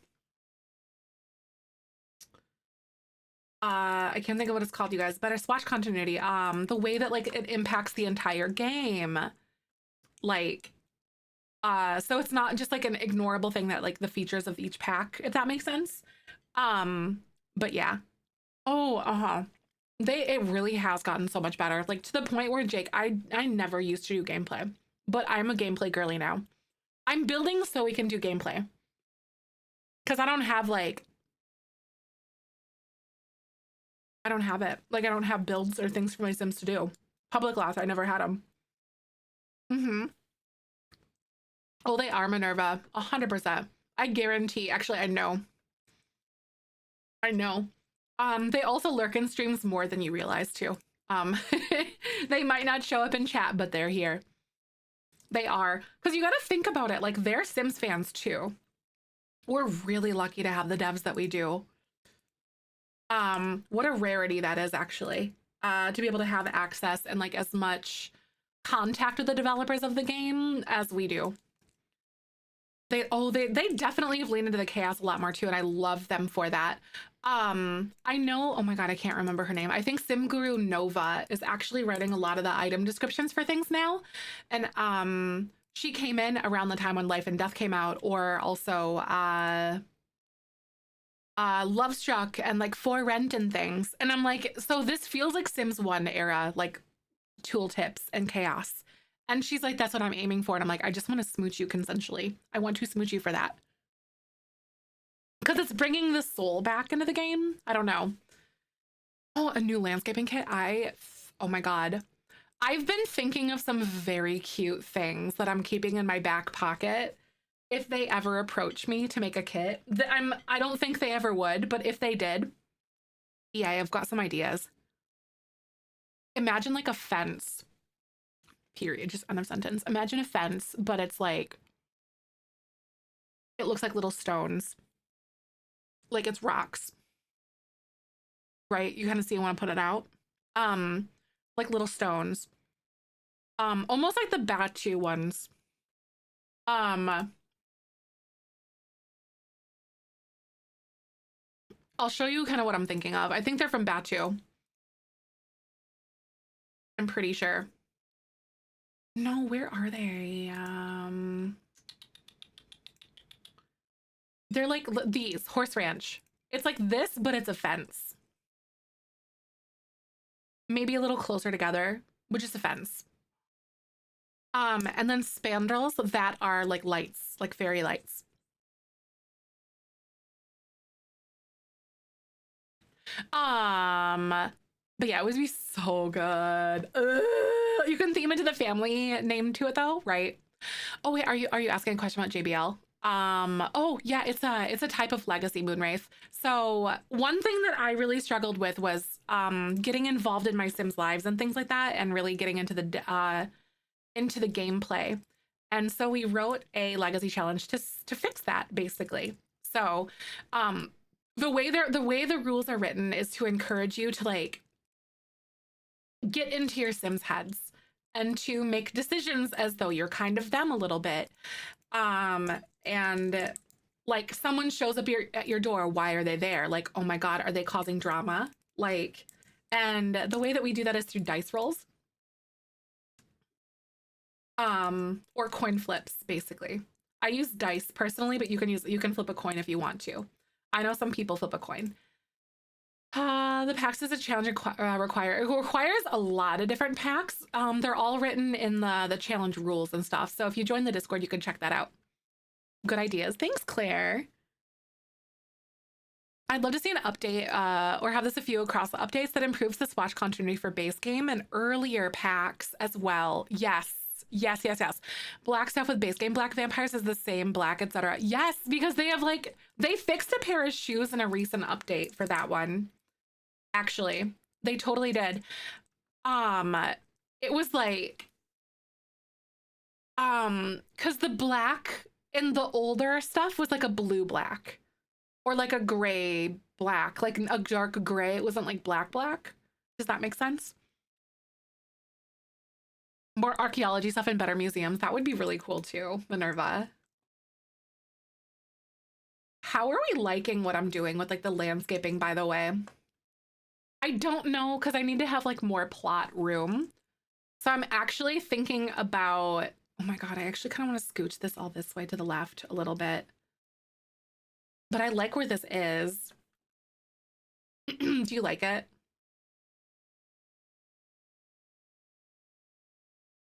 I can't think of what it's called, you guys. Better swatch continuity. The way that like it impacts the entire game. Like, so it's not just like an ignorable thing that like the features of each pack, if that makes sense. But yeah. Oh, It really has gotten so much better. Like to the point where Jake, I never used to do gameplay, but I'm a gameplay girly now. I'm building so we can do gameplay. Cause I don't have like, I don't have it. Like I don't have builds or things for my Sims to do. Public lots, I never had them. Mm-hmm. Oh, they are Minerva, 100%. I guarantee. Actually, I know. I know. They also lurk in streams more than you realize too. Um, they might not show up in chat, but they're here. They are. Because you got to think about it. Like, they're Sims fans too. We're really lucky to have the devs that we do. What a rarity that is, actually. To be able to have access and like as much contact with the developers of the game as we do. They definitely have leaned into the chaos a lot more too, and I love them for that. I know, oh my god, I can't remember her name. I think Sim Guru Nova is actually writing a lot of the item descriptions for things now. And she came in around the time when Life and Death came out, or also Love Struck and like For Rent and things. And I'm like, so this feels like Sims 1 era, like tooltips and chaos. And she's like, that's what I'm aiming for. And I'm like, I just want to smooch you consensually. I want to smooch you for that. Because it's bringing the soul back into the game. I don't know. Oh, a new landscaping kit. Oh my God. I've been thinking of some very cute things that I'm keeping in my back pocket. If they ever approach me to make a kit, I don't think they ever would, but if they did, yeah, I've got some ideas. Imagine like a fence. Period. Just end of sentence. Imagine a fence, but it's like, it looks like little stones. Like it's rocks. Right? You kind of see I want to put it out. Like little stones. Almost like the Batu ones. I'll show you kind of what I'm thinking of. I think they're from Batu. I'm pretty sure. No, where are they? They're like these, Horse Ranch. It's like this, but it's a fence. Maybe a little closer together, which is a fence. And then spandrels that are like lights, like fairy lights. But yeah, it would be so good. You can theme into the family name to it though, right? Oh wait, are you asking a question about JBL? Oh yeah, it's a type of legacy moonwraith. So one thing that I really struggled with was getting involved in my Sims lives and things like that, and really getting into the gameplay. And so we wrote a legacy challenge to fix that basically. So the way the rules are written is to encourage you to like get into your Sims heads and to make decisions as though you're kind of them a little bit. And like someone shows up at your door, why are they there? Like, oh my God, are they causing drama? Like, and the way that we do that is through dice rolls. Or coin flips, basically. I use dice personally, but you can flip a coin if you want to. I know some people flip a coin. The packs is a challenge it requires a lot of different packs. They're all written in the challenge rules and stuff. So if you join the Discord, you can check that out. Good ideas. Thanks, Claire. I'd love to see an update or have this a few across the updates that improves the swatch continuity for base game and earlier packs as well. Yes. Yes. Black stuff with base game black vampires is the same black, etc. Yes, because they have like, they fixed a pair of shoes in a recent update for that one. Actually, they totally did. It was like, because the black in the older stuff was like a blue black or like a gray black, like a dark gray. It wasn't like black. Does that make sense? More archaeology stuff in better museums. That would be really cool too, Minerva. How are we liking what I'm doing with like the landscaping, by the way? I don't know, because I need to have like more plot room. So I'm actually thinking about, oh my God, I actually kind of want to scooch this all this way to the left a little bit. But I like where this is. Do you like it?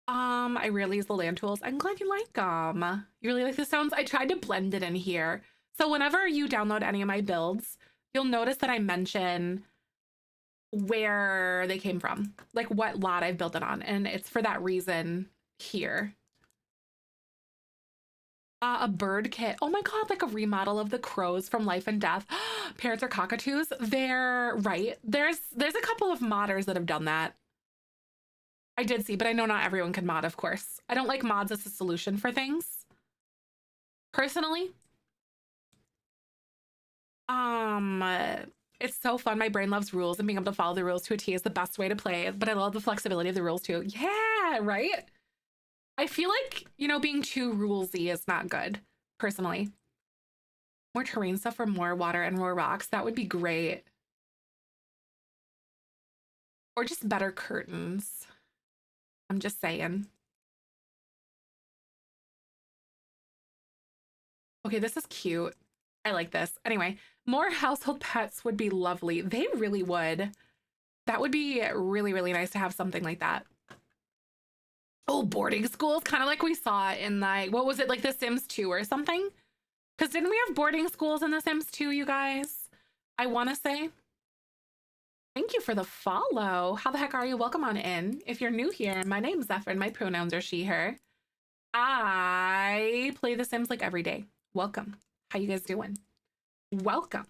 I rarely use the land tools. I'm glad you like them. You really like the sounds? I tried to blend it in here. So whenever you download any of my builds, you'll notice that I mention where they came from, like what lot I've built it on. And it's for that reason here. A bird kit. Oh my God, like a remodel of the crows from Life and Death. Parrots are cockatoos. They're right. There's a couple of modders that have done that. I did see, but I know not everyone can mod, of course. I don't like mods as a solution for things. Personally. It's so fun. My brain loves rules, and being able to follow the rules to a T is the best way to play, but I love the flexibility of the rules too. Yeah, right? I feel like, you know, being too rulesy is not good, personally. More terrain stuff for more water and more rocks. That would be great. Or just better curtains. I'm just saying. Okay, this is cute. I like this. Anyway, more household pets would be lovely. They really would. That would be really, really nice to have something like that. Oh, boarding schools, kind of like we saw in like, what was it, like The Sims 2 or something? Because didn't we have boarding schools in The Sims 2, you guys? I want to say. Thank you for the follow. How the heck are you? Welcome on in. If you're new here, my name's Zefrine. My pronouns are she, her. I play The Sims like every day. Welcome. How you guys doing? Welcome.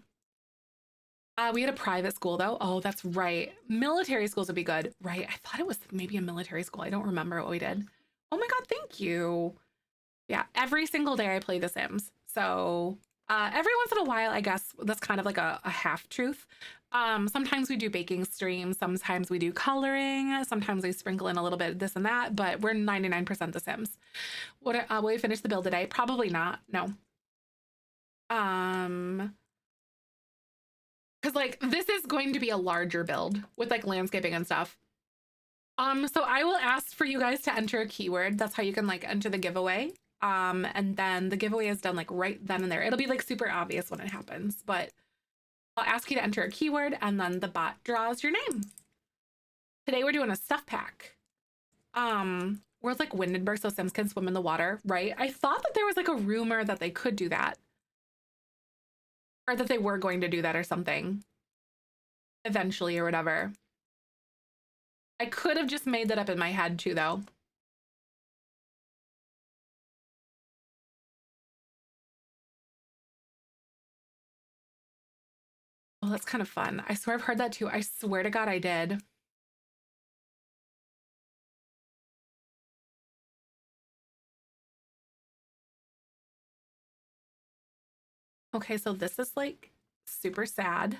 We had a private school though. Oh, that's right. Military schools would be good. Right. I thought it was maybe a military school. I don't remember what we did. Oh my God, thank you. Yeah, every single day I play The Sims. So every once in a while, I guess that's kind of like a half truth. Sometimes we do baking streams. Sometimes we do coloring. Sometimes we sprinkle in a little bit of this and that, but we're 99% The Sims. Will we finish the build today? Probably not. No. Because like this is going to be a larger build with like landscaping and stuff. So I will ask for you guys to enter a keyword. That's how you can like enter the giveaway. And then the giveaway is done like right then and there. It'll be like super obvious when it happens, but I'll ask you to enter a keyword and then the bot draws your name. Today we're doing a stuff pack. World's like Windenburg, so Sims can swim in the water, right? I thought that there was like a rumor that they could do that. Or that they were going to do that or something. Eventually or whatever. I could have just made that up in my head too, though. Oh, that's kind of fun. I swear I've heard that too. I swear to God I did. Okay, so this is like super sad.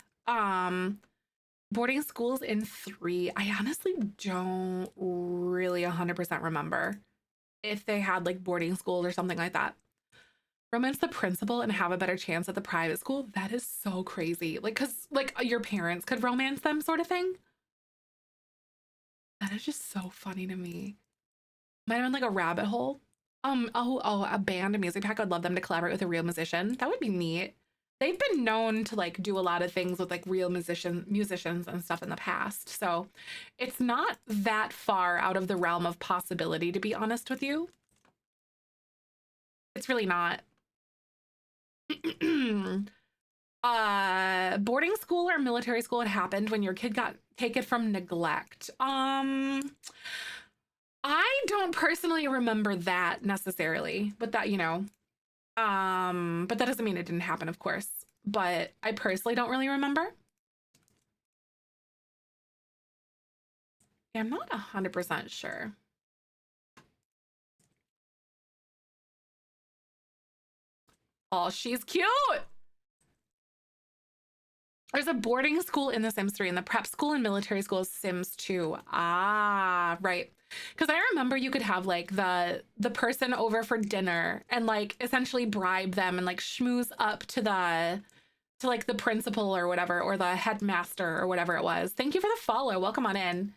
Boarding schools in 3. I honestly don't really 100% remember if they had like boarding schools or something like that. Romance the principal and have a better chance at the private school. That is so crazy. Like, cause like your parents could romance them sort of thing. That is just so funny to me. Might have been like a rabbit hole. A band, a music pack. I'd love them to collaborate with a real musician. That would be neat. They've been known to like do a lot of things with like real musicians and stuff in the past. So it's not that far out of the realm of possibility, to be honest with you. It's really not. Boarding school or military school had happened when your kid got taken from neglect. I don't personally remember that necessarily, but that, you know, but that doesn't mean it didn't happen, of course. But I personally don't really remember. Yeah, I'm not 100% sure. Oh, she's cute. There's a boarding school in The Sims 3 and the prep school and military school is Sims 2. Ah, right. Because I remember you could have like the person over for dinner and like essentially bribe them and like schmooze up to like the principal or whatever, or the headmaster or whatever it was. Thank you for the follow. Welcome on in.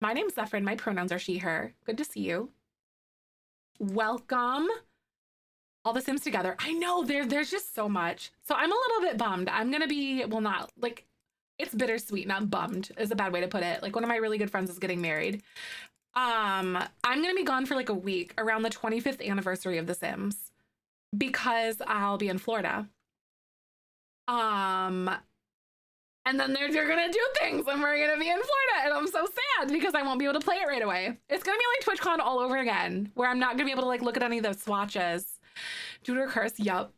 My name's Zefrine. My pronouns are she, her. Good to see you. Welcome. All the Sims together. I know there's just so much. So I'm a little bit bummed. I'm gonna be, well, not like, it's bittersweet, not bummed is a bad way to put it. Like one of my really good friends is getting married. I'm gonna be gone for like a week around the 25th anniversary of The Sims because I'll be in Florida. Um, and then they're gonna do things and we're gonna be in Florida and I'm so sad because I won't be able to play it right away. It's gonna be like TwitchCon all over again where I'm not gonna be able to like look at any of those swatches. Tutor curse, yup.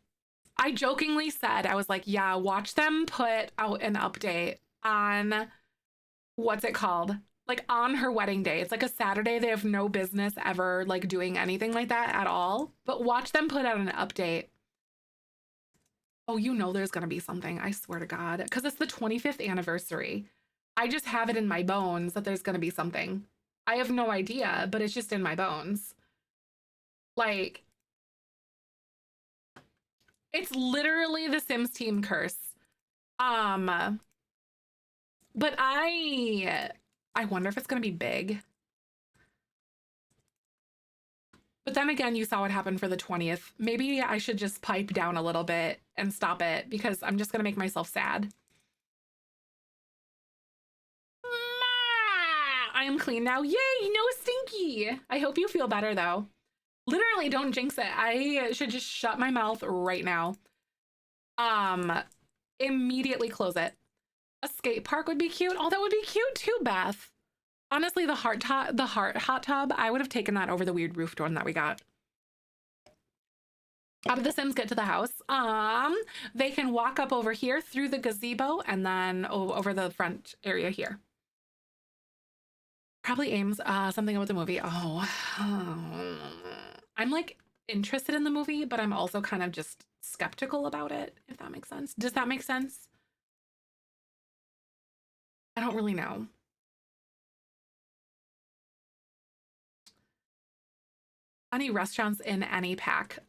I jokingly said, I was like, yeah, watch them put out an update on what's it called? Like on her wedding day. It's like a Saturday. They have no business ever like doing anything like that at all. But watch them put out an update. Oh, you know there's gonna be something, I swear to God. Because it's the 25th anniversary. I just have it in my bones that there's gonna be something. I have no idea, but it's just in my bones. Like, it's literally the Sims team curse. But I wonder if it's gonna be big. But then again, you saw what happened for the 20th. Maybe I should just pipe down a little bit and stop it because I'm just gonna make myself sad. I am clean now. Yay, no stinky. I hope you feel better though. Literally, don't jinx it. I should just shut my mouth right now. Immediately close it. A skate park would be cute. Oh, that would be cute too, Beth. Honestly, the heart hot tub, I would have taken that over the weird roof one that we got. How did the Sims get to the house? They can walk up over here through the gazebo and then over the front area here. Probably aims something about the movie. I'm like interested in the movie, but I'm also kind of just skeptical about it, if that makes sense. Does that make sense? I don't really know. Any restaurants in any pack?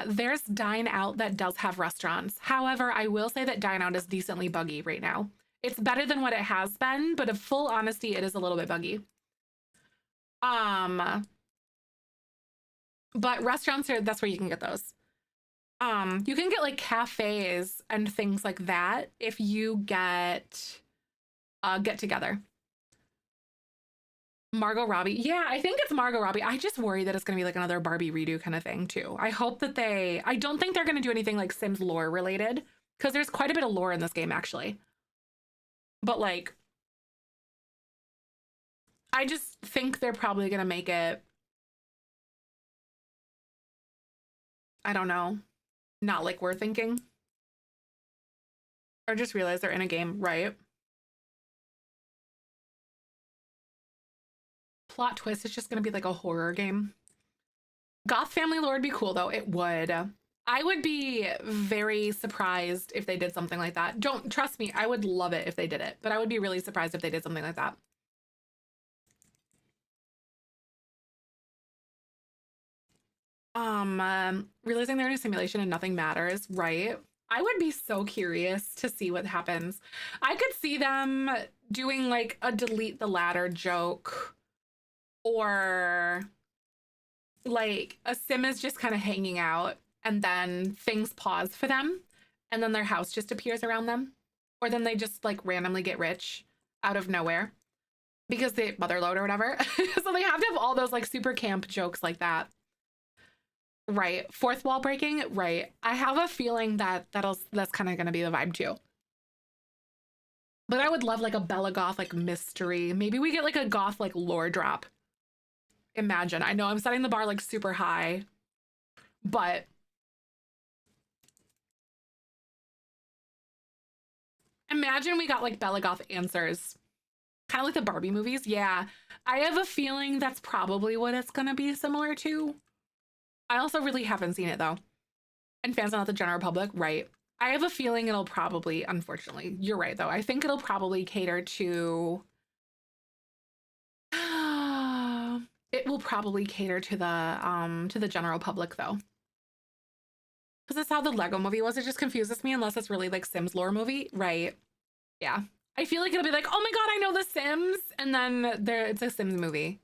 There's Dine Out that does have restaurants. However, I will say that Dine Out is decently buggy right now. It's better than what it has been, but in full honesty, it is a little bit buggy. But restaurants are, that's where you can get those. You can get like cafes and things like that if you get together. Margot Robbie. Yeah, I think it's Margot Robbie. I just worry that it's going to be like another Barbie redo kind of thing too. I hope that I don't think they're going to do anything like Sims lore related because there's quite a bit of lore in this game actually. But like, I just think they're probably going to make it, I don't know, not like we're thinking. Or just realize they're in a game, right? Plot twist, it's just gonna be like a horror game. Goth family lore would be cool though. It would. I would be very surprised if they did something like that. Don't trust me, I would love it if they did it, but I would be really surprised if they did something like that. Realizing they're in a simulation and nothing matters, right? I would be so curious to see what happens. I could see them doing like a delete the ladder joke, or like a sim is just kind of hanging out and then things pause for them and then their house just appears around them, or then they just like randomly get rich out of nowhere because they motherload or whatever. So they have to have all those like super camp jokes like that. Right. Fourth wall breaking. Right. I have a feeling that that's kind of going to be the vibe too. But I would love like a Bella Goth like mystery. Maybe we get like a goth like lore drop. Imagine. I know I'm setting the bar like super high, but imagine we got like Bella Goth answers. Kind of like the Barbie movies. Yeah. I have a feeling that's probably what it's going to be similar to. I also really haven't seen it though. And fans are not the general public, right? I have a feeling it'll probably, unfortunately, you're right though. I think it'll probably cater to, it will probably cater to the general public though. Because that's how the Lego movie was. It just confuses me unless it's really like Sims lore movie, right? Yeah. I feel like it'll be like, oh my God, I know the Sims. And then it's a Sims movie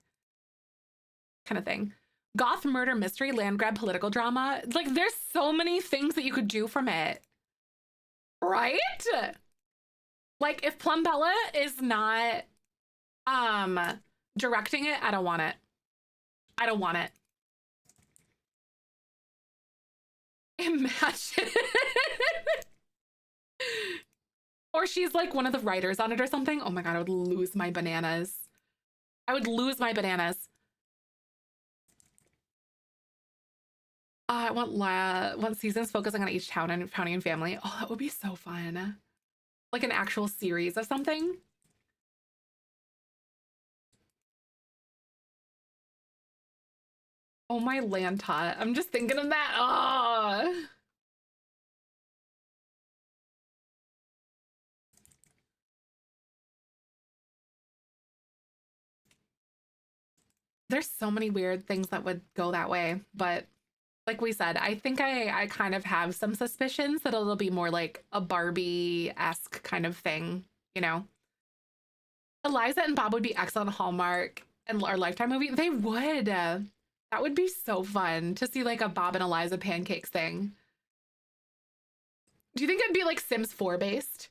kind of thing. Goth murder mystery, land grab political drama. Like there's so many things that you could do from it. Right? Like if Plumbella is not Directing it, I don't want it. I don't want it. Imagine. Or she's like one of the writers on it or something. Oh my God, I would lose my bananas. I would lose my bananas. I want seasons focusing on each town and county and family. Oh, that would be so fun. Like an actual series of something. Oh my Lanta. I'm just thinking of that. Oh. There's so many weird things that would go that way, but like we said, I think I kind of have some suspicions that it'll be more like a Barbie-esque kind of thing, you know? Eliza and Bob would be excellent Hallmark and our Lifetime movie. They would. That would be so fun to see like a Bob and Eliza pancakes thing. Do you think it'd be like Sims 4 based?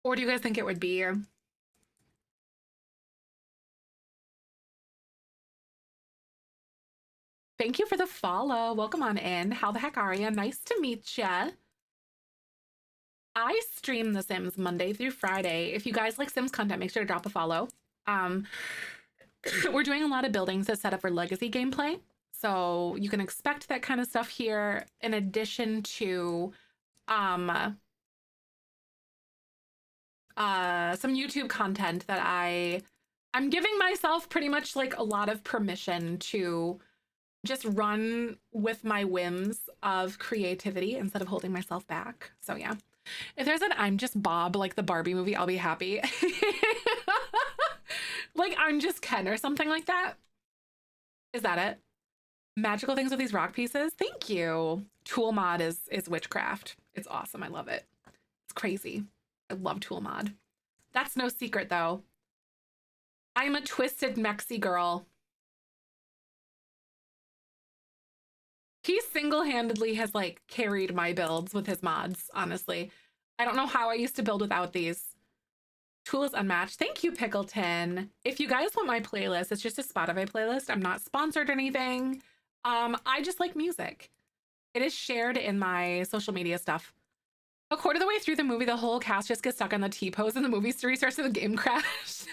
Or do you guys think it would be? Thank you for the follow. Welcome on in. How the heck are you? Nice to meet ya. I stream The Sims Monday through Friday. If you guys like Sims content, make sure to drop a follow. We're doing a lot of buildings to set up for legacy gameplay. So you can expect that kind of stuff here in addition to some YouTube content that I'm giving myself pretty much like a lot of permission to just run with my whims of creativity instead of holding myself back. So yeah. If there's an I'm Just Bob, like the Barbie movie, I'll be happy. Like I'm Just Ken or something like that. Is that it? Magical things with these rock pieces. Thank you. Tool mod is witchcraft. It's awesome. I love it. It's crazy. I love tool mod. That's no secret though. I'm a twisted Mexi girl. He single-handedly has like carried my builds with his mods, honestly. I don't know how I used to build without these. Tool is unmatched. Thank you, Pickleton. If you guys want my playlist, it's just a Spotify playlist. I'm not sponsored or anything. I just like music. It is shared in my social media stuff. A quarter of the way through the movie, the whole cast just gets stuck on the T-pose and the movie restarts and the game crash.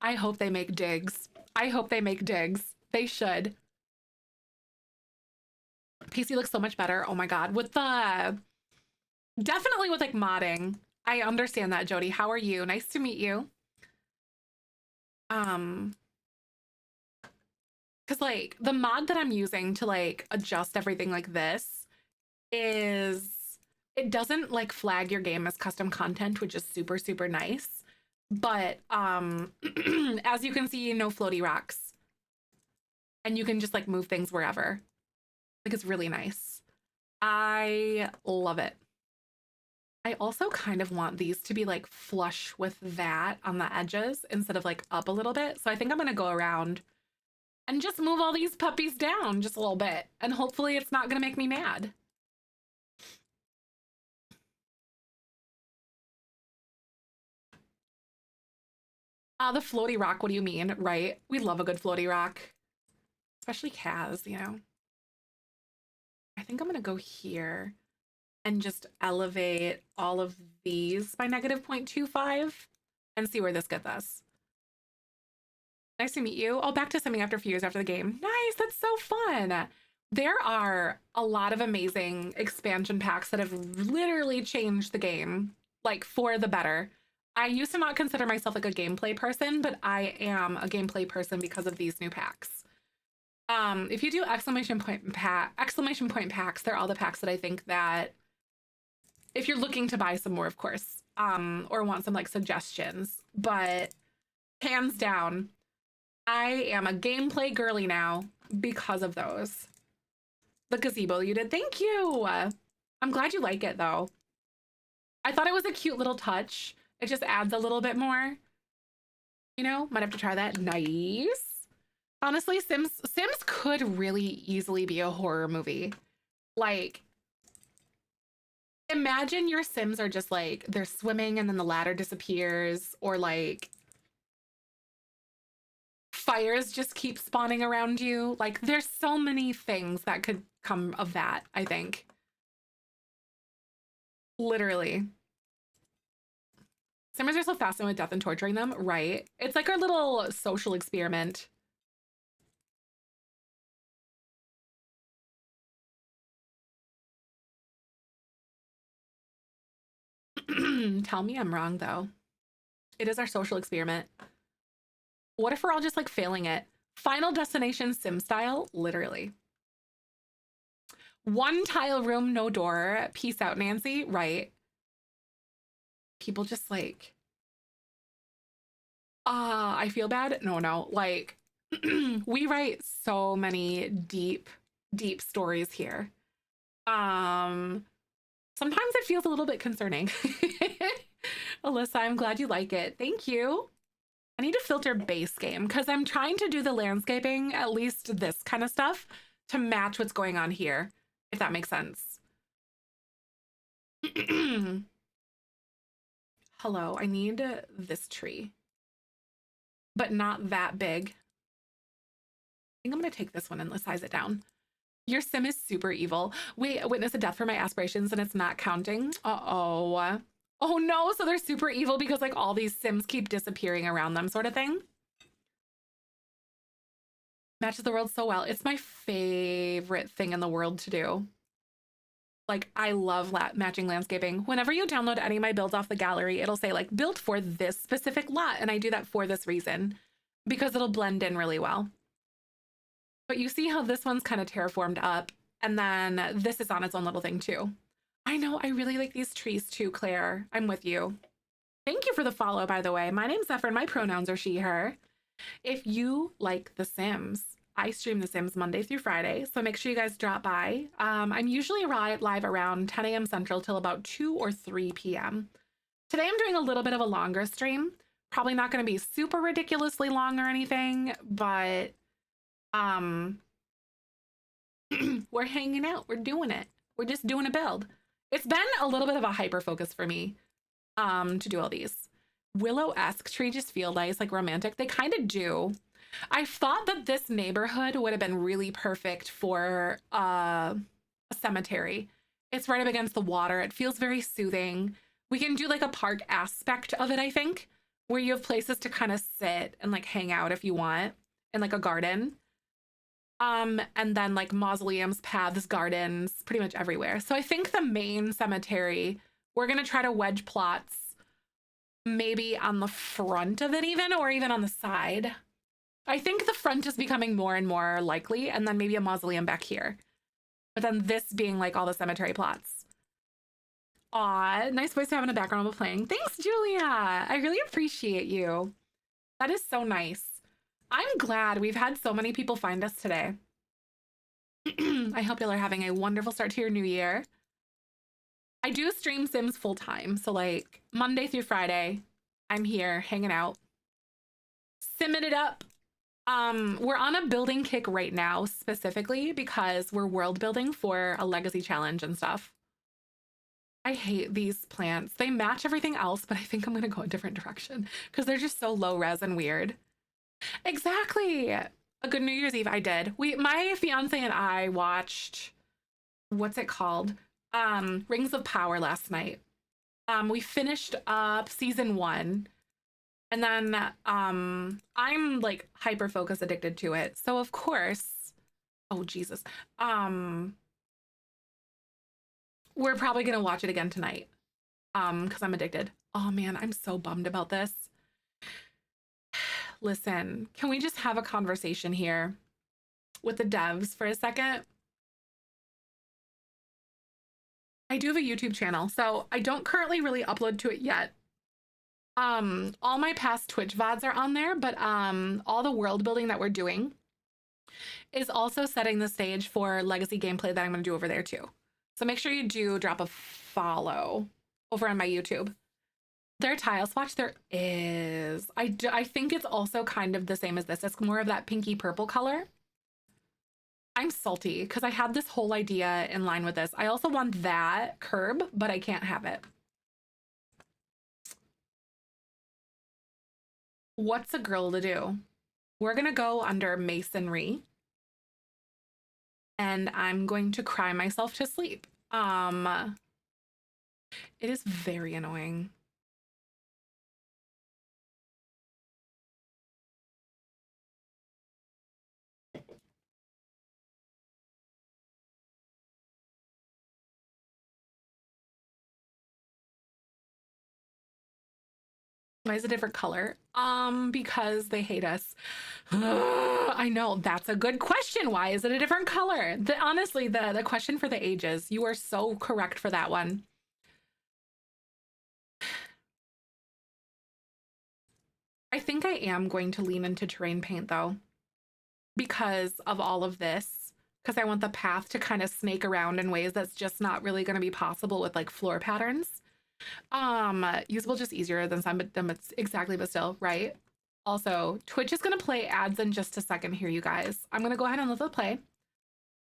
I hope they make digs. I hope they make digs. They should. PC looks so much better. Oh my God. With the... Definitely with like modding. I understand that, Jody. How are you? Nice to meet you. Because like the mod that I'm using to like adjust everything like this is... It doesn't like flag your game as custom content, which is super, super nice. But as you can see, no floaty rocks. And you can just like move things wherever. Like it's really nice. I love it. I also kind of want these to be like flush with that on the edges instead of like up a little bit. So I think I'm gonna go around and just move all these puppies down just a little bit. And hopefully it's not gonna make me mad. The floaty rock, what do you mean? Right? We love a good floaty rock. Especially Kaz, you know? I think I'm gonna go here and just elevate all of these by -0.25 and see where this gets us. Nice to meet you. Oh, back to simming after a few years after the game. Nice, that's so fun. There are a lot of amazing expansion packs that have literally changed the game, like for the better. I used to not consider myself like a gameplay person, but I am a gameplay person because of these new packs. If you do exclamation point packs, they're all the packs that I think that if you're looking to buy some more, of course, or want some like suggestions, but hands down, I am a gameplay girly now because of those. The gazebo you did, thank you. I'm glad you like it though. I thought it was a cute little touch. It just adds a little bit more, you know, might have to try that. Nice. Honestly, Sims could really easily be a horror movie. Like, Imagine your Sims are just like, they're swimming and then the ladder disappears, or like fires just keep spawning around you. Like there's so many things that could come of that, I think. Literally. Simmers are so fascinated with death and torturing them, right? It's like our little social experiment. Tell me I'm wrong, though. It is our social experiment. What if we're all just like failing it? Final Destination Sim style, literally. One tile room, no door. Peace out, Nancy. Right. People just like, I feel bad. No. Like, we write so many deep, deep stories here. Sometimes it feels a little bit concerning. Alyssa, I'm glad you like it. Thank you. I need to filter base game because I'm trying to do the landscaping, at least this kind of stuff, to match what's going on here, if that makes sense. Hello, I need this tree, but not that big. I think I'm going to take this one and size it down. Your sim is super evil. Wait, witness a death for my aspirations and it's not counting. Uh-oh. Oh no, so they're super evil because like all these sims keep disappearing around them sort of thing. Matches the world so well. It's my favorite thing in the world to do. Like I love matching landscaping. Whenever you download any of my builds off the gallery, it'll say like built for this specific lot. And I do that for this reason because it'll blend in really well. But you see how this one's kind of terraformed up and then this is on its own little thing too. I know, I really like these trees too, Claire. I'm with you. Thank you for the follow, by the way. My name's Zefrine. My pronouns are she, her. If you like The Sims, I stream The Sims Monday through Friday, so make sure you guys drop by. I'm usually live around 10 a.m. Central till about 2 or 3 p.m. Today I'm doing a little bit of a longer stream. Probably not going to be super ridiculously long or anything, but we're hanging out. We're doing it. We're just doing a build. It's been a little bit of a hyper focus for me to do all these. Willow-esque tree just feel nice, like romantic. They kind of do. I thought that this neighborhood would have been really perfect for a cemetery. It's right up against the water. It feels very soothing. We can do like a park aspect of it, I think, where you have places to kind of sit and like hang out if you want, and like a garden. And then like mausoleums, paths, gardens, pretty much everywhere. So I think the main cemetery, we're gonna try to wedge plots maybe on the front of it even, or even on the side. I think the front is becoming more and more likely, and then maybe a mausoleum back here. But then this being like all the cemetery plots. Aw, nice voice to have in the background while playing. Thanks, Julia. I really appreciate you. That is so nice. I'm glad we've had so many people find us today. I hope y'all are having a wonderful start to your new year. I do stream Sims full time. So like Monday through Friday, I'm here hanging out, simming it up. We're on a building kick right now, specifically because we're world building for a legacy challenge and stuff. I hate these plants. They match everything else, but I think I'm gonna go a different direction because they're just so low res and weird. Exactly. A good New Year's Eve I did. My fiance and I watched, what's it called? Rings of Power last night. We finished up season 1. And then I'm like hyper focus addicted to it. So of course, oh Jesus. We're probably gonna watch it again tonight. Because I'm addicted. Oh man, I'm so bummed about this. Listen, can we just have a conversation here with the devs for a second? I do have a YouTube channel, so I don't currently really upload to it yet. All my past Twitch VODs are on there, but all the world building that we're doing is also setting the stage for legacy gameplay that I'm going to do over there too. So make sure you do drop a follow over on my YouTube. There are tile swatch? There is. I think it's also kind of the same as this. It's more of that pinky purple color. I'm salty because I had this whole idea in line with this. I also want that curb, but I can't have it. What's a girl to do? We're gonna go under masonry and I'm going to cry myself to sleep. It is very annoying. Why is it a different color? Because they hate us. I know, that's a good question. Why is it a different color? Honestly, the question for the ages. You are so correct for that one. I think I am going to lean into terrain paint though, because of all of this, because I want the path to kind of snake around in ways that's just not really going to be possible with like floor patterns. Usable just easier than some, but it's exactly, but still, right? Also, Twitch is gonna play ads in just a second here, you guys. I'm gonna go ahead and let it play,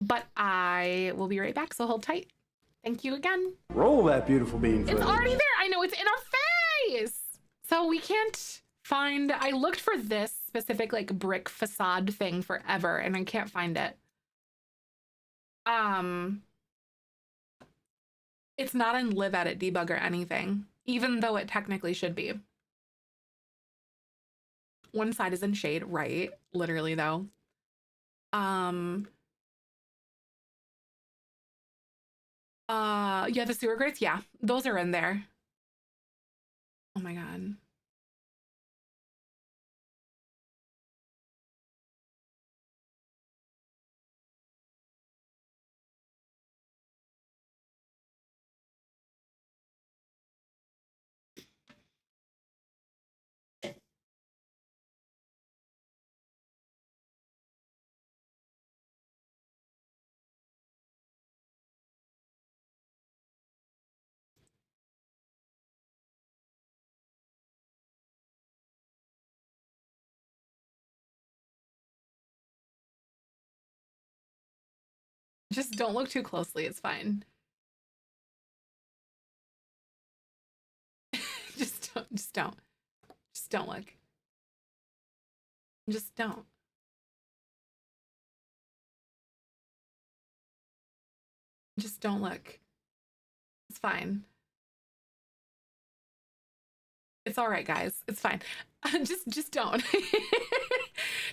but I will be right back, so hold tight. Thank you again.
Roll that beautiful bean footage.
It's already there. I know, it's in our face. So we can't find, I looked for this specific like brick facade thing forever and I can't find it. It's not in live edit debug or anything, even though it technically should be. One side is in shade, right? Literally though. Yeah, the sewer grates, yeah, those are in there. Oh my God. Just don't look too closely, it's fine. Just don't look. Just don't. Just don't look. It's fine. It's all right, guys. It's fine. Just don't.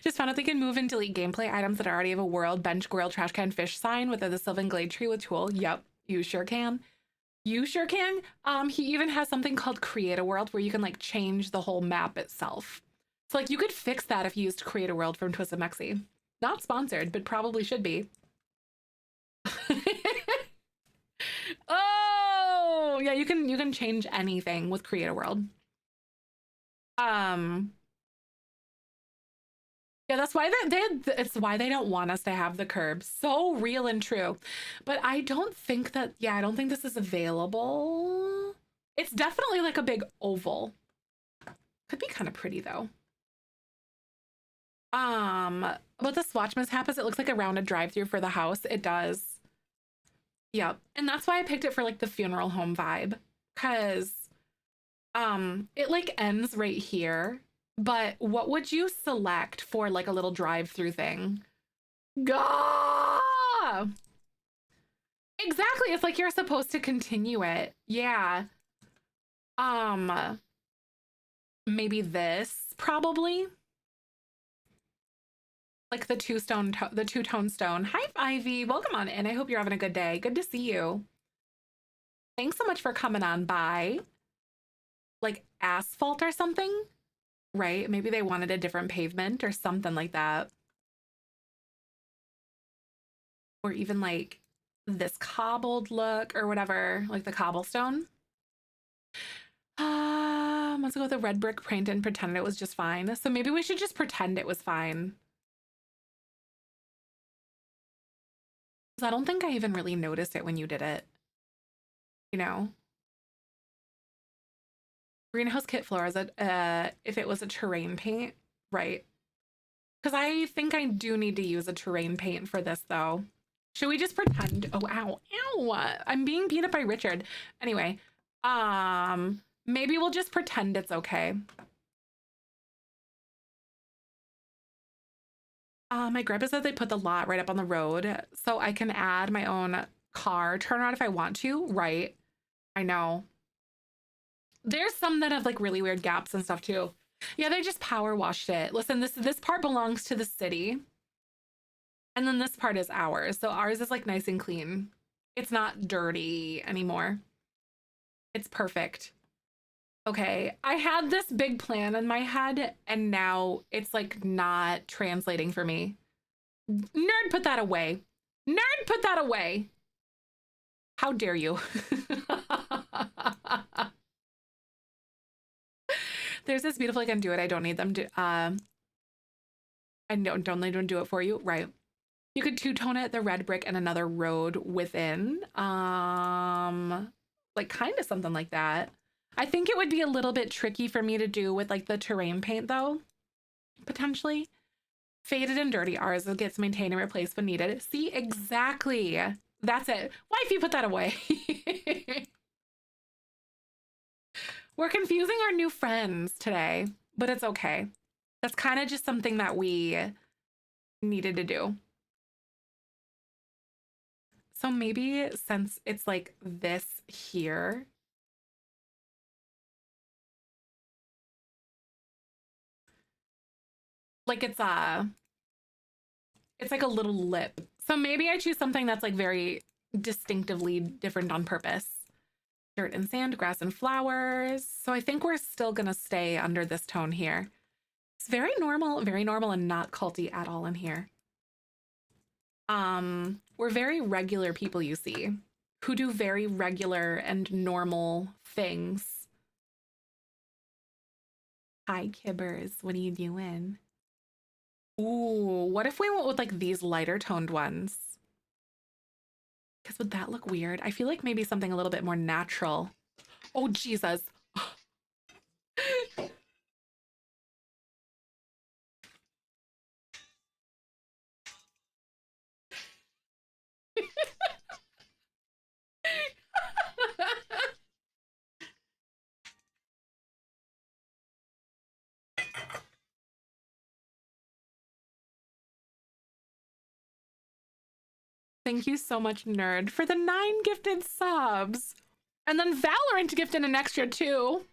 Just found out they can move and delete gameplay items that already have a world, bench, squirrel, trash can, fish sign with the Sylvan Glade tree with tool. Yep, you sure can. You sure can. He even has something called Create a World where you can like change the whole map itself. So like you could fix that if you used Create a World from Twisted Mexi. Not sponsored, but probably should be. Oh, yeah, you can change anything with Create a World. Yeah, that's why it's why they don't want us to have the curb. So real and true. But I don't think that, yeah, I don't think this is available. It's definitely like a big oval. Could be kind of pretty though. What the swatch mishap is, it looks like a rounded drive-through for the house. It does. Yep. And that's why I picked it for like the funeral home vibe. Cause it like ends right here. But what would you select for like a little drive-through thing? Gah! Exactly. It's like you're supposed to continue it. Yeah. Maybe this probably. Like the two-tone stone. Hi, Ivy. Welcome on in. I hope you're having a good day. Good to see you. Thanks so much for coming on by. Like asphalt or something, right? Maybe they wanted a different pavement or something like that. Or even like this cobbled look or whatever, like the cobblestone. Let's go with the red brick paint and pretend it was just fine. So maybe we should just pretend it was fine. I don't think I even really noticed it when you did it. You know? Greenhouse kit floor is if it was a terrain paint, right? Because I think I do need to use a terrain paint for this, though. Should we just pretend? Oh, ow, ow. I'm being beat up by Richard. Anyway, maybe we'll just pretend it's okay. My grandpa said they put the lot right up on the road, so I can add my own car turnaround if I want to. Right. I know. There's some that have like really weird gaps and stuff too. Yeah, they just power washed it. Listen, this part belongs to the city. And then this part is ours. So ours is like nice and clean. It's not dirty anymore. It's perfect. Okay, I had this big plan in my head and now it's like not translating for me. Nerd, put that away. Nerd, put that away. How dare you? There's this beautiful I can do it. I don't need them to I don't need them to do it for you. Right. You could two-tone it, the red brick and another road within. Like kind of something like that. I think it would be a little bit tricky for me to do with like the terrain paint though, potentially. Faded and dirty, ours gets maintained and replaced when needed. See, exactly. That's it. Wifey, put that away. We're confusing our new friends today, but it's okay. That's kind of just something that we needed to do. So maybe since it's like this here, like it's like a little lip. So maybe I choose something that's like very distinctively different on purpose. Dirt and sand, grass and flowers. So I think we're still gonna stay under this tone here. It's very normal and not culty at all in here. We're very regular people, you see, who do very regular and normal things. Hi, Kibbers, what are you doing? Ooh, what if we went with like these lighter toned ones? Because would that look weird? I feel like maybe something a little bit more natural. Oh, Jesus. Thank you so much, Nerd, for the 9 gifted subs. And then Valorant gifted an extra 2.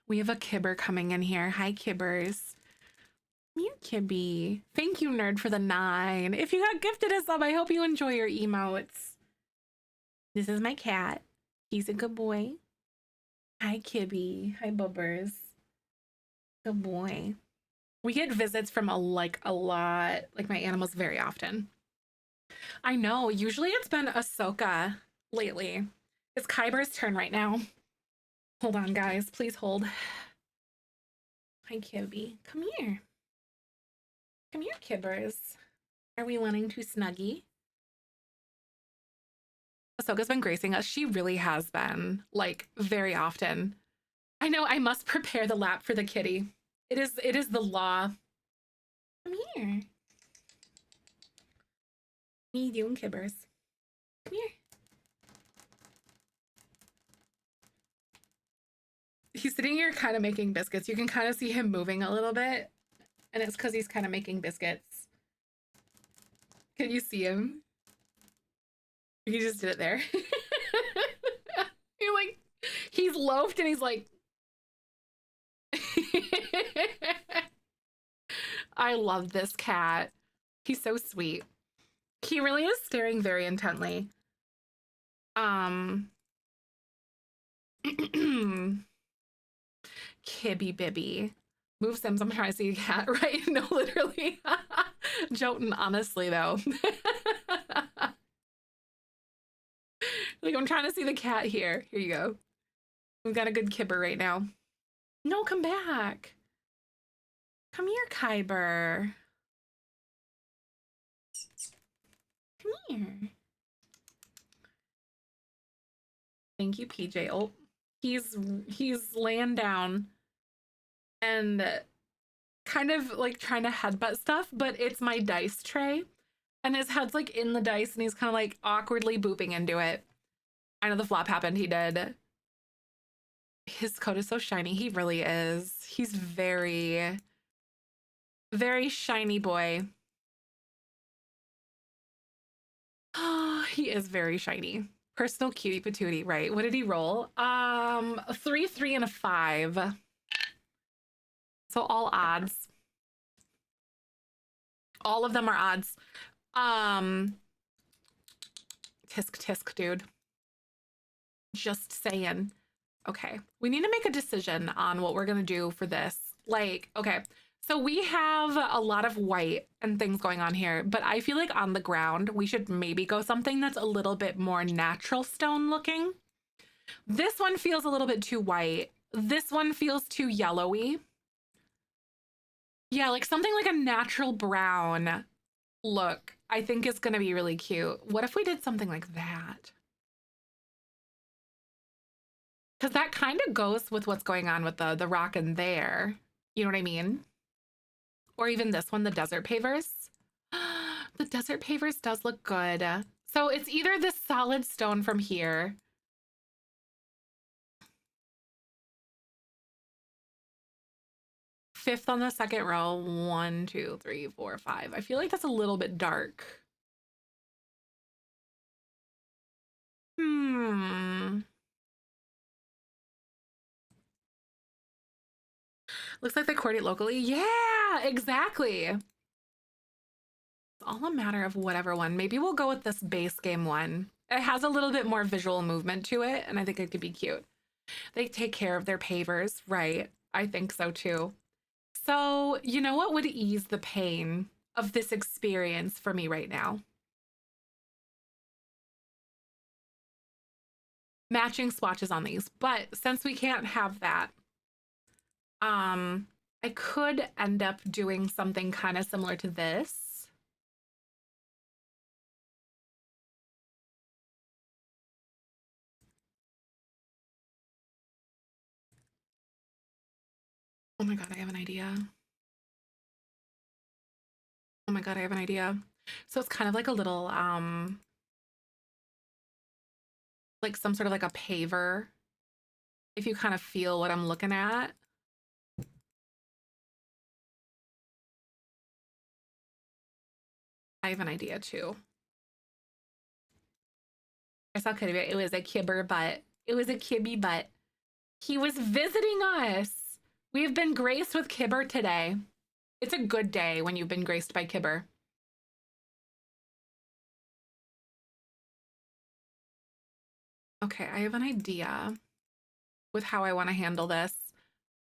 We have a Kibber coming in here. Hi, Kibbers. You Kibby. Thank you, Nerd, for the 9. If you got gifted a sub, I hope you enjoy your emotes. This is my cat. He's a good boy. Hi, Kibby. Hi, Bubbers. Good boy. We get visits from a lot, like my animals very often. I know. Usually it's been Ahsoka lately. It's Kyber's turn right now. Hold on, guys. Please hold. Hi, Kibby. Come here. Come here, Kibbers. Are we wanting to snuggie? Ahsoka's been gracing us. She really has been, like, very often. I know I must prepare the lap for the kitty. It is the law. Come here. What are you doing, Kibbers? Come here. He's sitting here kind of making biscuits. You can kind of see him moving a little bit. And it's because he's kind of making biscuits. Can you see him? He just did it there. You're like, he's loafed and he's like... I love this cat. He's so sweet. He really is staring very intently. Kibby Bibby. Move Sims, I'm trying to see a cat, right? No, literally. Jotun, honestly, though. Like, I'm trying to see the cat here. Here you go. We've got a good kibber right now. No, come back. Come here, Kyber. Come here. Thank you, PJ. Oh, he's laying down. And kind of like trying to headbutt stuff, but it's my dice tray. And his head's like in the dice and he's kind of like awkwardly booping into it. I know the flop happened. He did. His coat is so shiny. He really is. He's very, very shiny boy. Oh, he is very shiny. Personal cutie patootie, right? What did he roll? A 3, 3, and a 5. So all odds. All of them are odds. Tisk tisk, dude. Just saying. Okay, we need to make a decision on what we're gonna do for this. Like, okay, so we have a lot of white and things going on here, but I feel like on the ground, we should maybe go something that's a little bit more natural stone looking. This one feels a little bit too white. This one feels too yellowy. Yeah, like something like a natural brown look, I think is gonna be really cute. What if we did something like that? Because that kind of goes with what's going on with the rock in there. You know what I mean? Or even this one, the desert pavers. The desert pavers does look good. So it's either this solid stone from here. Fifth on the second row. 1, 2, 3, 4, 5. I feel like that's a little bit dark. Looks like they coordinate locally. Yeah, exactly. It's all a matter of whatever one. Maybe we'll go with this base game one. It has a little bit more visual movement to it, and I think it could be cute. They take care of their pavers, right? I think so too. So, you know what would ease the pain of this experience for me right now? Matching swatches on these, but since we can't have that, I could end up doing something kind of similar to this. Oh my God, I have an idea. Oh my God, I have an idea. So it's kind of like a little, like some sort of like a paver, if you kind of feel what I'm looking at. I have an idea too. I saw Kitty, it was a kibber butt. It was a kibby butt. He was visiting us. We have been graced with Kibber today. It's a good day when you've been graced by Kibber. Okay, I have an idea with how I want to handle this.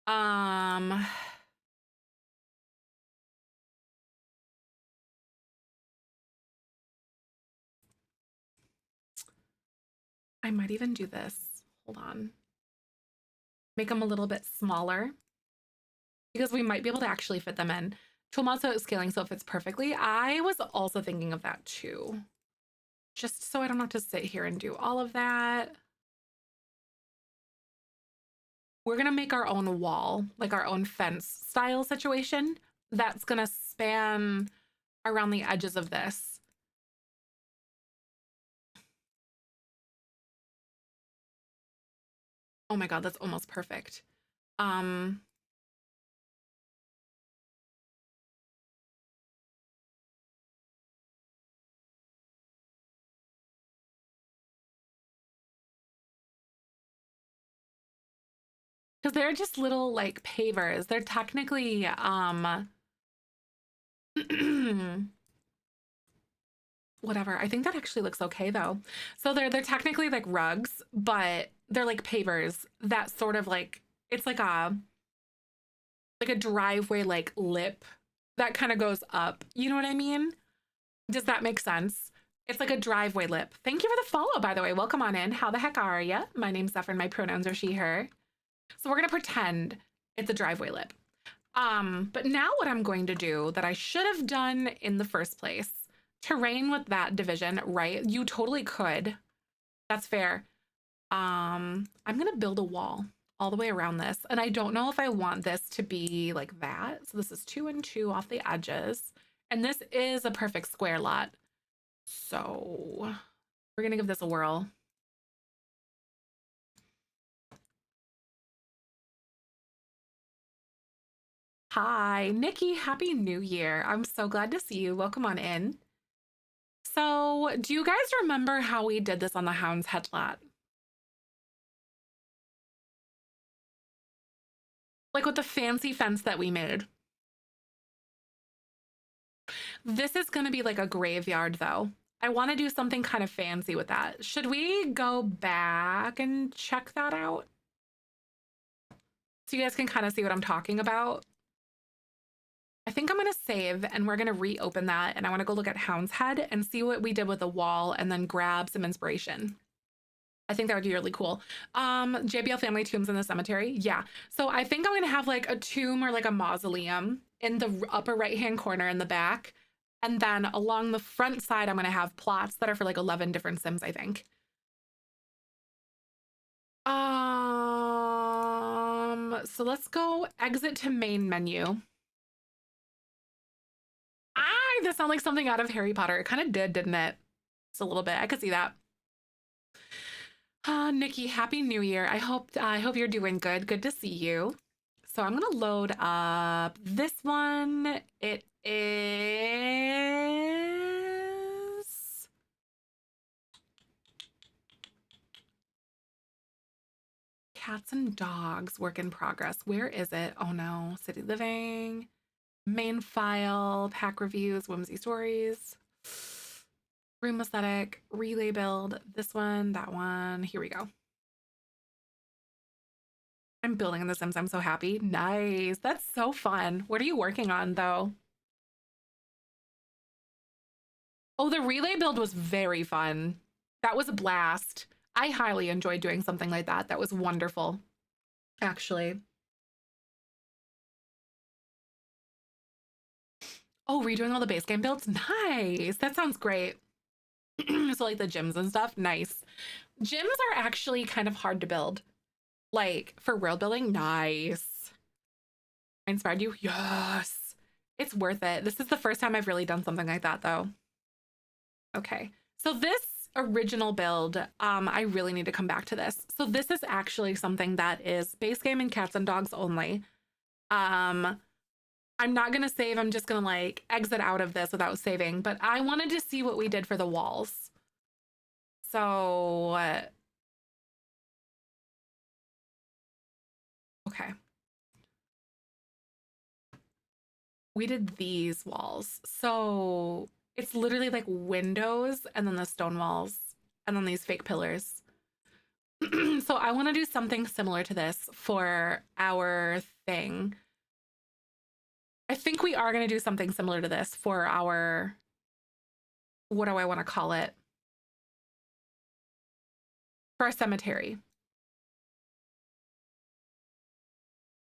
I might even do this. Hold on. Make them a little bit smaller because we might be able to actually fit them in. Tool mod scaling so it fits perfectly. I was also thinking of that too. Just so I don't have to sit here and do all of that. We're gonna make our own wall, like our own fence style situation that's gonna span around the edges of this. Oh my God, that's almost perfect. Because they're just little like pavers. They're technically whatever. I think that actually looks okay though. So they're technically like rugs, but they're like pavers that sort of like it's like a driveway like lip that kind of goes up. You know what I mean? Does that make sense? It's like a driveway lip. Thank you for the follow, by the way. Welcome on in. How the heck are ya? My name's Zefrine. My pronouns are she, her. So we're gonna pretend it's a driveway lip. But now what I'm going to do that I should have done in the first place, terrain with that division, right? You totally could. That's fair. I'm gonna build a wall. all the way around this. And I don't know if I want this to be like that. So this is 2 and 2 off the edges. And this is a perfect square lot. So we're gonna give this a whirl. Hi, Nikki, Happy New Year. I'm so glad to see you. Welcome on in. So do you guys remember how we did this on the Hound's Head lot? Like with the fancy fence that we made. This is gonna be like a graveyard though. I wanna do something kind of fancy with that. Should we go back and check that out? So you guys can kind of see what I'm talking about. I think I'm gonna save and we're gonna reopen that, and I wanna go look at Hound's Head and see what we did with the wall and then grab some inspiration. I think that would be really cool. JBL family tombs in the cemetery. Yeah. So I think I'm gonna have like a tomb or like a mausoleum in the upper right-hand corner in the back. And then along the front side, I'm gonna have plots that are for like 11 different Sims, I think. So let's go exit to main menu. That sounded like something out of Harry Potter. It kind of did, didn't it? Just a little bit. I could see that. Nikki, Happy New Year. I hope you're doing good. Good to see you. So I'm gonna load up this one. It is cats and dogs, work in progress. Where is it? Oh no, city living, main file, pack reviews, whimsy stories, room aesthetic, relay build, this one, that one. Here we go. I'm building in The Sims. I'm so happy. Nice. That's so fun. What are you working on though? Oh, the relay build was very fun. That was a blast. I highly enjoyed doing something like that. That was wonderful, actually. Oh, redoing all the base game builds? Nice. That sounds great. So like the gyms and stuff? Nice. Gyms are actually kind of hard to build. Like for world building? Nice. I inspired you? Yes. It's worth it. This is the first time I've really done something like that though. Okay. So this original build, I really need to come back to this. So this is actually something that is base game and cats and dogs only. I'm not gonna save. I'm just gonna like exit out of this without saving, but I wanted to see what we did for the walls. So, okay. We did these walls. So it's literally like windows and then the stone walls and then these fake pillars. So I want to do something similar to this for our thing. I think we are going to do something similar to this for our, what do I want to call it? For our cemetery.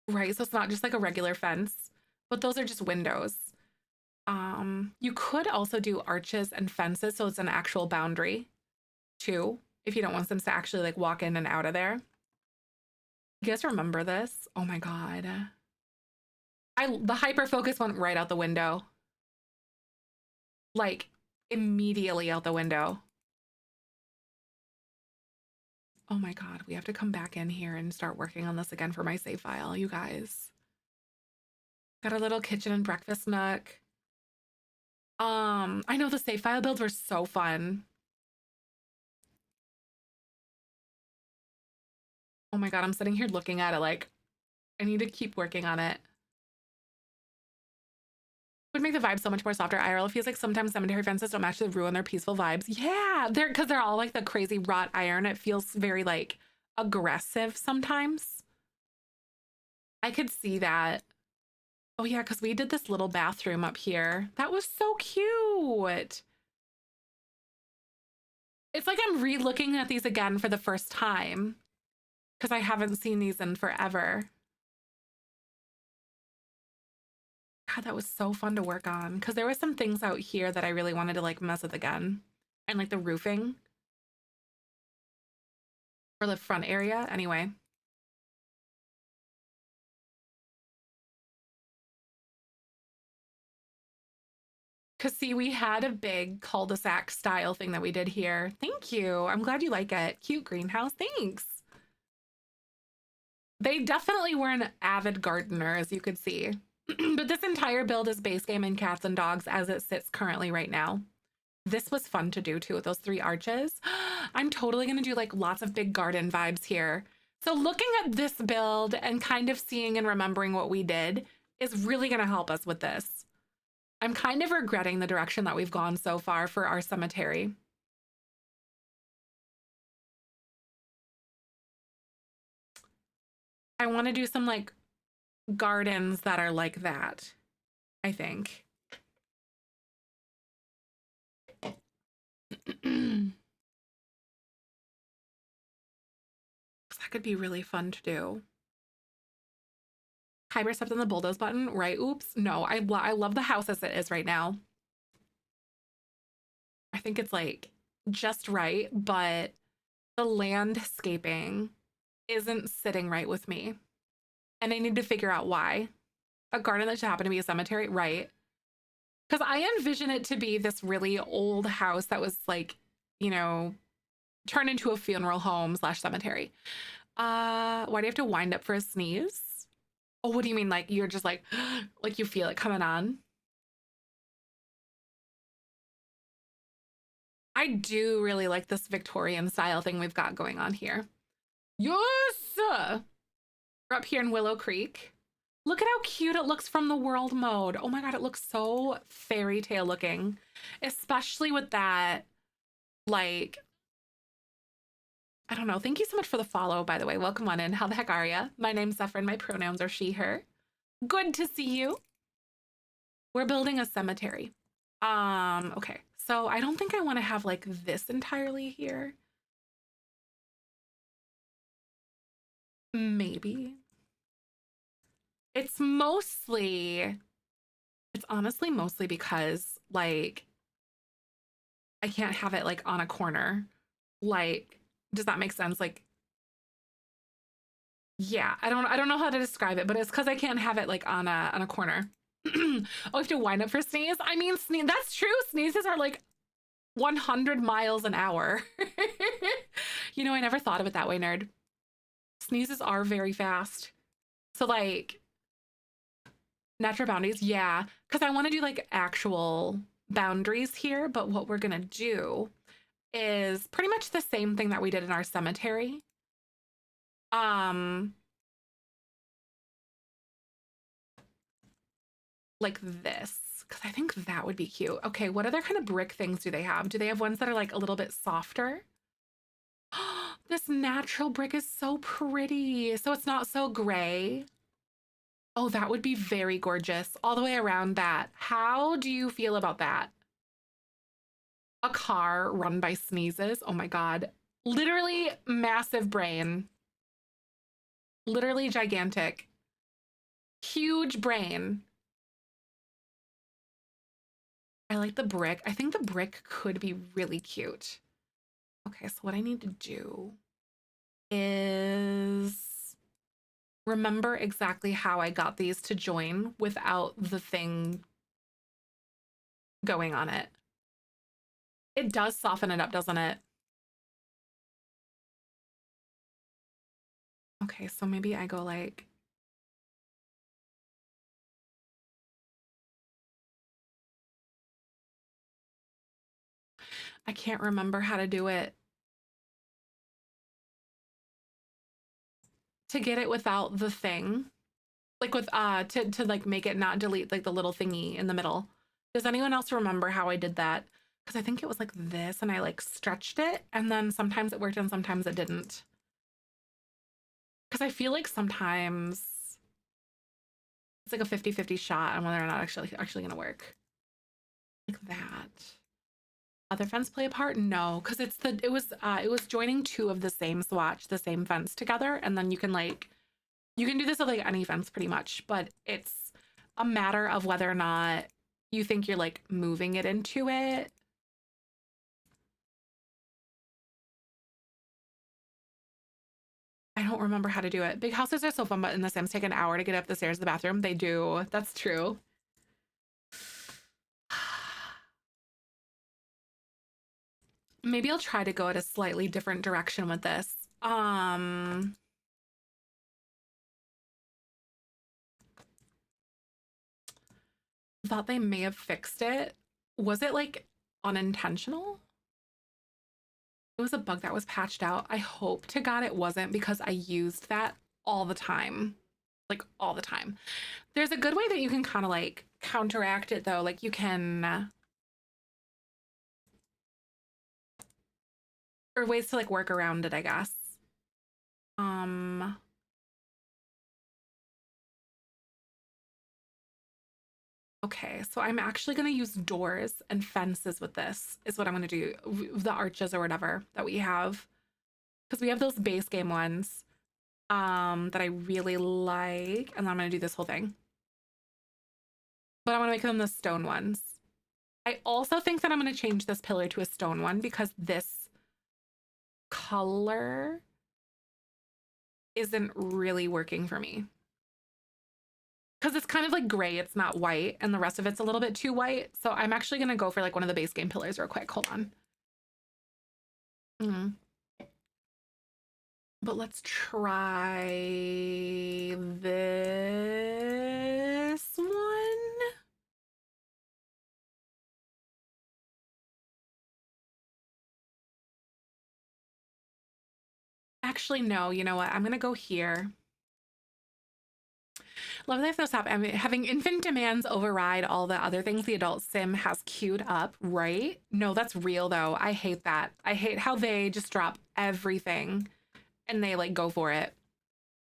Right, so it's not just like a regular fence, but those are just windows. You could also do arches and fences, so it's an actual boundary too, if you don't want them to actually like walk in and out of there. You guys remember this? Oh my God. The hyper focus went right out the window. Like immediately out the window. Oh my God, we have to come back in here and start working on this again for my save file, you guys. Got a little kitchen and breakfast nook. I know the save file builds were so fun. Oh my God, I'm sitting here looking at it like I need to keep working on it. Would make the vibe so much more softer. IRL, it feels like sometimes cemetery fences don't match the ruin their peaceful vibes. Yeah, they're because they're all like the crazy wrought iron. It feels very like aggressive sometimes. I could see that. Oh yeah, because we did this little bathroom up here. That was so cute. It's like I'm re-looking at these again for the first time because I haven't seen these in forever. God, that was so fun to work on because there were some things out here that I really wanted to like mess with again. And like the roofing or the front area. Anyway, Cause see, we had a big cul-de-sac style thing that we did here. Thank you. I'm glad you like it. Cute greenhouse. Thanks. They definitely were an avid gardener, as you could see. But this entire build is base game in cats and dogs as it sits currently right now. This was fun to do too with those 3 arches. I'm totally gonna do like lots of big garden vibes here. So looking at this build and kind of seeing and remembering what we did is really gonna help us with this. I'm kind of regretting the direction that we've gone so far for our cemetery. I want to do some like gardens that are like that, I think. That could be really fun to do. Kyber stepped on the bulldoze button, right? Oops. No, I love the house as it is right now. I think it's like just right, but the landscaping isn't sitting right with me. And I need to figure out why. A garden that should happen to be a cemetery, right? Because I envision it to be this really old house that was like, you know, turned into a funeral home / cemetery. Why do you have to wind up for a sneeze? Oh, what do you mean? Like you're just like you feel it coming on? I do really like this Victorian style thing we've got going on here. Yes! We're up here in Willow Creek. Look at how cute it looks from the world mode. Oh my God, it looks so fairy tale looking, especially with that, like, I don't know. Thank you so much for the follow, by the way. Welcome on in. How the heck are ya? My name's Zefrine. My pronouns are she, her. Good to see you. We're building a cemetery. Okay. So I don't think I want to have like this entirely here. Maybe. It's honestly mostly because like I can't have it like on a corner. Like, does that make sense? Like, yeah, I don't know how to describe it, but it's because I can't have it like on a corner. Oh, I have to wind up for sneeze. I mean, sneeze. That's true. Sneezes are like 100 miles an hour. You know, I never thought of it that way, nerd. Sneezes are very fast. So like natural boundaries, yeah, because I want to do like actual boundaries here, but what we're gonna do is pretty much the same thing that we did in our cemetery. Like this, because I think that would be cute. Okay, what other kind of brick things do they have? Do they have ones that are like a little bit softer? This natural brick is so pretty. So it's not so gray. Oh, that would be very gorgeous all the way around that. How do you feel about that? A car run by sneezes. Oh my God. Literally massive brain. Literally gigantic. Huge brain. I like the brick. I think the brick could be really cute. Okay, so what I need to do is remember exactly how I got these to join without the thing going on it. It does soften it up, doesn't it? Okay, so maybe I go like, I can't remember how to do it. To get it without the thing. Like with to like make it not delete like the little thingy in the middle. Does anyone else remember how I did that? Because I think it was like this and I like stretched it and then sometimes it worked and sometimes it didn't. Because I feel like sometimes it's like a 50-50 shot on whether or not actually gonna work. Like that. Other fence play a part? No, because it was joining 2 of the same swatch, the same fence together, and then you can do this with like any fence pretty much, but it's a matter of whether or not you think you're like moving it into it. I don't remember how to do it. Big houses are so fun, but in The Sims take an hour to get up the stairs to the bathroom. They do. That's true. Maybe I'll try to go at a slightly different direction with this. I thought they may have fixed it. Was it like unintentional? It was a bug that was patched out. I hope to God it wasn't, because I used that all the time. Like all the time. There's a good way that you can kind of like counteract it though. Like you can, or ways to like work around it, I guess. Okay, so I'm actually going to use doors and fences with this, is what I'm going to do. The arches or whatever that we have. Because we have those base game ones that I really like. And then I'm going to do this whole thing. But I want to make them the stone ones. I also think that I'm going to change this pillar to a stone one, because this color isn't really working for me. Because it's kind of like gray, it's not white, and the rest of it's a little bit too white. So I'm actually going to go for like one of the base game pillars real quick. Hold on. But let's try this one. Actually, no, you know what? I'm going to go here. Love that those happen. I mean, having infant demands override all the other things the adult sim has queued up, right? No, that's real though. I hate that. I hate how they just drop everything and they like go for it.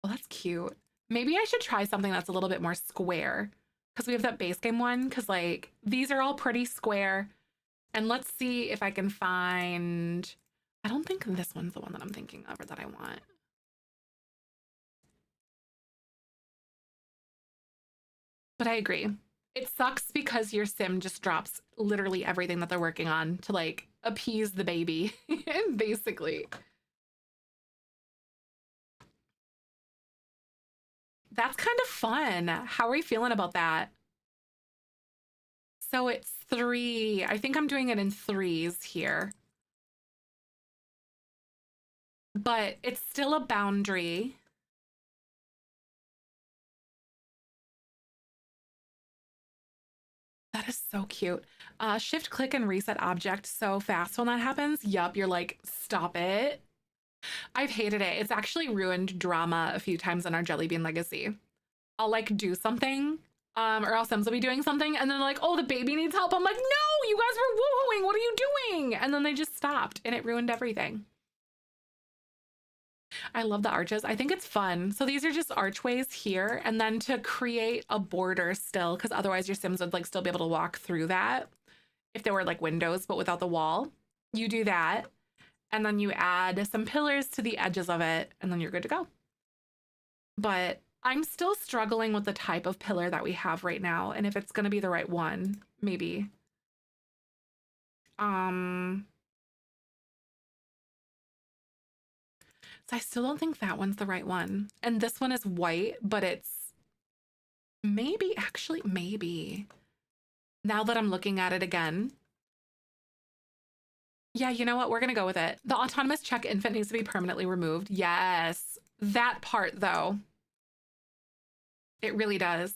Well, that's cute. Maybe I should try something that's a little bit more square, because we have that base game one, because like these are all pretty square. And let's see if I can find, I don't think this one's the one that I'm thinking of or that I want. But I agree. It sucks because your sim just drops literally everything that they're working on to like appease the baby, basically. That's kind of fun. How are we feeling about that? So it's 3. I think I'm doing it in 3s here. But it's still a boundary. That is so cute. Shift click and reset object so fast when that happens. Yup, you're like, stop it. I've hated it. It's actually ruined drama a few times in our Jelly Bean Legacy. I'll like do something, or else Sims will be doing something, and then they're like, oh, the baby needs help. I'm like, no, you guys were woohooing. What are you doing? And then they just stopped, and it ruined everything. I love the arches. I think it's fun. So these are just archways here, and then to create a border still, because otherwise your Sims would like still be able to walk through that if there were like windows, but without the wall. You do that, and then you add some pillars to the edges of it, and then you're good to go. But I'm still struggling with the type of pillar that we have right now, and if it's going to be the right one, maybe. So I still don't think that one's the right one. And this one is white, but it's maybe, actually, maybe. Now that I'm looking at it again. Yeah, you know what? We're going to go with it. The autonomous check infant needs to be permanently removed. Yes. That part, though. It really does.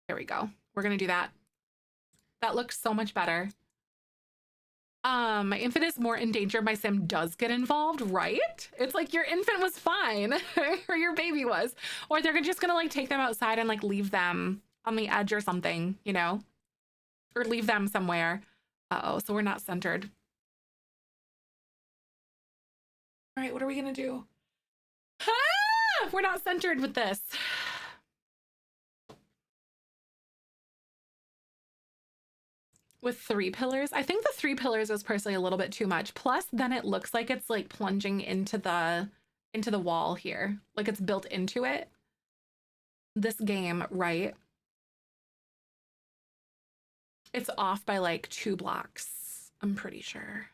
There we go. We're going to do that. That looks so much better. My infant is more in danger. My sim does get involved, right? It's like your infant was fine or your baby was, or they're just gonna like take them outside and like leave them on the edge or something, you know, or leave them somewhere. Uh-oh, so we're not centered. All right, what are we gonna do? Ah, we're not centered with this. With 3 pillars. I think the 3 pillars is personally a little bit too much. Plus, then it looks like it's like plunging into the wall here. Like it's built into it. This game, right? It's off by like 2 blocks, I'm pretty sure.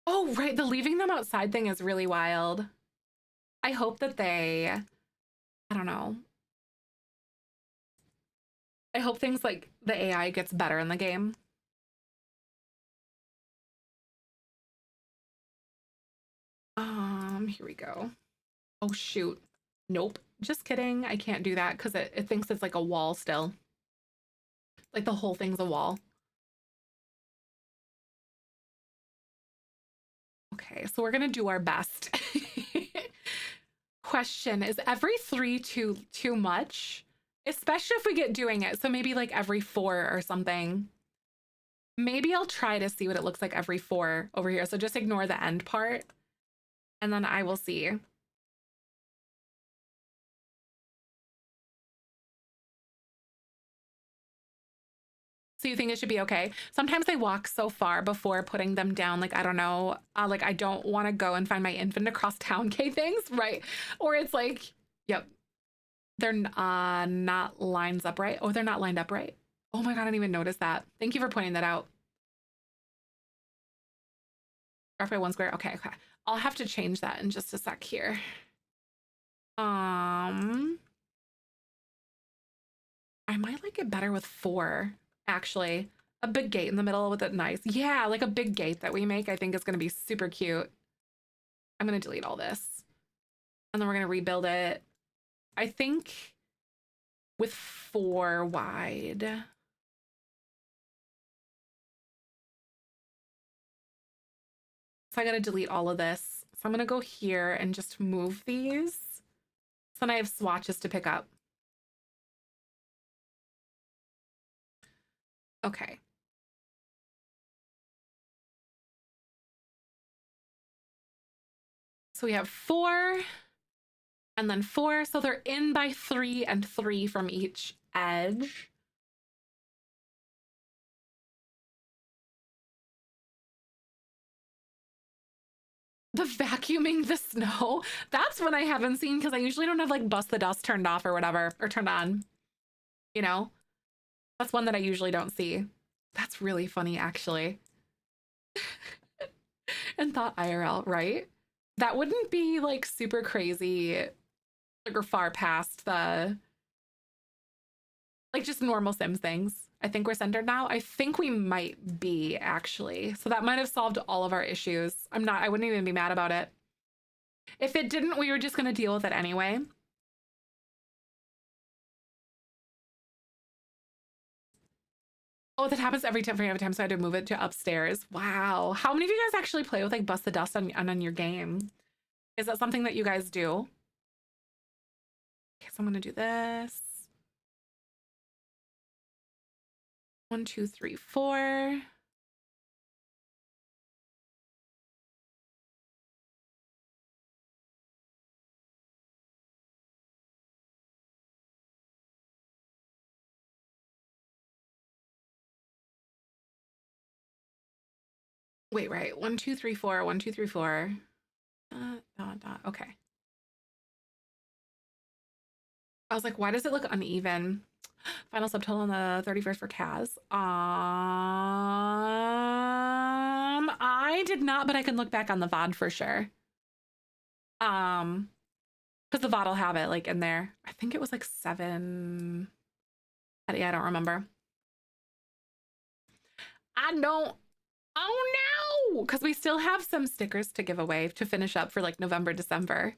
Oh, right. The leaving them outside thing is really wild. I hope that I don't know. I hope things like the AI gets better in the game. Here we go. Oh, shoot. Nope. Just kidding. I can't do that because it thinks it's like a wall still. Like the whole thing's a wall. Okay, so we're gonna do our best. Question, is every 3 too much? Especially if we get doing it. So maybe like every 4 or something. Maybe I'll try to see what it looks like every 4 over here. So just ignore the end part and then I will see. So you think it should be okay? Sometimes they walk so far before putting them down. Like, I don't know, like I don't want to go and find my infant across town K things, right? Or it's like, yep, they're not lines up right. Oh, they're not lined up right. Oh my God, I didn't even notice that. Thank you for pointing that out. RFA 1 square. Okay, okay. I'll have to change that in just a sec here. I might like it better with 4, actually. A big gate in the middle with it nice. Yeah, like a big gate that we make, I think is gonna be super cute. I'm gonna delete all this. And then we're gonna rebuild it. I think with 4 wide. So I gotta delete all of this. So I'm gonna go here and just move these. So then I have swatches to pick up. Okay. So we have 4 and then 4. So they're in by 3 and 3 from each edge. The vacuuming the snow. That's one I haven't seen because I usually don't have like bust the dust turned off or whatever, or turned on, you know? That's one that I usually don't see. That's really funny, actually. And thought IRL, right? That wouldn't be like super crazy, like or far past the like just normal Sims things. I think we're centered now. I think we might be actually. So that might have solved all of our issues. I wouldn't even be mad about it. If it didn't, we were just gonna deal with it anyway. Oh, that happens every time, so I had to move it to upstairs. Wow. How many of you guys actually play with like Bust the Dust on your game? Is that something that you guys do? Okay, so I'm gonna do this. 1, 2, 3, 4. Wait, right. 1, 2, 3, 4. 1, 2, 3, 4. Okay. I was like, why does it look uneven? Final subtotal on the 31st for Kaz. I did not, but I can look back on the VOD for sure. Because the VOD will have it like in there. I think it was like 7. Yeah, I don't remember. I don't. Oh no! Because we still have some stickers to give away to finish up for like November, December.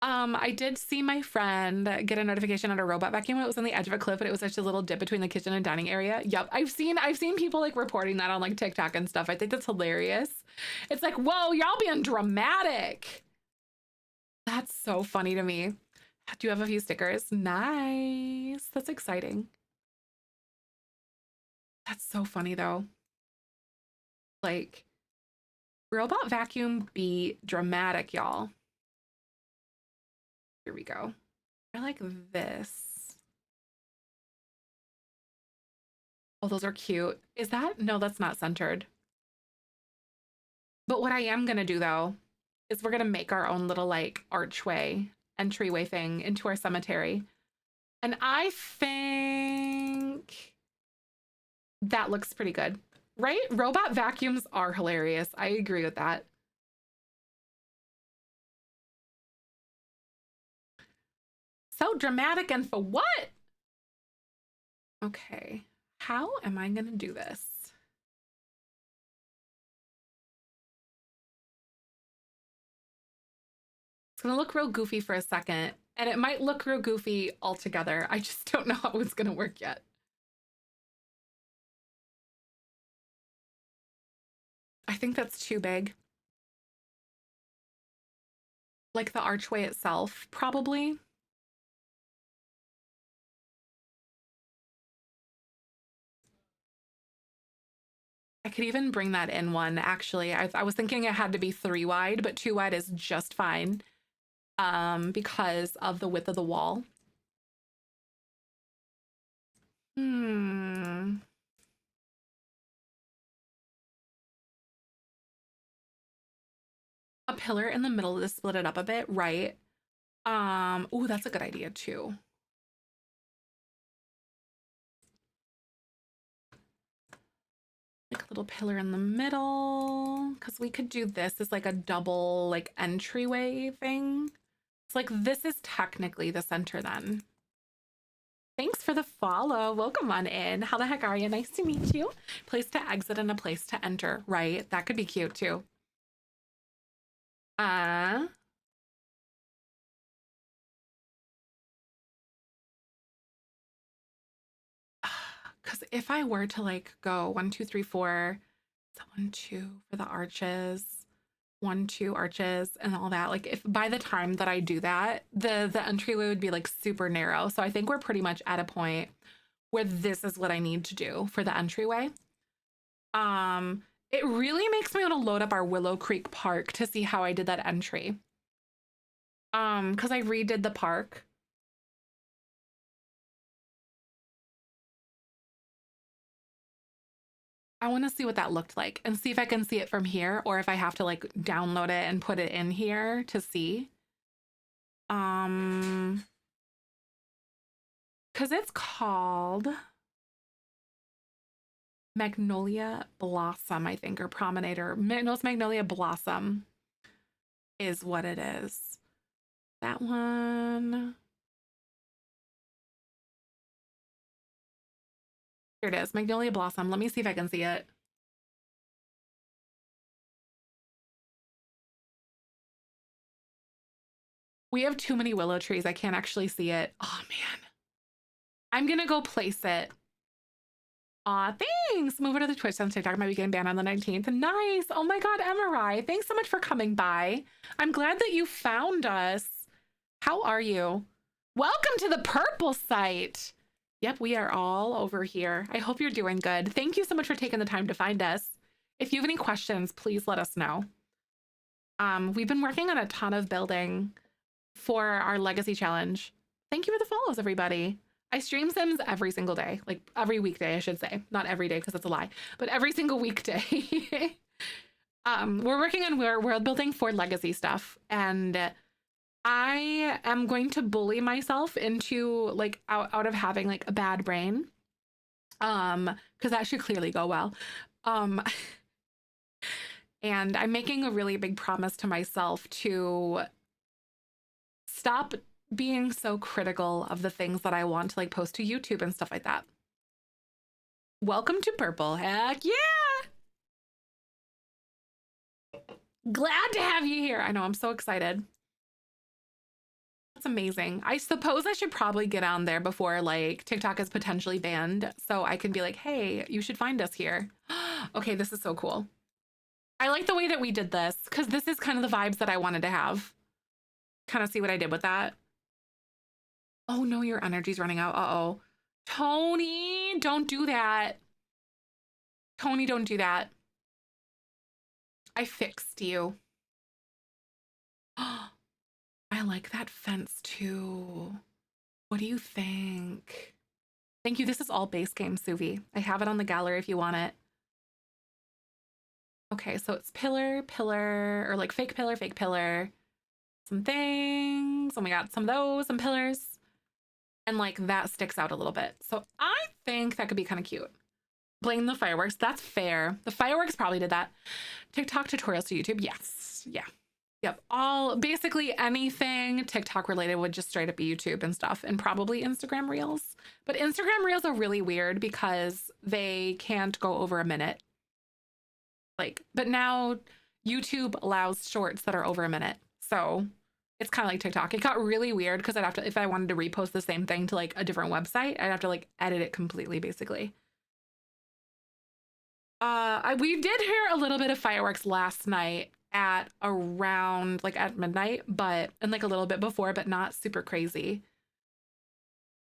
I did see my friend get a notification on a robot vacuum. It was on the edge of a cliff, and it was such a little dip between the kitchen and dining area. Yep, I've seen people like reporting that on like TikTok and stuff. I think that's hilarious. It's like, whoa, y'all being dramatic. That's so funny to me. Do you have a few stickers? Nice. That's exciting. That's so funny though. Like, robot vacuum be dramatic, y'all. Here we go. I like this. Oh, those are cute. Is that? No, that's not centered. But what I am gonna do though, is we're gonna make our own little like archway, entryway thing into our cemetery. And I think that looks pretty good, right? Robot vacuums are hilarious. I agree with that. So dramatic and for what? Okay, how am I gonna do this? It's gonna look real goofy for a second, and it might look real goofy altogether. I just don't know how it's gonna work yet. I think that's too big. Like the archway itself, probably. I could even bring that in one, actually. I was thinking it had to be 3 wide, but 2 wide is just fine because of the width of the wall. Hmm. A pillar in the middle to split it up a bit, right? Oh, that's a good idea too. Like a little pillar in the middle, because we could do this as like a double like entryway thing. It's like this is technically the center then. Thanks for the follow. Welcome on in. How the heck are you? Nice to meet you. Place to exit and a place to enter, right? That could be cute too. Because if I were to like go 1, 2, 3, 4, so 1, 2 for the arches, 1, 2 arches and all that, like if by the time that I do that, the entryway would be like super narrow. So I think we're pretty much at a point where this is what I need to do for the entryway. It really makes me want to load up our Willow Creek Park to see how I did that entry. Because I redid the park. I want to see what that looked like and see if I can see it from here or if I have to like download it and put it in here to see. Because it's called Magnolia Blossom, I think, or Promenader. No, it's Magnolia Blossom is what it is. That one. Here it is, Magnolia Blossom. Let me see if I can see it. We have too many willow trees. I can't actually see it. Oh, man. I'm going to go place it. Aw, thanks. Move over to the Twitch since TikTok might be getting banned on the 19th. Nice. Oh my God, Emarai. Thanks so much for coming by. I'm glad that you found us. How are you? Welcome to the purple site. Yep, we are all over here. I hope you're doing good. Thank you so much for taking the time to find us. If you have any questions, please let us know. We've been working on a ton of building for our legacy challenge. Thank you for the follows, everybody. I stream Sims every single day, like every weekday, I should say. Not every day because that's a lie, but every single weekday. We're working on world building for legacy stuff, and I am going to bully myself into like out of having like a bad brain, because that should clearly go well. And I'm making a really big promise to myself to stop being so critical of the things that I want to like post to YouTube and stuff like that. Welcome to Purple. Heck yeah! Glad to have you here. I know, I'm so excited. That's amazing. I suppose I should probably get on there before like TikTok is potentially banned so I can be like, hey, you should find us here. Okay, this is so cool. I like the way that we did this because this is kind of the vibes that I wanted to have. Kind of see what I did with that. Oh no, your energy's running out. Uh-oh. Tony, don't do that. Tony, don't do that. I fixed you. I like that fence too. What do you think? Thank you. This is all base game, Suvi. I have it on the gallery if you want it. Okay, so it's pillar, pillar, or like fake pillar, some things. Oh my God, some of those, some pillars. And like that sticks out a little bit. So I think that could be kind of cute. Blame the fireworks. That's fair. The fireworks probably did that. TikTok tutorials to YouTube. Yes. Yeah. Yep. All basically anything TikTok related would just straight up be YouTube and stuff, and probably Instagram Reels. But Instagram Reels are really weird because they can't go over a minute. Like, but now YouTube allows shorts that are over a minute. So it's kind of like TikTok. It got really weird because I'd have to, if I wanted to repost the same thing to like a different website, I'd have to like edit it completely, basically. We did hear a little bit of fireworks last night at around like at midnight, but and like a little bit before, but not super crazy.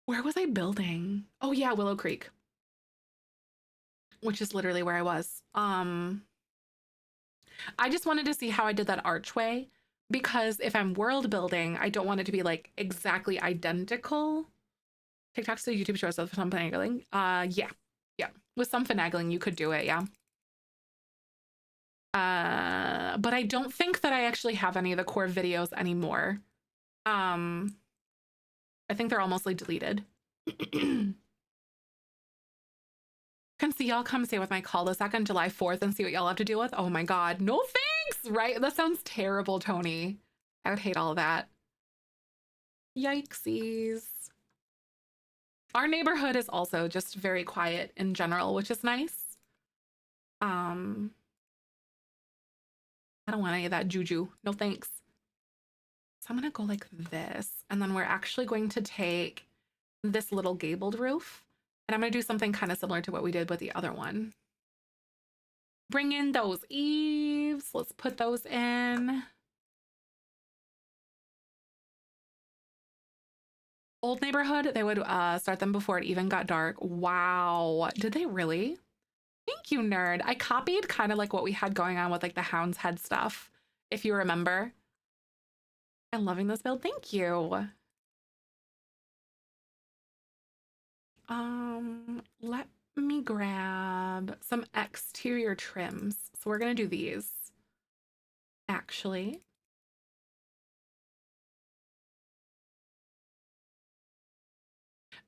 Where was I building? Oh yeah, Willow Creek, which is literally where I was. I just wanted to see how I did that archway because if I'm world building, I don't want it to be like exactly identical. TikTok's to YouTube shows with some finagling. Yeah. Yeah. With some finagling, you could do it, yeah. But I don't think that I actually have any of the core videos anymore. I think they're all mostly deleted. Can see y'all come stay with my cul-de-sac on July 4th and see what y'all have to deal with. Oh my God, no thanks, right? That sounds terrible, Tony. I would hate all of that. Yikesies. Our neighborhood is also just very quiet in general, which is nice. I don't want any of that juju. No thanks. So I'm gonna go like this, and then we're actually going to take this little gabled roof, and I'm gonna do something kind of similar to what we did with the other one. Bring in those eaves. Let's put those in. Old neighborhood, they would start them before it even got dark. Wow. Did they really? Thank you, nerd. I copied kind of like what we had going on with like the Hound's Head stuff, if you remember. I'm loving this build. Thank you. Let me grab some exterior trims. So we're gonna do these. Actually,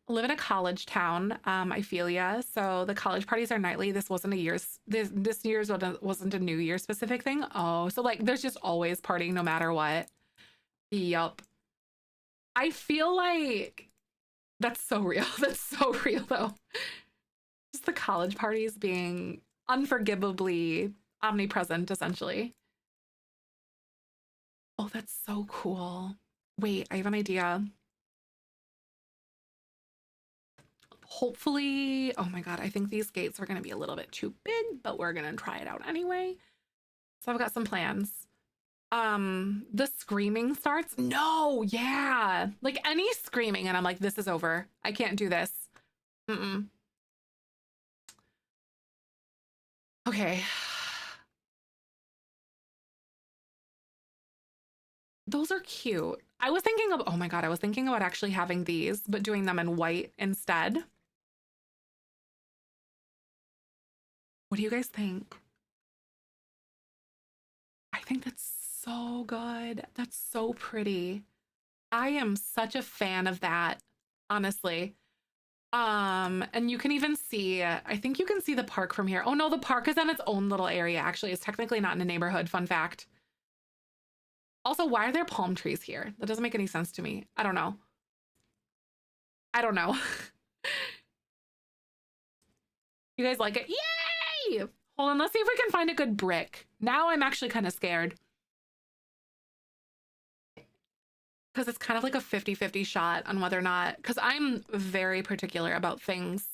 I live in a college town. I feel ya. So the college parties are nightly. This wasn't a year's. This year's wasn't a New Year specific thing. Oh, so like there's just always partying no matter what. Yup. I feel like that's so real. That's so real though. Just the college parties being unforgivably omnipresent, essentially. Oh, that's so cool. Wait, I have an idea. Hopefully, oh my God, I think these gates are gonna be a little bit too big, but we're gonna try it out anyway. So I've got some plans. The screaming starts. No, yeah. Like any screaming, and I'm like, this is over. I can't do this. Mm-mm. Okay. Those are cute. I was thinking of, oh my God, I was thinking about actually having these, but doing them in white instead. What do you guys think? I think that's so good. That's so pretty. I am such a fan of that, honestly. And you can even see, I think you can see the park from here. Oh no, the park is on its own little area. Actually, it's technically not in a neighborhood. Fun fact. Also, why are there palm trees here? That doesn't make any sense to me. I don't know. I don't know. You guys like it? Yay! Hold on, let's see if we can find a good brick. Now I'm actually kind of scared. Because it's kind of like a 50-50 shot on whether or not, because I'm very particular about things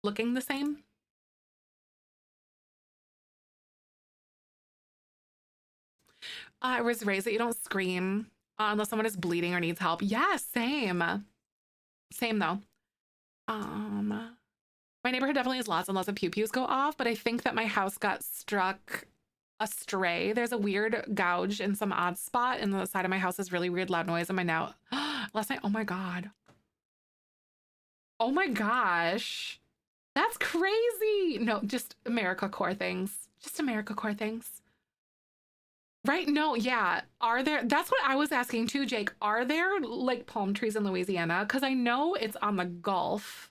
looking the same. I was raised that you don't scream unless someone is bleeding or needs help. Yeah, same. Same though. My neighborhood definitely has lots and lots of pew-pews go off, but I think that my house got struck astray. There's a weird gouge in some odd spot in the side of my house. Is really weird loud noise in my now last night. Oh my God. Oh my gosh. That's crazy. No, just AmeriCorps things. Just AmeriCorps things. Right? No, yeah. Are there, that's what I was asking too, Jake. Are there like palm trees in Louisiana? Because I know it's on the Gulf.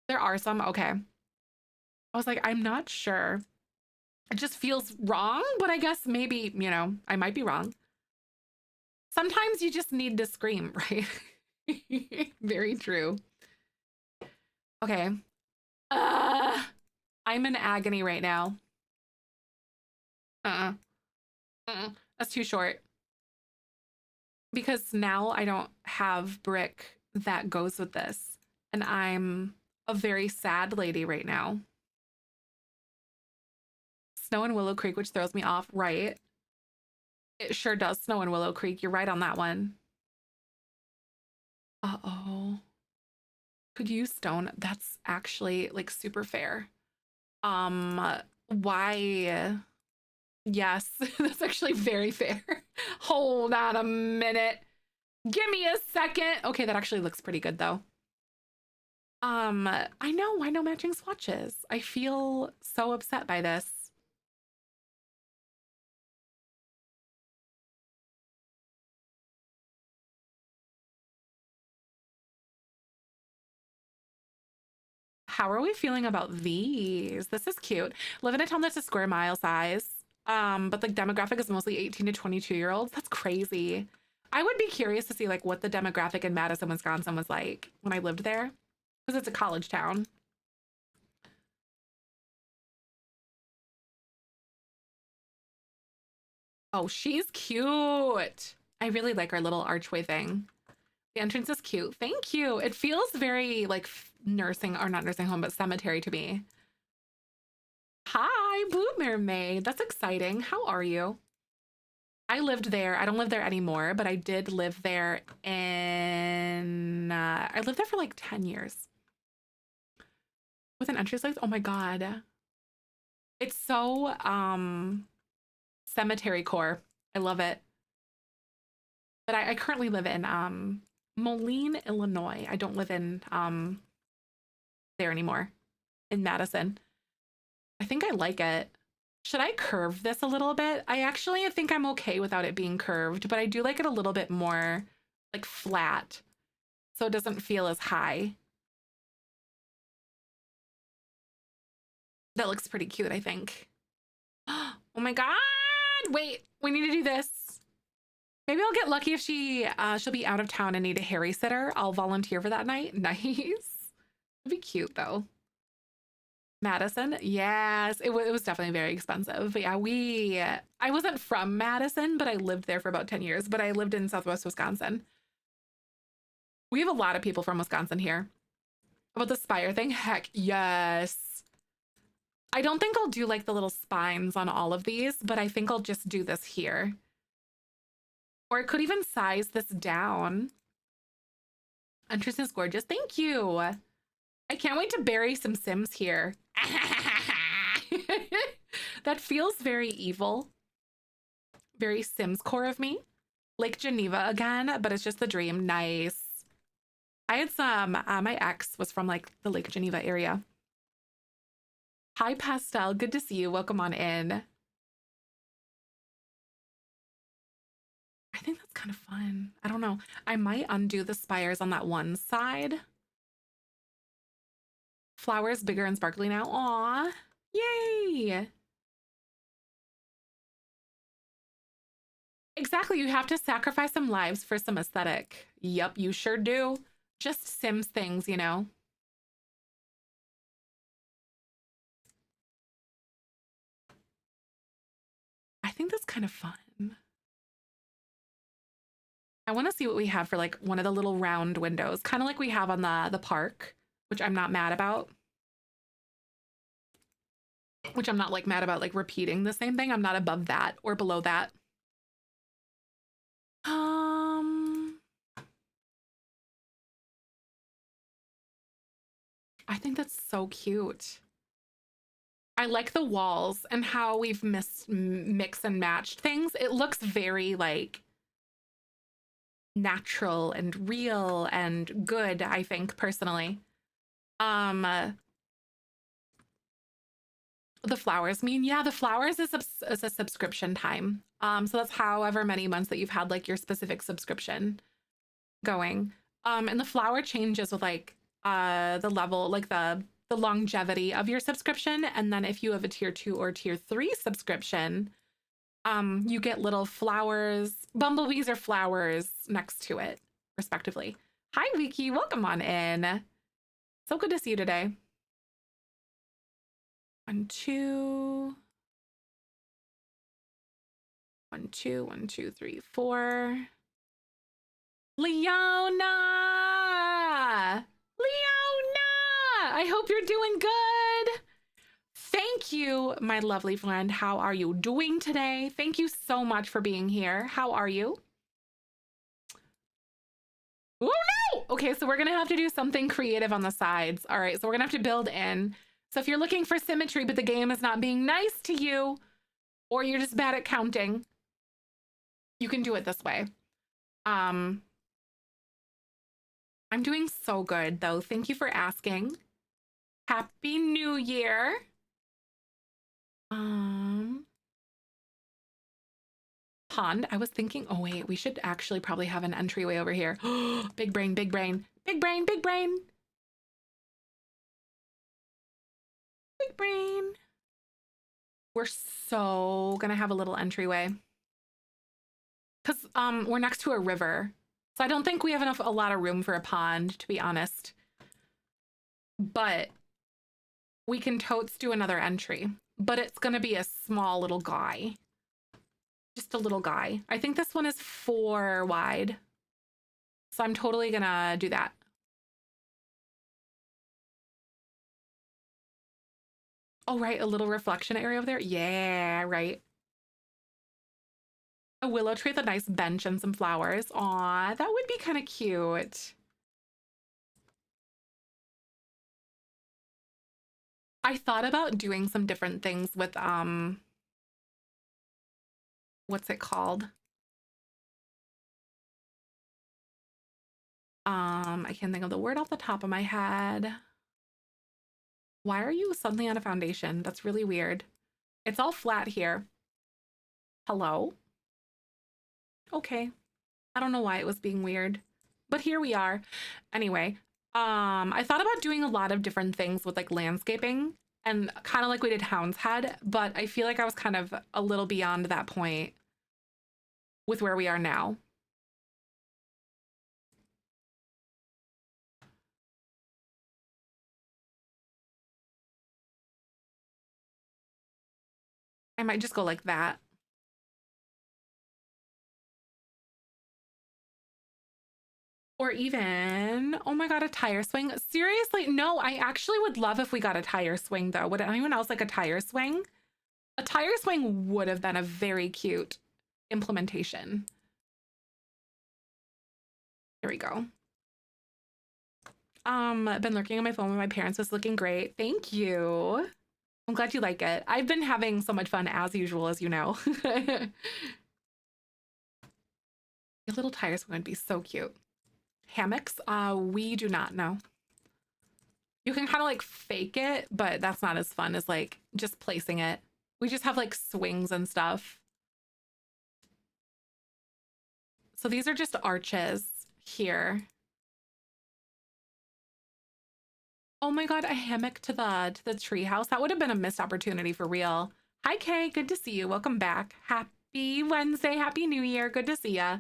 There are some. Okay. I was like, I'm not sure. It just feels wrong, but I guess maybe, you know, I might be wrong. Sometimes you just need to scream, right? Very true. Okay. I'm in agony right now. Uh-uh. That's too short. Because now I don't have brick that goes with this. And I'm a very sad lady right now. Snow in Willow Creek, which throws me off, right? It sure does snow in Willow Creek. You're right on that one. Uh-oh. Could you stone? That's actually like super fair. Why? Yes, that's actually very fair. Hold on a minute. Give me a second. Okay, that actually looks pretty good though. I know, why no matching swatches? I feel so upset by this. How are we feeling about these? This is cute. Live in a town that's a square mile size. But the demographic is mostly 18 to 22-year-olds. That's crazy. I would be curious to see like what the demographic in Madison, Wisconsin was like when I lived there. Because it's a college town. Oh, she's cute. I really like our little archway thing. The entrance is cute. Thank you. It feels very like nursing, or not nursing home, but cemetery to me. Hi, Blue Mermaid. That's exciting. How are you? I lived there. I don't live there anymore, but I did live there I lived there for like 10 years. With an entrance like, oh my God. It's so cemetery core. I love it. But I currently live in Moline, Illinois. I don't live in there anymore, in Madison. I think I like it. Should I curve this a little bit? I think I'm okay without it being curved, but I do like it a little bit more like flat so it doesn't feel as high. That looks pretty cute, I think. Oh my God. Wait, we need to do this. Maybe I'll get lucky if she'll be out of town and need a Harry sitter. I'll volunteer for that night. Nice. It'd be cute though. Madison, yes, it was definitely very expensive. But yeah, I wasn't from Madison, but I lived there for about 10 years. But I lived in Southwest Wisconsin. We have a lot of people from Wisconsin here. About the spire thing, heck yes. I don't think I'll do like the little spines on all of these, but I think I'll just do this here. Or I could even size this down. Entrance is gorgeous. Thank you. I can't wait to bury some Sims here. That feels very evil. Very Sims core of me. Lake Geneva again, but it's just the dream. Nice. I had some, my ex was from like the Lake Geneva area. Hi, Pastel. Good to see you. Welcome on in. I think that's kind of fun. I don't know. I might undo the spires on that one side. Flowers bigger and sparkly now. Aw. Yay. Exactly. You have to sacrifice some lives for some aesthetic. Yup, you sure do. Just Sims things, you know? I think that's kind of fun. I want to see what we have for like one of the little round windows, kind of like we have on the park, which I'm not mad about. Which I'm not like mad about like repeating the same thing. I'm not above that or below that. I think that's so cute. I like the walls and how we've mixed and matched things. It looks very like natural and real and good, I think, personally. The flowers mean, yeah, the flowers is a subscription time. So that's however many months that you've had like your specific subscription going. And the flower changes with like the level, like the the longevity of your subscription. And then if you have a tier 2 or tier 3 subscription, you get little flowers, bumblebees or flowers next to it, respectively. Hi, Wiki. Welcome on in. So good to see you today. 1, 2. 1, 2, 1, 2, 3, 4. Leona! Leona! I hope you're doing good. Thank you, my lovely friend. How are you doing today? Thank you so much for being here. How are you? Oh no! Okay, so we're gonna have to do something creative on the sides. All right, so we're gonna have to build in. So if you're looking for symmetry, but the game is not being nice to you, or you're just bad at counting, you can do it this way. I'm doing so good though. Thank you for asking. Happy New Year. Pond. I was thinking, oh wait, we should actually probably have an entryway over here. Big brain, big brain, big brain, big brain. Big brain. We're so gonna have a little entryway. Because we're next to a river. So I don't think we have a lot of room for a pond, to be honest. But we can totes do another entry. But it's gonna be a small little guy. Just a little guy. I think this one is 4 wide. So I'm totally gonna do that. Oh, right, a little reflection area over there. Yeah, right. A willow tree with a nice bench and some flowers. Aw, that would be kind of cute. I thought about doing some different things with, what's it called? I can't think of the word off the top of my head. Why are you suddenly on a foundation? That's really weird. It's all flat here. Hello? Okay. I don't know why it was being weird, but here we are. Anyway, I thought about doing a lot of different things with like landscaping and kind of like we did Hound's Head, but I feel like I was kind of a little beyond that point with where we are now. I might just go like that. Or even, oh my God, a tire swing. Seriously, no, I actually would love if we got a tire swing though. Would anyone else like a tire swing? A tire swing would have been a very cute implementation. Here we go. I've been lurking on my phone with my parents. Was looking great. Thank you. I'm glad you like it. I've been having so much fun as usual, as you know. Your little tires are going to be so cute. Hammocks? We do not know. You can kind of like fake it, but that's not as fun as like just placing it. We just have like swings and stuff. So these are just arches here. Oh my God, a hammock to the tree house. That would have been a missed opportunity for real. Hi, Kay. Good to see you. Welcome back. Happy Wednesday. Happy New Year. Good to see ya.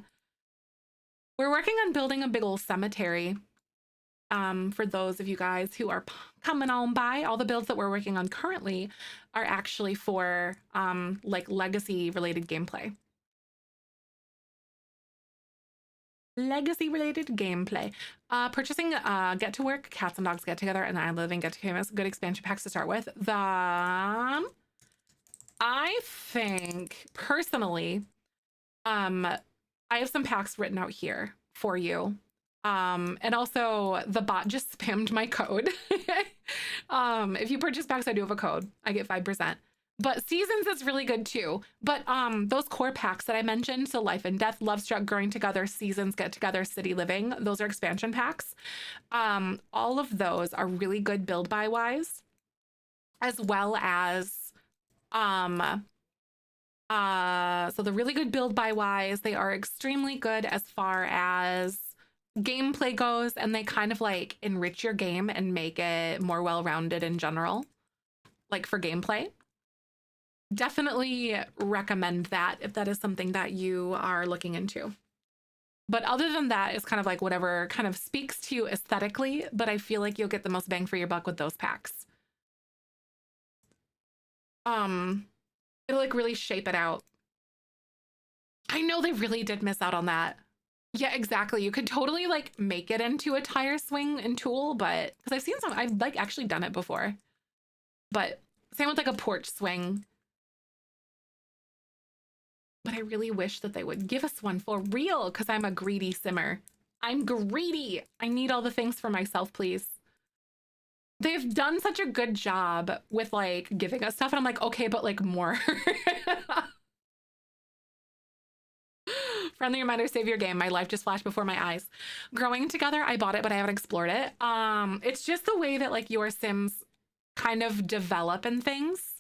We're working on building a big old cemetery. For those of you guys who are coming on by, all the builds that we're working on currently are actually for like legacy related gameplay. Legacy related gameplay. Purchasing Get to Work, Cats and Dogs Get Together, and I Live and Get to Famous. Good expansion packs to start with. I think personally, I have some packs written out here for you. And also the bot just spammed my code. If you purchase packs, I do have a code. I get 5%. But Seasons is really good too. But those core packs that I mentioned, so Life and Death, Love Struck, Growing Together, Seasons, Get Together, City Living, those are expansion packs. All of those are really good build buy wise, as well as so the really good build buy wise, they are extremely good as far as gameplay goes, and they kind of like enrich your game and make it more well-rounded in general, like for gameplay. Definitely recommend that if that is something that you are looking into. But other than that, it's kind of like whatever kind of speaks to you aesthetically, but I feel like you'll get the most bang for your buck with those packs. It'll like really shape it out. I know they really did miss out on that. Yeah, exactly. You could totally like make it into a tire swing and tool, but because I've seen some, I've like actually done it before. But same with like a porch swing. But I really wish that they would give us one for real because I'm a greedy simmer. I'm greedy. I need all the things for myself, please. They've done such a good job with like giving us stuff, and I'm like, okay, but like more. Friendly reminder, save your game. My life just flashed before my eyes. Growing Together, I bought it, but I haven't explored it. It's just the way that like your Sims kind of develop and things.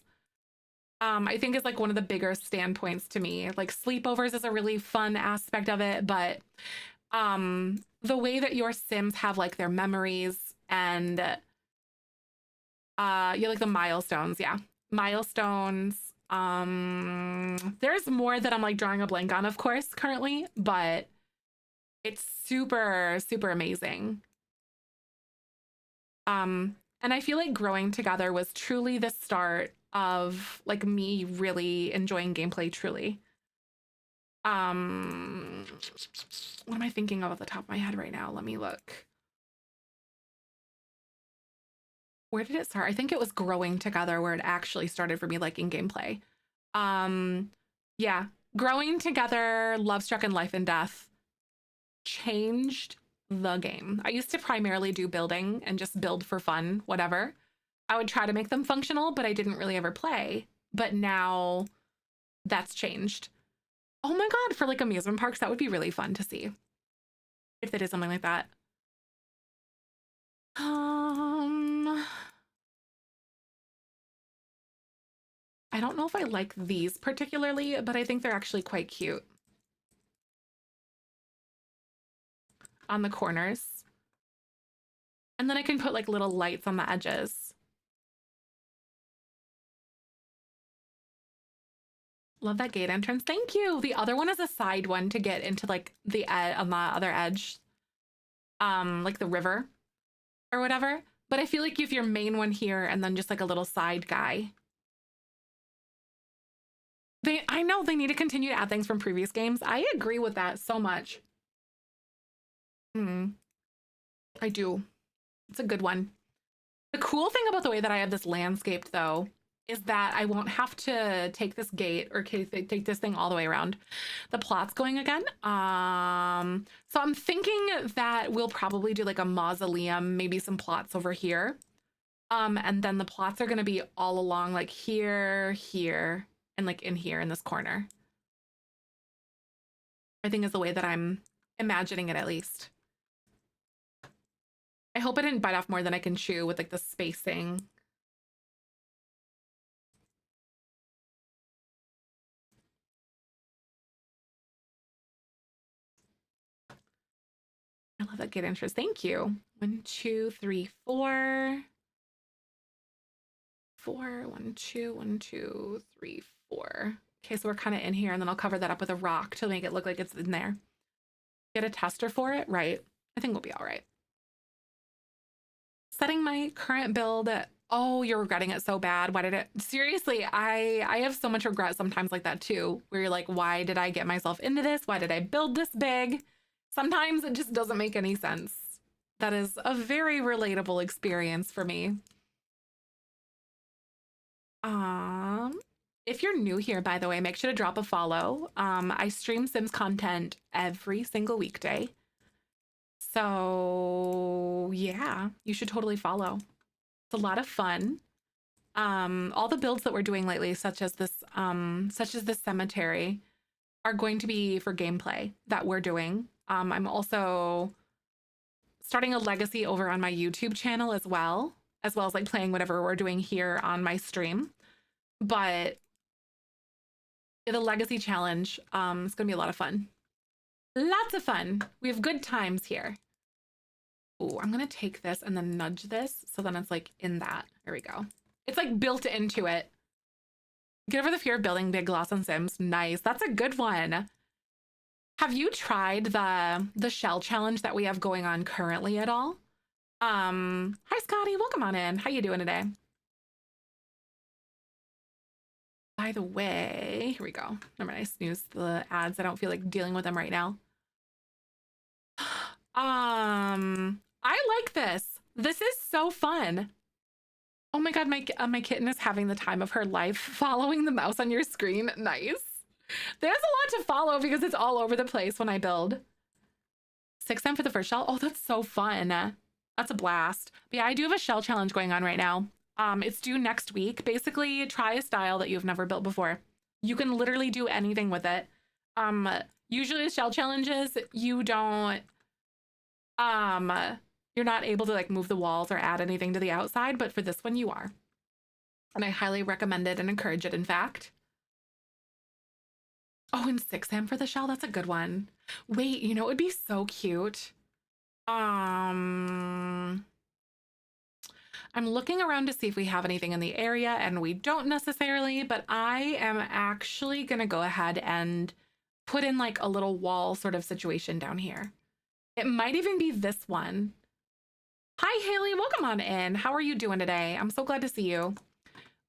I think is like one of the bigger standpoints to me. Like sleepovers is a really fun aspect of it, but the way that your Sims have like their memories and you like the milestones, yeah. Milestones. There's more that I'm like drawing a blank on, of course, currently, but it's super, super amazing. And I feel like Growing Together was truly the start of like me really enjoying gameplay truly. What am I thinking of at the top of my head right now? Let me look. Where did it start? I think it was Growing Together where it actually started for me liking gameplay. Yeah, Growing Together, Love Struck, and Life and Death changed the game. I used to primarily do building and just build for fun, whatever. I would try to make them functional, but I didn't really ever play. But now that's changed. Oh my God, for like amusement parks, that would be really fun to see if they did something like that. I don't know if I like these particularly, but I think they're actually quite cute. On the corners. And then I can put like little lights on the edges. Love that gate entrance. Thank you. The other one is a side one to get into like the on the other edge. Like the river or whatever. But I feel like if your main one here and then just like a little side guy. I know they need to continue to add things from previous games. I agree with that so much. I do. It's a good one. The cool thing about the way that I have this landscaped though is that I won't have to take this gate or take this thing all the way around. The plot's going again. So I'm thinking that we'll probably do like a mausoleum, maybe some plots over here. And then the plots are gonna be all along like here, here, and like in here in this corner. I think is the way that I'm imagining it at least. I hope I didn't bite off more than I can chew with like the spacing. I love that gate entrance. Thank you. 1, 2, 3, 4. 4, 1, 2, 1, 2, 3, 4. Okay, so we're kind of in here, and then I'll cover that up with a rock to make it look like it's in there. Get a tester for it, right? I think we'll be all right. Setting my current build. Oh, you're regretting it so bad. Why did it? Seriously, I have so much regret sometimes like that too, where you're like, why did I get myself into this? Why did I build this big? Sometimes it just doesn't make any sense. That is a very relatable experience for me. If you're new here, by the way, make sure to drop a follow. I stream Sims content every single weekday. So yeah, you should totally follow. It's a lot of fun. All the builds that we're doing lately, such as this cemetery, are going to be for gameplay that we're doing. I'm also starting a legacy over on my YouTube channel as well as like playing whatever we're doing here on my stream. But the legacy challenge, it's gonna be a lot of fun. Lots of fun. We have good times here. Oh, I'm gonna take this and then nudge this so then it's like in that. There we go. It's like built into it. Get over the fear of building big gloss on Sims. Nice. That's a good one. Have you tried the shell challenge that we have going on currently at all? Hi Scotty, welcome on in. How you doing today? By the way, here we go. Remember, I snoozed the ads. I don't feel like dealing with them right now. I like this. This is so fun. Oh my God, my kitten is having the time of her life following the mouse on your screen. Nice. There's a lot to follow because it's all over the place when I build. 6M for the first shell. Oh, that's so fun. That's a blast. But yeah, I do have a shell challenge going on right now. It's due next week. Basically, try a style that you've never built before. You can literally do anything with it. Usually shell challenges, you don't, you're not able to like move the walls or add anything to the outside, but for this one you are. And I highly recommend it and encourage it, in fact. Oh, and 6M for the shell, that's a good one. Wait, you know, it would be so cute. I'm looking around to see if we have anything in the area, and we don't necessarily, but I am actually gonna go ahead and put in like a little wall sort of situation down here. It might even be this one. Hi, Haley, welcome on in. How are you doing today? I'm so glad to see you.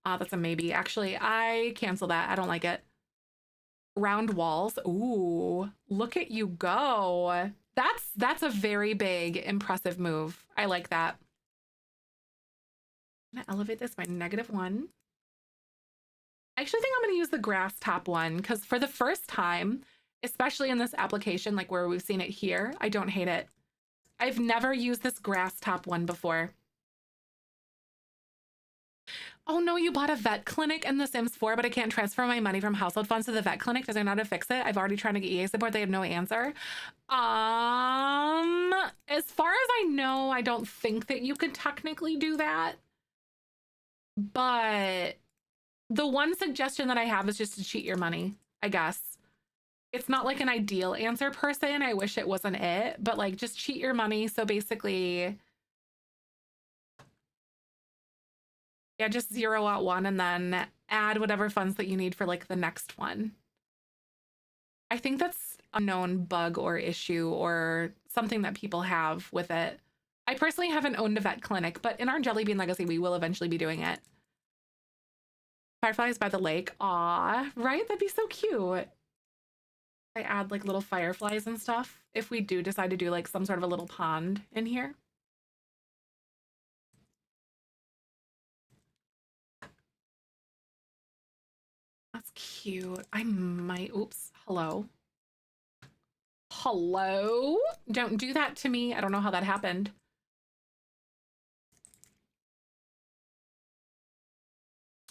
That's a maybe. Actually, I cancel that. I don't like it. Round walls. Ooh, look at you go. That's a very big, impressive move. I like that. I'm gonna elevate this by -1. I actually think I'm gonna use the grass top one because for the first time, especially in this application, like where we've seen it here, I don't hate it. I've never used this grass top one before. Oh no, you bought a vet clinic in The Sims 4, but I can't transfer my money from household funds to the vet clinic. Does I know how to fix it? I've already tried to get EA support. They have no answer. As far as I know, I don't think that you could technically do that. But the one suggestion that I have is just to cheat your money, I guess. It's not like an ideal answer per se, and I wish it wasn't it, but like just cheat your money. So basically, yeah, just zero out one and then add whatever funds that you need for like the next one. I think that's a known bug or issue or something that people have with it. I personally haven't owned a vet clinic, but in our Jelly Bean Legacy, we will eventually be doing it. Fireflies by the lake. Aw, right? That'd be so cute. I add like little fireflies and stuff if we do decide to do like some sort of a little pond in here. That's cute. I might, oops, hello. Hello? Don't do that to me. I don't know how that happened.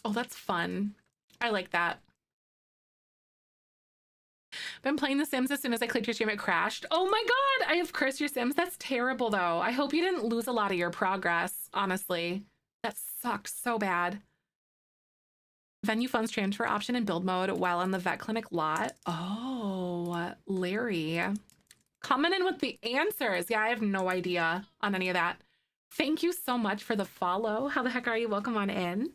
Oh, that's fun. I like that. Been playing The Sims. As soon as I clicked your stream, it crashed. Oh my God, I have cursed your Sims. That's terrible though. I hope you didn't lose a lot of your progress, honestly. That sucks so bad. Venue funds transfer option in build mode while on the vet clinic lot. Oh, Larry. Coming in with the answers. Yeah, I have no idea on any of that. Thank you so much for the follow. How the heck are you? Welcome on in.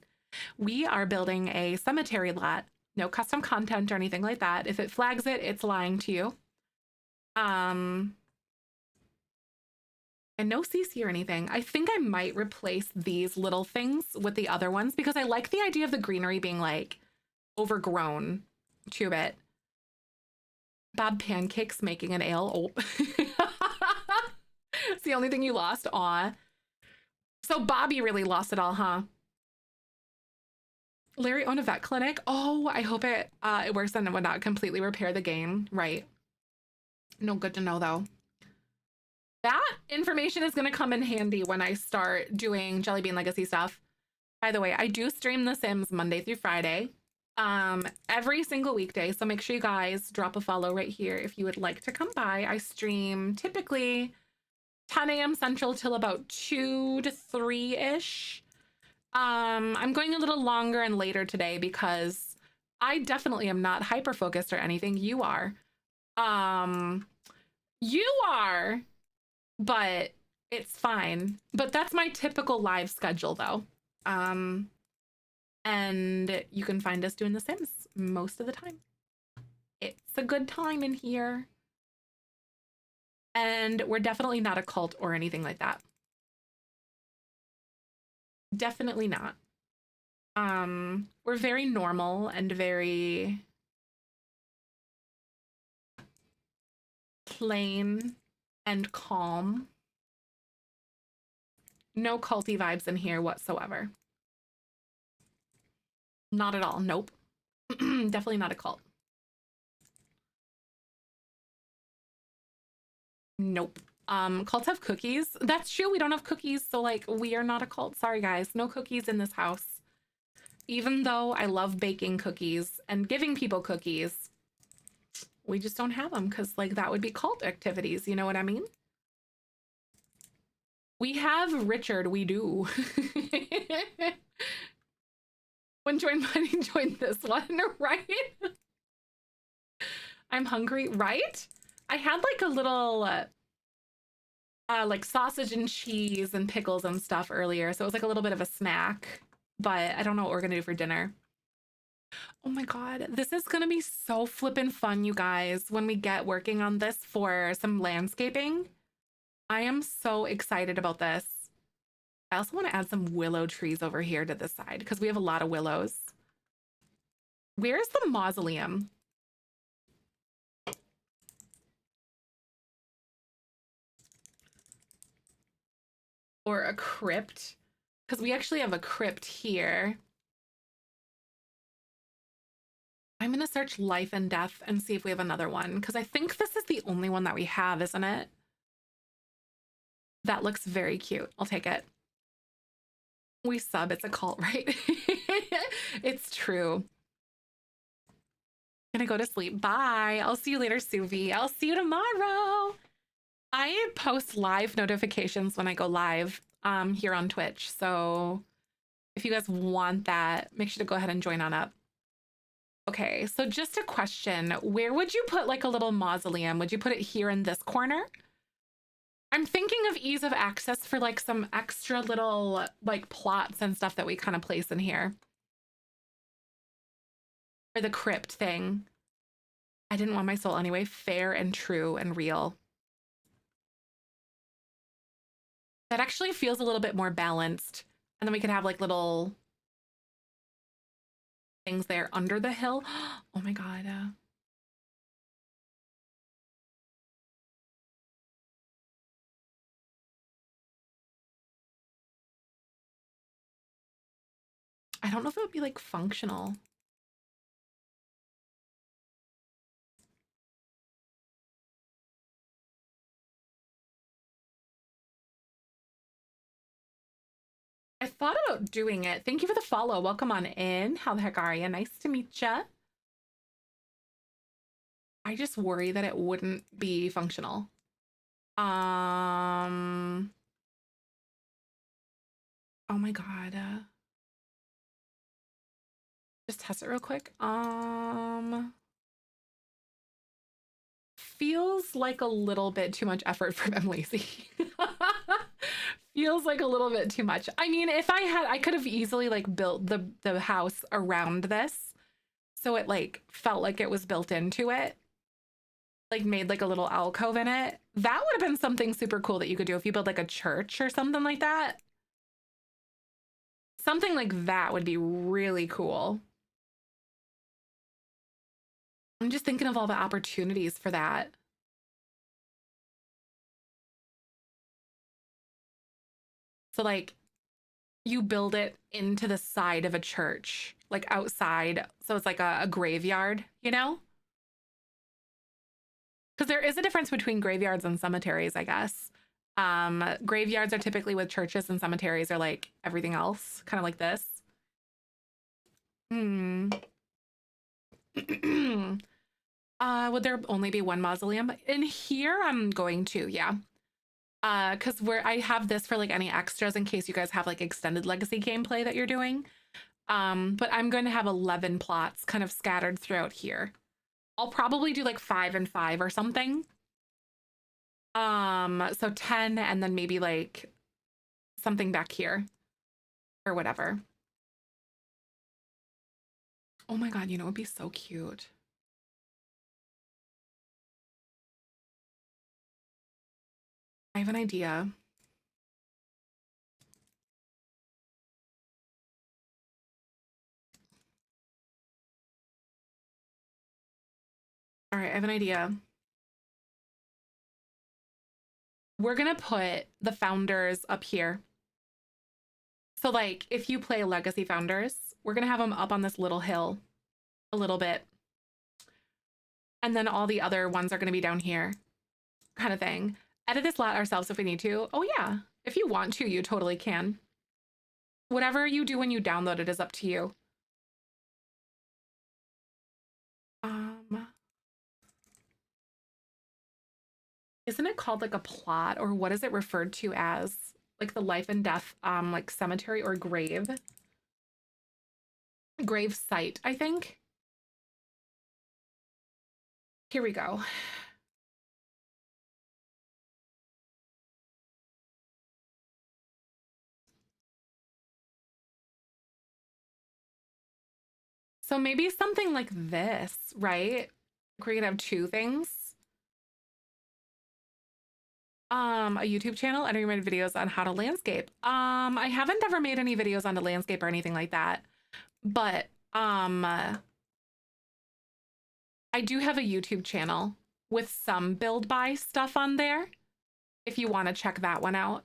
We are building a cemetery lot. No custom content or anything like that. If it flags it, it's lying to you. And no CC or anything. I think I might replace these little things with the other ones because I like the idea of the greenery being like overgrown to a bit. Bob Pancakes making an ale. Oh. It's the only thing you lost. Aw. So Bobby really lost it all, huh? Larry owned a vet clinic. Oh, I hope it works and it would not completely repair the game. Right. No, good to know though. That information is going to come in handy when I start doing Jelly Bean Legacy stuff. By the way, I do stream The Sims Monday through Friday, every single weekday. So make sure you guys drop a follow right here if you would like to come by. I stream typically 10 a.m. Central till about 2 to 3-ish. I'm going a little longer and later today because I definitely am not hyper focused or anything. You are. You are. But It's fine. But that's my typical live schedule though. And you can find us doing The Sims most of the time. It's a good time in here. And we're definitely not a cult or anything like that. Definitely not. We're very normal and very plain and calm. No culty vibes in here whatsoever. Not at all. Nope. Definitely not a cult. Nope. Cults have cookies. That's true. We don't have cookies, so like we are not a cult. Sorry guys, no cookies in this house. Even though I love baking cookies and giving people cookies, we just don't have them because like that would be cult activities. You know what I mean? We have Richard. We do. When join money, join this one, right? I'm hungry, right? I had like a little like sausage and cheese and pickles and stuff earlier, so it was like a little bit of a snack, but I don't know what we're gonna do for dinner. Oh my god, this is gonna be so flippin' fun, you guys, when we get working on this for some landscaping. I am so excited about this. I also want to add some willow trees over here to this side because we have a lot of willows. Where's the mausoleum? Or a crypt? Because we actually have a crypt here. I'm going to search life and death and see if we have another one. Because I think this is the only one that we have, isn't it? That looks very cute. I'll take it. We sub. It's a cult, right? It's true. Gonna go to sleep. Bye. I'll see you later, Suvi. I'll see you tomorrow. I post live notifications when I go live here on Twitch. So if you guys want that, make sure to go ahead and join on up. Okay, so just a question. Where would you put like a little mausoleum? Would you put it here in this corner? I'm thinking of ease of access for like some extra little like plots and stuff that we kind of place in here. Or the crypt thing. I didn't want my soul anyway. Fair and true and real. That actually feels a little bit more balanced. And then we could have like little things there under the hill. Oh my god. I don't know if it would be like functional. I thought about doing it. Thank you for the follow. Welcome on in. How the heck are you? Nice to meet ya. I just worry that it wouldn't be functional. Oh my god. Just test it real quick. Feels like a little bit too much effort for them lazy. Feels like a little bit too much. I mean, if I had, I could have easily like built the house around this, so it like felt like it was built into it, like made like a little alcove in it. That would have been something super cool that you could do if you build like a church or something like that. Something like that would be really cool. I'm just thinking of all the opportunities for that. So like you build it into the side of a church, like outside. So it's like a graveyard, you know? Because there is a difference between graveyards and cemeteries, I guess. Graveyards are typically with churches and cemeteries are like everything else, kind of like this. Hmm. Would there only be one mausoleum? In here, I'm going to, yeah. Because I have this for like any extras in case you guys have like extended legacy gameplay that you're doing. But I'm going to have 11 plots kind of scattered throughout here. I'll probably do like 5 and 5 or something. So 10 and then maybe like something back here or whatever. Oh my God, you know, it'd be so cute. I have an idea. All right, I have an idea. We're gonna put the founders up here. So like if you play Legacy Founders, we're gonna have them up on this little hill a little bit. And then all the other ones are gonna be down here, kind of thing. Edit this lot ourselves if we need to. Oh yeah, if you want to, you totally can. Whatever you do when you download it is up to you. Isn't it called like a plot, or what is it referred to as? Like the life and death, like cemetery or grave? Grave site, I think. Here we go. So maybe something like this, right? We're gonna have two things. A YouTube channel. I know you made videos on how to landscape. I haven't ever made any videos on the landscape or anything like that, but I do have a YouTube channel with some build buy stuff on there if you want to check that one out.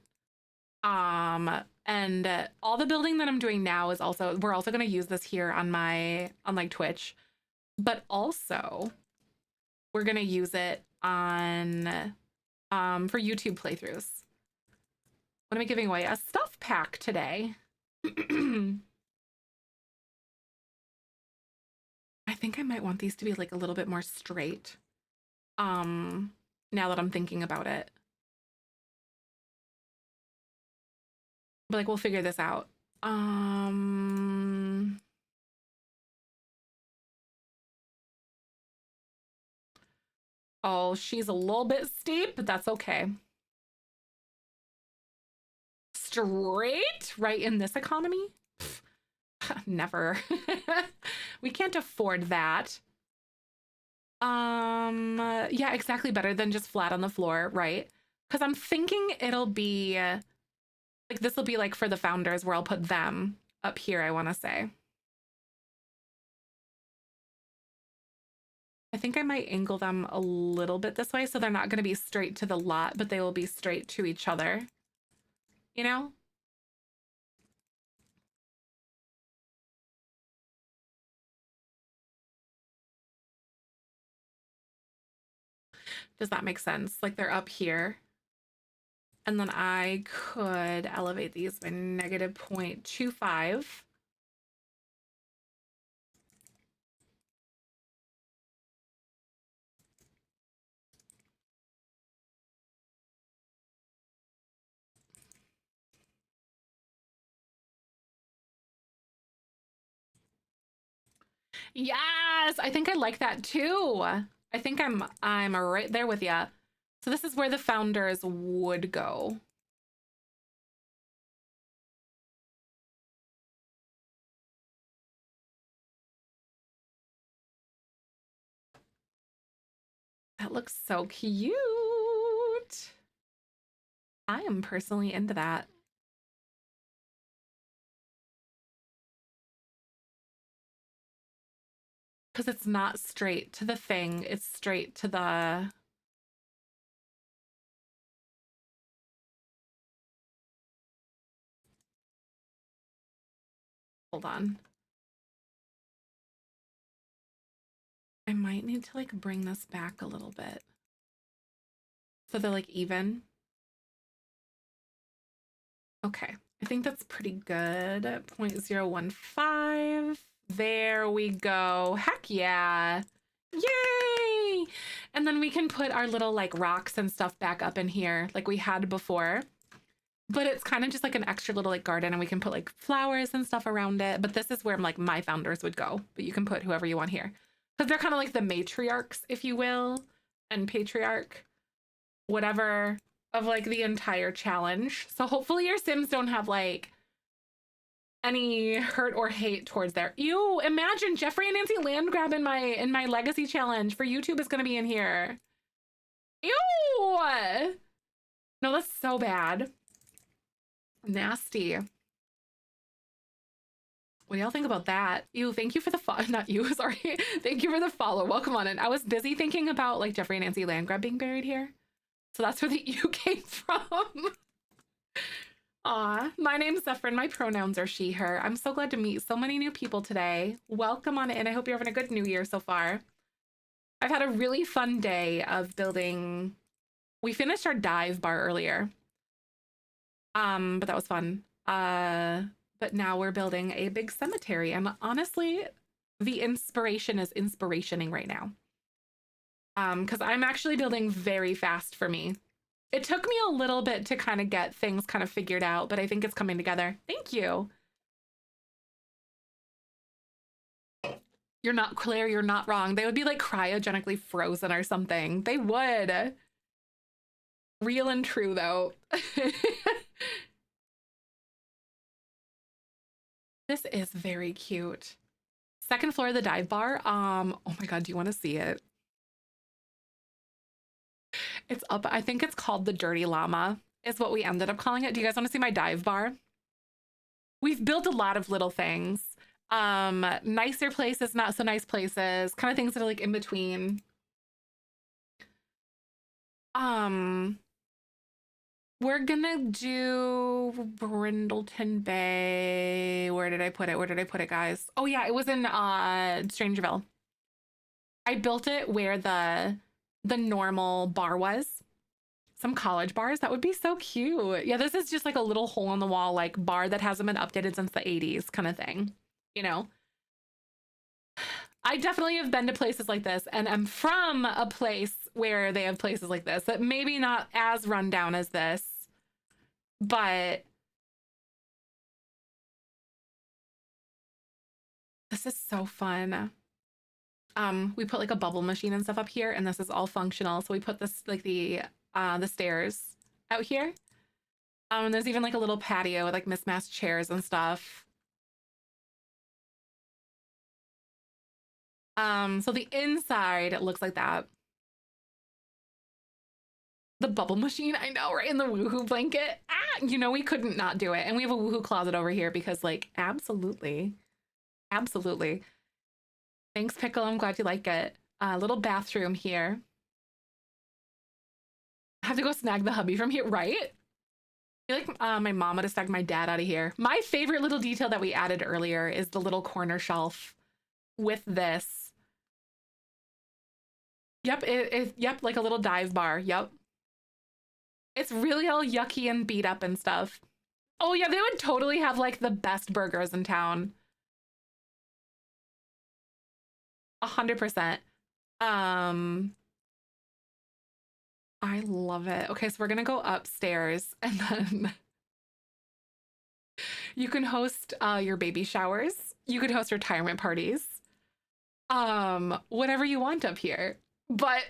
And all the building that I'm doing now is also, we're also going to use this here on like Twitch, but also we're going to use it on for YouTube playthroughs. What am I giving away? A stuff pack today. I think I might want these to be like a little bit more straight. Now that I'm thinking about it. But like we'll figure this out. Oh, she's a little bit steep, but that's okay. Straight right in this economy? Pfft, never. We can't afford that. Yeah, exactly. Better than just flat on the floor, right? Because I'm thinking it'll be like this will be like for the founders where I'll put them up here, I want to say. I think I might angle them a little bit this way so they're not going to be straight to the lot, but they will be straight to each other. You know? Does that make sense? Like they're up here. And then I could elevate these by negative 0.25. Yes, I think I like that too. I think I'm right there with you. So this is where the founders would go. That looks so cute. I am personally into that. Because it's not straight to the thing, it's straight to the... Hold on. I might need to like bring this back a little bit. So they're like even. Okay, I think that's pretty good. 0.015. There we go. Heck yeah. Yay! And then we can put our little like rocks and stuff back up in here like we had before. But it's kind of just like an extra little like garden and we can put like flowers and stuff around it. But this is where like my founders would go. But you can put whoever you want here. Because they're kind of like the matriarchs, if you will, and patriarch. whatever of like the entire challenge. So hopefully your Sims don't have like any hurt or hate towards their. Ew, imagine Jeffrey and Nancy land grab in my legacy challenge for YouTube is gonna be in here. Ew! No, that's so bad. Nasty. What do y'all think about that? Ew, thank you for the follow. Not you, sorry. Thank you for the follow. Welcome on in. I was busy thinking about like Jeffrey and Nancy land grab being buried here. So that's where the ew came from. Aw, my name's Zefrine. My pronouns are she, her. I'm so glad to meet so many new people today. Welcome on in. I hope you're having a good new year so far. I've had a really fun day of building. We finished our dive bar earlier. But that was fun. But now we're building a big cemetery. And honestly, the inspiration is inspirationing right now. Because I'm actually building very fast for me. It took me a little bit to kind of get things kind of figured out, but I think it's coming together. Thank you. You're not Claire, you're not wrong. They would be like cryogenically frozen or something. They would. Real and true though. This is very cute. Second floor of the dive bar. Oh my God, do you want to see it? It's up. I think it's called the Dirty Llama is what we ended up calling it. Do you guys want to see my dive bar? We've built a lot of little things. Nicer places, not so nice places, kind of things that are like in between. We're gonna do Brindleton Bay. Where did I put it? Where did I put it, guys? Oh yeah, it was in Strangerville. I built it where the normal bar was. Some college bars. That would be so cute. Yeah, this is just like a little hole in the wall like bar that hasn't been updated since the 80s kind of thing, you know? I definitely have been to places like this and I'm from a place where they have places like this that maybe not as run down as this, but this is so fun. We put like a bubble machine and stuff up here and this is all functional. So we put this like the stairs out here. And there's even like a little patio with like mismatched chairs and stuff. So the inside, it looks like that. The bubble machine, I know, right? In the woohoo blanket. Ah, you know, we couldn't not do it. And we have a woohoo closet over here because like, absolutely. Absolutely. Thanks, Pickle. I'm glad you like it. Little bathroom here. I have to go snag the hubby from here, right? I feel like my mom would have snagged my dad out of here. My favorite little detail that we added earlier is the little corner shelf with this. Yep, yep, like a little dive bar. Yep. It's really all yucky and beat up and stuff. Oh yeah, they would totally have like the best burgers in town. 100%. I love it. Okay, so we're gonna go upstairs and then you can host your baby showers. You could host retirement parties. Whatever you want up here. But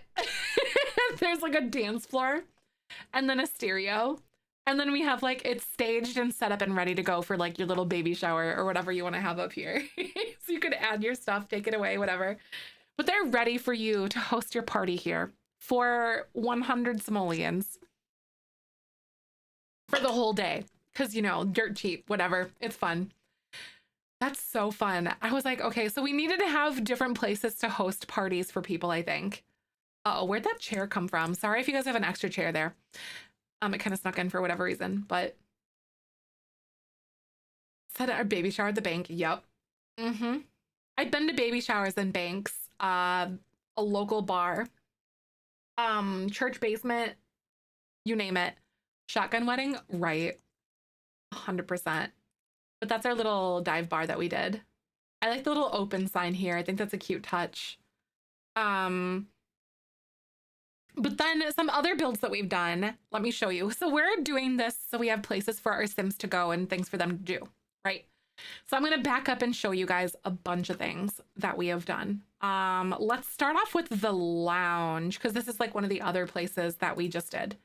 there's like a dance floor and then a stereo. And then we have like it's staged and set up and ready to go for like your little baby shower or whatever you want to have up here. So you could add your stuff, take it away, whatever. But they're ready for you to host your party here for 100 simoleons for the whole day. Because, you know, dirt cheap, whatever. It's fun. That's so fun. I was like, okay, so we needed to have different places to host parties for people, I think. Uh-oh, where'd that chair come from? Sorry if you guys have an extra chair there. It kind of snuck in for whatever reason, but said our baby shower at the bank. Yep. I've been to baby showers and banks, a local bar, church basement, you name it. Shotgun wedding, right? 100%. But that's our little dive bar that we did. I like the little open sign here. I think that's a cute touch. But then some other builds that we've done, let me show you. So we're doing this so we have places for our Sims to go and things for them to do, right? So I'm going to back up and show you guys a bunch of things that we have done. Let's start off with the lounge because this is like one of the other places that we just did.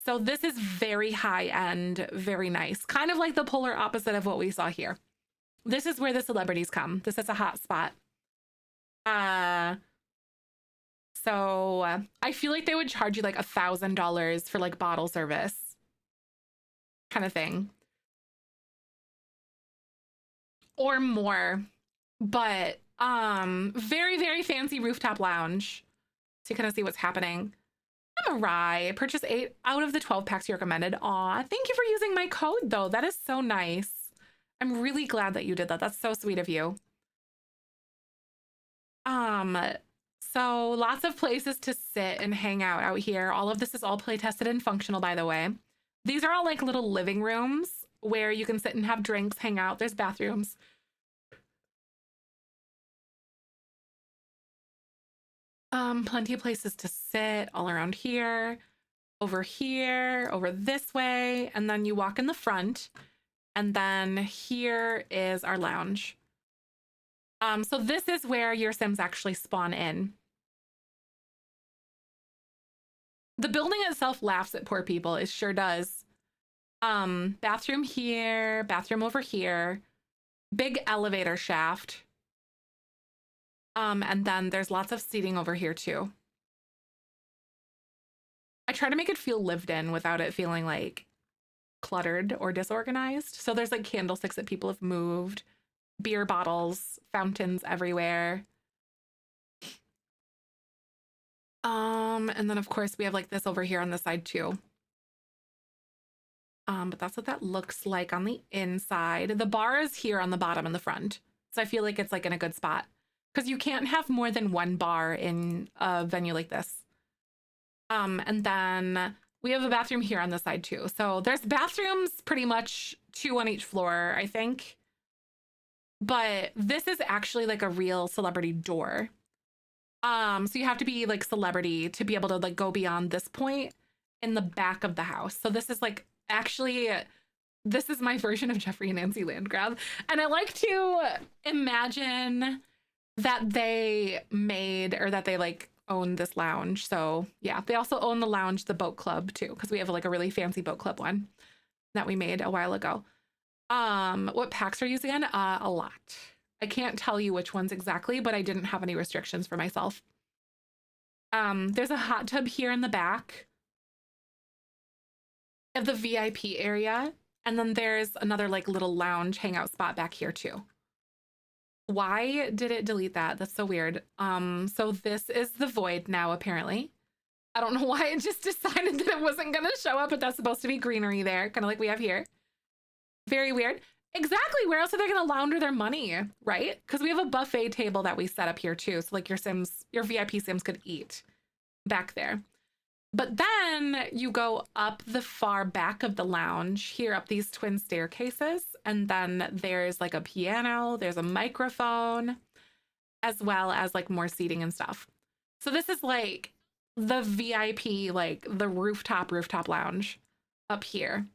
So this is very high end, very nice, kind of like the polar opposite of what we saw here. This is where the celebrities come. This is a hot spot. So I feel like they would charge you like $1,000 for like bottle service kind of thing. Or more. But very, very fancy rooftop lounge. So you kind of see what's happening. I'm a rye. Purchase 8 out of the 12 packs you recommended. Aw, thank you for using my code though. That is so nice. I'm really glad that you did that. That's so sweet of you. So lots of places to sit and hang out here. All of this is all play tested and functional, by the way. These are all like little living rooms where you can sit and have drinks, hang out. There's bathrooms. Plenty of places to sit all around here, over this way, and then you walk in the front, and then here is our lounge. So this is where your Sims actually spawn in. The building itself laughs at poor people. It sure does. Bathroom here, bathroom over here, big elevator shaft. And then there's lots of seating over here too. I try to make it feel lived in without it feeling like cluttered or disorganized. So there's like candlesticks that people have moved, beer bottles, fountains everywhere. And then of course we have like this over here on the side too. But that's what that looks like on the inside. The bar is here on the bottom in the front. So I feel like it's like in a good spot because you can't have more than one bar in a venue like this. And then we have a bathroom here on the side too. So there's bathrooms pretty much 2 on each floor, I think. But this is actually like a real celebrity door. So you have to be like celebrity to be able to like go beyond this point in the back of the house. So this is like actually, this is my version of Jeffrey and Nancy Landgrab. And I like to imagine that they made or that they like own this lounge. So yeah, they also own the lounge, the boat club too, because we have like a really fancy boat club one that we made a while ago. What packs are you using again? A lot. I can't tell you which ones exactly, but I didn't have any restrictions for myself. There's a hot tub here in the back of the VIP area. And then there's another like little lounge hangout spot back here too. Why did it delete that? That's so weird. So this is the void now, apparently. I don't know why it just decided that it wasn't gonna show up, but that's supposed to be greenery there, kind of like we have here. Very weird. Exactly. Where else are they going to launder their money, right? Because we have a buffet table that we set up here too. So like your Sims, your VIP Sims could eat back there. But then you go up the far back of the lounge here up these twin staircases. And then there's like a piano, there's a microphone, as well as like more seating and stuff. So this is like the VIP, like the rooftop lounge up here.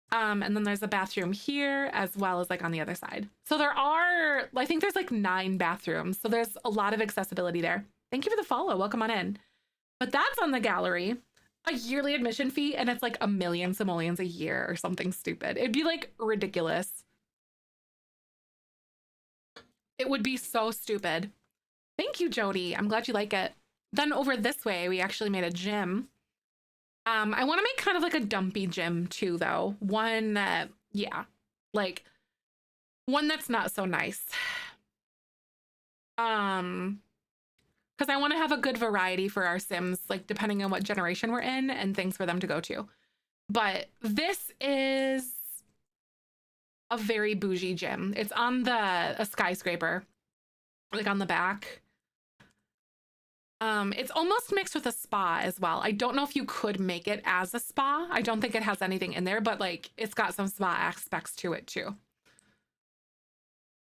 And then there's a bathroom here as well as like on the other side. So there are, I think there's like 9 bathrooms. So there's a lot of accessibility there. Thank you for the follow. Welcome on in. But that's on the gallery, a yearly admission fee, and it's like 1,000,000 simoleons a year or something stupid. It'd be like ridiculous. It would be so stupid. Thank you, Jody. I'm glad you like it. Then over this way, we actually made a gym. I want to make kind of like a dumpy gym too, though. One that, yeah, like one that's not so nice. Because I want to have a good variety for our Sims, like depending on what generation we're in and things for them to go to. But this is a very bougie gym. It's on a skyscraper, like on the back. It's almost mixed with a spa as well. I don't know if you could make it as a spa. I don't think it has anything in there, but like it's got some spa aspects to it too.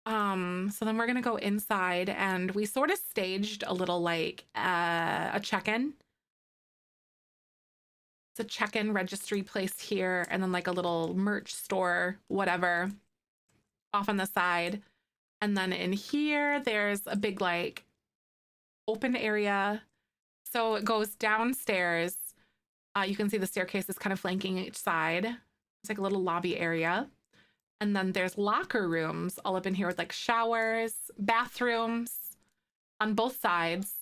So then we're gonna go inside and we sort of staged a little like a check-in. It's a check-in registry place here and then like a little merch store, whatever. off on the side. And then in here, there's a big like open area. So it goes downstairs. You can see the staircase is kind of flanking each side. It's like a little lobby area. And then there's locker rooms all up in here with like showers, bathrooms on both sides.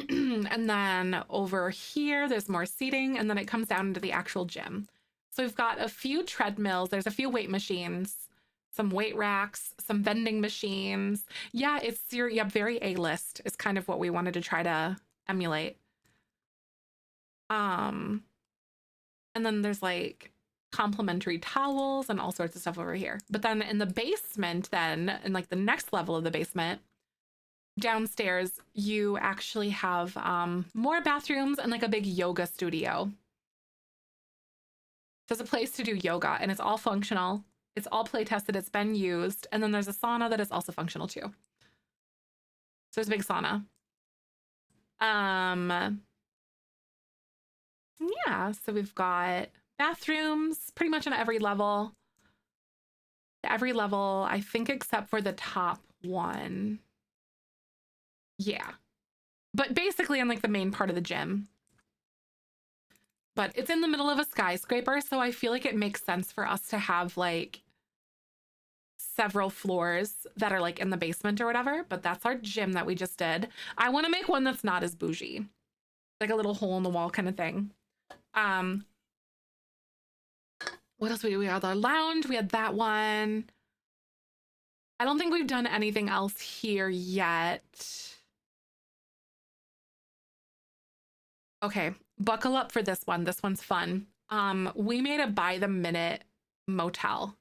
And then over here, there's more seating, and then it comes down into the actual gym. So we've got a few treadmills. There's a few weight machines, some weight racks, some vending machines. Yeah, it's very A-list is kind of what we wanted to try to emulate. And then there's like complimentary towels and all sorts of stuff over here. But then in the basement, then in like the next level of the basement, downstairs, you actually have more bathrooms and like a big yoga studio. There's a place to do yoga, and it's all functional. It's all play tested. It's been used. And then there's a sauna that is also functional too. So there's a big sauna. Yeah, so we've got bathrooms pretty much on every level. Every level, I think, except for the top one. Yeah. But basically in like the main part of the gym. But it's in the middle of a skyscraper, so I feel like it makes sense for us to have like several floors that are like in the basement or whatever. But that's our gym that we just did. I want to make one that's not as bougie. Like a little hole in the wall kind of thing. What else we do? We had our lounge. We had that one. I don't think we've done anything else here yet. Okay, buckle up for this one. This one's fun. We made a by the minute motel.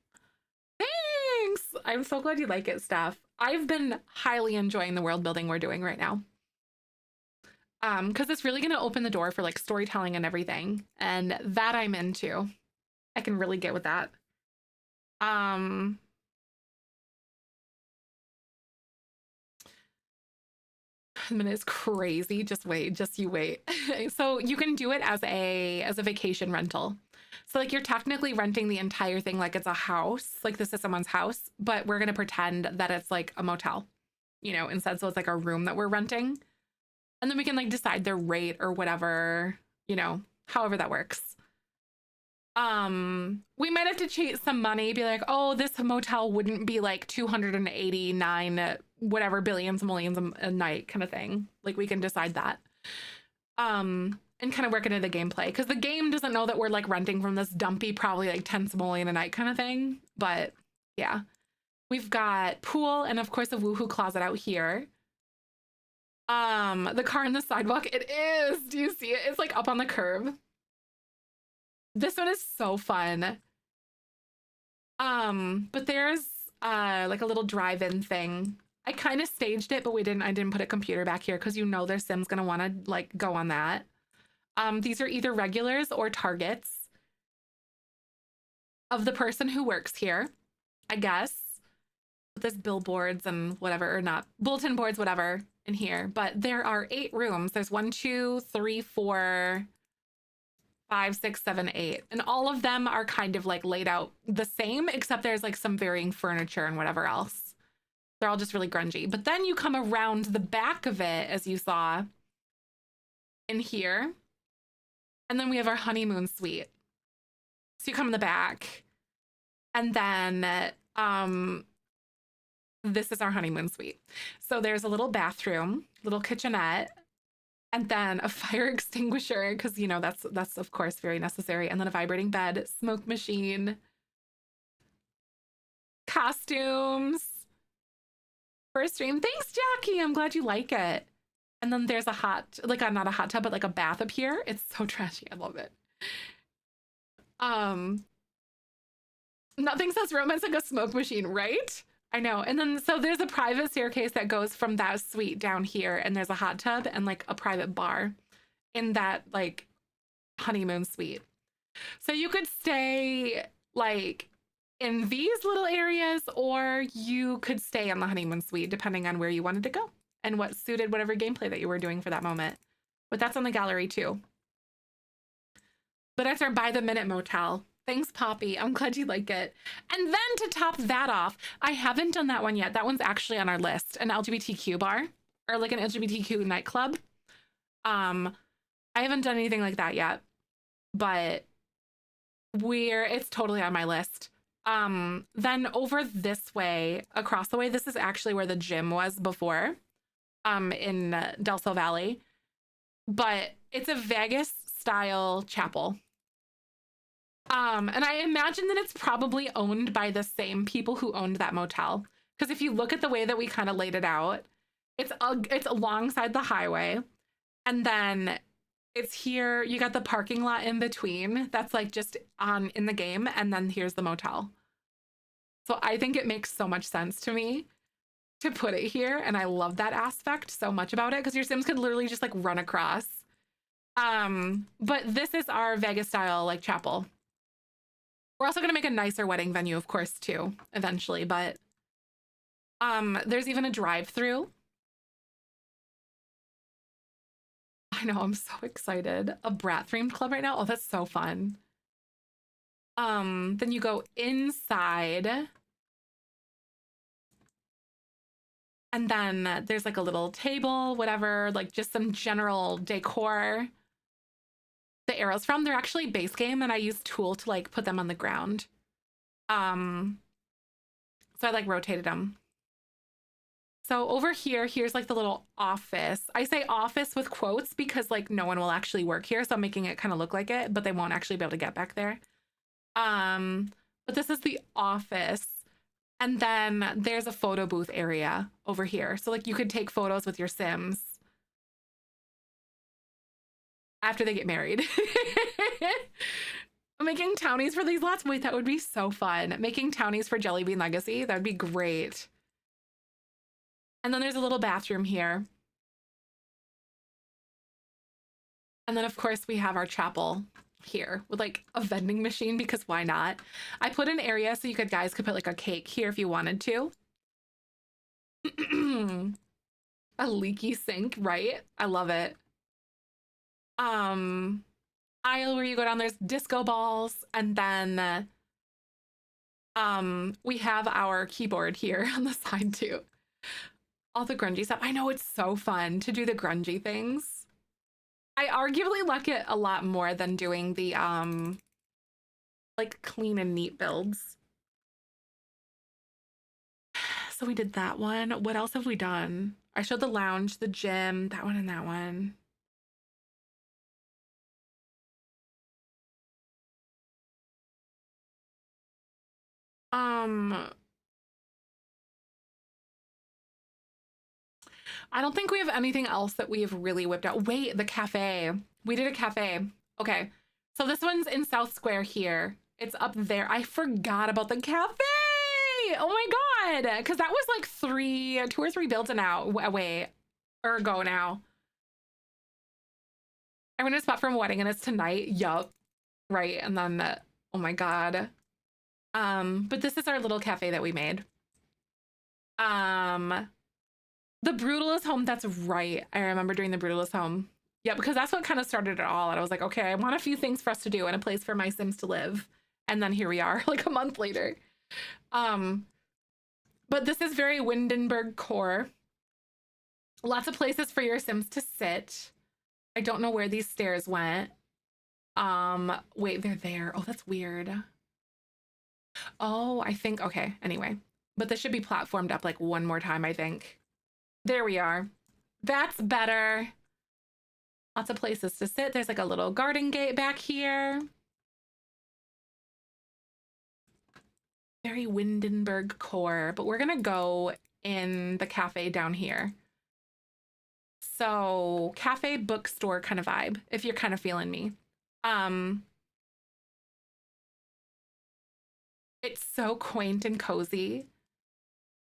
Thanks. I'm so glad you like it, Steph. I've been highly enjoying the world building we're doing right now. Because it's really gonna open the door for like storytelling and everything. And that I'm into. I can really get with that. I mean, it's crazy. Just wait, just you wait. So you can do it as a vacation rental. So like you're technically renting the entire thing like it's a house, like this is someone's house, but we're gonna pretend that it's like a motel, you know, instead. So it's like a room that we're renting. And then we can like decide their rate or whatever, you know, however that works. We might have to chase some money, be like, oh, this motel wouldn't be like 289 whatever billions millions a night kind of thing. Like we can decide that. And kind of work into the gameplay, because the game doesn't know that we're like renting from this dumpy, probably like 10 simoleon a night kind of thing. But yeah, we've got pool and of course a woohoo closet out here. The car in the sidewalk, it is. Do you see it? It's like up on the curb. This one is so fun. But there's like a little drive-in thing. I kind of staged it, but I didn't put a computer back here because you know their sim's gonna want to like go on that. These are either regulars or targets of the person who works here, I guess. There's billboards and whatever, or not bulletin boards, whatever in here. But there are 8 rooms. There's 1, 2, 3, 4, 5, 6, 7, 8. And all of them are kind of like laid out the same, except there's like some varying furniture and whatever else. They're all just really grungy. But then you come around the back of it, as you saw in here. And then we have our honeymoon suite. So you come in the back. And then this is our honeymoon suite. So there's a little bathroom, little kitchenette, and then a fire extinguisher, because you know that's of course very necessary, and then a vibrating bed, smoke machine, costumes, first stream. Thanks, Jackie. I'm glad you like it. And then there's a hot, like not a hot tub, but like a bath up here. It's so trashy. I love it. Nothing says romance like a smoke machine, right? I know. And then so there's a private staircase that goes from that suite down here, and there's a hot tub and like a private bar in that like honeymoon suite. So you could stay like in these little areas, or you could stay in the honeymoon suite depending on where you wanted to go and what suited whatever gameplay that you were doing for that moment. But that's on the gallery too. But that's our by the minute motel. Thanks, Poppy. I'm glad you like it. And then to top that off, I haven't done that one yet. That one's actually on our list, an LGBTQ bar or like an LGBTQ nightclub. I haven't done anything like that yet, but it's totally on my list. Then over this way, across the way, this is actually where the gym was before, in Del Sol Valley, but it's a Vegas style chapel. And I imagine that it's probably owned by the same people who owned that motel. Because if you look at the way that we kind of laid it out, it's alongside the highway. And then it's here, you got the parking lot in between. That's like just in the game. And then here's the motel. So I think it makes so much sense to me to put it here. And I love that aspect so much about it because your Sims could literally just like run across. But this is our Vegas style like chapel. We're also going to make a nicer wedding venue, of course, too, eventually. But there's even a drive-through. I know, I'm so excited. A brat-themed club right now. Oh, that's so fun. Then you go inside. And then there's like a little table, whatever, like just some general decor. The arrows from, they're actually base game, and I use tool to like put them on the ground. So I like rotated them. So over here, here's like the little office. I say office with quotes because like no one will actually work here, so I'm making it kind of look like it, but they won't actually be able to get back there. But this is the office. And then there's a photo booth area over here. So like you could take photos with your Sims after they get married. Making townies for these lots. Wait, that would be so fun. Making townies for Jelly Bean Legacy. That'd be great. And then there's a little bathroom here. And then of course we have our chapel here with like a vending machine because why not? I put an area so you guys could put like a cake here if you wanted to. A leaky sink, right? I love it. Aisle where you go down, there's disco balls, and then we have our keyboard here on the side too. All the grungy stuff. I know, it's so fun to do the grungy things. I arguably like it a lot more than doing the like clean and neat builds. So we did that one. What else have we done? I showed the lounge, the gym, that one and that one. I don't think we have anything else that we have really whipped out. Wait, the cafe. We did a cafe. Okay. So this one's in South Square here. It's up there. I forgot about the cafe. Oh my God. Because that was like 2 or 3 builds away or ago now. I went to a spot for a wedding and it's tonight. Yup. Right. And then, oh my God. But this is our little cafe that we made. The Brutalist home, that's right. I remember doing the Brutalist home. Yeah, because that's what kind of started it all. And I was like, okay, I want a few things for us to do and a place for my Sims to live. And then here we are, like a month later. But this is very Windenburg core. Lots of places for your Sims to sit. I don't know where these stairs went. Wait, they're there. Oh, that's weird. Oh, I think, okay, anyway. But this should be platformed up like one more time, I think. There we are. That's better. Lots of places to sit. There's like a little garden gate back here. Very Windenburg core, but we're gonna go in the cafe down here. So cafe bookstore kind of vibe, if you're kind of feeling me. It's so quaint and cozy.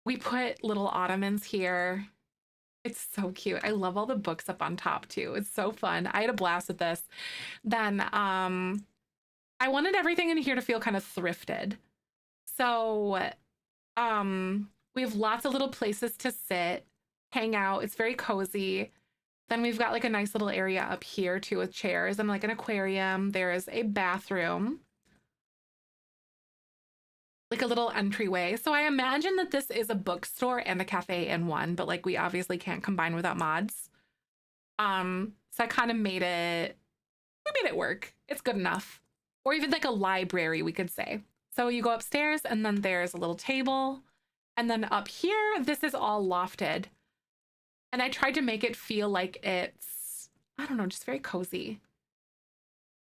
We put little ottomans here. It's so cute. I love all the books up on top too. It's so fun. I had a blast with this. Then I wanted everything in here to feel kind of thrifted. So we have lots of little places to sit, hang out. It's very cozy. Then we've got like a nice little area up here too with chairs and like an aquarium. There is a bathroom. like a little entryway. So I imagine that this is a bookstore and a cafe in one, but like we obviously can't combine without mods. So I kind of made it, we made it work. It's good enough. Or even like a library, we could say. So you go upstairs and then there's a little table. And then up here, this is all lofted. And I tried to make it feel like it's, I don't know, just very cozy.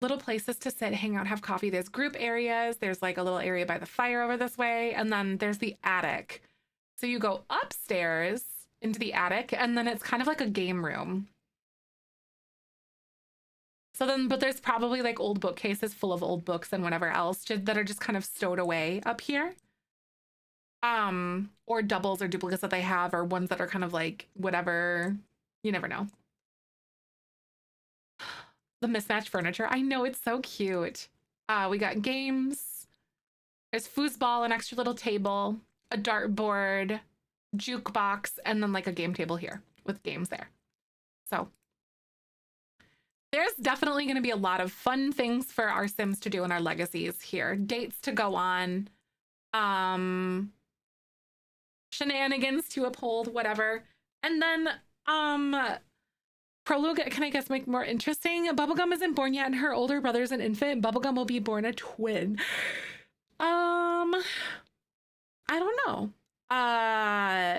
Little places to sit, hang out, have coffee. There's group areas. There's like a little area by the fire over this way. And then there's the attic. So you go upstairs into the attic and then it's kind of like a game room. So then, but there's probably like old bookcases full of old books and whatever else that are just kind of stowed away up here. Or doubles or duplicates that they have, or ones that are kind of like whatever, you never know. The mismatched furniture. I know, it's so cute. We got games. There's foosball, an extra little table, a dartboard, jukebox, and then like a game table here with games there. So there's definitely going to be a lot of fun things for our Sims to do in our legacies here. Dates to go on. Shenanigans to uphold, whatever. And then, prologue, can I guess make more interesting? Bubblegum isn't born yet and her older brother's an infant. Bubblegum will be born a twin. I don't know.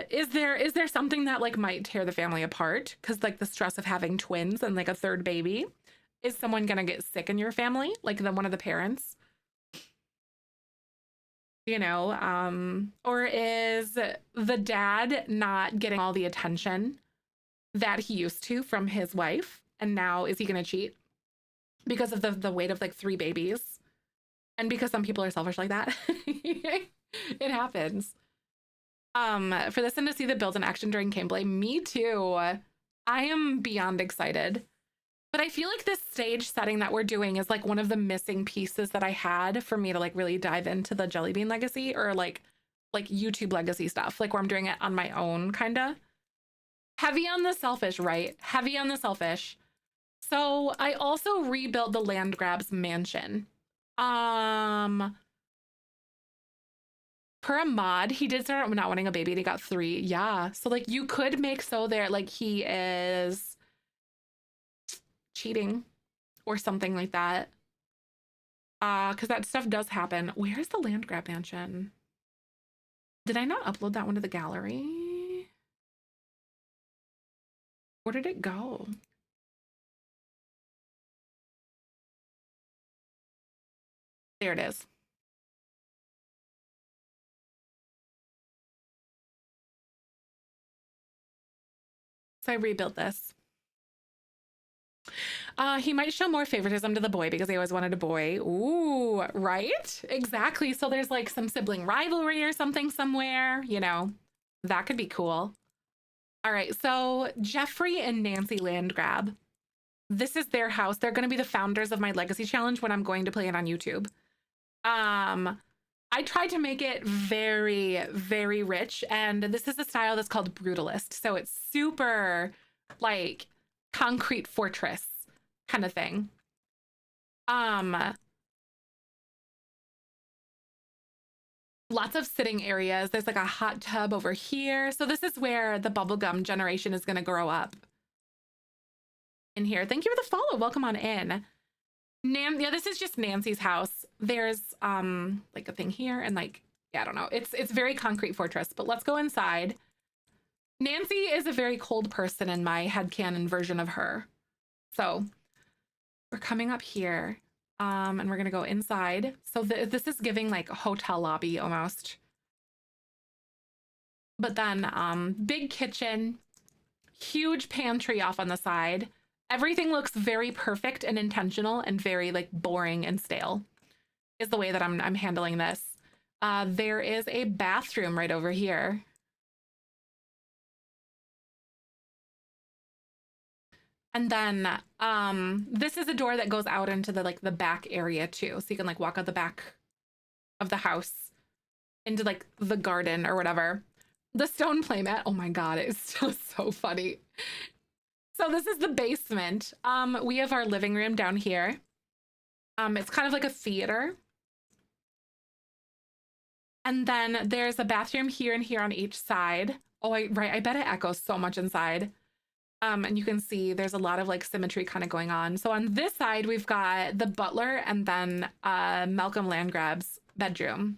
Is there something that like might tear the family apart? Because like the stress of having twins and like a third baby. Is someone gonna get sick in your family? Like one of the parents? You know, or is the dad not getting all the attention that he used to from his wife? And now is he going to cheat because of the weight of like 3 babies? And because some people are selfish like that. It happens. For this one to see the build in action during gameplay, me too. I am beyond excited. But I feel like this stage setting that we're doing is like one of the missing pieces that I had for me to like really dive into the Jelly Bean legacy, or like YouTube legacy stuff, like where I'm doing it on my own, kind of. Heavy on the selfish, right? Heavy on the selfish. So I also rebuilt the Landgrab's mansion. Per a mod, he did start not wanting a baby and he got 3. Yeah. So like you could make so there like he is cheating or something like that. Because that stuff does happen. Where's the Landgrab mansion? Did I not upload that one to the gallery? Where did it go? There it is. So I rebuilt this. He might show more favoritism to the boy because he always wanted a boy. Ooh, right? Exactly. So there's like some sibling rivalry or something somewhere, you know, that could be cool. All right. So Jeffrey and Nancy Landgrab, this is their house. They're going to be the founders of my legacy challenge when I'm going to play it on YouTube. I tried to make it very, very rich. And this is a style that's called brutalist. So it's super like concrete fortress kind of thing. Lots of sitting areas. There's like a hot tub over here. So this is where the bubblegum generation is going to grow up. In here. Thank you for the follow. Welcome on in. Yeah, this is just Nancy's house. There's like a thing here and like, yeah, I don't know. It's very concrete fortress, but let's go inside. Nancy is a very cold person in my headcanon version of her. So we're coming up here and we're going to go inside. So this is giving like a hotel lobby almost. But then big kitchen, huge pantry off on the side. Everything looks very perfect and intentional and very like boring and stale is the way that I'm handling this. There is a bathroom right over here. And then this is a door that goes out into the like the back area too. So you can like walk out the back of the house into like the garden or whatever. The stone playmat. Oh my God, it's still so funny. So this is the basement. We have our living room down here. It's kind of like a theater. And then there's a bathroom here and here on each side. Oh, right. I bet it echoes so much inside. And you can see there's a lot of like symmetry kind of going on. So on this side, we've got the butler and then Malcolm Landgraab's bedroom.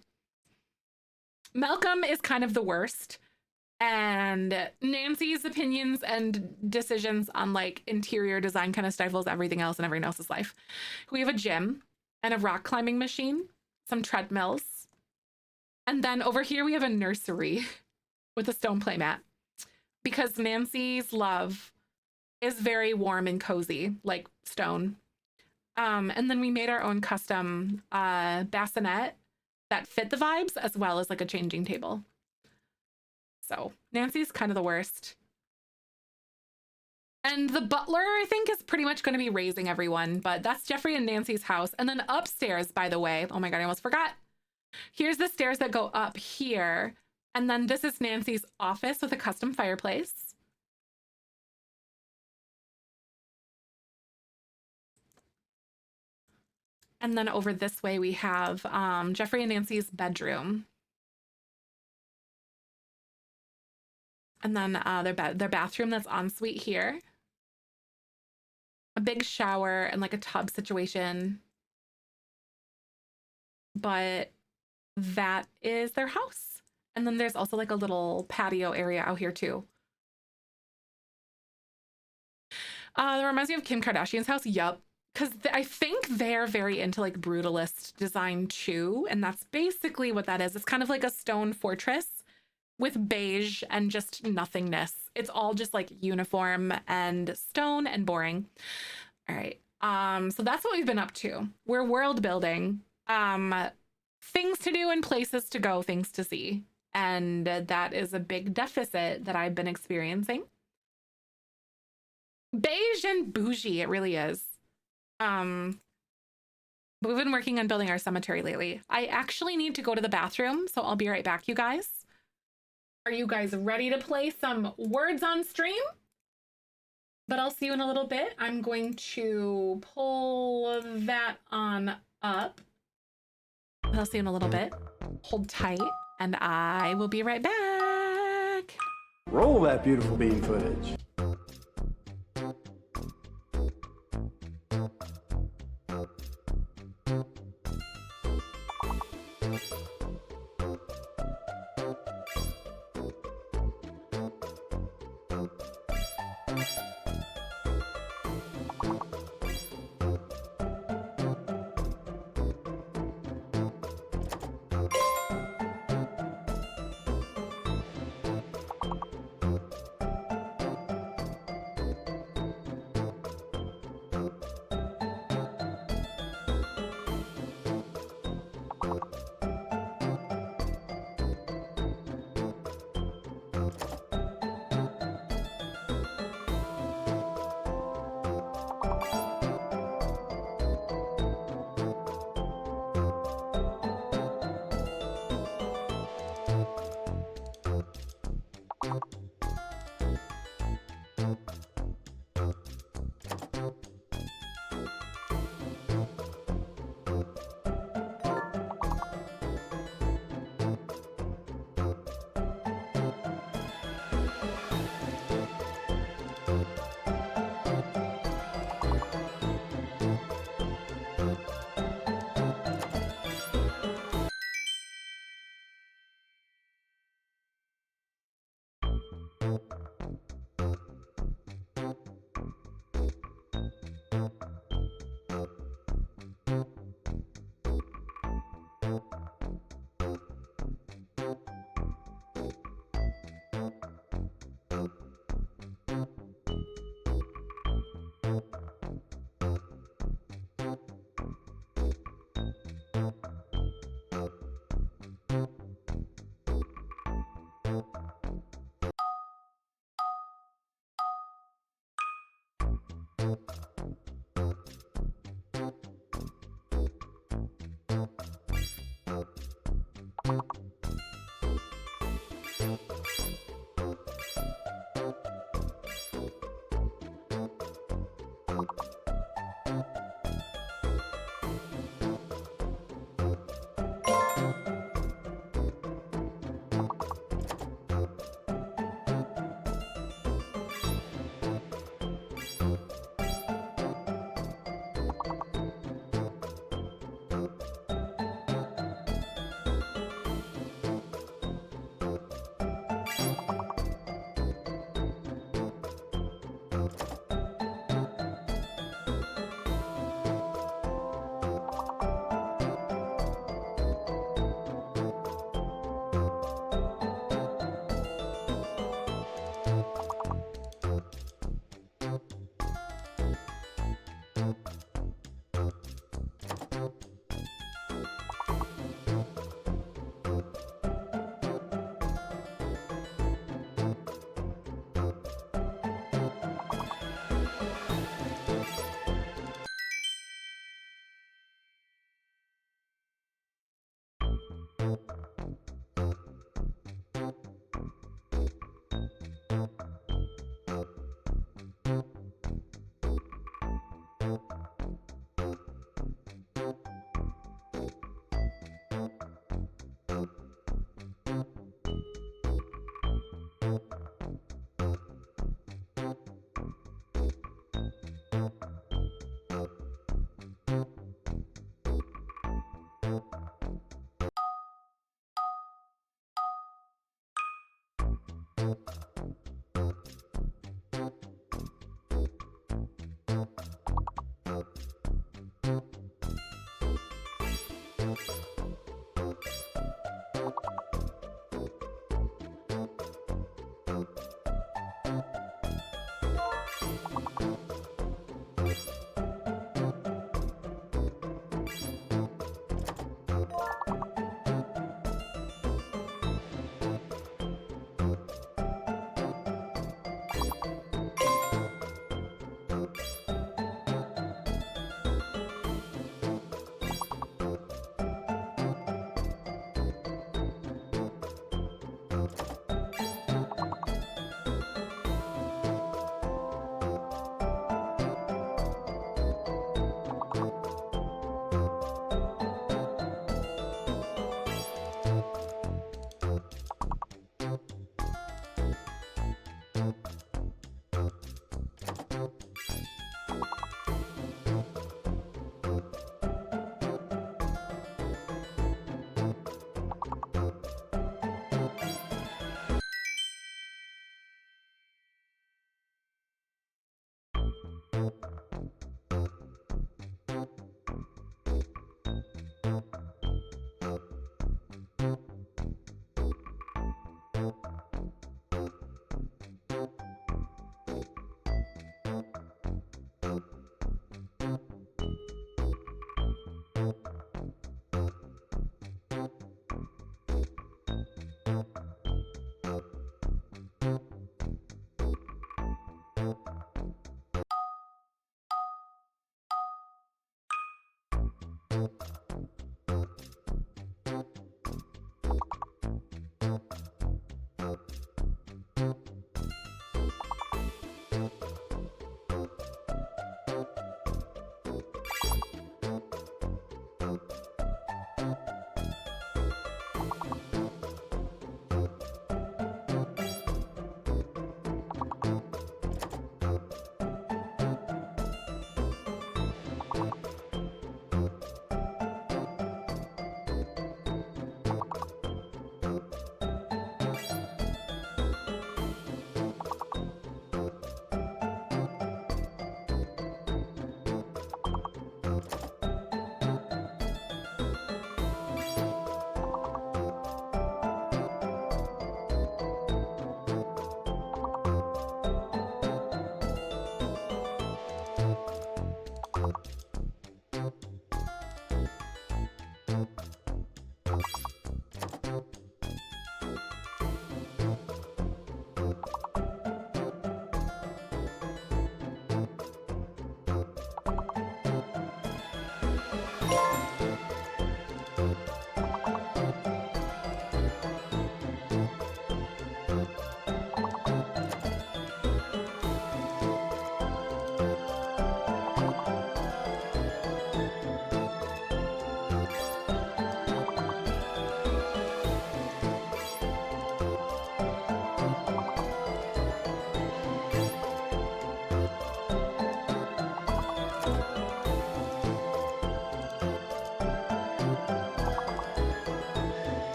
Malcolm is kind of the worst. And Nancy's opinions and decisions on like interior design kind of stifles everything else in everyone else's life. We have a gym and a rock climbing machine, some treadmills. And then over here we have a nursery with a stone playmat because Nancy's love is very warm and cozy, like stone. And then we made our own custom bassinet that fit the vibes as well as like a changing table. So Nancy's kind of the worst. And the butler, I think, is pretty much going to be raising everyone, but that's Jeffrey and Nancy's house. And then upstairs, by the way, oh my God, I almost forgot. Here's the stairs that go up here. And then this is Nancy's office with a custom fireplace. And then over this way, we have Jeffrey and Nancy's bedroom. And then their bathroom that's ensuite here. A big shower and like a tub situation. But that is their house. And then there's also like a little patio area out here too. That reminds me of Kim Kardashian's house. Yup. Because I think they're very into like brutalist design too. And that's basically what that is. It's kind of like a stone fortress with beige and just nothingness. It's all just like uniform and stone and boring. All right. So that's what we've been up to. We're world building. Things to do and places to go, things to see. And that is a big deficit that I've been experiencing. Beige and bougie, it really is. We've been working on building our cemetery lately. I actually need to go to the bathroom, so I'll be right back, you guys. Are you guys ready to play some words on stream? But I'll see you in a little bit. I'm going to pull that on up. I'll see you in a little bit. Hold tight, and I will be right back.
Roll that beautiful bean footage.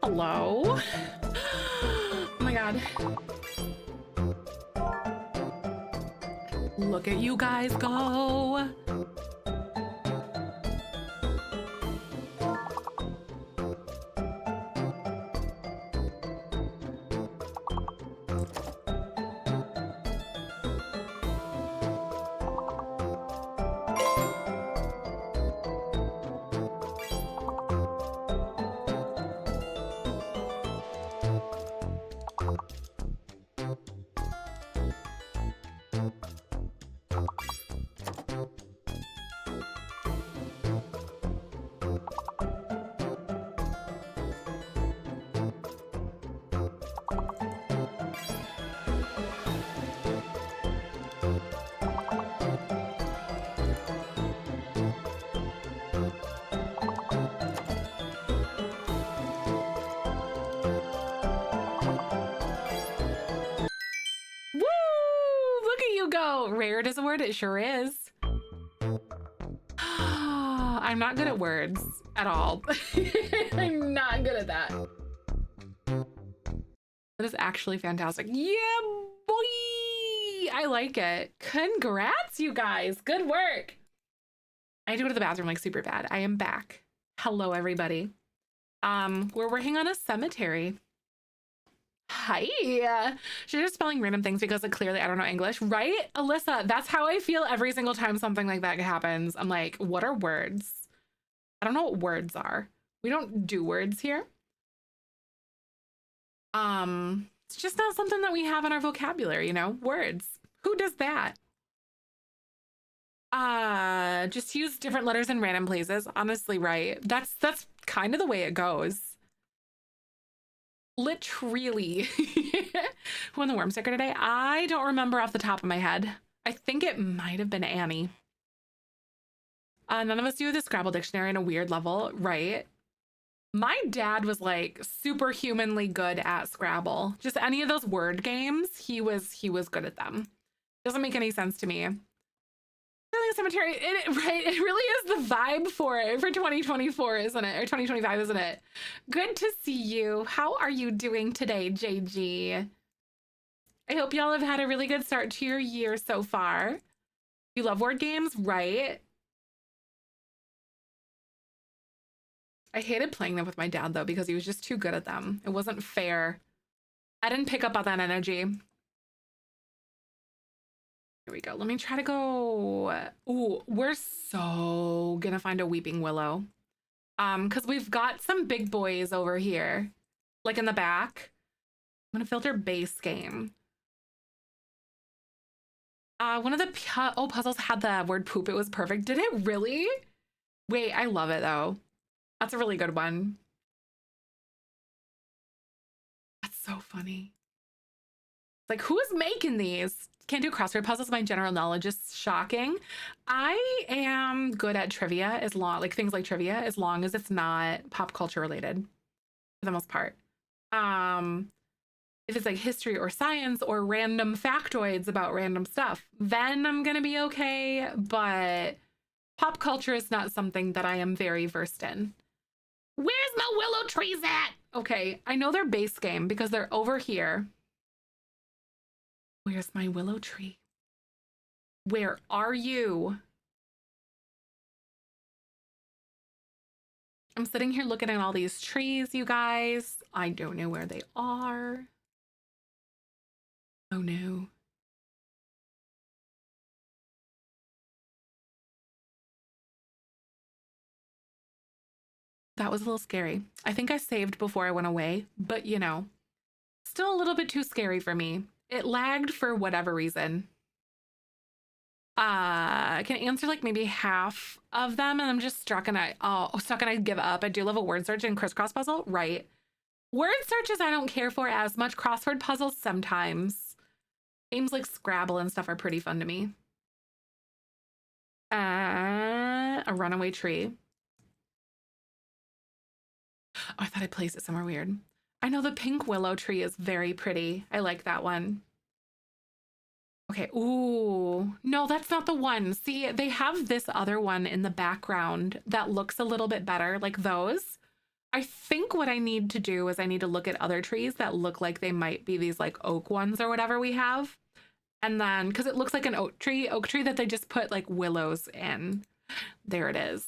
Hello? Oh my God. Look at you guys go. Go. Rare is a word. It sure is. I'm not good at words at all. I'm not good at that. That is actually fantastic. Yeah, boy. I like it. Congrats, you guys. Good work. I need to go to the bathroom like super bad. I am back. Hello, everybody. We're working on a cemetery. Hi. She's just spelling random things because clearly I don't know English, right? Alyssa, that's how I feel every single time something like that happens. I'm like, what are words? I don't know what words are. We don't do words here. It's just not something that we have in our vocabulary, you know? Words. Who does that? Just use different letters in random places. Honestly, right? That's kind of the way it goes. Literally. Who won the worm sticker today? I don't remember off the top of my head. I think it might have been Annie. None of us do the Scrabble dictionary in a weird level, right? My dad was like superhumanly good at Scrabble. Just any of those word games, he was good at them. Doesn't make any sense to me. Cemetery, right? It really is the vibe for it for 2024, isn't it? Or 2025, isn't it? Good to see you. How are you doing today, JG? I hope y'all have had a really good start to your year so far. You love word games, right? I hated playing them with my dad, though, because he was just too good at them. It wasn't fair. I didn't pick up on that energy. Here we go. Let me try to go. Ooh, we're so gonna find a weeping willow. Because we've got some big boys over here, like in the back. I'm gonna filter base game. One of the puzzles had the word poop. It was perfect. Did it really? Wait, I love it though. That's a really good one. That's so funny. Like, who's making these? Can't do crossword puzzles. My general knowledge is shocking. I am good at trivia as long, like things like trivia, as long as it's not pop culture related, for the most part. If it's like history or science or random factoids about random stuff, then I'm gonna be okay. But pop culture is not something that I am very versed in. Where's my willow trees at? Okay, I know they're base game because they're over here. Where's my willow tree? Where are you? I'm sitting here looking at all these trees, you guys. I don't know where they are. Oh no. That was a little scary. I think I saved before I went away, but you know, still a little bit too scary for me. It lagged for whatever reason. I can answer like maybe half of them and I'm just stuck and I give up. I do love a word search and crisscross puzzle, right? Word searches I don't care for as much. Crossword puzzles sometimes. Games like Scrabble and stuff are pretty fun to me. A runaway tree. Oh, I thought I placed it somewhere weird. I know the pink willow tree is very pretty. I like that one. Okay, ooh, no, that's not the one. See, they have this other one in the background that looks a little bit better, like those. I think what I need to do is I need to look at other trees that look like they might be these like oak ones or whatever we have. And then, because it looks like an oak tree that they just put like willows in. There it is.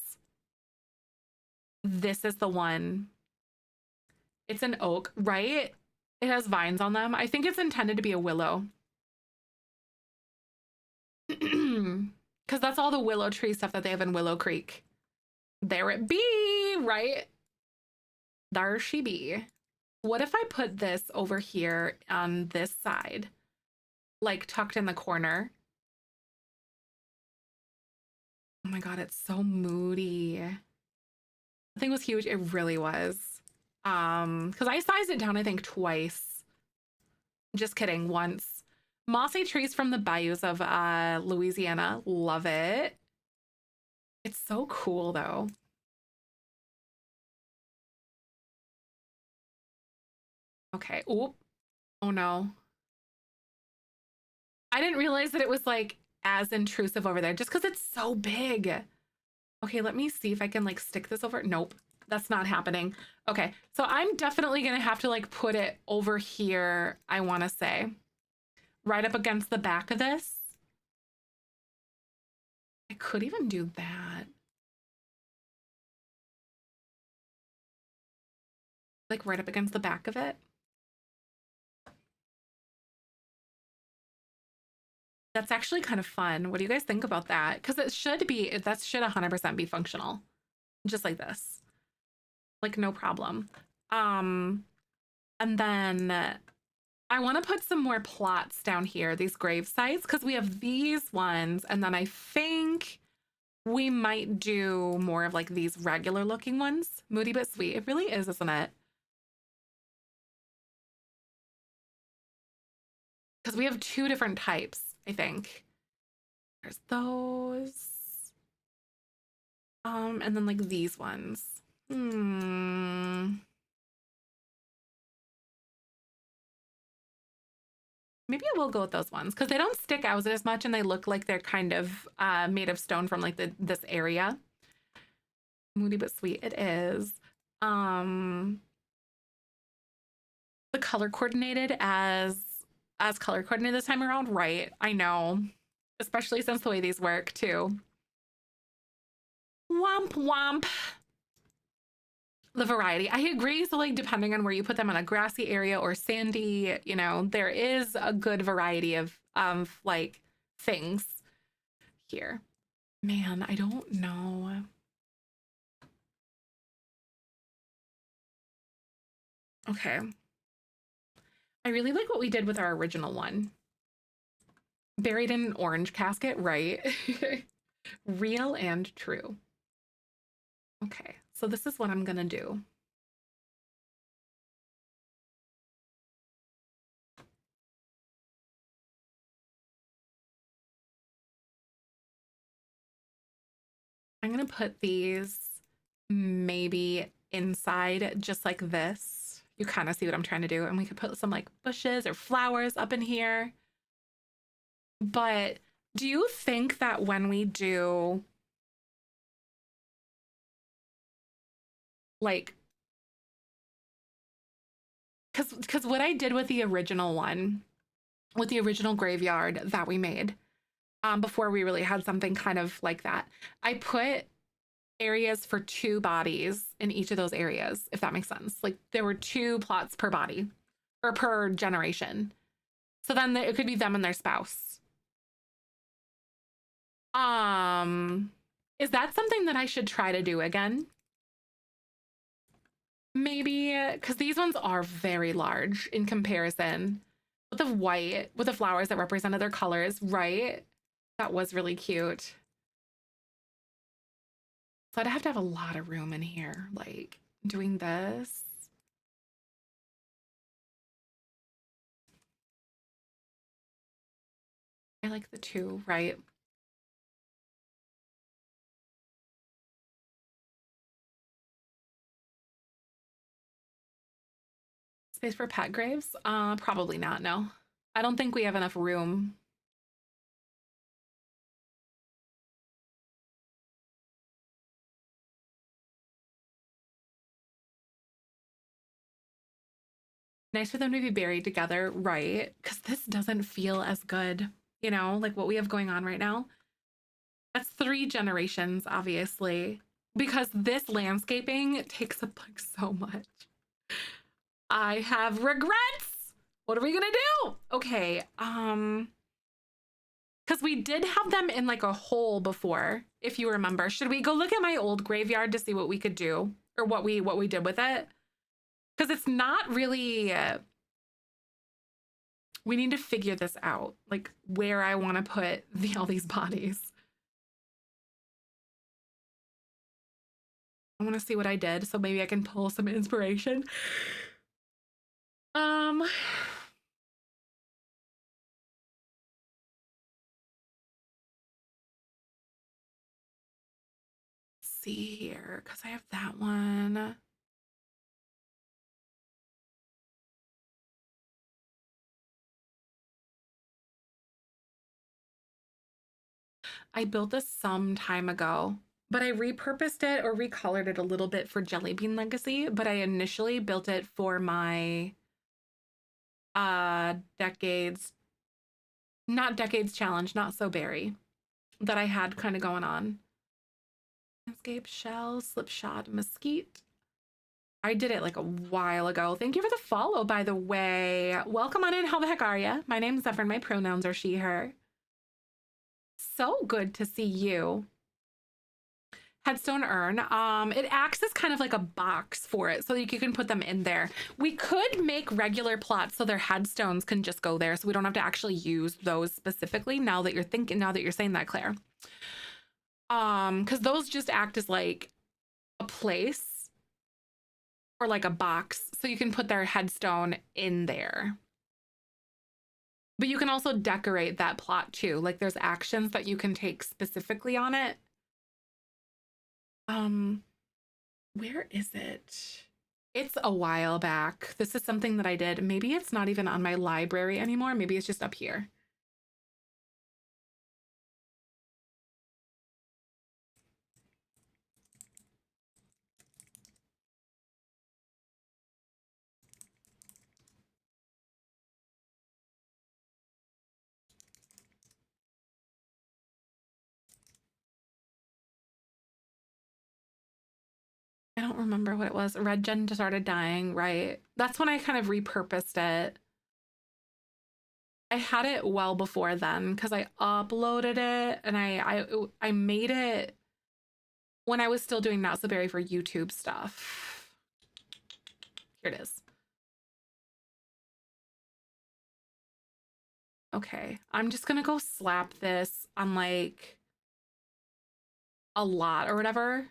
This is the one. It's an oak, right? It has vines on them. I think it's intended to be a willow. Because that's all the willow tree stuff that they have in Willow Creek. There it be, right? There she be. What if I put this over here on this side? Like tucked in the corner. Oh my God, it's so moody. The thing was huge. It really was. Because I sized it down, I think, twice. Just kidding, once. Mossy trees from the bayous of Louisiana. Love it. It's so cool, though. Okay. Oop. Oh, no. I didn't realize that it was, like, as intrusive over there just because it's so big. Okay, let me see if I can, like, stick this over. Nope. That's not happening. Okay, so I'm definitely going to have to, like, put it over here, I want to say. Right up against the back of this. I could even do that. like right up against the back of it. That's actually kind of fun. What do you guys think about that? Because it should be, that should 100% be functional, just like this, like no problem. And then I want to put some more plots down here, these grave sites, because we have these ones, and then I think we might do more of like these regular looking ones. Moody but sweet. It really is, isn't it? Because we have two different types, I think. There's those. And then like these ones. Maybe I will go with those ones because they don't stick out as much and they look like they're kind of made of stone from like this area. Moody but sweet it is. The color coordinated as color coordinated this time around, right? I know. Especially since the way these work too. Womp womp. The variety. I agree. So like depending on where you put them in a grassy area or sandy, you know, there is a good variety of like things here. Man, I don't know. Okay. I really like what we did with our original one. Buried in an orange casket, right? Real and true. Okay, so this is what I'm gonna do. I'm gonna put these maybe inside just like this. You kind of see what I'm trying to do. And we could put some like bushes or flowers up in here. But do you think that when we do like, because what I did with the original one, with the original graveyard that we made, before we really had something kind of like that, I put areas for two bodies in each of those areas, if that makes sense. Like there were two plots per body or per generation. So then it could be them and their spouse. Is that something that I should try to do again? Maybe because these ones are very large in comparison with the white, with the flowers that represented their colors, right? That was really cute. So I'd have to have a lot of room in here, like doing this. I like the two, right? Space for pet graves? Probably not, no. I don't think we have enough room. Nice for them to be buried together, right? Because this doesn't feel as good, you know, like what we have going on right now. That's 3 generations, obviously, because this landscaping takes up like so much. I have regrets. What are we gonna do? Okay, because we did have them in like a hole before, if you remember. Should we go look at my old graveyard to see what we could do or what we did with it? Because it's not really. We need to figure this out, like where I want to put all these bodies. I want to see what I did, so maybe I can pull some inspiration. Let's see here, because I have that one. I built this some time ago, but I repurposed it or recolored it a little bit for Jelly Bean Legacy, but I initially built it for my decades, not decades challenge, not so berry, that I had kind of going on. Landscape, shell, slipshod, mesquite. I did it like a while ago. Thank you for the follow, by the way. Welcome on in. How the heck are you? My name's Zefrine. My pronouns are she, her. So good to see you. Headstone urn. It acts as kind of like a box for it, so you can put them in there. We could make regular plots so their headstones can just go there, so we don't have to actually use those specifically. Now that you're saying that, Claire. Because those just act as like a place or like a box, so you can put their headstone in there. But you can also decorate that plot too. Like there's actions that you can take specifically on it. Where is it? It's a while back. This is something that I did. Maybe it's not even on my library anymore. Maybe it's just up here. I don't remember what it was. Red Gen just started dying, right? That's when I kind of repurposed it. I had it well before then because I uploaded it and I made it when I was still doing Not So Berry for YouTube stuff. Here it is. Okay, I'm just gonna go slap this on like a lot or whatever.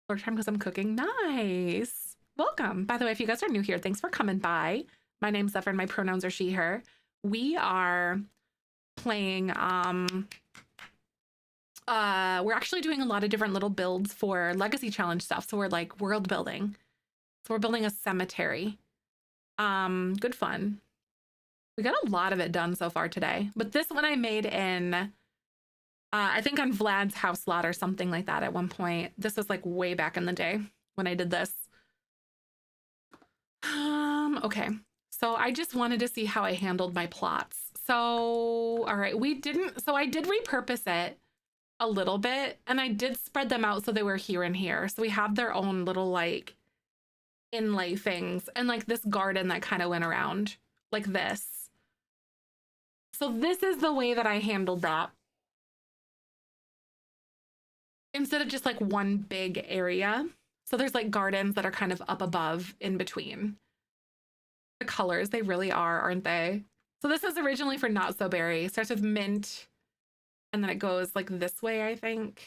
Work time because I'm cooking. Nice. Welcome. By the way, if you guys are new here, thanks for coming by. My name's Zephyr and my pronouns are she, her. We are playing, we're actually doing a lot of different little builds for Legacy Challenge stuff. So we're like world building. So we're building a cemetery. Good fun. We got a lot of it done so far today. But this one I made in I think on Vlad's house lot or something like that at one point. This was like way back in the day when I did this. Okay. So I just wanted to see how I handled my plots. So, all right, I did repurpose it a little bit and I did spread them out so they were here and here. So we have their own little like inlay things and like this garden that kind of went around like this. So this is the way that I handled that. Instead of just like one big area. So there's like gardens that are kind of up above in between. The colors, they really are, aren't they? So this is originally for Not So Berry. Starts with mint and then it goes like this way, I think.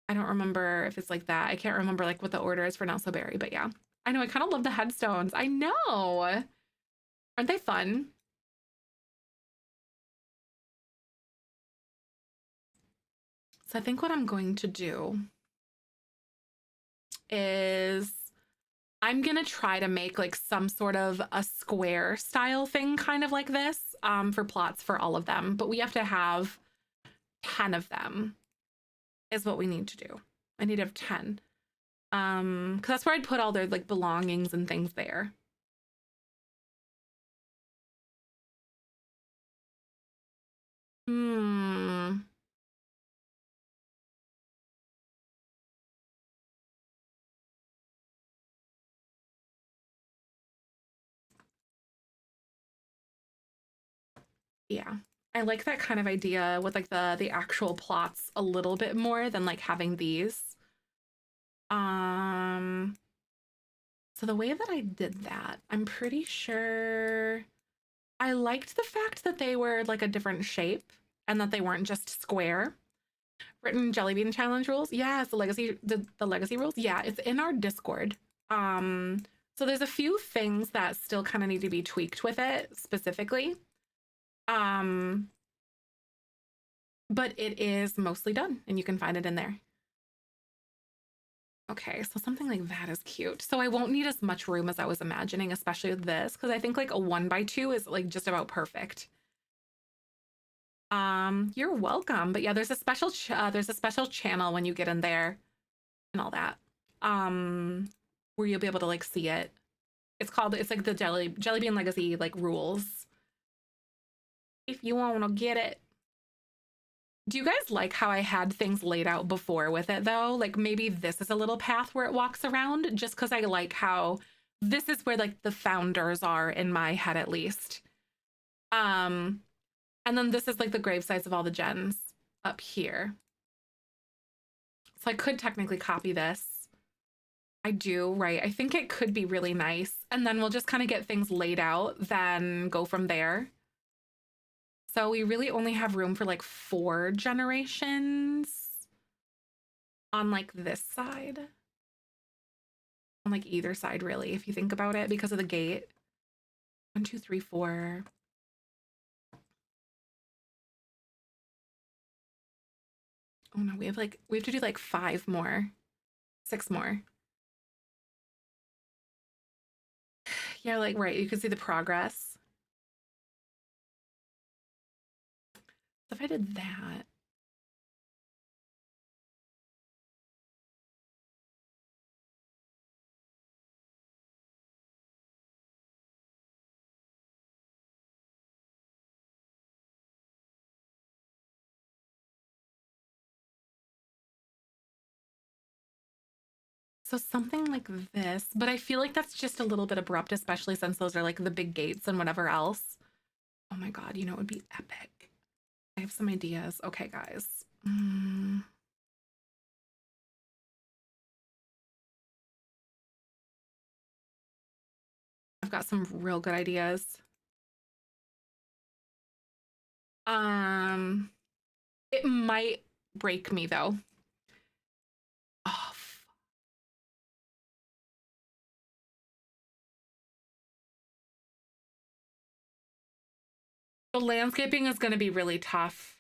I don't remember if it's like that. I can't remember like what the order is for Not So Berry, but yeah. I know, I kind of love the headstones. I know. Aren't they fun? So I think what I'm going to do is I'm gonna try to make like some sort of a square style thing kind of like this for plots for all of them, but we have to have 10 of them is what we need to do. I need to have 10 because that's where I'd put all their like belongings and things there. Yeah, I like that kind of idea with like the actual plots a little bit more than like having these. So the way that I did that, I'm pretty sure I liked the fact that they were like a different shape and that they weren't just square. Written jelly bean challenge rules. Yeah, it's the legacy rules. Yeah, it's in our Discord. So there's a few things that still kind of need to be tweaked with it specifically. But it is mostly done and you can find it in there. Okay, so something like that is cute. So I won't need as much room as I was imagining, especially with this, because I think like a 1x2 is like just about perfect. You're welcome. But yeah, there's a special channel when you get in there and all that. Where you'll be able to like see it. It's like the Jelly Bean Legacy like rules. If you want to get it. Do you guys like how I had things laid out before with it though? Like maybe this is a little path where it walks around just because I like how this is where like the founders are in my head at least. Um, and then this is like the grave sites of all the gens up here. So I could technically copy this. I do, right? I think it could be really nice. And then we'll just kind of get things laid out, then go from there. So we really only have room for like 4 generations on like this side. On like either side, really, if you think about it, because of the gate. 1, 2, 3, 4. Oh no, we have to do like 5 more, 6 more. Yeah, like right, you can see the progress. So if I did that, so something like this, but I feel like that's just a little bit abrupt, especially since those are like the big gates and whatever else. Oh my God, you know, it would be epic. I have some ideas. Okay, guys. I've got some real good ideas. It might break me though. Oh, the landscaping is going to be really tough.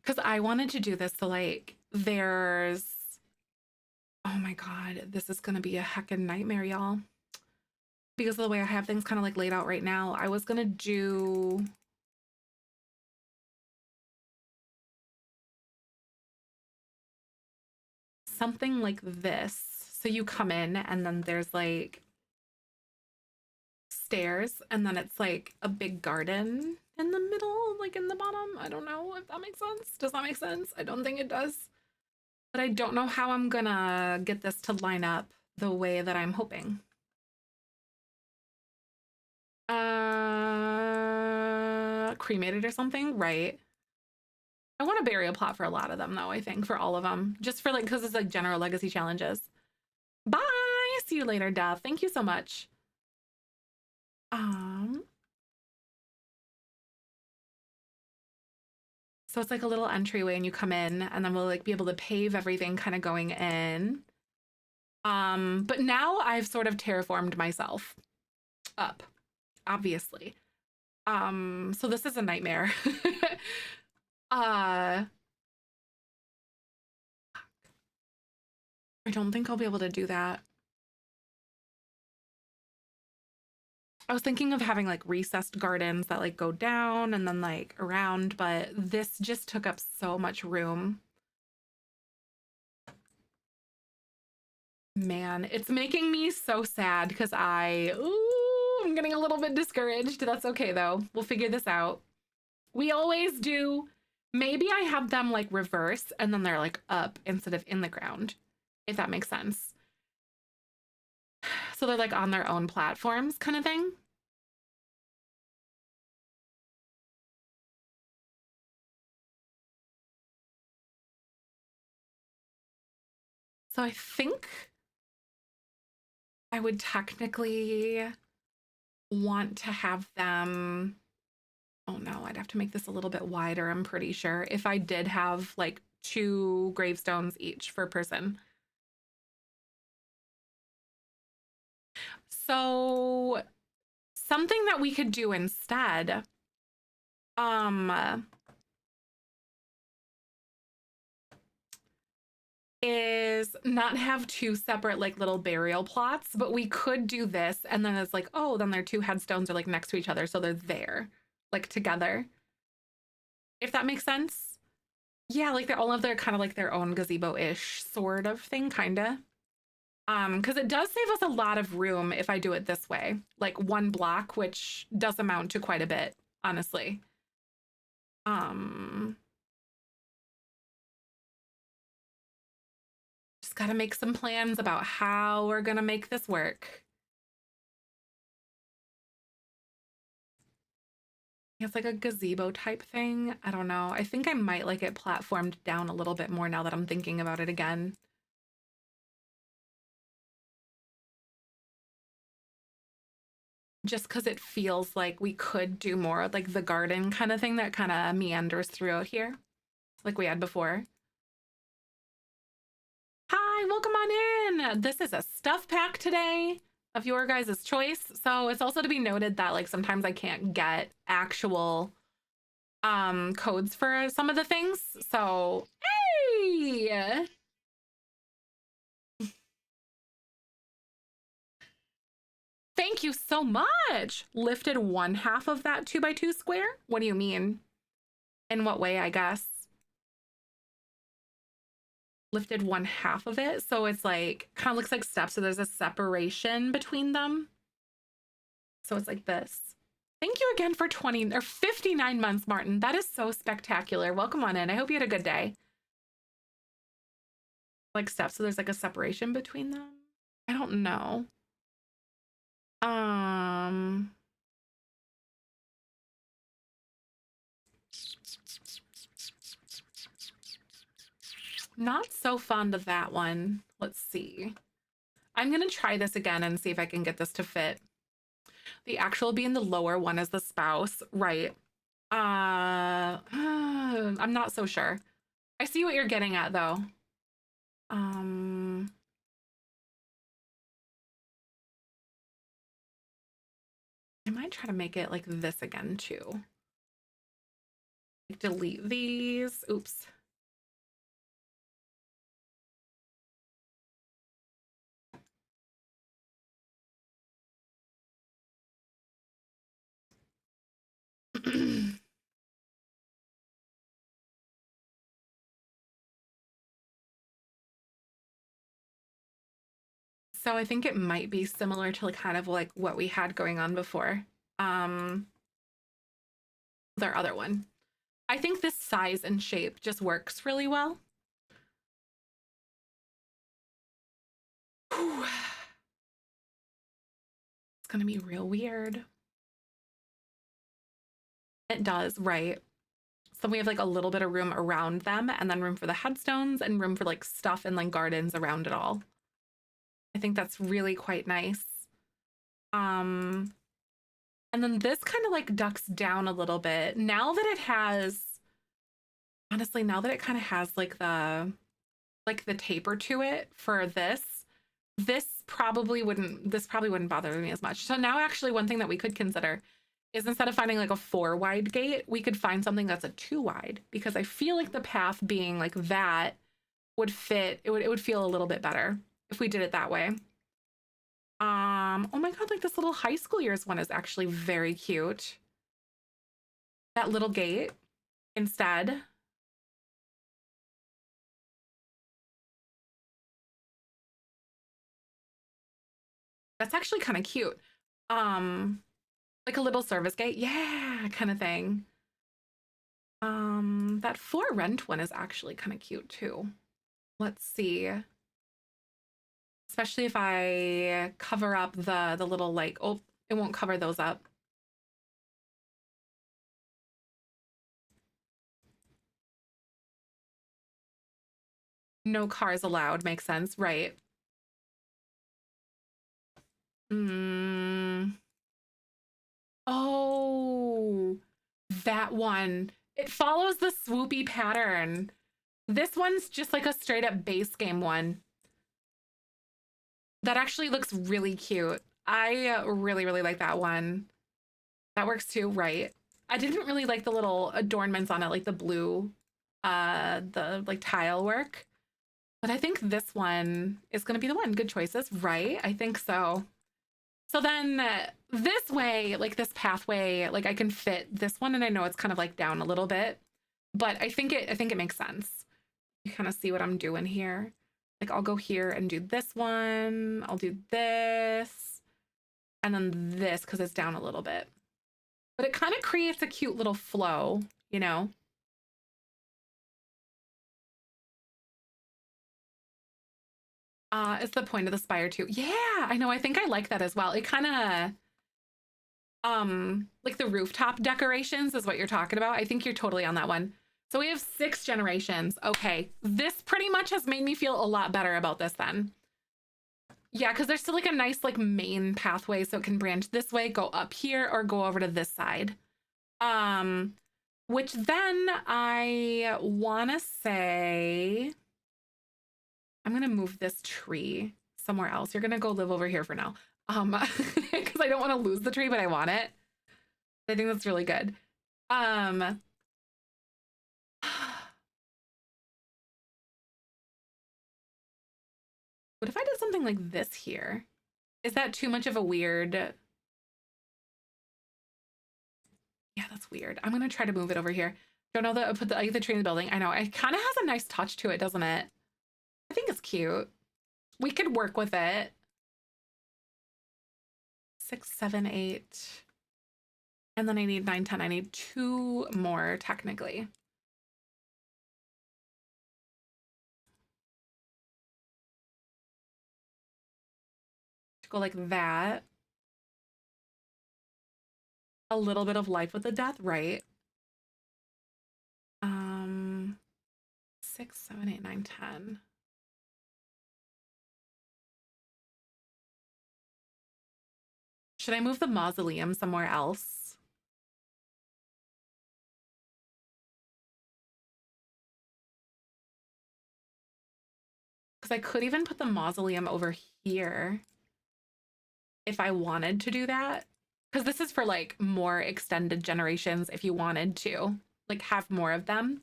Because I wanted to do this. So, like, there's. Oh my God, this is going to be a heckin' nightmare, y'all. Because of the way I have things kind of like laid out right now, I was going to do. Something like this. So you come in and then there's like stairs and then it's like a big garden in the middle, like in the bottom. I don't know if that makes sense. Does that make sense? I don't think it does. But I don't know how I'm gonna get this to line up the way that I'm hoping. Cremated or something, right? I want a burial plot for a lot of them though, I think, for all of them. Just for like, because it's like general legacy challenges. Bye! See you later, Death. Thank you so much. So it's like a little entryway and you come in and then we'll like be able to pave everything kind of going in. But now I've sort of terraformed myself up, obviously. So this is a nightmare. I don't think I'll be able to do that. I was thinking of having like recessed gardens that like go down and then like around, but this just took up so much room. Man, it's making me so sad because I'm getting a little bit discouraged. That's okay though. We'll figure this out. We always do. Maybe I have them like reverse and then they're like up instead of in the ground, if that makes sense. So they're like on their own platforms kind of thing. So I think I would technically want to have them. Oh no, I'd have to make this a little bit wider, I'm pretty sure. If I did have like 2 gravestones each for person. So something that we could do instead, is not have 2 separate like little burial plots, but we could do this and then it's like, oh, then their 2 headstones are like next to each other, so they're there, like together. If that makes sense. Yeah, like they're all of their kind of like their own gazebo-ish sort of thing, kinda. Because it does save us a lot of room if I do it this way, like one block, which does amount to quite a bit, honestly. Just got to make some plans about how we're gonna make this work. It's like a gazebo type thing. I don't know. I think I might like it platformed down a little bit more now that I'm thinking about it again. Just because it feels like we could do more like the garden kind of thing that kind of meanders throughout here, like we had before. Hi, welcome on in. This is a stuff pack today of your guys' choice. So it's also to be noted that like sometimes I can't get actual codes for some of the things. So hey, thank you so much. Lifted one half of that 2x2 square. What do you mean? In what way, I guess? Lifted one half of it. So it's like kind of looks like steps. So there's a separation between them. So it's like this. Thank you again for 20 or 59 months, Martin. That is so spectacular. Welcome on in. I hope you had a good day. Like steps. So there's like a separation between them. I don't know. Not so fond of that one. Let's see. I'm going to try this again and see if I can get this to fit. The actual being the lower one is the spouse, right? I'm not so sure. I see what you're getting at though. I might try to make it like this again too. Delete these. Oops. So I think it might be similar to like kind of like what we had going on before. Their other one. I think this size and shape just works really well. Whew. It's gonna be real weird. It does, right? So we have like a little bit of room around them and then room for the headstones and room for like stuff and like gardens around it all. I think that's really quite nice. And then this kind of like ducks down a little bit. Now that it has, honestly, now that it kind of has like the taper to it for this probably wouldn't bother me as much. So now actually one thing that we could consider is instead of finding like a 4 wide gate, we could find something that's a 2 wide because I feel like the path being like that would fit. It would feel a little bit better if we did it that way. Oh my God, like this little high school years one is actually very cute. That little gate instead. That's actually kind of cute. Like a little service gate. Yeah, kind of thing. That for rent one is actually kind of cute too. Let's see. Especially if I cover up the little like, oh, it won't cover those up. No cars allowed, makes sense, right? Oh, that one. It follows the swoopy pattern. This one's just like a straight up base game one. That actually looks really cute. I really, really like that one. That works too, right? I didn't really like the little adornments on it, like the blue, the like tile work. But I think this one is going to be the one. Good choices, right? I think so. So then this way, like this pathway, like I can fit this one, and I know it's kind of like down a little bit, but I think it makes sense. You kind of see what I'm doing here. Like I'll go here and do this one. I'll do this and then this because it's down a little bit. But it kind of creates a cute little flow, you know? It's the point of the spire too. Yeah, I know. I think I like that as well. It kind of, like the rooftop decorations is what you're talking about. I think you're totally on that one. So we have 6 generations. Okay, this pretty much has made me feel a lot better about this then. Yeah, because there's still like a nice like main pathway so it can branch this way, go up here, or go over to this side. Which then I want to say, I'm going to move this tree somewhere else. You're going to go live over here for now. Because I don't want to lose the tree, but I want it. I think that's really good. What if I did something like this here? Is that too much of a weird? Yeah, that's weird. I'm gonna try to move it over here. Don't know that put the tree in the building. I know it kind of has a nice touch to it, doesn't it? I think it's cute. We could work with it. 6, 7, 8. And then I need 9, 10. I need 2 more technically. To go like that. A little bit of life with the death, right? 6, 7, 8, 9, 10. Should I move the mausoleum somewhere else? Because I could even put the mausoleum over here if I wanted to do that. Because this is for like more extended generations if you wanted to like have more of them.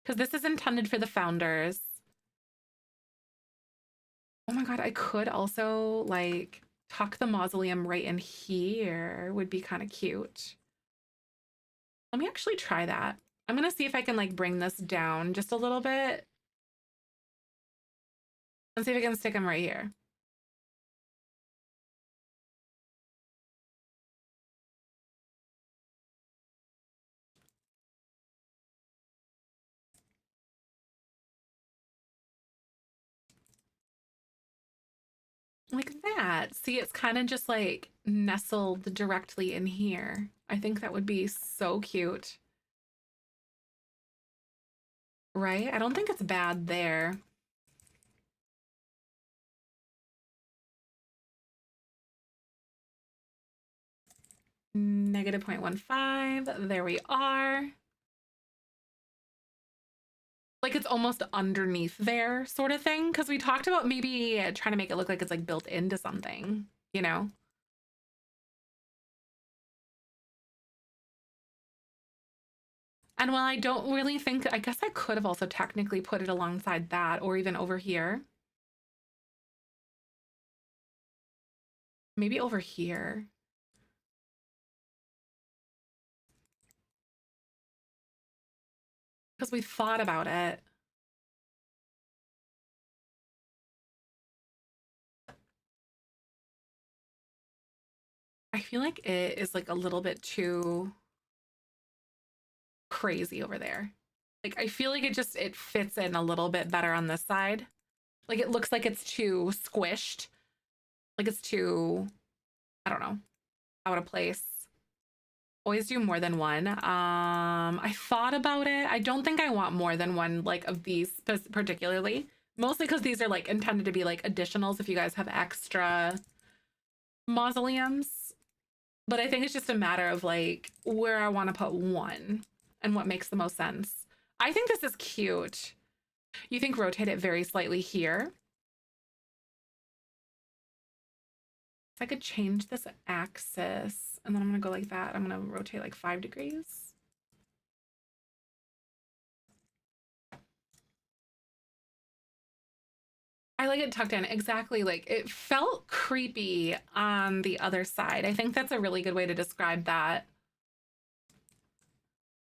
Because this is intended for the founders. Oh my God, I could also like tuck the mausoleum right in here would be kind of cute. Let me actually try that. I'm gonna see if I can like bring this down just a little bit. And see if I can stick them right here. Like that. See, it's kind of just like nestled directly in here. I think that would be so cute. Right? I don't think it's bad there. Negative 0.15. There we are. Like it's almost underneath there sort of thing. Because we talked about maybe trying to make it look like it's like built into something, you know? And while I don't really think, I guess I could have also technically put it alongside that or even over here. Maybe over here. Because we thought about it. I feel like it is like a little bit too crazy over there. Like I feel like it fits in a little bit better on this side. Like it looks like it's too squished. Like it's too, I don't know, out of place. Always do more than one. I thought about it. I don't think I want more than one like of these particularly. Mostly because these are like intended to be like additionals if you guys have extra mausoleums. But I think it's just a matter of like where I want to put one and what makes the most sense. I think this is cute. You think rotate it very slightly here? If I could change this axis and then I'm gonna go like that. I'm gonna rotate like 5 degrees. I like it tucked in. Exactly. Like it felt creepy on the other side. I think that's a really good way to describe that.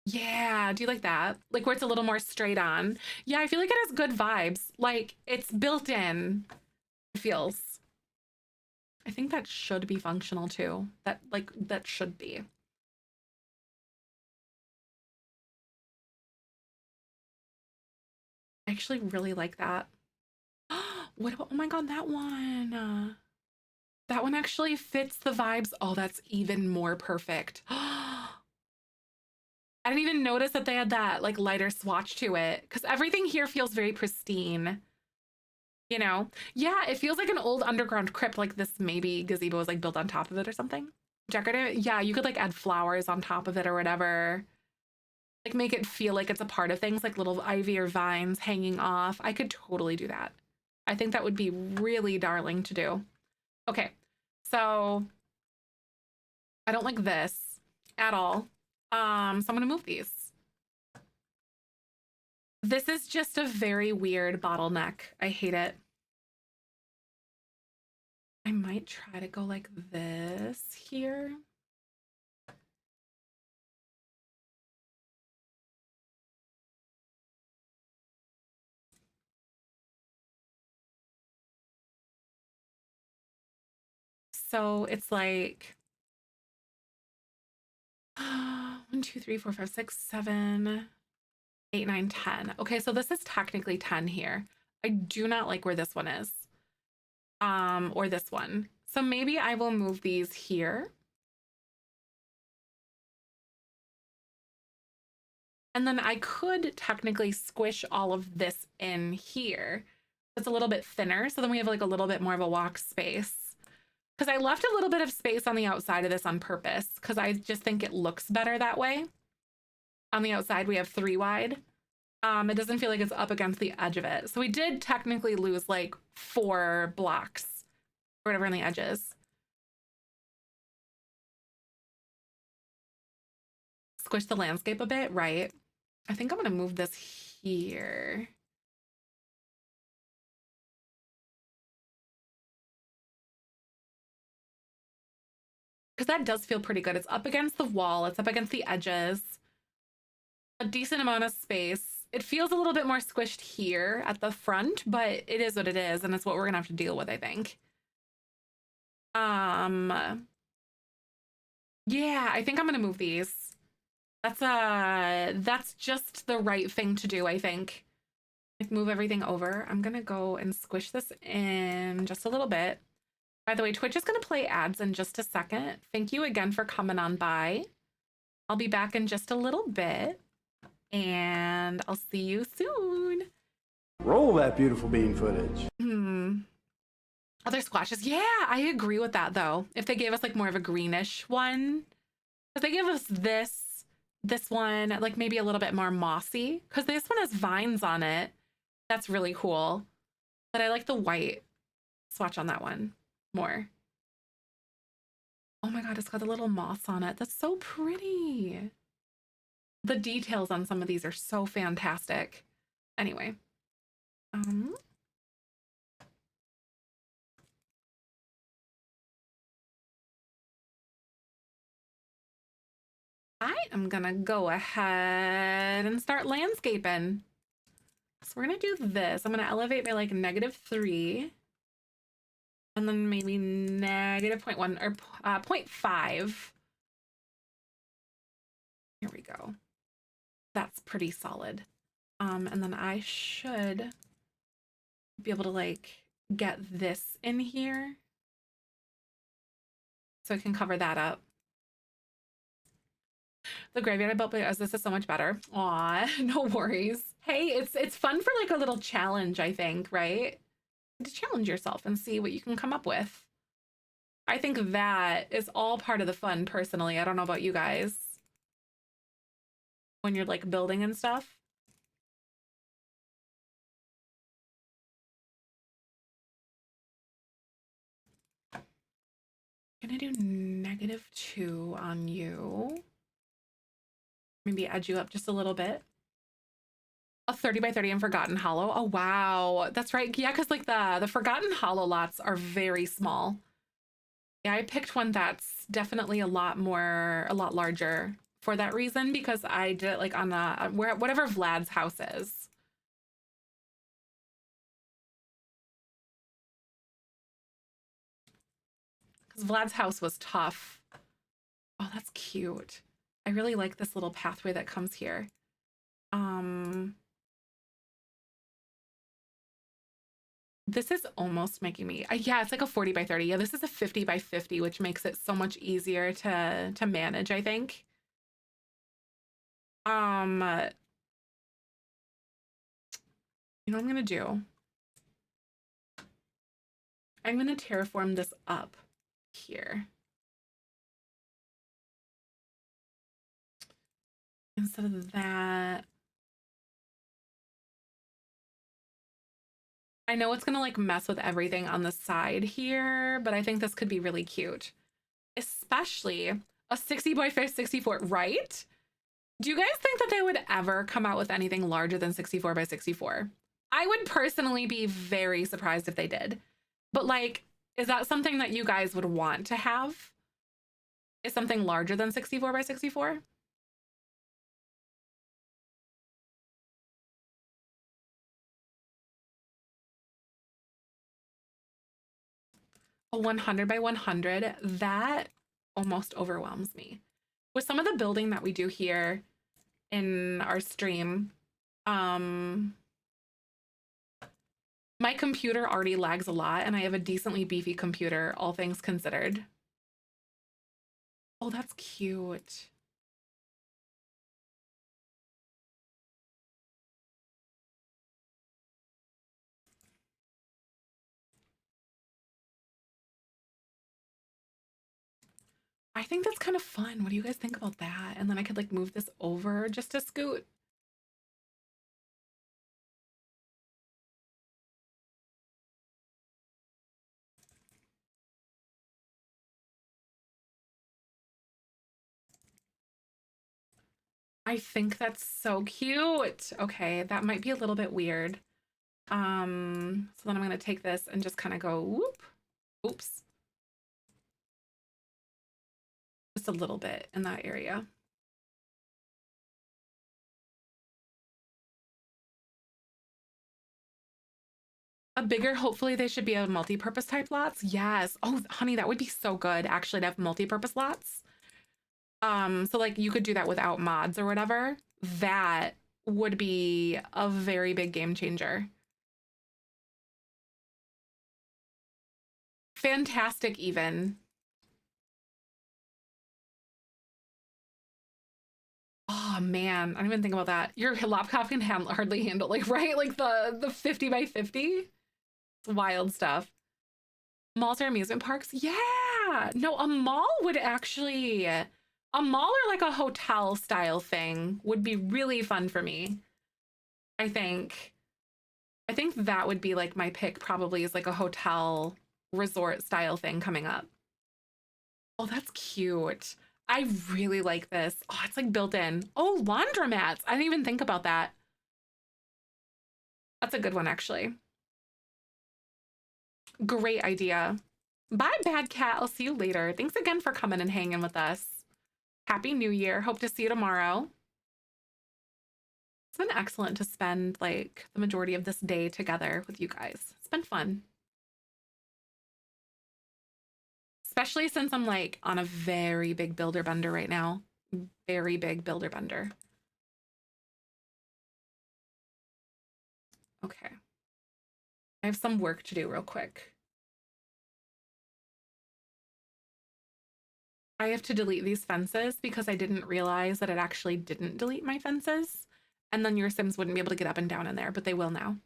Yeah, do you like that? Like where it's a little more straight on. Yeah, I feel like it has good vibes. Like it's built in, it feels. I think that should be functional too. That should be. I actually really like that. What about, oh my God, that one. That one actually fits the vibes. Oh, that's even more perfect. I didn't even notice that they had that like lighter swatch to it because everything here feels very pristine, you know? Yeah, it feels like an old underground crypt, like this maybe gazebo was like built on top of it or something. Decorative. Yeah, you could like add flowers on top of it or whatever. Like make it feel like it's a part of things, like little ivy or vines hanging off. I could totally do that. I think that would be really darling to do. Okay, so I don't like this at all. So I'm gonna move these. This is just a very weird bottleneck. I hate it. I might try to go like this here. So it's like 1, 2, 3, 4, 5, 6, 7, 8, 9, 10. Okay, so this is technically 10 here. I do not like where this one is. Or this one. So maybe I will move these here. And then I could technically squish all of this in here. It's a little bit thinner, so then we have like a little bit more of a walk space. Because I left a little bit of space on the outside of this on purpose, because I just think it looks better that way. On the outside, we have 3 wide. It doesn't feel like it's up against the edge of it. So we did technically lose like 4 blocks or whatever on the edges. Squish the landscape a bit, right? I think I'm gonna move this here. Because that does feel pretty good. It's up against the wall. It's up against the edges. A decent amount of space. It feels a little bit more squished here at the front, but it is what it is, and it's what we're gonna have to deal with, I think. Yeah, I think I'm gonna move these. That's just the right thing to do, I think. Like move everything over. I'm gonna go and squish this in just a little bit. By the way, Twitch is gonna play ads in just a second. Thank you again for coming on by. I'll be back in just a little bit, and I'll see you soon.
Roll that beautiful bean footage.
Other squashes. Yeah, I agree with that though. If they gave us like more of a greenish one, if they give us this one, like maybe a little bit more mossy, because this one has vines on it. That's really cool. But I like the white swatch on that one more. Oh my God, it's got a little moss on it. That's so pretty. The details on some of these are so fantastic. Anyway, I am gonna go ahead and start landscaping. So we're gonna do this. I'm gonna elevate by like -3. And then maybe -0.1 or 0.5. Here we go. That's pretty solid. And then I should be able to like get this in here so I can cover that up. The graveyard I built because this is so much better. Aw, no worries. Hey, it's fun for like a little challenge, I think, right? To challenge yourself and see what you can come up with. I think that is all part of the fun, personally. I don't know about you guys. When you're like building and stuff. I'm gonna do -2 on you. Maybe edge you up just a little bit. A 30 by 30 in Forgotten Hollow. Oh wow, that's right. Yeah, because like the Forgotten Hollow lots are very small. Yeah, I picked one that's definitely a lot larger for that reason, because I did it like on whatever Vlad's house is. Because Vlad's house was tough. Oh, that's cute. I really like this little pathway that comes here. This is almost making me, yeah, it's like a 40 by 30. Yeah, this is a 50 by 50, which makes it so much easier to manage, I think. You know what I'm gonna do? I'm gonna terraform this up here. Instead of that, I know it's gonna like mess with everything on the side here, but I think this could be really cute. Especially a 60 by 64, right? Do you guys think that they would ever come out with anything larger than 64 by 64? I would personally be very surprised if they did. But like, is that something that you guys would want to have? Is something larger than 64 by 64? A 100 by 100, that almost overwhelms me. With some of the building that we do here in our stream, my computer already lags a lot, and I have a decently beefy computer, all things considered. Oh, that's cute. I think that's kind of fun. What do you guys think about that? And then I could like move this over just to scoot. I think that's so cute. Okay, that might be a little bit weird. So then I'm gonna take this and just kind of go whoop. Oops. Just a little bit in that area. A bigger, hopefully they should be a multi-purpose type lots. Yes. Oh, honey, that would be so good actually to have multi-purpose lots. So like you could do that without mods or whatever. That would be a very big game changer. Fantastic even. Oh man, I didn't even think about that. Your laptop can hardly handle like right like the 50 by 50. Wild stuff. Malls or amusement parks? Yeah. No, a mall would actually, a mall or like a hotel style thing would be really fun for me. I think. I think that would be like my pick probably is like a hotel resort style thing coming up. Oh, that's cute. I really like this. Oh, it's like built in. Oh, laundromats. I didn't even think about that. That's a good one, actually. Great idea. Bye, Bad Cat. I'll see you later. Thanks again for coming and hanging with us. Happy New Year. Hope to see you tomorrow. It's been excellent to spend like the majority of this day together with you guys. It's been fun. Especially since I'm like on a very big builder bender right now. Very big builder bender. Okay. I have some work to do real quick. I have to delete these fences because I didn't realize that it actually didn't delete my fences. And then your Sims wouldn't be able to get up and down in there, but they will now.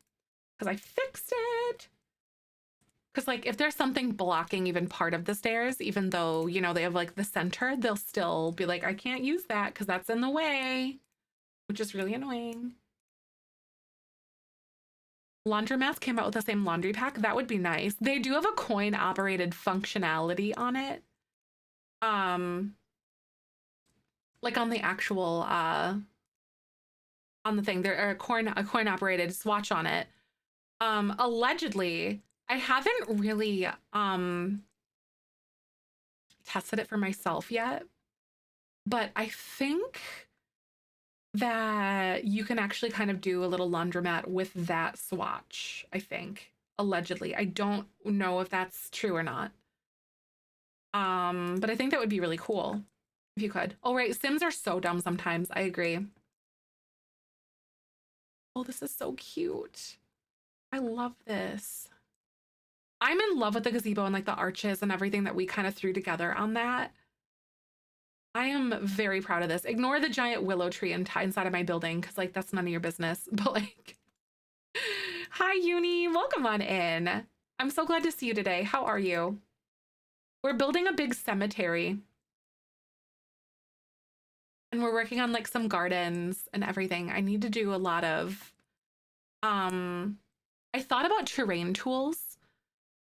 Because I fixed it. Because like if there's something blocking even part of the stairs, even though, you know, they have like the center, they'll still be like, I can't use that because that's in the way, which is really annoying. Laundromats came out with the same laundry pack. That would be nice. They do have a coin operated functionality on it. Like on the actual on the thing, there are a coin operated swatch on it. Allegedly, I haven't really tested it for myself yet, but I think that you can actually kind of do a little laundromat with that swatch, I think, allegedly. I don't know if that's true or not. But I think that would be really cool if you could. Oh, right. Sims are so dumb sometimes. I agree. Oh, this is so cute. I love this. I'm in love with the gazebo and like the arches and everything that we kind of threw together on that. I am very proud of this. Ignore the giant willow tree inside of my building because like that's none of your business. But like, hi Uni, welcome on in. I'm so glad to see you today. How are you? We're building a big cemetery. And we're working on like some gardens and everything. I need to do a lot of I thought about terrain tools.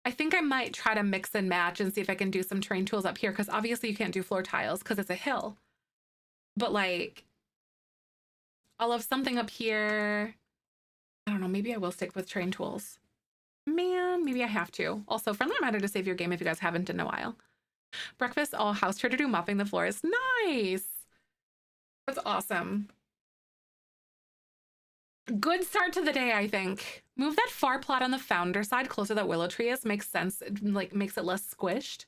I think I might try to mix and match and see if I can do some terrain tools up here because obviously you can't do floor tiles because it's a hill. But like I'll have something up here. I don't know, maybe I will stick with terrain tools. Man, maybe I have to. Also, friendly reminder to save your game if you guys haven't in a while. Breakfast, all house chore to do, mopping the floors. Nice. That's awesome. Good start to the day, I think. Move that far plot on the founder side closer to that willow tree is. Makes sense. It, like makes it less squished.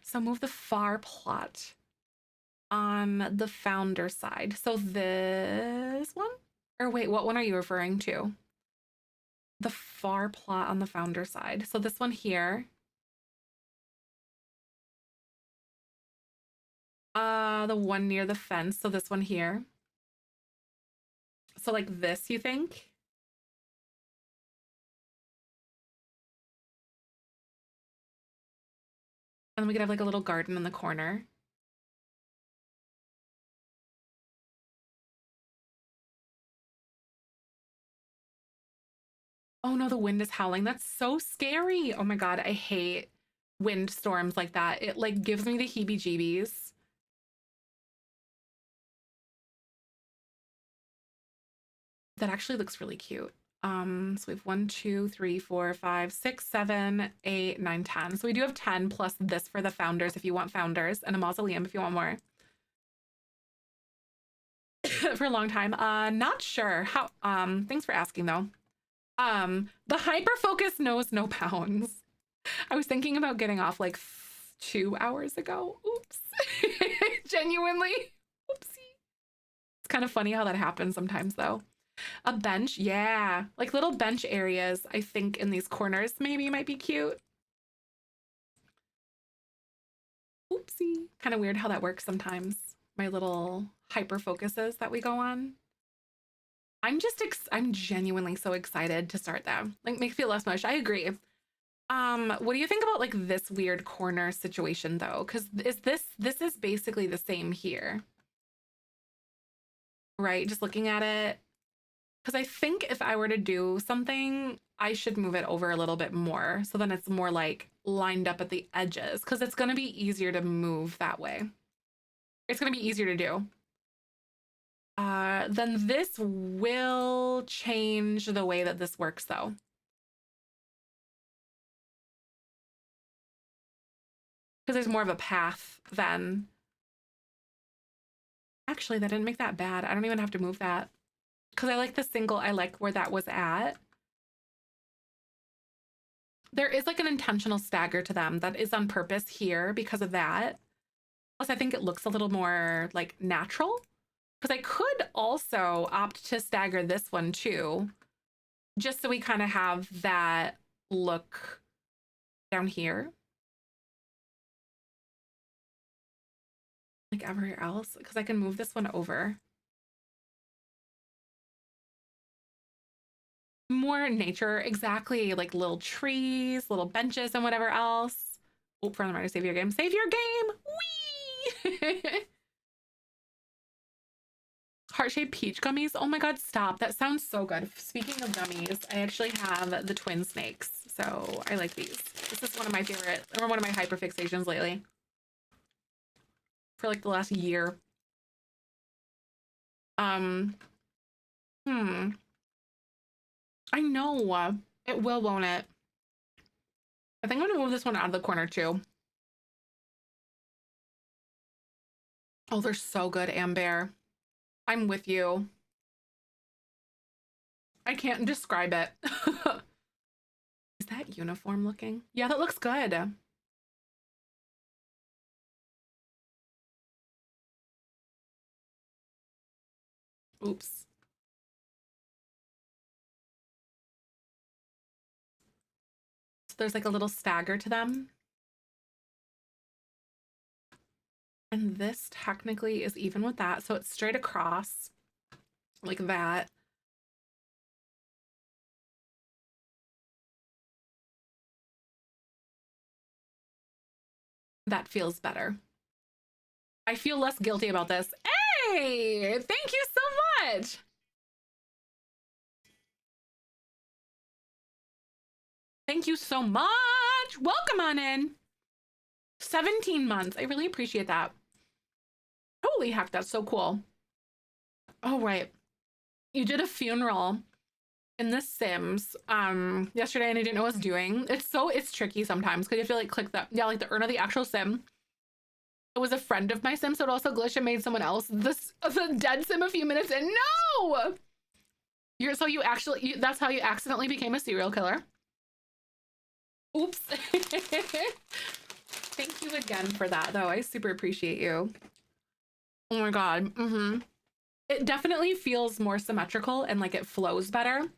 So move the far plot on the founder side. So this one? Or wait, what one are you referring to? The far plot on the founder side. So this one here. The one near the fence. So this one here. So like this, you think? And then we could have like a little garden in the corner. Oh no, the wind is howling. That's so scary. Oh my God, I hate wind storms like that. It like gives me the heebie-jeebies. That actually looks really cute. So we have 1, 2, 3, 4, 5, 6, 7, 8, 9, 10. So we do have 10 plus this for the founders if you want founders, and a mausoleum if you want more. For a long time. Not sure. How thanks for asking though. The hyper focus knows no bounds. I was thinking about getting off like 2 hours ago. Oops. Genuinely. Oopsie. It's kind of funny how that happens sometimes though. A bench, yeah. Like little bench areas, I think in these corners maybe might be cute. Oopsie. Kind of weird how that works sometimes. My little hyper focuses that we go on. I'm genuinely so excited to start them. Like makes me feel less much. I agree. What do you think about like this weird corner situation though? Because this is basically the same here. Right? Just looking at it. Because I think if I were to do something, I should move it over a little bit more. So then it's more like lined up at the edges because it's going to be easier to move that way. It's going to be easier to do. Then this will change the way that this works though. Because there's more of a path then. Actually, that didn't make that bad. I don't even have to move that. Because I like the single, I like where that was at. There is like an intentional stagger to them that is on purpose here because of that. Plus, I think it looks a little more like natural. Because I could also opt to stagger this one too. Just so we kind of have that look down here. Like everywhere else. Because I can move this one over. More nature, exactly, like little trees, little benches, and whatever else. Oh, friendly reminder, save your game. Save your game! Whee! Heart-shaped peach gummies. Oh my God, stop. That sounds so good. Speaking of gummies, I actually have the twin snakes. So I like these. This is one of my favorite, or one of my hyperfixations lately. For like the last year. I know. It will, won't it? I think I'm gonna move this one out of the corner too. Oh, they're so good, Amber. I'm with you. I can't describe it. Is that uniform looking? Yeah, that looks good. Oops. So there's like a little stagger to them. And this technically is even with that. So it's straight across like that. That feels better. I feel less guilty about this. Hey, thank you so much. Thank you so much. Welcome on in. 17 months. I really appreciate that. Holy heck, that's so cool. Oh, right. You did a funeral in The Sims yesterday and I didn't know what I was doing. It's tricky sometimes because you feel like click that. Yeah, like the urn of the actual sim. It was a friend of my sim, so it also glitched and made someone else the dead sim a few minutes in. No! That's how you accidentally became a serial killer. Oops. Thank you again for that though. I super appreciate you. Oh my god. It definitely feels more symmetrical and like it flows better.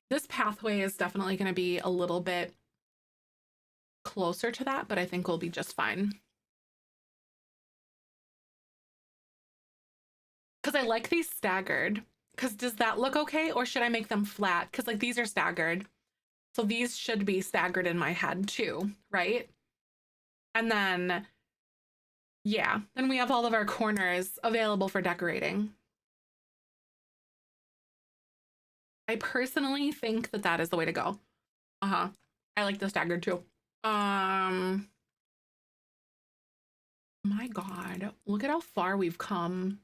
This pathway is definitely going to be a little bit closer to that, but I think we'll be just fine. Because I like these staggered. Because does that look okay? Or should I make them flat? Because like these are staggered. So these should be staggered in my head too, right? And then, yeah, then we have all of our corners available for decorating. I personally think that that is the way to go. Uh-huh. I like the staggered too. My God, look at how far we've come.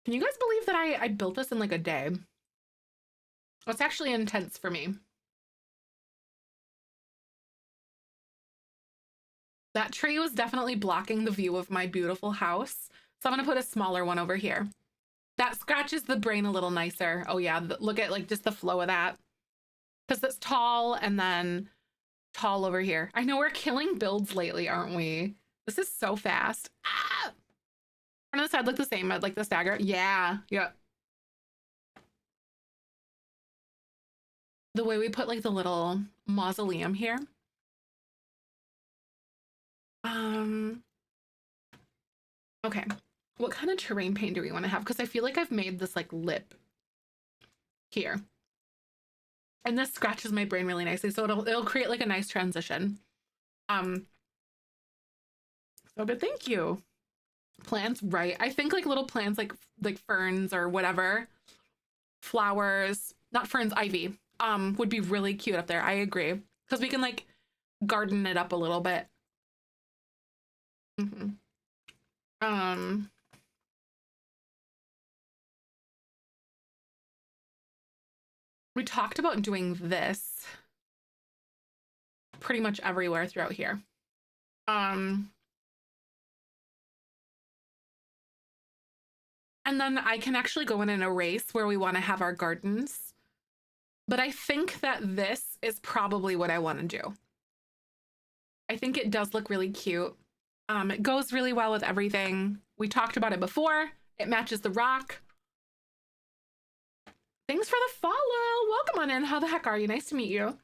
Can you guys believe that I built this in like a day? It's actually intense for me. That tree was definitely blocking the view of my beautiful house. So I'm gonna put a smaller one over here. That scratches the brain a little nicer. Oh yeah, look at like just the flow of that. Because it's tall and then tall over here. I know we're killing builds lately, aren't we? This is so fast. Ah! Front of the side look the same, like the stagger. Yeah, yeah. The way we put like the little mausoleum here. Um, okay. What kind of terrain paint do we want to have? Because I feel like I've made this like lip here. And this scratches my brain really nicely. So it'll create like a nice transition. So good, thank you. Plants, right. I think like little plants like ferns or whatever. Flowers, not ferns, ivy, would be really cute up there. I agree. Because we can like garden it up a little bit. Um we talked about doing this pretty much everywhere throughout here. Um and then I can actually go in and erase where we want to have our gardens. But I think that this is probably what I want to do. I think it does look really cute. It goes really well with everything. We talked about it before. It matches the rock. Thanks for the follow. Welcome on in. How the heck are you? Nice to meet you.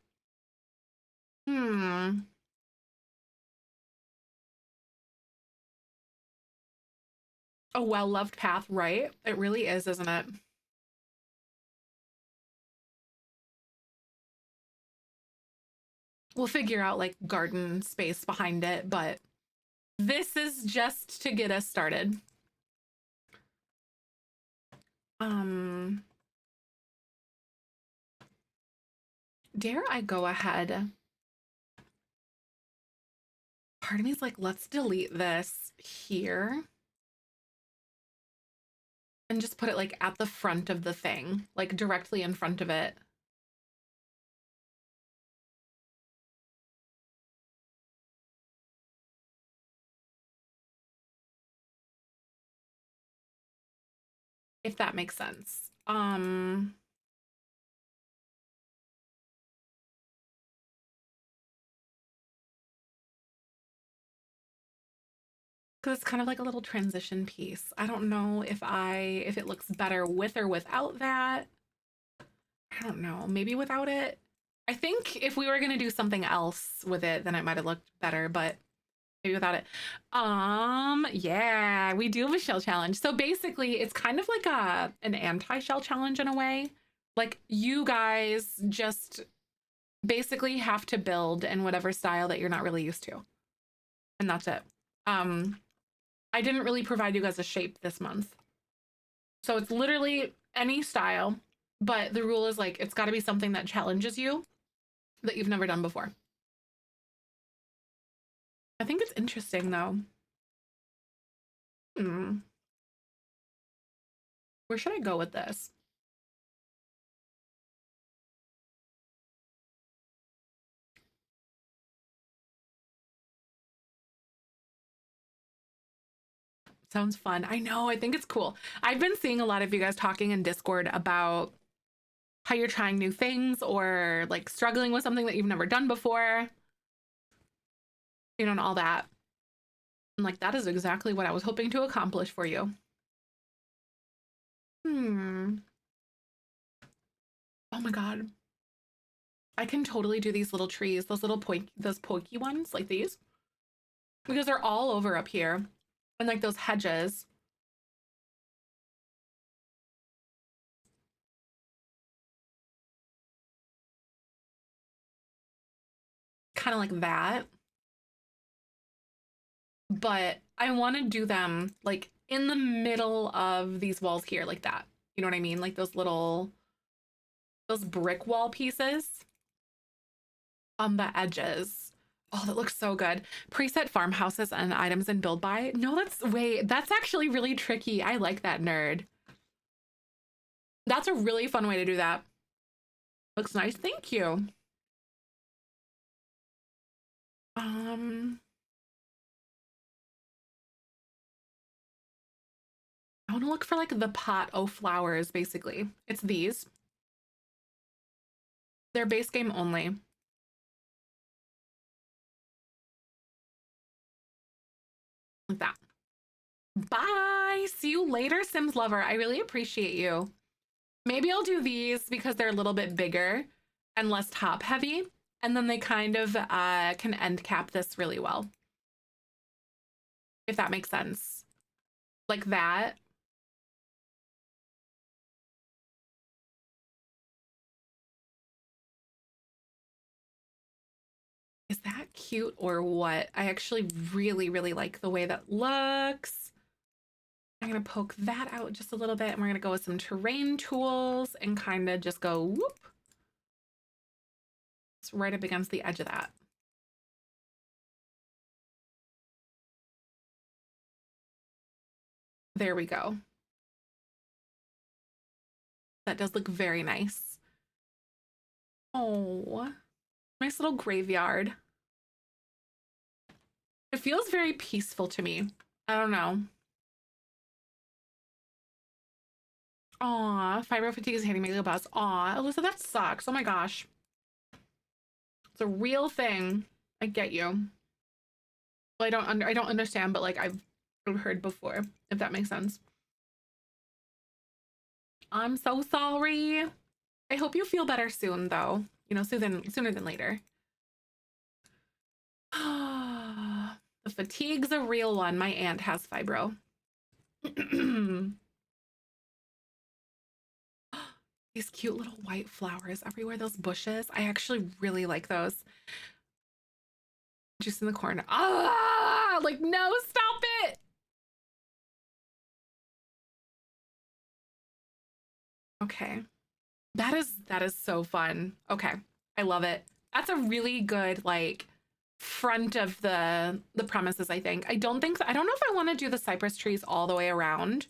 A well-loved path, right? It really is, isn't it? We'll figure out like garden space behind it, but this is just to get us started. Dare I go ahead? Part of me is like, let's delete this here and just put it like at the front of the thing, like directly in front of it. if that makes sense. Because it's kind of like a little transition piece. I don't know if it looks better with or without that. I don't know, maybe without it. I think if we were gonna do something else with it, then it might have looked better, but maybe without it. Yeah, we do have a shell challenge. So basically it's kind of like an anti-shell challenge in a way. Like you guys just basically have to build in whatever style that you're not really used to. And that's it. I didn't really provide you guys a shape this month. So it's literally any style, but the rule is like it's got to be something that challenges you that you've never done before. I think it's interesting though. Where should I go with this? Sounds fun. I know. I think it's cool. I've been seeing a lot of you guys talking in Discord about how you're trying new things or like struggling with something that you've never done before, you know, and all that. And like, that is exactly what I was hoping to accomplish for you. Oh my God. I can totally do these little trees, those little those pokey ones like these, because they're all over up here. And like those hedges. Kind of like that. But I want to do them like in the middle of these walls here, like that. You know what I mean? Like those brick wall pieces on the edges. Oh, that looks so good. Preset farmhouses and items in build by. No, that's actually really tricky. I like that, nerd. That's a really fun way to do that. Looks nice. Thank you. I want to look for like the pot o' flowers, basically. It's these. They're base game only. Like that. Bye. See you later, Sims lover. I really appreciate you. Maybe I'll do these because they're a little bit bigger and less top heavy. And then they kind of can end cap this really well. If that makes sense. Like that. Is that cute or what? I actually really, really like the way that looks. I'm going to poke that out just a little bit and we're going to go with some terrain tools and kind of just go whoop. It's right up against the edge of that. There we go. That does look very nice. Oh, nice little graveyard. It feels very peaceful to me. I don't know. Aw, fibro fatigue is hitting me like a bus. Aw, Alyssa, that sucks. Oh my gosh. It's a real thing. I get you. Well, I don't understand, but like I've heard before, if that makes sense. I'm so sorry. I hope you feel better soon though. You know, sooner than later. The fatigue's a real one. My aunt has fibro. These cute little white flowers everywhere, those bushes. I actually really like those. Just in the corner. Ah, like, no, stop it. Okay. That is so fun. Okay. I love it. That's a really good like front of the premises, I think. I don't know if I want to do the cypress trees all the way around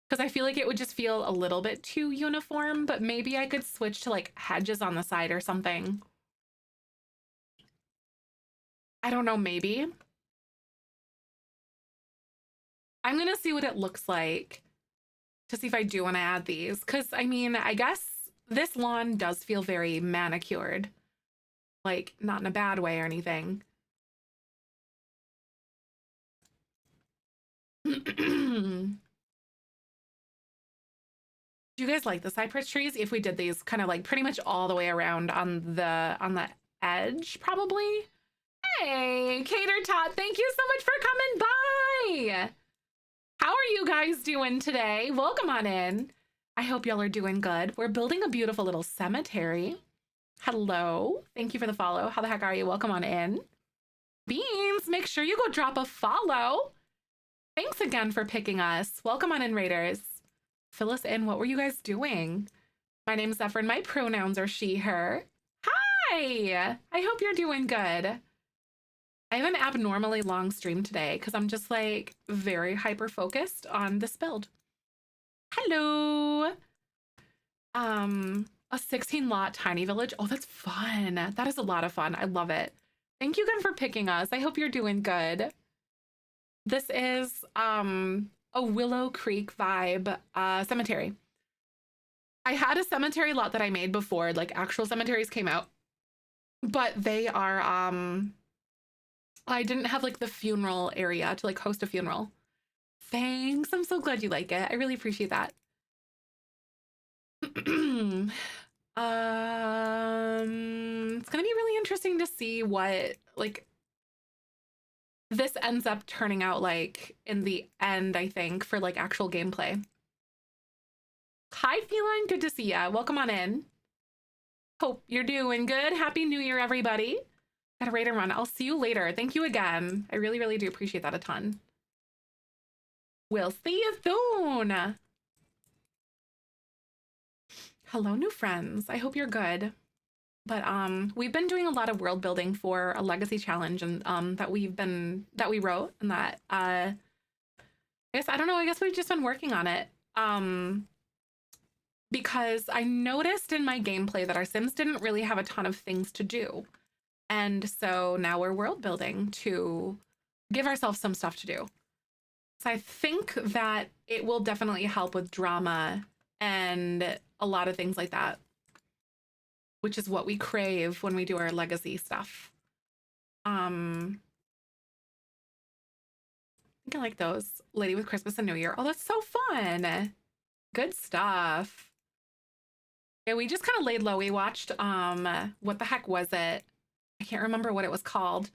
because I feel like it would just feel a little bit too uniform, but maybe I could switch to like hedges on the side or something. I don't know, maybe. I'm gonna see what it looks like to see if I do want to add these. Because, I mean, I guess this lawn does feel very manicured. Like, not in a bad way or anything. Do you guys like the cypress trees? If we did these kind of like pretty much all the way around on the edge, probably. Hey, Cater Tot, thank you so much for coming by. How are you guys doing today? Welcome on in. I hope y'all are doing good. We're building a beautiful little cemetery. Hello. Thank you for the follow. How the heck are you? Welcome on in. Beans, make sure you go drop a follow. Thanks again for picking us. Welcome on in, Raiders. Fill us in. What were you guys doing? My name's Zefrine. My pronouns are she, her. Hi. I hope you're doing good. I have an abnormally long stream today because I'm just like very hyper focused on this build. Hello. A 16 lot tiny village. Oh, that's fun. That is a lot of fun. I love it. Thank you again for picking us. I hope you're doing good. This is a Willow Creek vibe cemetery. I had a cemetery lot that I made before, like actual cemeteries came out, but they are I didn't have like the funeral area to like host a funeral. Thanks. I'm so glad you like it. I really appreciate that. It's gonna be really interesting to see what like this ends up turning out like in the end, I think, for like actual gameplay. Hi, Feline. Good to see ya. Welcome on in. Hope you're doing good. Happy New Year, everybody. Gotta raid and run. I'll see you later. Thank you again. I really, really do appreciate that a ton. We'll see you soon. Hello, new friends. I hope you're good. But we've been doing a lot of world building for a legacy challenge and that we wrote, and that I guess we've just been working on it. Because I noticed in my gameplay that our Sims didn't really have a ton of things to do. And so now we're world building to give ourselves some stuff to do. So I think that it will definitely help with drama and a lot of things like that, which is what we crave when we do our legacy stuff. I think I like those. Lady with Christmas and New Year. Oh, that's so fun. Good stuff. Yeah, we just kind of laid low. We watched, what the heck was it? I can't remember what it was called.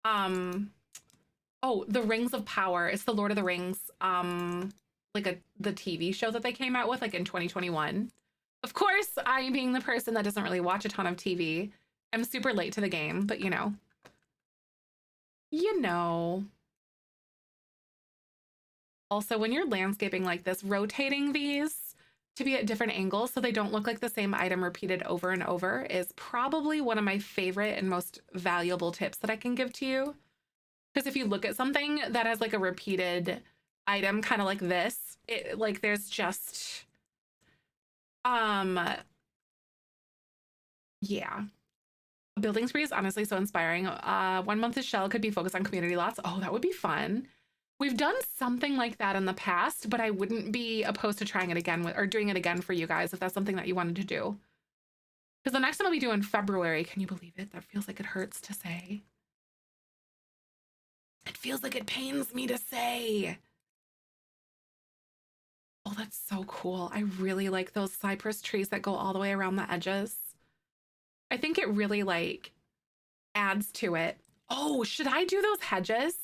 Oh, The Rings of Power. It's the Lord of the Rings, like the TV show that they came out with like in 2021. Of course, I being the person that doesn't really watch a ton of TV, I'm super late to the game, but you know. Also, when you're landscaping like this, rotating these to be at different angles so they don't look like the same item repeated over and over is probably one of my favorite and most valuable tips that I can give to you. Because if you look at something that has like a repeated item kind of like this, it like there's just yeah. Building spree is honestly so inspiring. 1 month of shell could be focused on community lots. Oh, that would be fun. We've done something like that in the past, but I wouldn't be opposed to trying it again or doing it again for you guys if that's something that you wanted to do. Because the next one I'll be doing in February. Can you believe it? That feels like it hurts to say. It feels like it pains me to say. Oh, that's so cool. I really like those cypress trees that go all the way around the edges. I think it really like adds to it. Oh, should I do those hedges?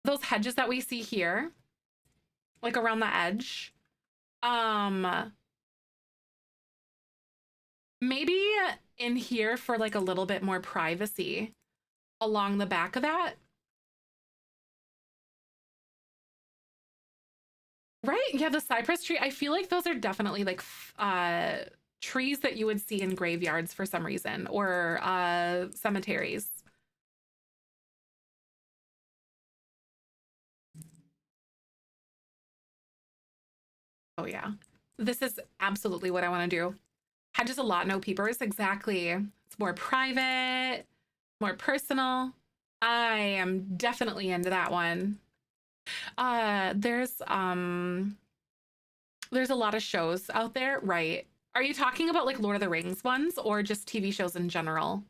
Those hedges that we see here, like around the edge. Maybe in here for like a little bit more privacy along the back of that. Right? Yeah, the cypress tree. I feel like those are definitely like trees that you would see in graveyards for some reason, or cemeteries. Oh yeah. This is absolutely what I want to do. Hedges a lot, no peepers. Exactly. It's more private, more personal. I am definitely into that one. There's a lot of shows out there, right? Are you talking about like Lord of the Rings ones or just TV shows in general?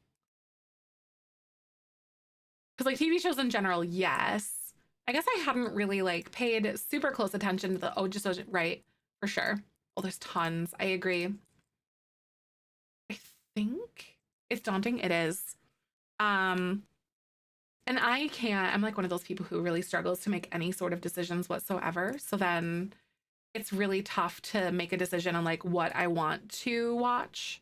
Because like TV shows in general, yes. I guess I hadn't really like paid super close attention to the right, for sure. Oh, there's tons. I agree. I think it's daunting. It is. Um, and I'm like one of those people who really struggles to make any sort of decisions whatsoever. So then it's really tough to make a decision on like what I want to watch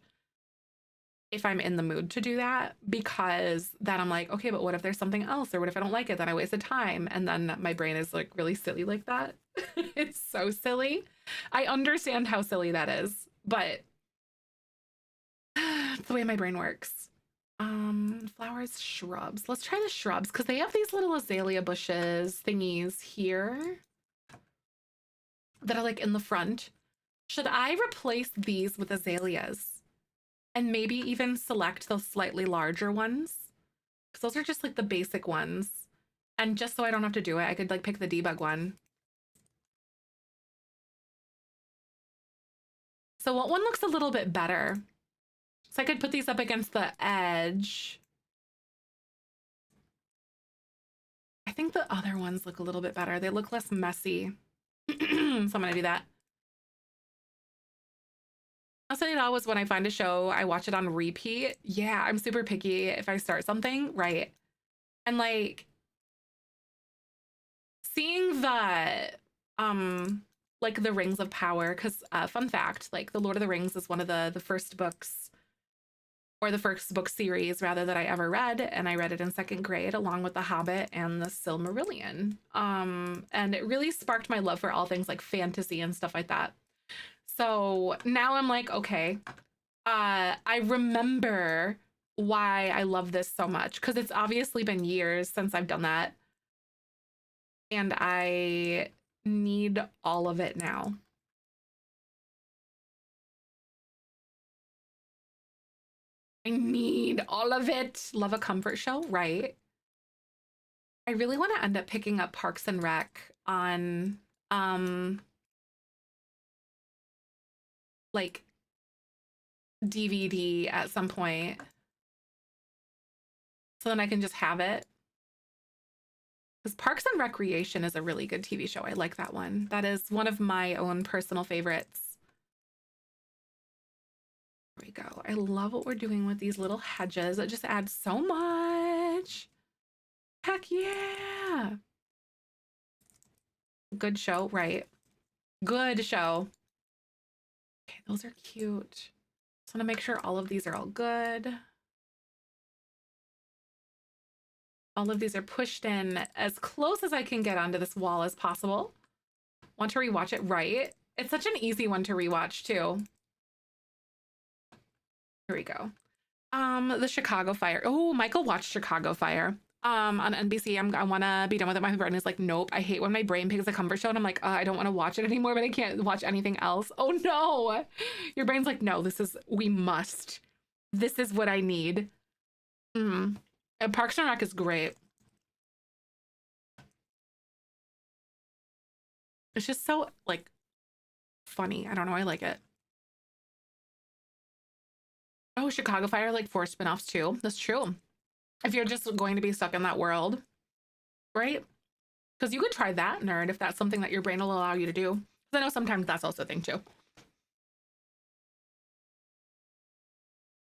if I'm in the mood to do that, because then I'm like, okay, but what if there's something else? Or what if I don't like it? Then I wasted time. And then my brain is like really silly like that. It's so silly. I understand how silly that is, but it's the way my brain works. Flowers, shrubs. Let's try the shrubs because they have these little azalea bushes thingies here that are like in the front. Should I replace these with azaleas and maybe even select those slightly larger ones? Because those are just like the basic ones. And just so I don't have to do it, I could like pick the debug one. So what one looks a little bit better? So I could put these up against the edge. I think the other ones look a little bit better. They look less messy. So I'm gonna do that. I'll say it always when I find a show, I watch it on repeat. Yeah, I'm super picky if I start something, right? And like seeing the like the Rings of Power, because fun fact, like the Lord of the Rings is one of the first books, or the first book series rather, that I ever read, and I read it in second grade along with The Hobbit and the Silmarillion. And it really sparked my love for all things like fantasy and stuff like that. So now I'm like, okay, I remember why I love this so much, because it's obviously been years since I've done that. And I need all of it now. I need all of it. Love a comfort show, right? I really want to end up picking up Parks and Rec on like DVD at some point. So then I can just have it. Because Parks and Recreation is a really good TV show. I like that one. That is one of my own personal favorites. There we go. I love what we're doing with these little hedges. It just adds so much. Heck yeah. Good show, right? Good show. Okay, those are cute. Just want to make sure all of these are all good. All of these are pushed in as close as I can get onto this wall as possible. Want to rewatch it, right? It's such an easy one to rewatch too. Here we go. The Chicago Fire. Oh, Michael watched Chicago Fire on NBC. I want to be done with it. My brain is like, nope. I hate when my brain picks a comfort show and I'm like, I don't want to watch it anymore, but I can't watch anything else. Oh no. Your brain's like, no, we must. This is what I need. And Parks and Rec is great. It's just so like funny. I don't know. I like it. Oh, Chicago Fire, like 4 spinoffs too. That's true. If you're just going to be stuck in that world, right? Because you could try that, nerd, if that's something that your brain will allow you to do. Because I know sometimes that's also a thing too.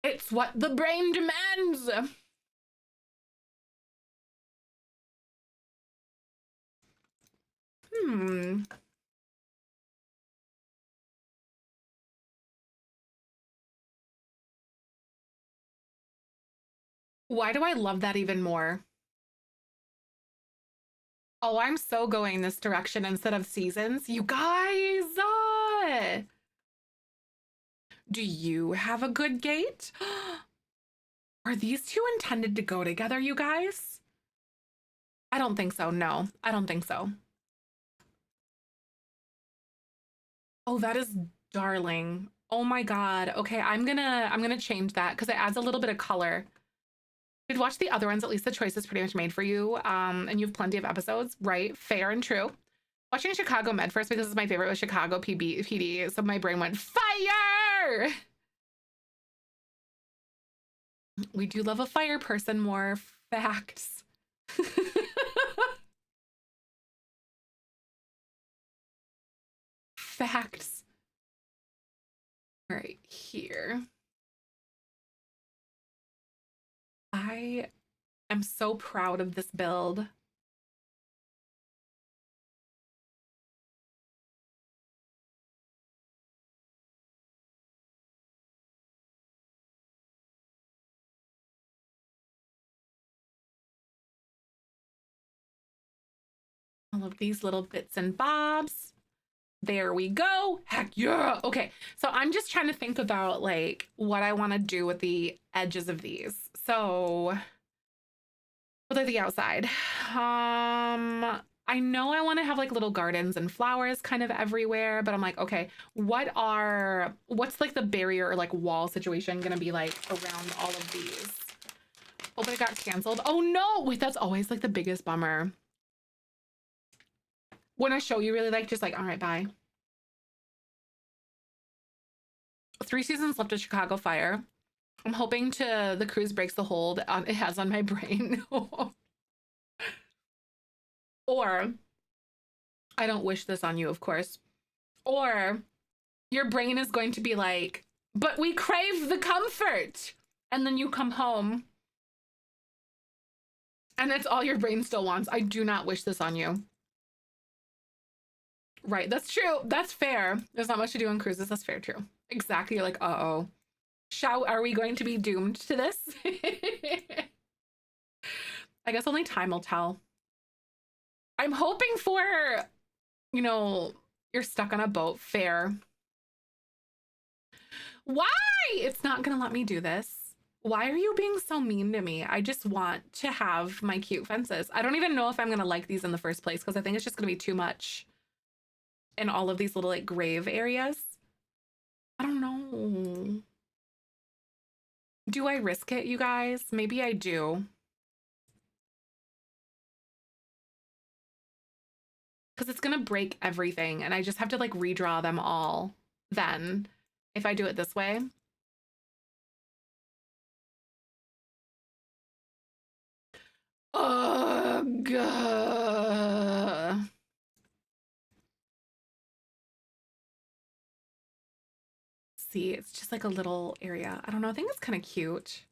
It's what the brain demands. Hmm. Why do I love that even more? Oh, I'm so going this direction instead of seasons. You guys, do you have a good gate? Are these two intended to go together, you guys? I don't think so. No, I don't think so. Oh, that is darling. Oh my God. Okay, I'm gonna change that because it adds a little bit of color. You'd watch the other ones, at least the choice is pretty much made for you. And you have plenty of episodes, right? Fair and true. Watching Chicago Med first because it's my favorite was Chicago PD, so my brain went, fire! We do love a fire person more. Facts. Facts. All right, here. I am so proud of this build. All of these little bits and bobs. There we go. Heck yeah. Okay, so I'm just trying to think about like what I want to do with the edges of these. So with the outside, I know I want to have like little gardens and flowers kind of everywhere, but I'm like, okay, what's like the barrier or like wall situation gonna be like around all of these? Oh, but it got canceled. Oh no, wait, that's always like the biggest bummer. When a show you really like, just like, all right, bye. 3 seasons left of Chicago Fire. I'm hoping the cruise breaks the hold it has on my brain. Or, I don't wish this on you, of course. Or your brain is going to be like, but we crave the comfort. And then you come home and that's all your brain still wants. I do not wish this on you. Right, that's true. That's fair. There's not much to do on cruises. That's fair, too. Exactly. You're like, uh-oh. Are we going to be doomed to this? I guess only time will tell. I'm hoping for, you know, you're stuck on a boat. Fair. Why? It's not gonna let me do this. Why are you being so mean to me? I just want to have my cute fences. I don't even know if I'm gonna like these in the first place because I think it's just gonna be too much in all of these little like grave areas. I don't know. Do I risk it, you guys? Maybe I do. Because it's gonna break everything and I just have to like redraw them all then if I do it this way. Ugh. See, it's just like a little area. I don't know. I think it's kind of cute.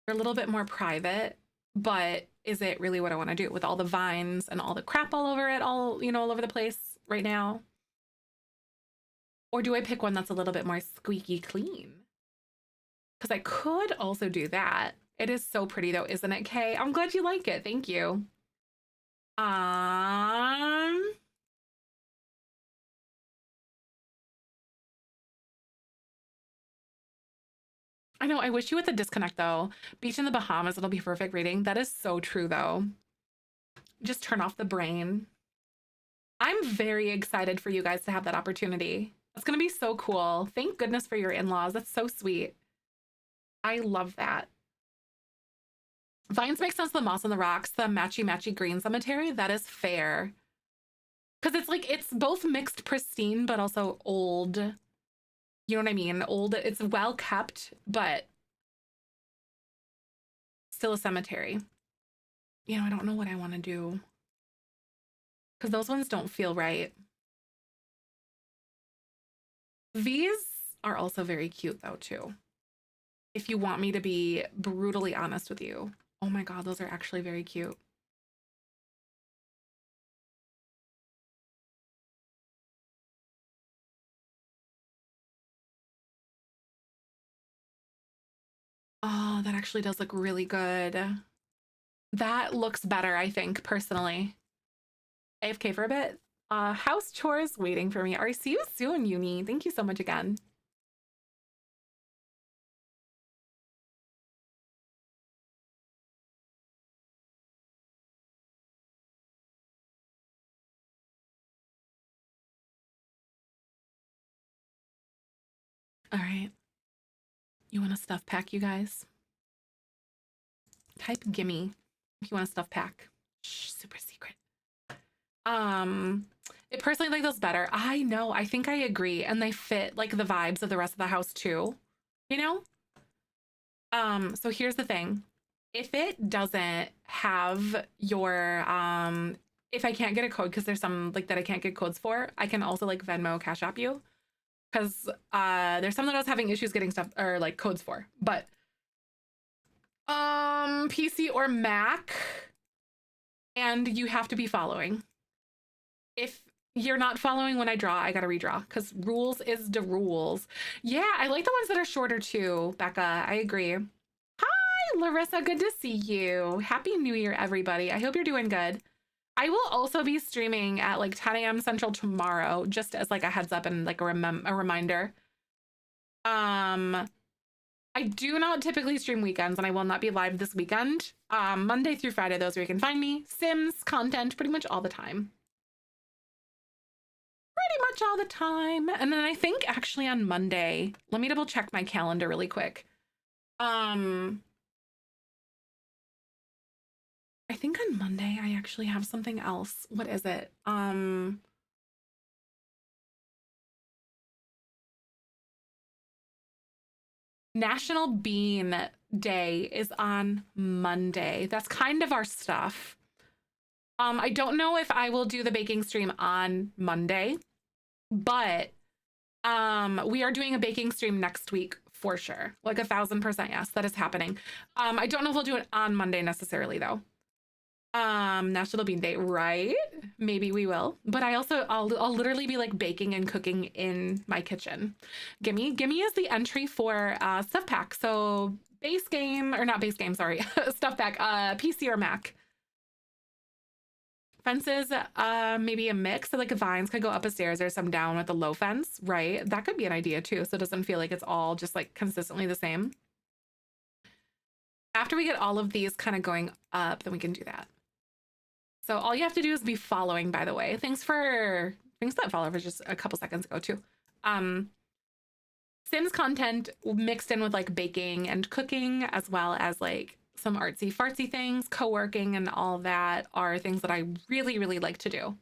They're a little bit more private, but is it really what I want to do with all the vines and all the crap all over it, all, you know, all over the place right now? Or do I pick one that's a little bit more squeaky clean? Because I could also do that. It is so pretty though, isn't it, Kay? I'm glad you like it. Thank you. I know, I wish you would the disconnect though. Beach in the Bahamas, it'll be perfect reading. That is so true though. Just turn off the brain. I'm very excited for you guys to have that opportunity. It's gonna be so cool. Thank goodness for your in-laws. That's so sweet. I love that. Vines make sense, the moss on the rocks, the matchy green cemetery. That is fair. Because it's like, it's both mixed pristine, but also old. You know what I mean? Old, it's well kept, but still a cemetery. You know, I don't know what I want to do. Because those ones don't feel right. These are also very cute though, too. If you want me to be brutally honest with you. Oh my God, those are actually very cute. Oh, that actually does look really good. That looks better, I think, personally. AFK for a bit. House chores waiting for me. All right, see you soon, Uni. Thank you so much again. All right. You want a stuff pack, you guys? Type gimme if you want a stuff pack. Shh, super secret. It personally like those better. I know, I think I agree. And they fit like the vibes of the rest of the house too, you know? So here's the thing. If it doesn't have your, if I can't get a code, because there's some like that I can't get codes for, I can also like Venmo Cash App you. Because there's some that I was having issues getting stuff or like codes for. But PC or Mac, and you have to be following. If you're not following when I draw, I gotta redraw because rules is the rules. Yeah, I like the ones that are shorter too, Becca. I agree. Hi, Larissa. Good to see you. Happy New Year, everybody. I hope you're doing good. I will also be streaming at like 10 a.m. Central tomorrow, just as like a heads up and like a reminder. I do not typically stream weekends, and I will not be live this weekend. Monday through Friday, those are where you can find me. Sims content pretty much all the time. Pretty much all the time. And then I think actually on Monday, let me double check my calendar really quick. I think on Monday I actually have something else. What is it? National Bean Day is on Monday. That's kind of our stuff. I don't know if I will do the baking stream on Monday, but we are doing a baking stream next week for sure. Like 1000% yes, that is happening. I don't know if we'll do it on Monday necessarily though. National Bean Day, right? Maybe we will. But I'll literally be like baking and cooking in my kitchen. Gimme is the entry for stuff pack. So base game, or not base game, sorry, stuff pack, PC or Mac. Fences, maybe a mix. So like vines could go up a stairs or some down with a low fence, right? That could be an idea too. So it doesn't feel like it's all just like consistently the same. After we get all of these kind of going up, then we can do that. So all you have to do is be following, by the way. Thanks for that follow for just a couple seconds ago too. Sims content mixed in with like baking and cooking, as well as like some artsy fartsy things. Co-working and all that are things that I really, really like to do.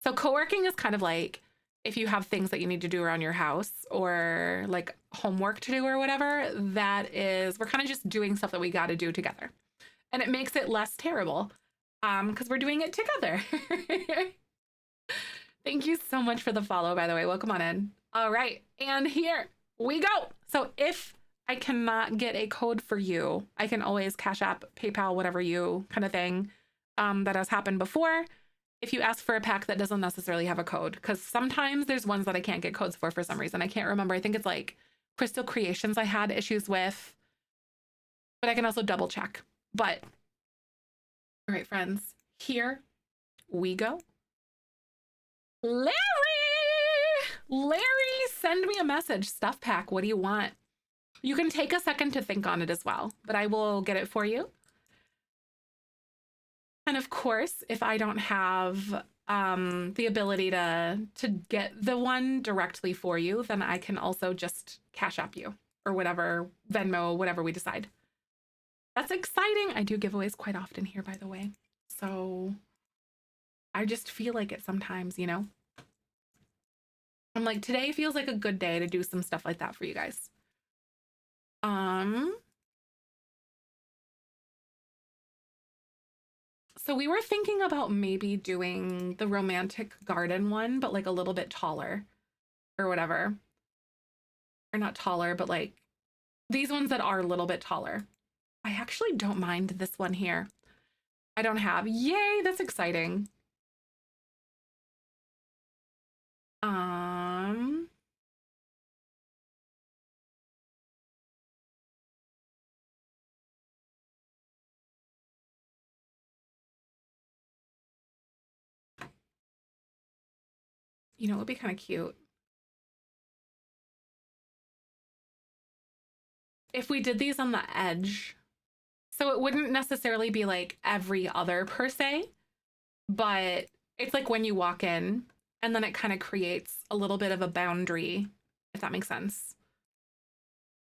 So co-working is kind of like if you have things that you need to do around your house or like homework to do or whatever, that is, we're kind of just doing stuff that we got to do together. And it makes it less terrible because we're doing it together. Thank you so much for the follow, by the way. Welcome on in. All right, and here we go. So if I cannot get a code for you, I can always Cash App, PayPal, whatever you kind of thing. That has happened before. If you ask for a pack that doesn't necessarily have a code, because sometimes there's ones that I can't get codes for some reason. I can't remember. I think it's like Crystal Creations I had issues with, but I can also double check. But all right, friends, here we go. Larry, send me a message. Stuff pack. What do you want? You can take a second to think on it as well, but I will get it for you. And of course, if I don't have the ability to get the one directly for you, then I can also just Cash App you or whatever, Venmo, whatever we decide. That's exciting. I do giveaways quite often here, by the way. So I just feel like it sometimes, you know? I'm like, today feels like a good day to do some stuff like that for you guys. So we were thinking about maybe doing the romantic garden one, but like a little bit taller or whatever. Or not taller, but like these ones that are a little bit taller. I actually don't mind this one here. I don't have. Yay, that's exciting. You know, it would be kind of cute if we did these on the edge. So it wouldn't necessarily be like every other per se, but it's like when you walk in and then it kind of creates a little bit of a boundary, if that makes sense.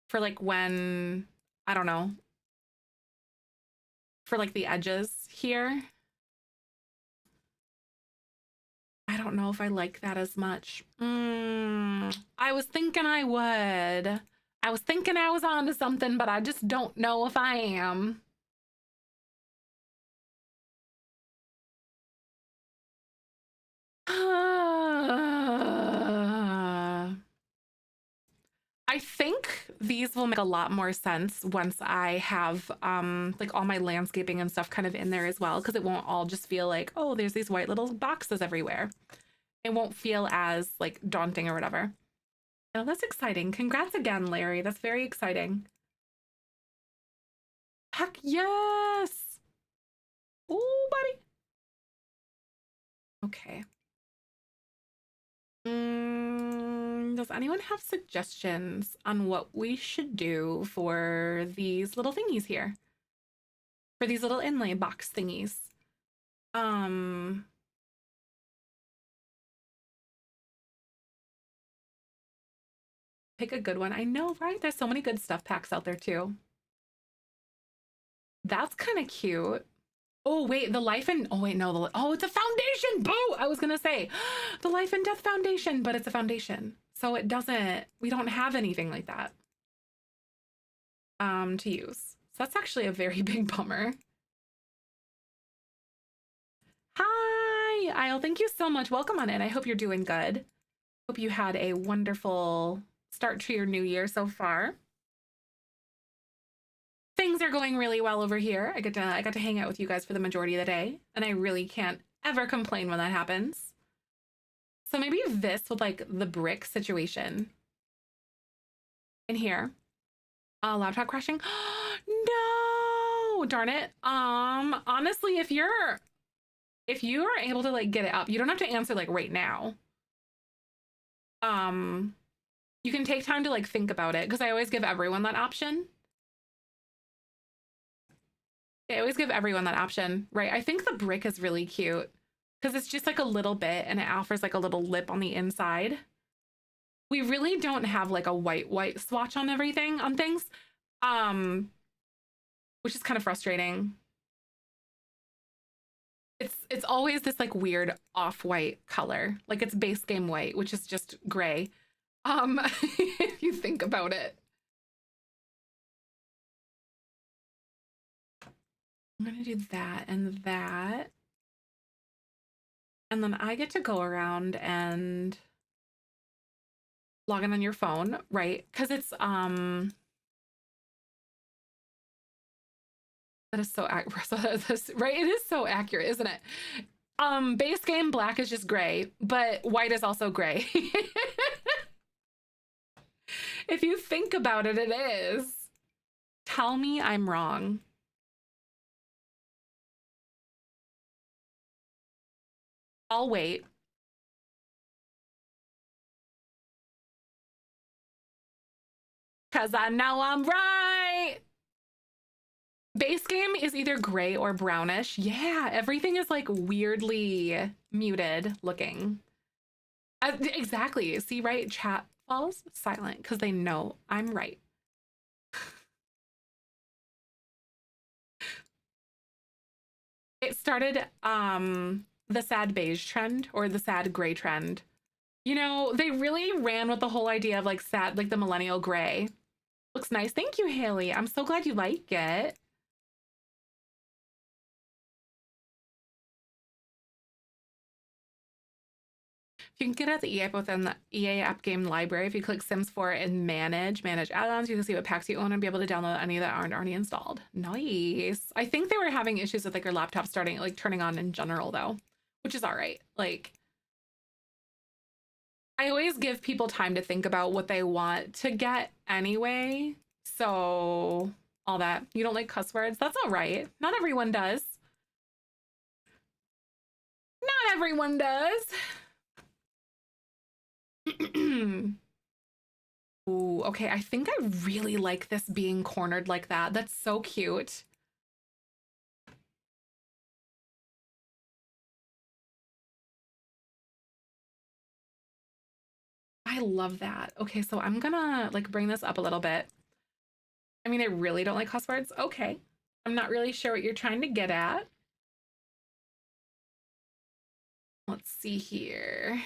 For like when, I don't know, for like the edges here. I don't know if I like that as much. I was thinking I would. I was thinking I was onto something, but I just don't know if I am. I think these will make a lot more sense once I have like all my landscaping and stuff kind of in there as well, because it won't all just feel like, oh, there's these white little boxes everywhere. It won't feel as like daunting or whatever. Oh, that's exciting. Congrats again, Larry. That's very exciting. Heck yes. Oh, buddy. Okay. Does anyone have suggestions on what we should do for these little thingies here? For these little inlay box thingies? Pick a good one. I know, right? There's so many good stuff packs out there too. That's kind of cute. Oh, wait, the Life and... Oh, wait, no. Oh, it's a foundation! Boo! I was going to say the Life and Death Foundation, but it's a foundation. So it doesn't... We don't have anything like that to use. So that's actually a very big bummer. Hi, Isle. Thank you so much. Welcome on in. I hope you're doing good. Hope you had a wonderful start to your new year so far. Things are going really well over here. I got to hang out with you guys for the majority of the day, and I really can't ever complain when that happens. So maybe this with like the brick situation in here. Laptop crashing. No, darn it. Honestly, if you are able to like get it up, you don't have to answer like right now. You can take time to like think about it, because I always give everyone that option. I always give everyone that option, right? I think the brick is really cute because it's just like a little bit and it offers like a little lip on the inside. We really don't have like a white swatch on everything, on things, which is kind of frustrating. It's always this like weird off-white color, like it's base game white, which is just gray. If you think about it. I'm gonna do that and that. And then I get to go around and log in on your phone, right? Because it's that is so accurate. Right? It is so accurate, isn't it? Base game black is just gray, but white is also gray. If you think about it, it is. Tell me I'm wrong. I'll wait. Because I know I'm right. Base game is either gray or brownish. Yeah, everything is like weirdly muted looking. Exactly. See, right? Chat falls silent because they know I'm right. It started the sad beige trend or the sad gray trend. You know, they really ran with the whole idea of like sad, like the millennial gray. Looks nice. Thank you, Haley. I'm so glad you like it. You can get at the EA app within the EA app game library. If you click Sims 4 and manage add-ons, you can see what packs you own and be able to download any that aren't already installed. Nice. I think they were having issues with like your laptop starting, like turning on in general though, which is all right. Like, I always give people time to think about what they want to get anyway. So all that, you don't like cuss words? That's all right. Not everyone does. Not everyone does. Ooh, okay. I think I really like this being cornered like that. That's so cute. I love that. Okay, so I'm gonna like bring this up a little bit. I mean, I really don't like cuss words. Okay. I'm not really sure what you're trying to get at. Let's see here.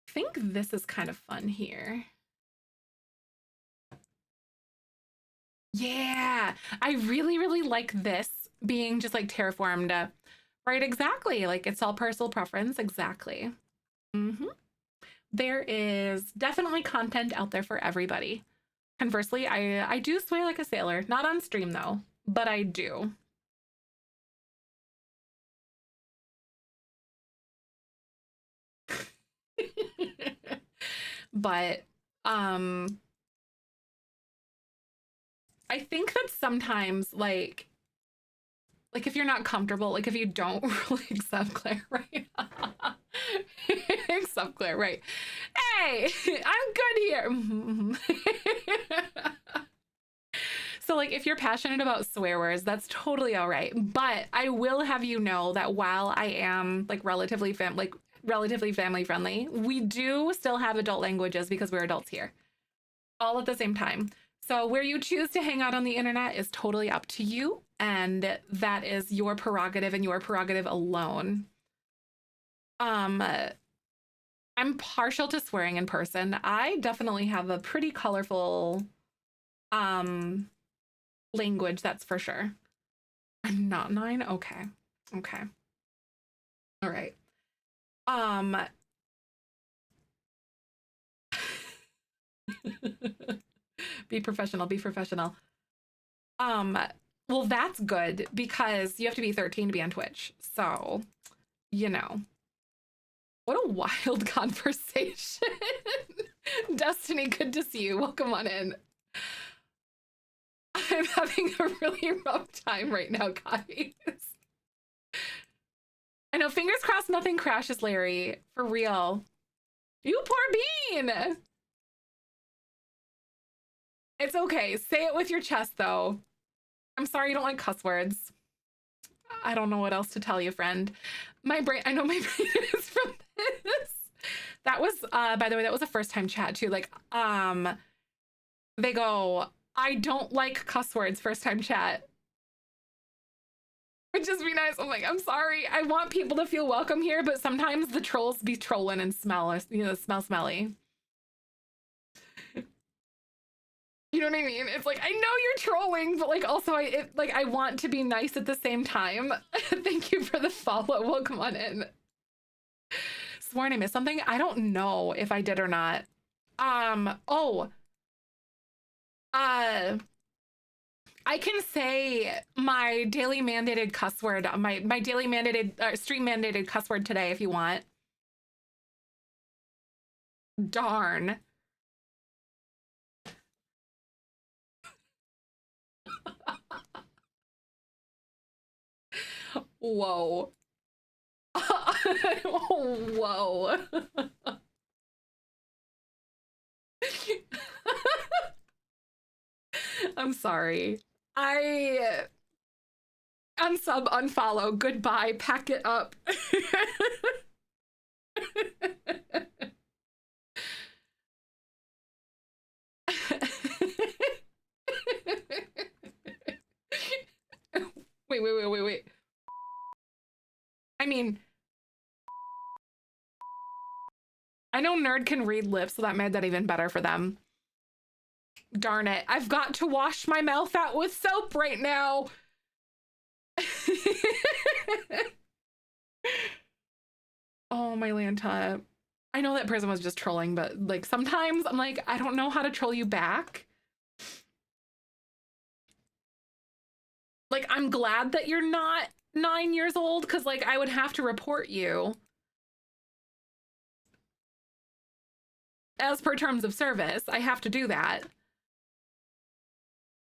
I think this is kind of fun here. Yeah, I really, really like this being just like terraformed. Right, exactly. Like it's all personal preference. Exactly. Mm-hmm. There is definitely content out there for everybody. Conversely, I do swear like a sailor. Not on stream though, but I do. But I think that sometimes like if you're not comfortable, like if you don't really accept Claire, right? Accept Claire, right? Hey, I'm good here. So like if you're passionate about swear words, that's totally all right. But I will have you know that while I am like relatively family friendly, we do still have adult languages because we're adults here. All at the same time. So where you choose to hang out on the internet is totally up to you, and that is your prerogative and your prerogative alone. I'm partial to swearing in person. I definitely have a pretty colorful language, that's for sure. I'm not 9. Okay. Okay. All right. Um be professional, be professional. Um well, that's good because you have to be 13 to be on Twitch. So, you know. What a wild conversation. Destiny, good to see you. Welcome on in. I'm having a really rough time right now, guys. I know, fingers crossed nothing crashes, Larry. For real. You poor bean. It's okay. Say it with your chest, though. I'm sorry you don't like cuss words. I don't know what else to tell you, friend. My brain, I know my brain is from this. That was, by the way, that was a first time chat too. Like, they go, I don't like cuss words, first time chat. Would just be nice. I'm like, I'm sorry. I want people to feel welcome here, but sometimes the trolls be trolling and smell, smell smelly. You know what I mean? It's like, I know you're trolling, but like also I want to be nice at the same time. Thank you for the follow. Welcome on in. Sworn I missed something. I don't know if I did or not. Oh. I can say my daily mandated cuss word, my daily mandated stream mandated cuss word today if you want. Darn. Whoa. Whoa. I'm sorry. I unsub, unfollow, goodbye, pack it up. Wait. I mean, I know Nerd can read lips, so that made that even better for them. Darn it. I've got to wash my mouth out with soap right now. Oh, my Lanta. I know that person was just trolling, but like sometimes I'm like, I don't know how to troll you back. Like, I'm glad that you're not 9 years old because like I would have to report you as per terms of service. I have to do that.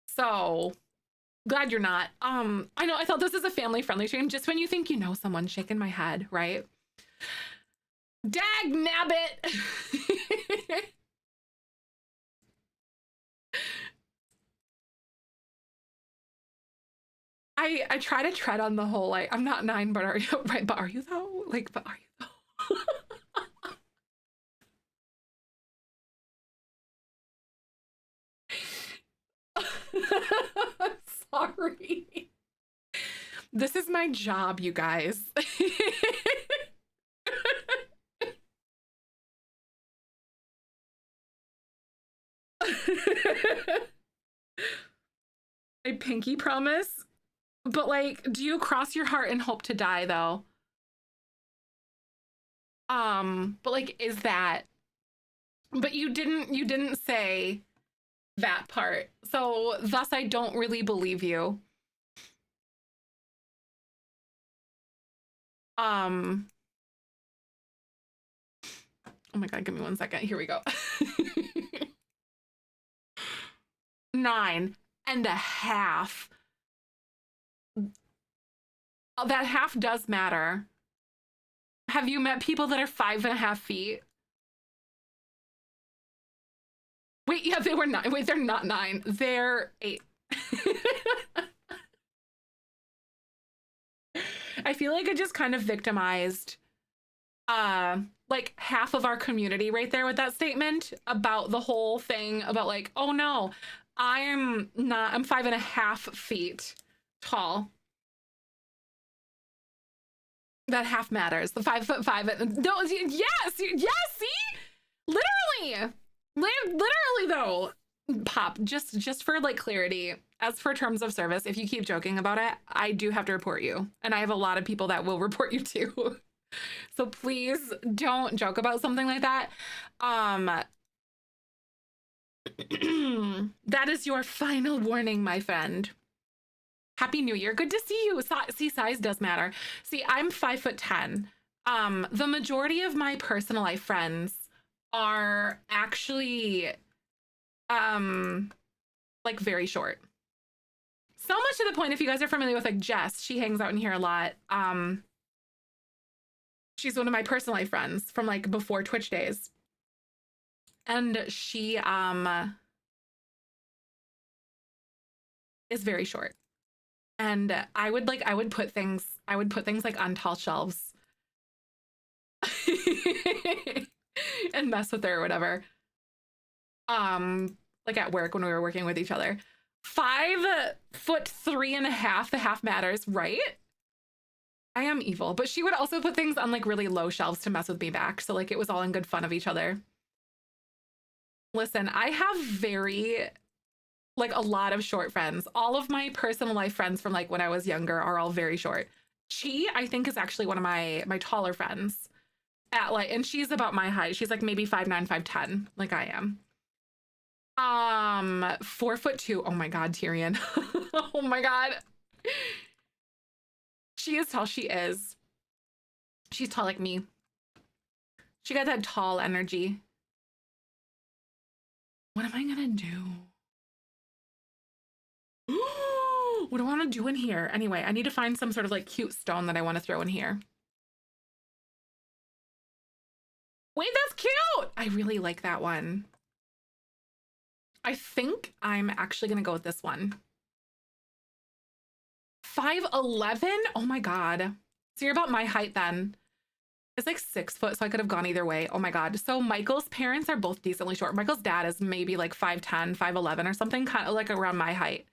So glad you're not. I know I thought this is a family friendly stream just when you think you know someone, shaking my head, right? Dag nabbit. I try to tread on the whole like I'm not 9, but are you right? But are you though? Like, but are you though? Sorry. This is my job, you guys. A pinky promise? But like, do you cross your heart and hope to die though? But like, is that, but you didn't say that part. So thus I don't really believe you. Oh my God, give me 1 second. Here we go. 9.5. That half does matter. Have you met people that are 5.5 feet? Wait, yeah, they were 9. Wait, they're not 9. They're 8. I feel like I just kind of victimized like half of our community right there with that statement about the whole thing about like, oh no, I'm 5.5 feet tall. That half matters. The 5'5". No, yes, see? Literally though. Pop, just for like clarity, as for terms of service, if you keep joking about it, I do have to report you. And I have a lot of people that will report you too. So please don't joke about something like that. That is your final warning, my friend. Happy New Year. Good to see you. See, size does matter. See, I'm 5'10". The majority of my personal life friends are actually like very short. So much to the point, if you guys are familiar with like Jess, she hangs out in here a lot. She's one of my personal life friends from like before Twitch days. And she is very short. And I would put things like on tall shelves and mess with her or whatever. Like at work when we were working with each other. 5'3.5", the half matters, right? I am evil, but she would also put things on like really low shelves to mess with me back. So like it was all in good fun of each other. Listen, I have like a lot of short friends. All of my personal life friends from like when I was younger are all very short. She, I think, is actually one of my taller friends at like, and she's about my height. She's like maybe 5'9", 5'10", like I am. 4'2". Oh my God, Tyrion. Oh my God. She is tall. She is. She's tall like me. She got that tall energy. What am I gonna do? What do I want to do in here? Anyway, I need to find some sort of like cute stone that I want to throw in here. Wait, that's cute! I really like that one. I think I'm actually gonna go with this one. 5'11"? Oh my God. So you're about my height then. It's like 6 foot, so I could have gone either way. Oh my God. So Michael's parents are both decently short. Michael's dad is maybe like 5'10", 5'11" or something, kind of like around my height.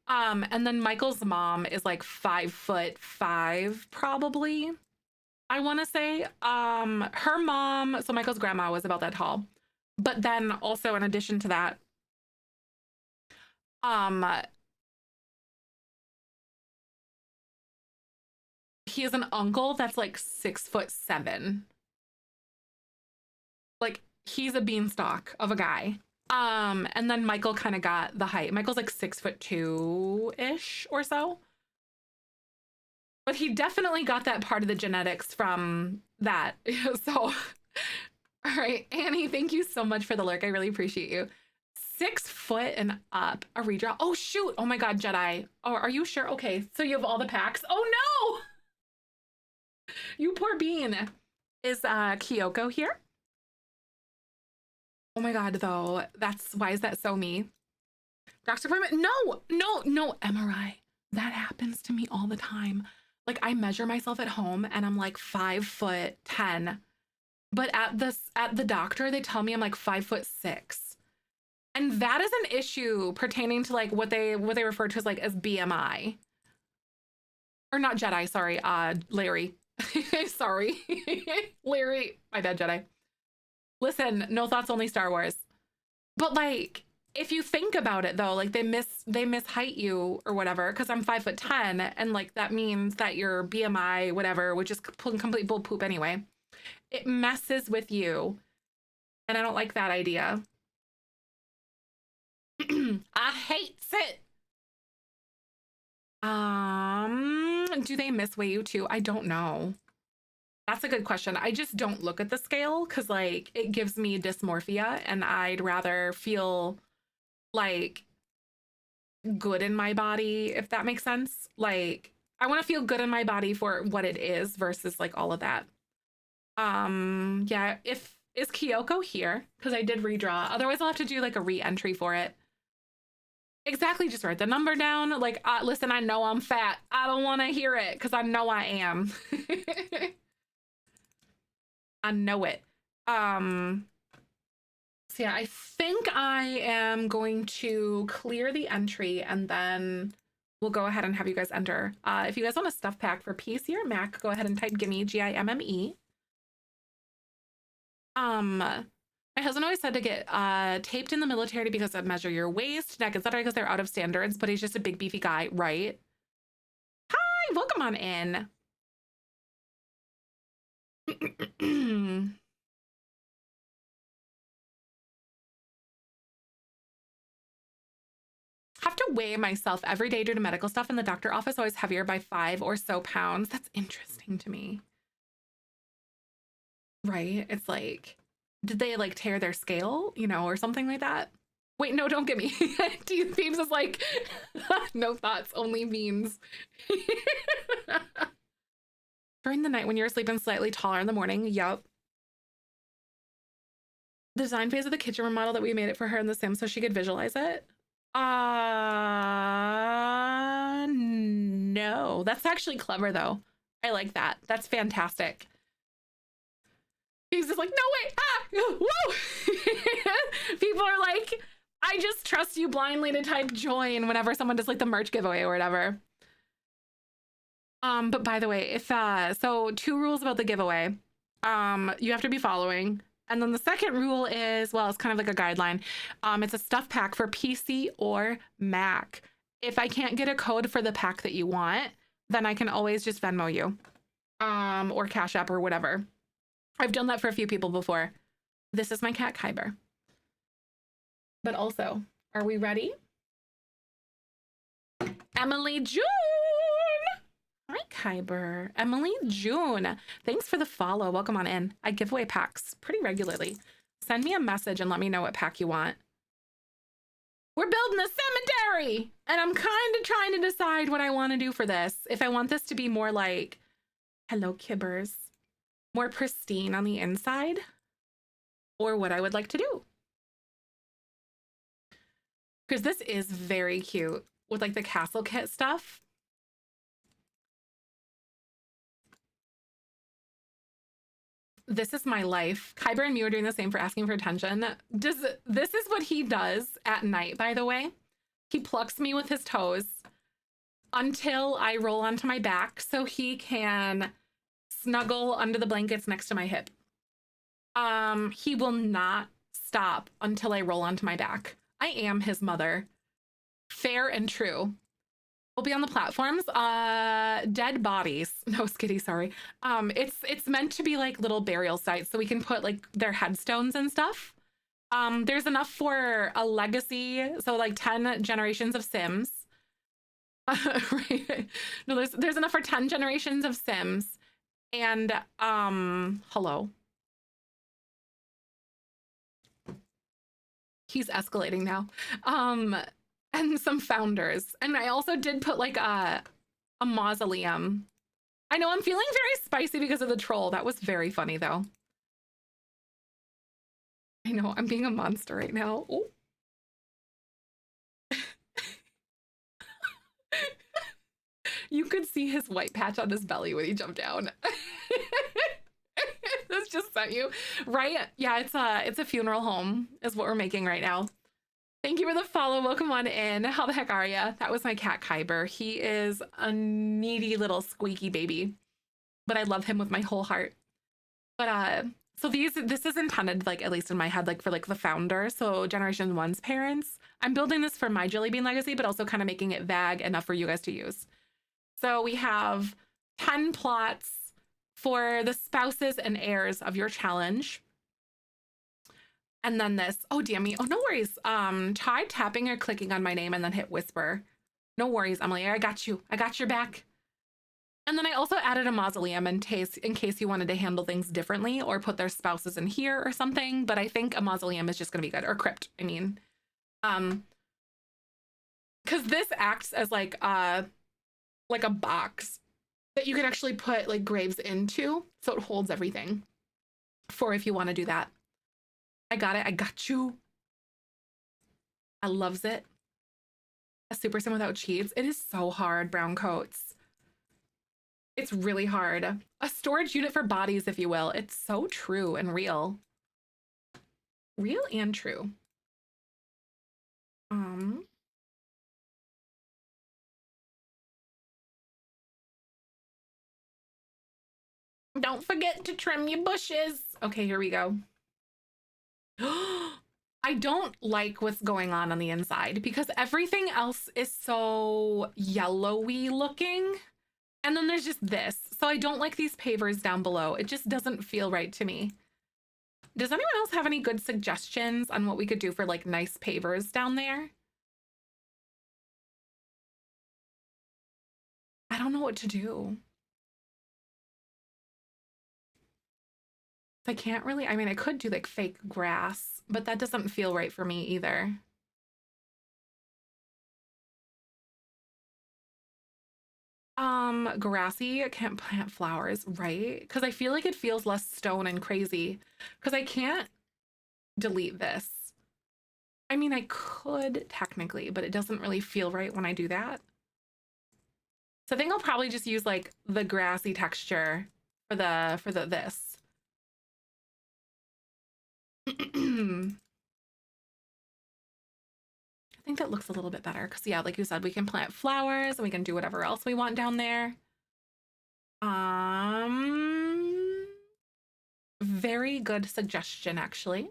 And then Michael's mom is like 5'5", probably, I want to say. Her mom, so Michael's grandma was about that tall. But then also in addition to that, he has an uncle that's like 6'7". Like he's a beanstalk of a guy. And then Michael kind of got the height. Michael's like 6'2"-ish or so. But he definitely got that part of the genetics from that. So, all right, Annie, thank you so much for the lurk. I really appreciate you. 6 foot and up, a redraw. Oh, shoot. Oh my God, Jedi. Oh, are you sure? Okay, so you have all the packs. Oh no! You poor bean. Is Kyoko here? Oh my God, though. Why is that so me? Doctor appointment? No, MRI. That happens to me all the time. Like I measure myself at home and I'm like 5'10", but at the doctor, they tell me I'm like 5'6". And that is an issue pertaining to like what they refer to as like as BMI. Or not Jedi, sorry, Larry. Sorry. Larry, my bad, Jedi. Listen, no thoughts, only Star Wars. But like, if you think about it though, like they misheight you or whatever, because I'm 5'10", and like that means that your BMI, whatever, which is complete bull poop anyway, it messes with you. And I don't like that idea. I hate it. Do they misweigh you too? I don't know. That's a good question. I just don't look at the scale because like it gives me dysmorphia and I'd rather feel like good in my body, if that makes sense. Like I want to feel good in my body for what it is versus like all of that. Yeah, is Kyoko here? Because I did redraw. Otherwise I'll have to do like a re-entry for it. Exactly, just write the number down. Like, listen, I know I'm fat. I don't want to hear it because I know I am. I know it. So yeah, I think I am going to clear the entry and then we'll go ahead and have you guys enter. If you guys want a stuff pack for PC or Mac, go ahead and type gimme, Gimme. My husband always said to get taped in the military because of measure your waist, neck, etc. because they're out of standards, but he's just a big beefy guy, right? Hi, welcome on in. Have to weigh myself every day due to medical stuff in the doctor office, always heavier by 5 or so pounds. That's interesting to me. Right? It's like, did they like tear their scale, you know, or something like that? Wait, no, don't get me. Beams is like, no thoughts, only memes. During the night when you're sleeping slightly taller in the morning. Yup. The design phase of the kitchen remodel that we made it for her in The Sims so she could visualize it. No. That's actually clever though. I like that. That's fantastic. He's just like, no way, whoa. People are like, I just trust you blindly to type join whenever someone does like the merch giveaway or whatever. But by the way, if so 2 rules about the giveaway. You have to be following. And then the second rule is, well, it's kind of like a guideline. It's a stuff pack for PC or Mac. If I can't get a code for the pack that you want, then I can always just Venmo you. Or Cash App or whatever. I've done that for a few people before. This is my cat, Kyber. But also, are we ready? Emily June! Hi, Kyber. Emily June. Thanks for the follow. Welcome on in. I give away packs pretty regularly. Send me a message and let me know what pack you want. We're building a cemetery! And I'm kind of trying to decide what I want to do for this. If I want this to be more like, hello, Kibbers. More pristine on the inside, or what I would like to do. Because this is very cute with like the castle kit stuff. This is my life. Kyber and me are doing the same for asking for attention. This is what he does at night, by the way. He plucks me with his toes until I roll onto my back so he can snuggle under the blankets next to my hip. He will not stop until I roll onto my back. I am his mother. Fair and true. We'll be on the platforms. Dead bodies. No, Skitty, sorry. It's meant to be like little burial sites so we can put like their headstones and stuff. There's enough for a legacy, so like 10 generations of Sims. Right. No, there's enough for 10 generations of Sims. And hello. He's escalating now. And some founders. And I also did put like a mausoleum. I know I'm feeling very spicy because of the troll. That was very funny though. I know I'm being a monster right now. Oh. You could see his white patch on his belly when he jumped down. This just sent you, right? Yeah, it's a funeral home is what we're making right now. Thank you for the follow. Welcome on in. How the heck are ya? That was my cat Kyber. He is a needy little squeaky baby, but I love him with my whole heart. But so this is intended, like, at least in my head, like for like the founder, so Generation One's parents. I'm building this for my Jelly Bean legacy, but also kind of making it vague enough for you guys to use. So we have 10 plots for the spouses and heirs of your challenge. And then this, oh, damn me. Oh, no worries. Try tapping or clicking on my name and then hit whisper. No worries, Emily. I got you. I got your back. And then I also added a mausoleum in case you wanted to handle things differently or put their spouses in here or something. But I think a mausoleum is just going to be good, or crypt. I mean, because this acts as like a box that you can actually put like graves into, so it holds everything for if you want to do that. I got it. I got you. I loves it. A super sim without cheats. It is so hard, brown coats. It's really hard. A storage unit for bodies, if you will. It's so true and real. Real and true. Don't forget to trim your bushes. Okay, here we go. I don't like what's going on the inside because everything else is so yellowy looking. And then there's just this. So I don't like these pavers down below. It just doesn't feel right to me. Does anyone else have any good suggestions on what we could do for like nice pavers down there? I don't know what to do. I can't really, I mean, I could do like fake grass, but that doesn't feel right for me either. Grassy, I can't plant flowers, right? Because I feel like it feels less stone and crazy. Because I can't delete this. I mean, I could technically, but it doesn't really feel right when I do that. So I think I'll probably just use like the grassy texture for the this. I think that looks a little bit better because yeah, like you said, we can plant flowers and we can do whatever else we want down there. Very good suggestion, actually.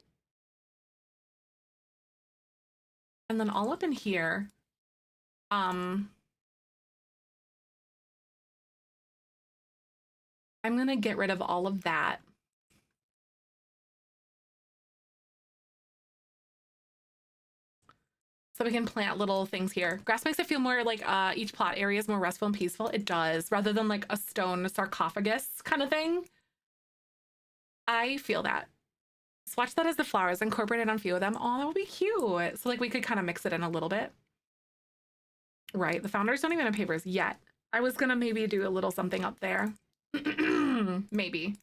And then all up in here, I'm gonna get rid of all of that. So we can plant little things here. Grass makes it feel more like each plot area is more restful and peaceful. It does, rather than like a stone sarcophagus kind of thing. I feel that. Swatch that as the flowers, incorporate it on a few of them. Oh, that would be cute. So like we could kind of mix it in a little bit. Right, the founders don't even have papers yet. I was gonna maybe do a little something up there. Maybe.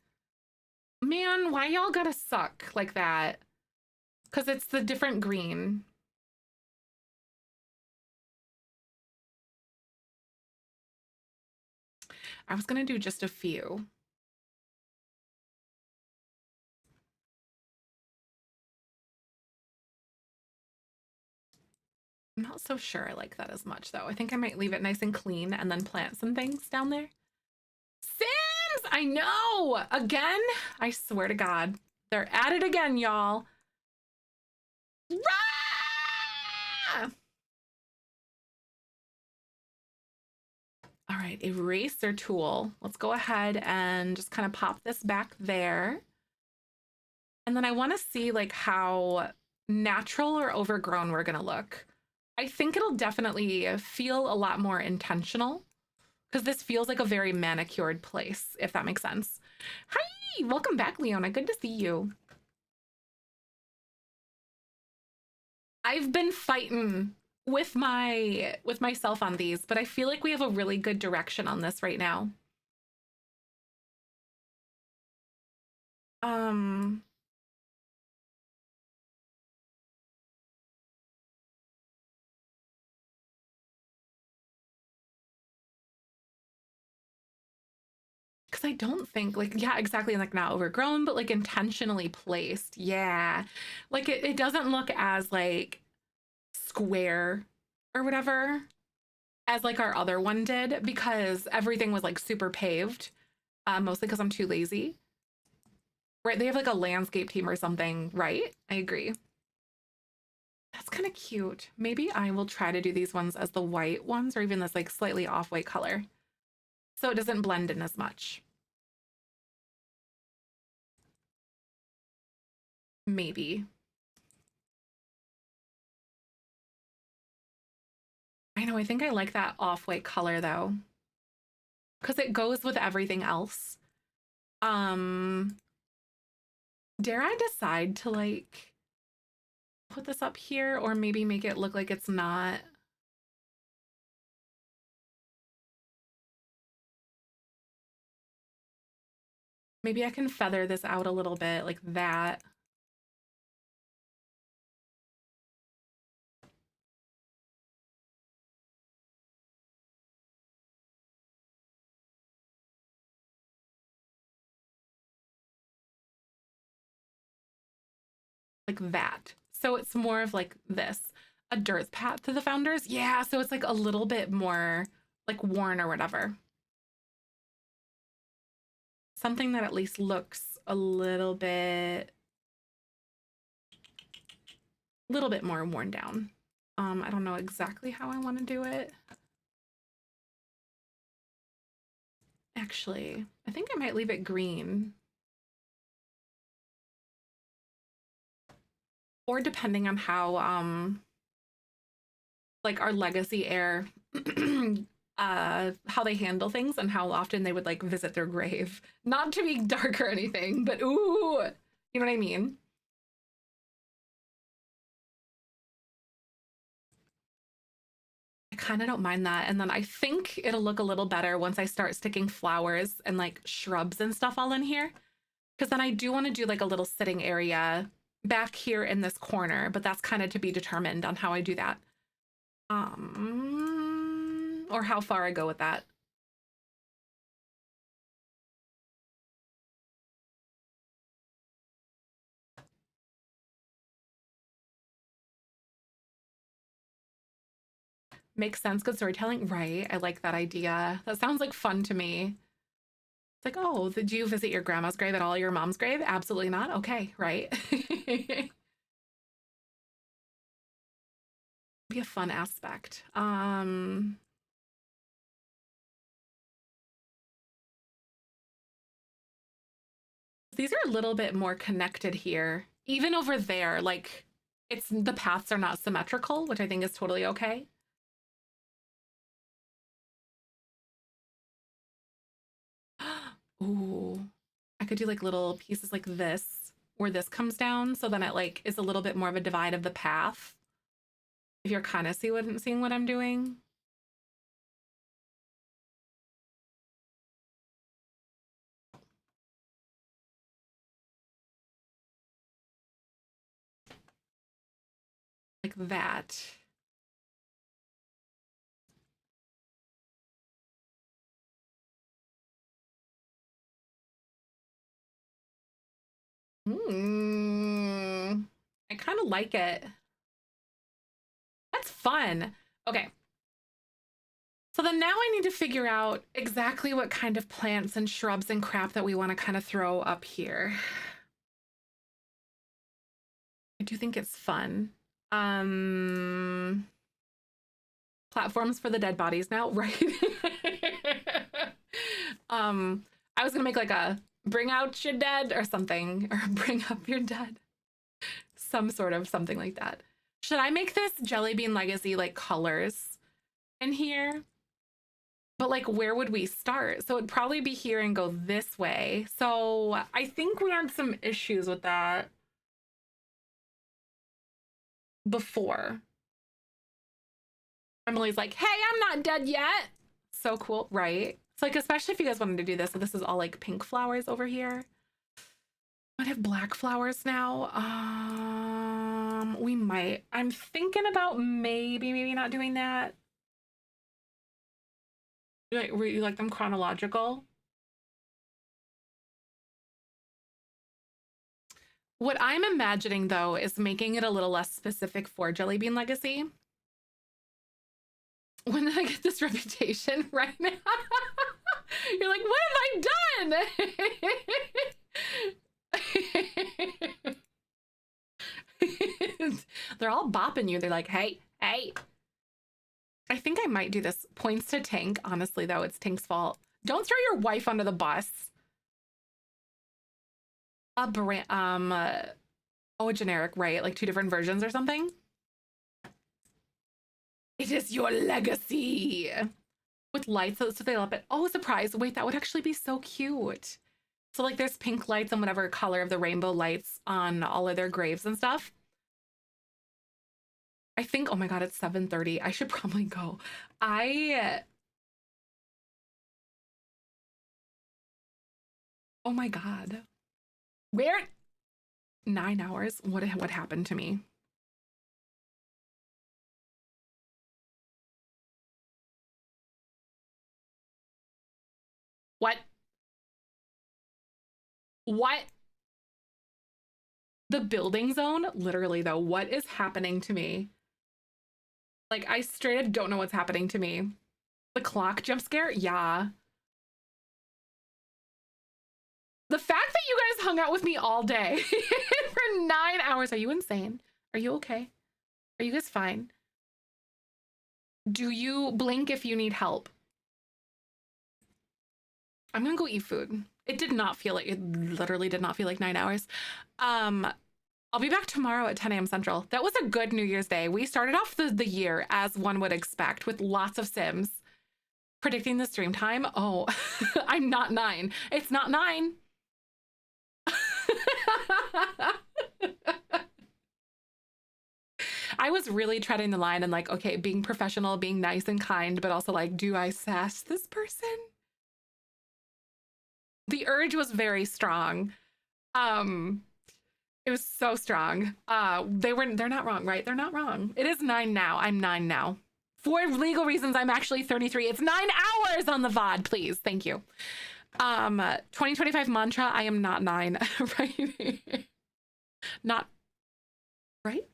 Man, why y'all gotta suck like that? Because it's the different green. I was gonna do just a few. I'm not so sure I like that as much though. I think I might leave it nice and clean and then plant some things down there. Sims! I know! Again? I swear to God. They're at it again, y'all. All right, eraser tool. Let's go ahead and just kind of pop this back there. And then I want to see like how natural or overgrown we're gonna look. I think it'll definitely feel a lot more intentional because this feels like a very manicured place, if that makes sense. Hi, welcome back, Leona. Good to see you. I've been fighting with myself on these, but I feel like we have a really good direction on this right now. Because I don't think like, yeah, exactly, like not overgrown, but like intentionally placed. Yeah, like it doesn't look as like square or whatever as like our other one did, because everything was like super paved, mostly because I'm too lazy. Right, they have like a landscape team or something, right? I agree. That's kind of cute. Maybe I will try to do these ones as the white ones, or even this like slightly off-white color, so it doesn't blend in as much. Maybe. I know, I think I like that off-white color though, because it goes with everything else. Um, dare I decide to like put this up here, or maybe make it look like it's not? Maybe I can feather this out a little bit like that. Like that. So it's more of like this, a dirt path to the founders. Yeah, so it's like a little bit more like worn or whatever. Something that at least looks a little bit more worn down. I don't know exactly how I want to do it. Actually, I think I might leave it green. Or depending on how like our legacy heir how they handle things and how often they would like visit their grave. Not to be dark or anything, but ooh, you know what I mean? I kind of don't mind that. And then I think it'll look a little better once I start sticking flowers and like shrubs and stuff all in here. Because then I do want to do like a little sitting area back here in this corner, but that's kind of to be determined on how I do that. Or how far I go with that. Makes sense. Good storytelling. Right. I like that idea. That sounds like fun to me. It's like, oh, did you visit your grandma's grave at all, your mom's grave? Absolutely not. Okay, right. Be a fun aspect. These are a little bit more connected here. Even over there, like it's the paths are not symmetrical, which I think is totally okay. Ooh, I could do like little pieces like this, where this comes down, so then it like is a little bit more of a divide of the path. If you're kind of seeing what I'm doing. Like that. I kind of like it. That's fun. Okay. So then now I need to figure out exactly what kind of plants and shrubs and crap that we want to kind of throw up here. I do think it's fun. Platforms for the dead bodies now, right? I was gonna make like a bring out your dead or something, or bring up your dead. Some sort of something like that. Should I make this Jelly Bean Legacy like colors in here? But like, where would we start? So it'd probably be here and go this way. So I think we had some issues with that before. Emily's like, hey, I'm not dead yet. So cool, right? So like, especially if you guys wanted to do this. So this is all like pink flowers over here. Might have black flowers now. We might. I'm thinking about maybe not doing that. You like them chronological? What I'm imagining though is making it a little less specific for Jelly Bean Legacy. When did I get this reputation right now? You're like, what have I done? They're all bopping you. They're like, hey, hey. I think I might do this. Points to Tink. Honestly, though, it's Tink's fault. Don't throw your wife under the bus. A brand, oh, a generic, right? Like 2 different versions or something. It is your legacy. With lights, so they love it. Oh, surprise. Wait, that would actually be so cute. So like there's pink lights and whatever color of the rainbow lights on all of their graves and stuff. I think, oh my God, it's 7:30. I should probably go. Oh my God. Where? 9 hours? What happened to me? What? What? The building zone? Literally, though, what is happening to me? Like, I straight up don't know what's happening to me. The clock jump scare? Yeah. The fact that you guys hung out with me all day for 9 hours. Are you insane? Are you okay? Are you guys fine? Do you blink if you need help? I'm gonna go eat food. It did not feel like, it literally did not feel like 9 hours. I'll be back tomorrow at 10 a.m. Central. That was a good New Year's Day. We started off the year as one would expect with lots of Sims. Predicting the stream time? Oh, I'm not 9. It's not 9. I was really treading the line and like, okay, being professional, being nice and kind, but also like, do I sass this person? The urge was very strong. It was so strong. They're not wrong, right? They're not wrong. It is 9 now. I'm 9 now. For legal reasons, I'm actually 33. It's 9 hours on the VOD, please. Thank you. 2025 mantra, I am not 9, right? Not, right?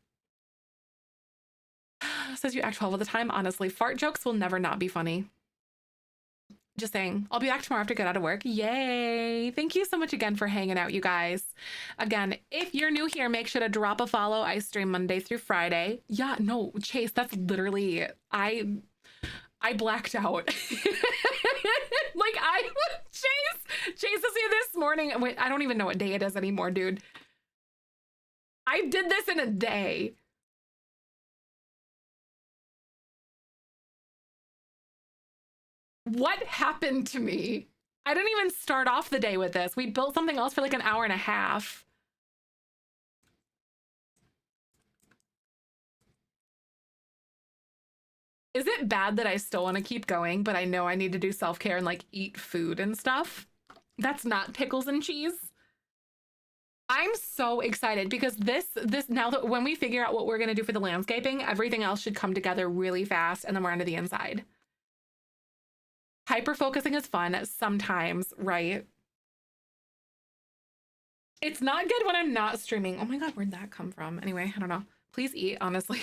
Says you act 12 all the time. Honestly, fart jokes will never not be funny. Just saying. I'll be back tomorrow after I get out of work. Yay. Thank you so much again for hanging out, you guys. Again, if you're new here, make sure to drop a follow. I stream Monday through Friday. Yeah, no, Chase, that's literally, I blacked out. Like Chase is here this morning. Wait, I don't even know what day it is anymore, dude. I did this in a day. What happened to me? I didn't even start off the day with this. We built something else for like an hour and a half. Is it bad that I still want to keep going, but I know I need to do self-care and like eat food and stuff? That's not pickles and cheese. I'm so excited because this now that when we figure out what we're going to do for the landscaping, everything else should come together really fast and then we're onto the inside. Hyper focusing is fun sometimes, right? It's not good when I'm not streaming. Oh my God, where'd that come from? Anyway, I don't know. Please eat, honestly.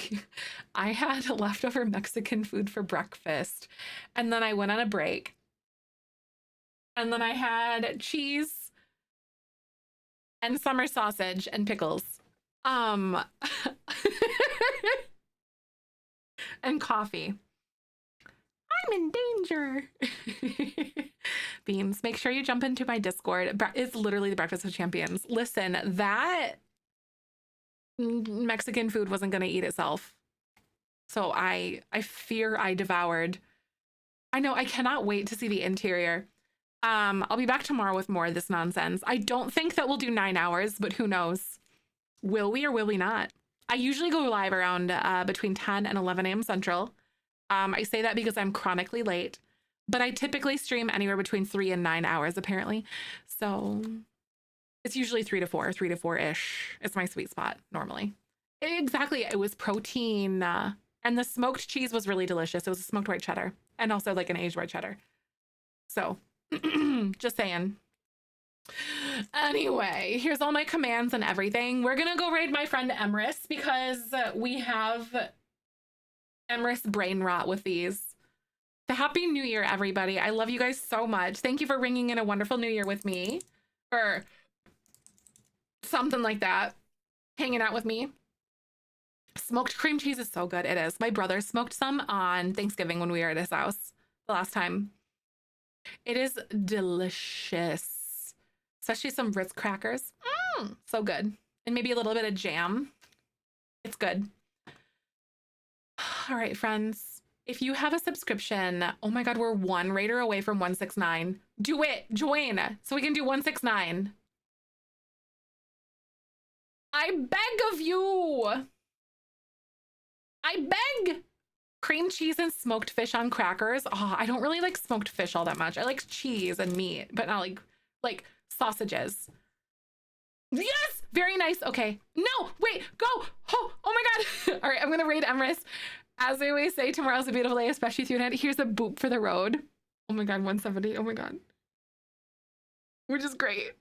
I had leftover Mexican food for breakfast and then I went on a break. And then I had cheese and summer sausage and pickles. And coffee. I'm in danger. Beans, make sure you jump into my Discord. It's literally the Breakfast of Champions. Listen, that Mexican food wasn't going to eat itself. So I fear I devoured. I know, I cannot wait to see the interior. I'll be back tomorrow with more of this nonsense. I don't think that we'll do 9 hours, but who knows? Will we or will we not? I usually go live around between 10 and 11 a.m. Central. I say that because I'm chronically late, but I typically stream anywhere between 3 and 9 hours, apparently. So it's usually 3 to 4-ish. It's my sweet spot normally. Exactly. It was protein. And the smoked cheese was really delicious. It was a smoked white cheddar and also like an aged white cheddar. So just saying. Anyway, here's all my commands and everything. We're going to go raid my friend Emrys because we have Emrys brain rot with these. Happy New Year, everybody. I love you guys so much. Thank you for ringing in a wonderful New Year with me, or something like that. Hanging out with me. Smoked cream cheese is so good. It is. My brother smoked some on Thanksgiving when we were at his house the last time. It is delicious. Especially some Ritz crackers. So good. And maybe a little bit of jam. It's good. All right, friends. If you have a subscription, oh my God, we're one rater away from 169. Do it. Join so we can do 169. I beg of you. I beg. Cream cheese and smoked fish on crackers. Oh, I don't really like smoked fish all that much. I like cheese and meat, but not like sausages. Yes, very nice. Okay, no, wait, go. Oh my God. All right, I'm gonna raid Emrys. As I always say, tomorrow's a beautiful day, especially through night. Here's a boop for the road. Oh my God, 170. Oh my God, which is great.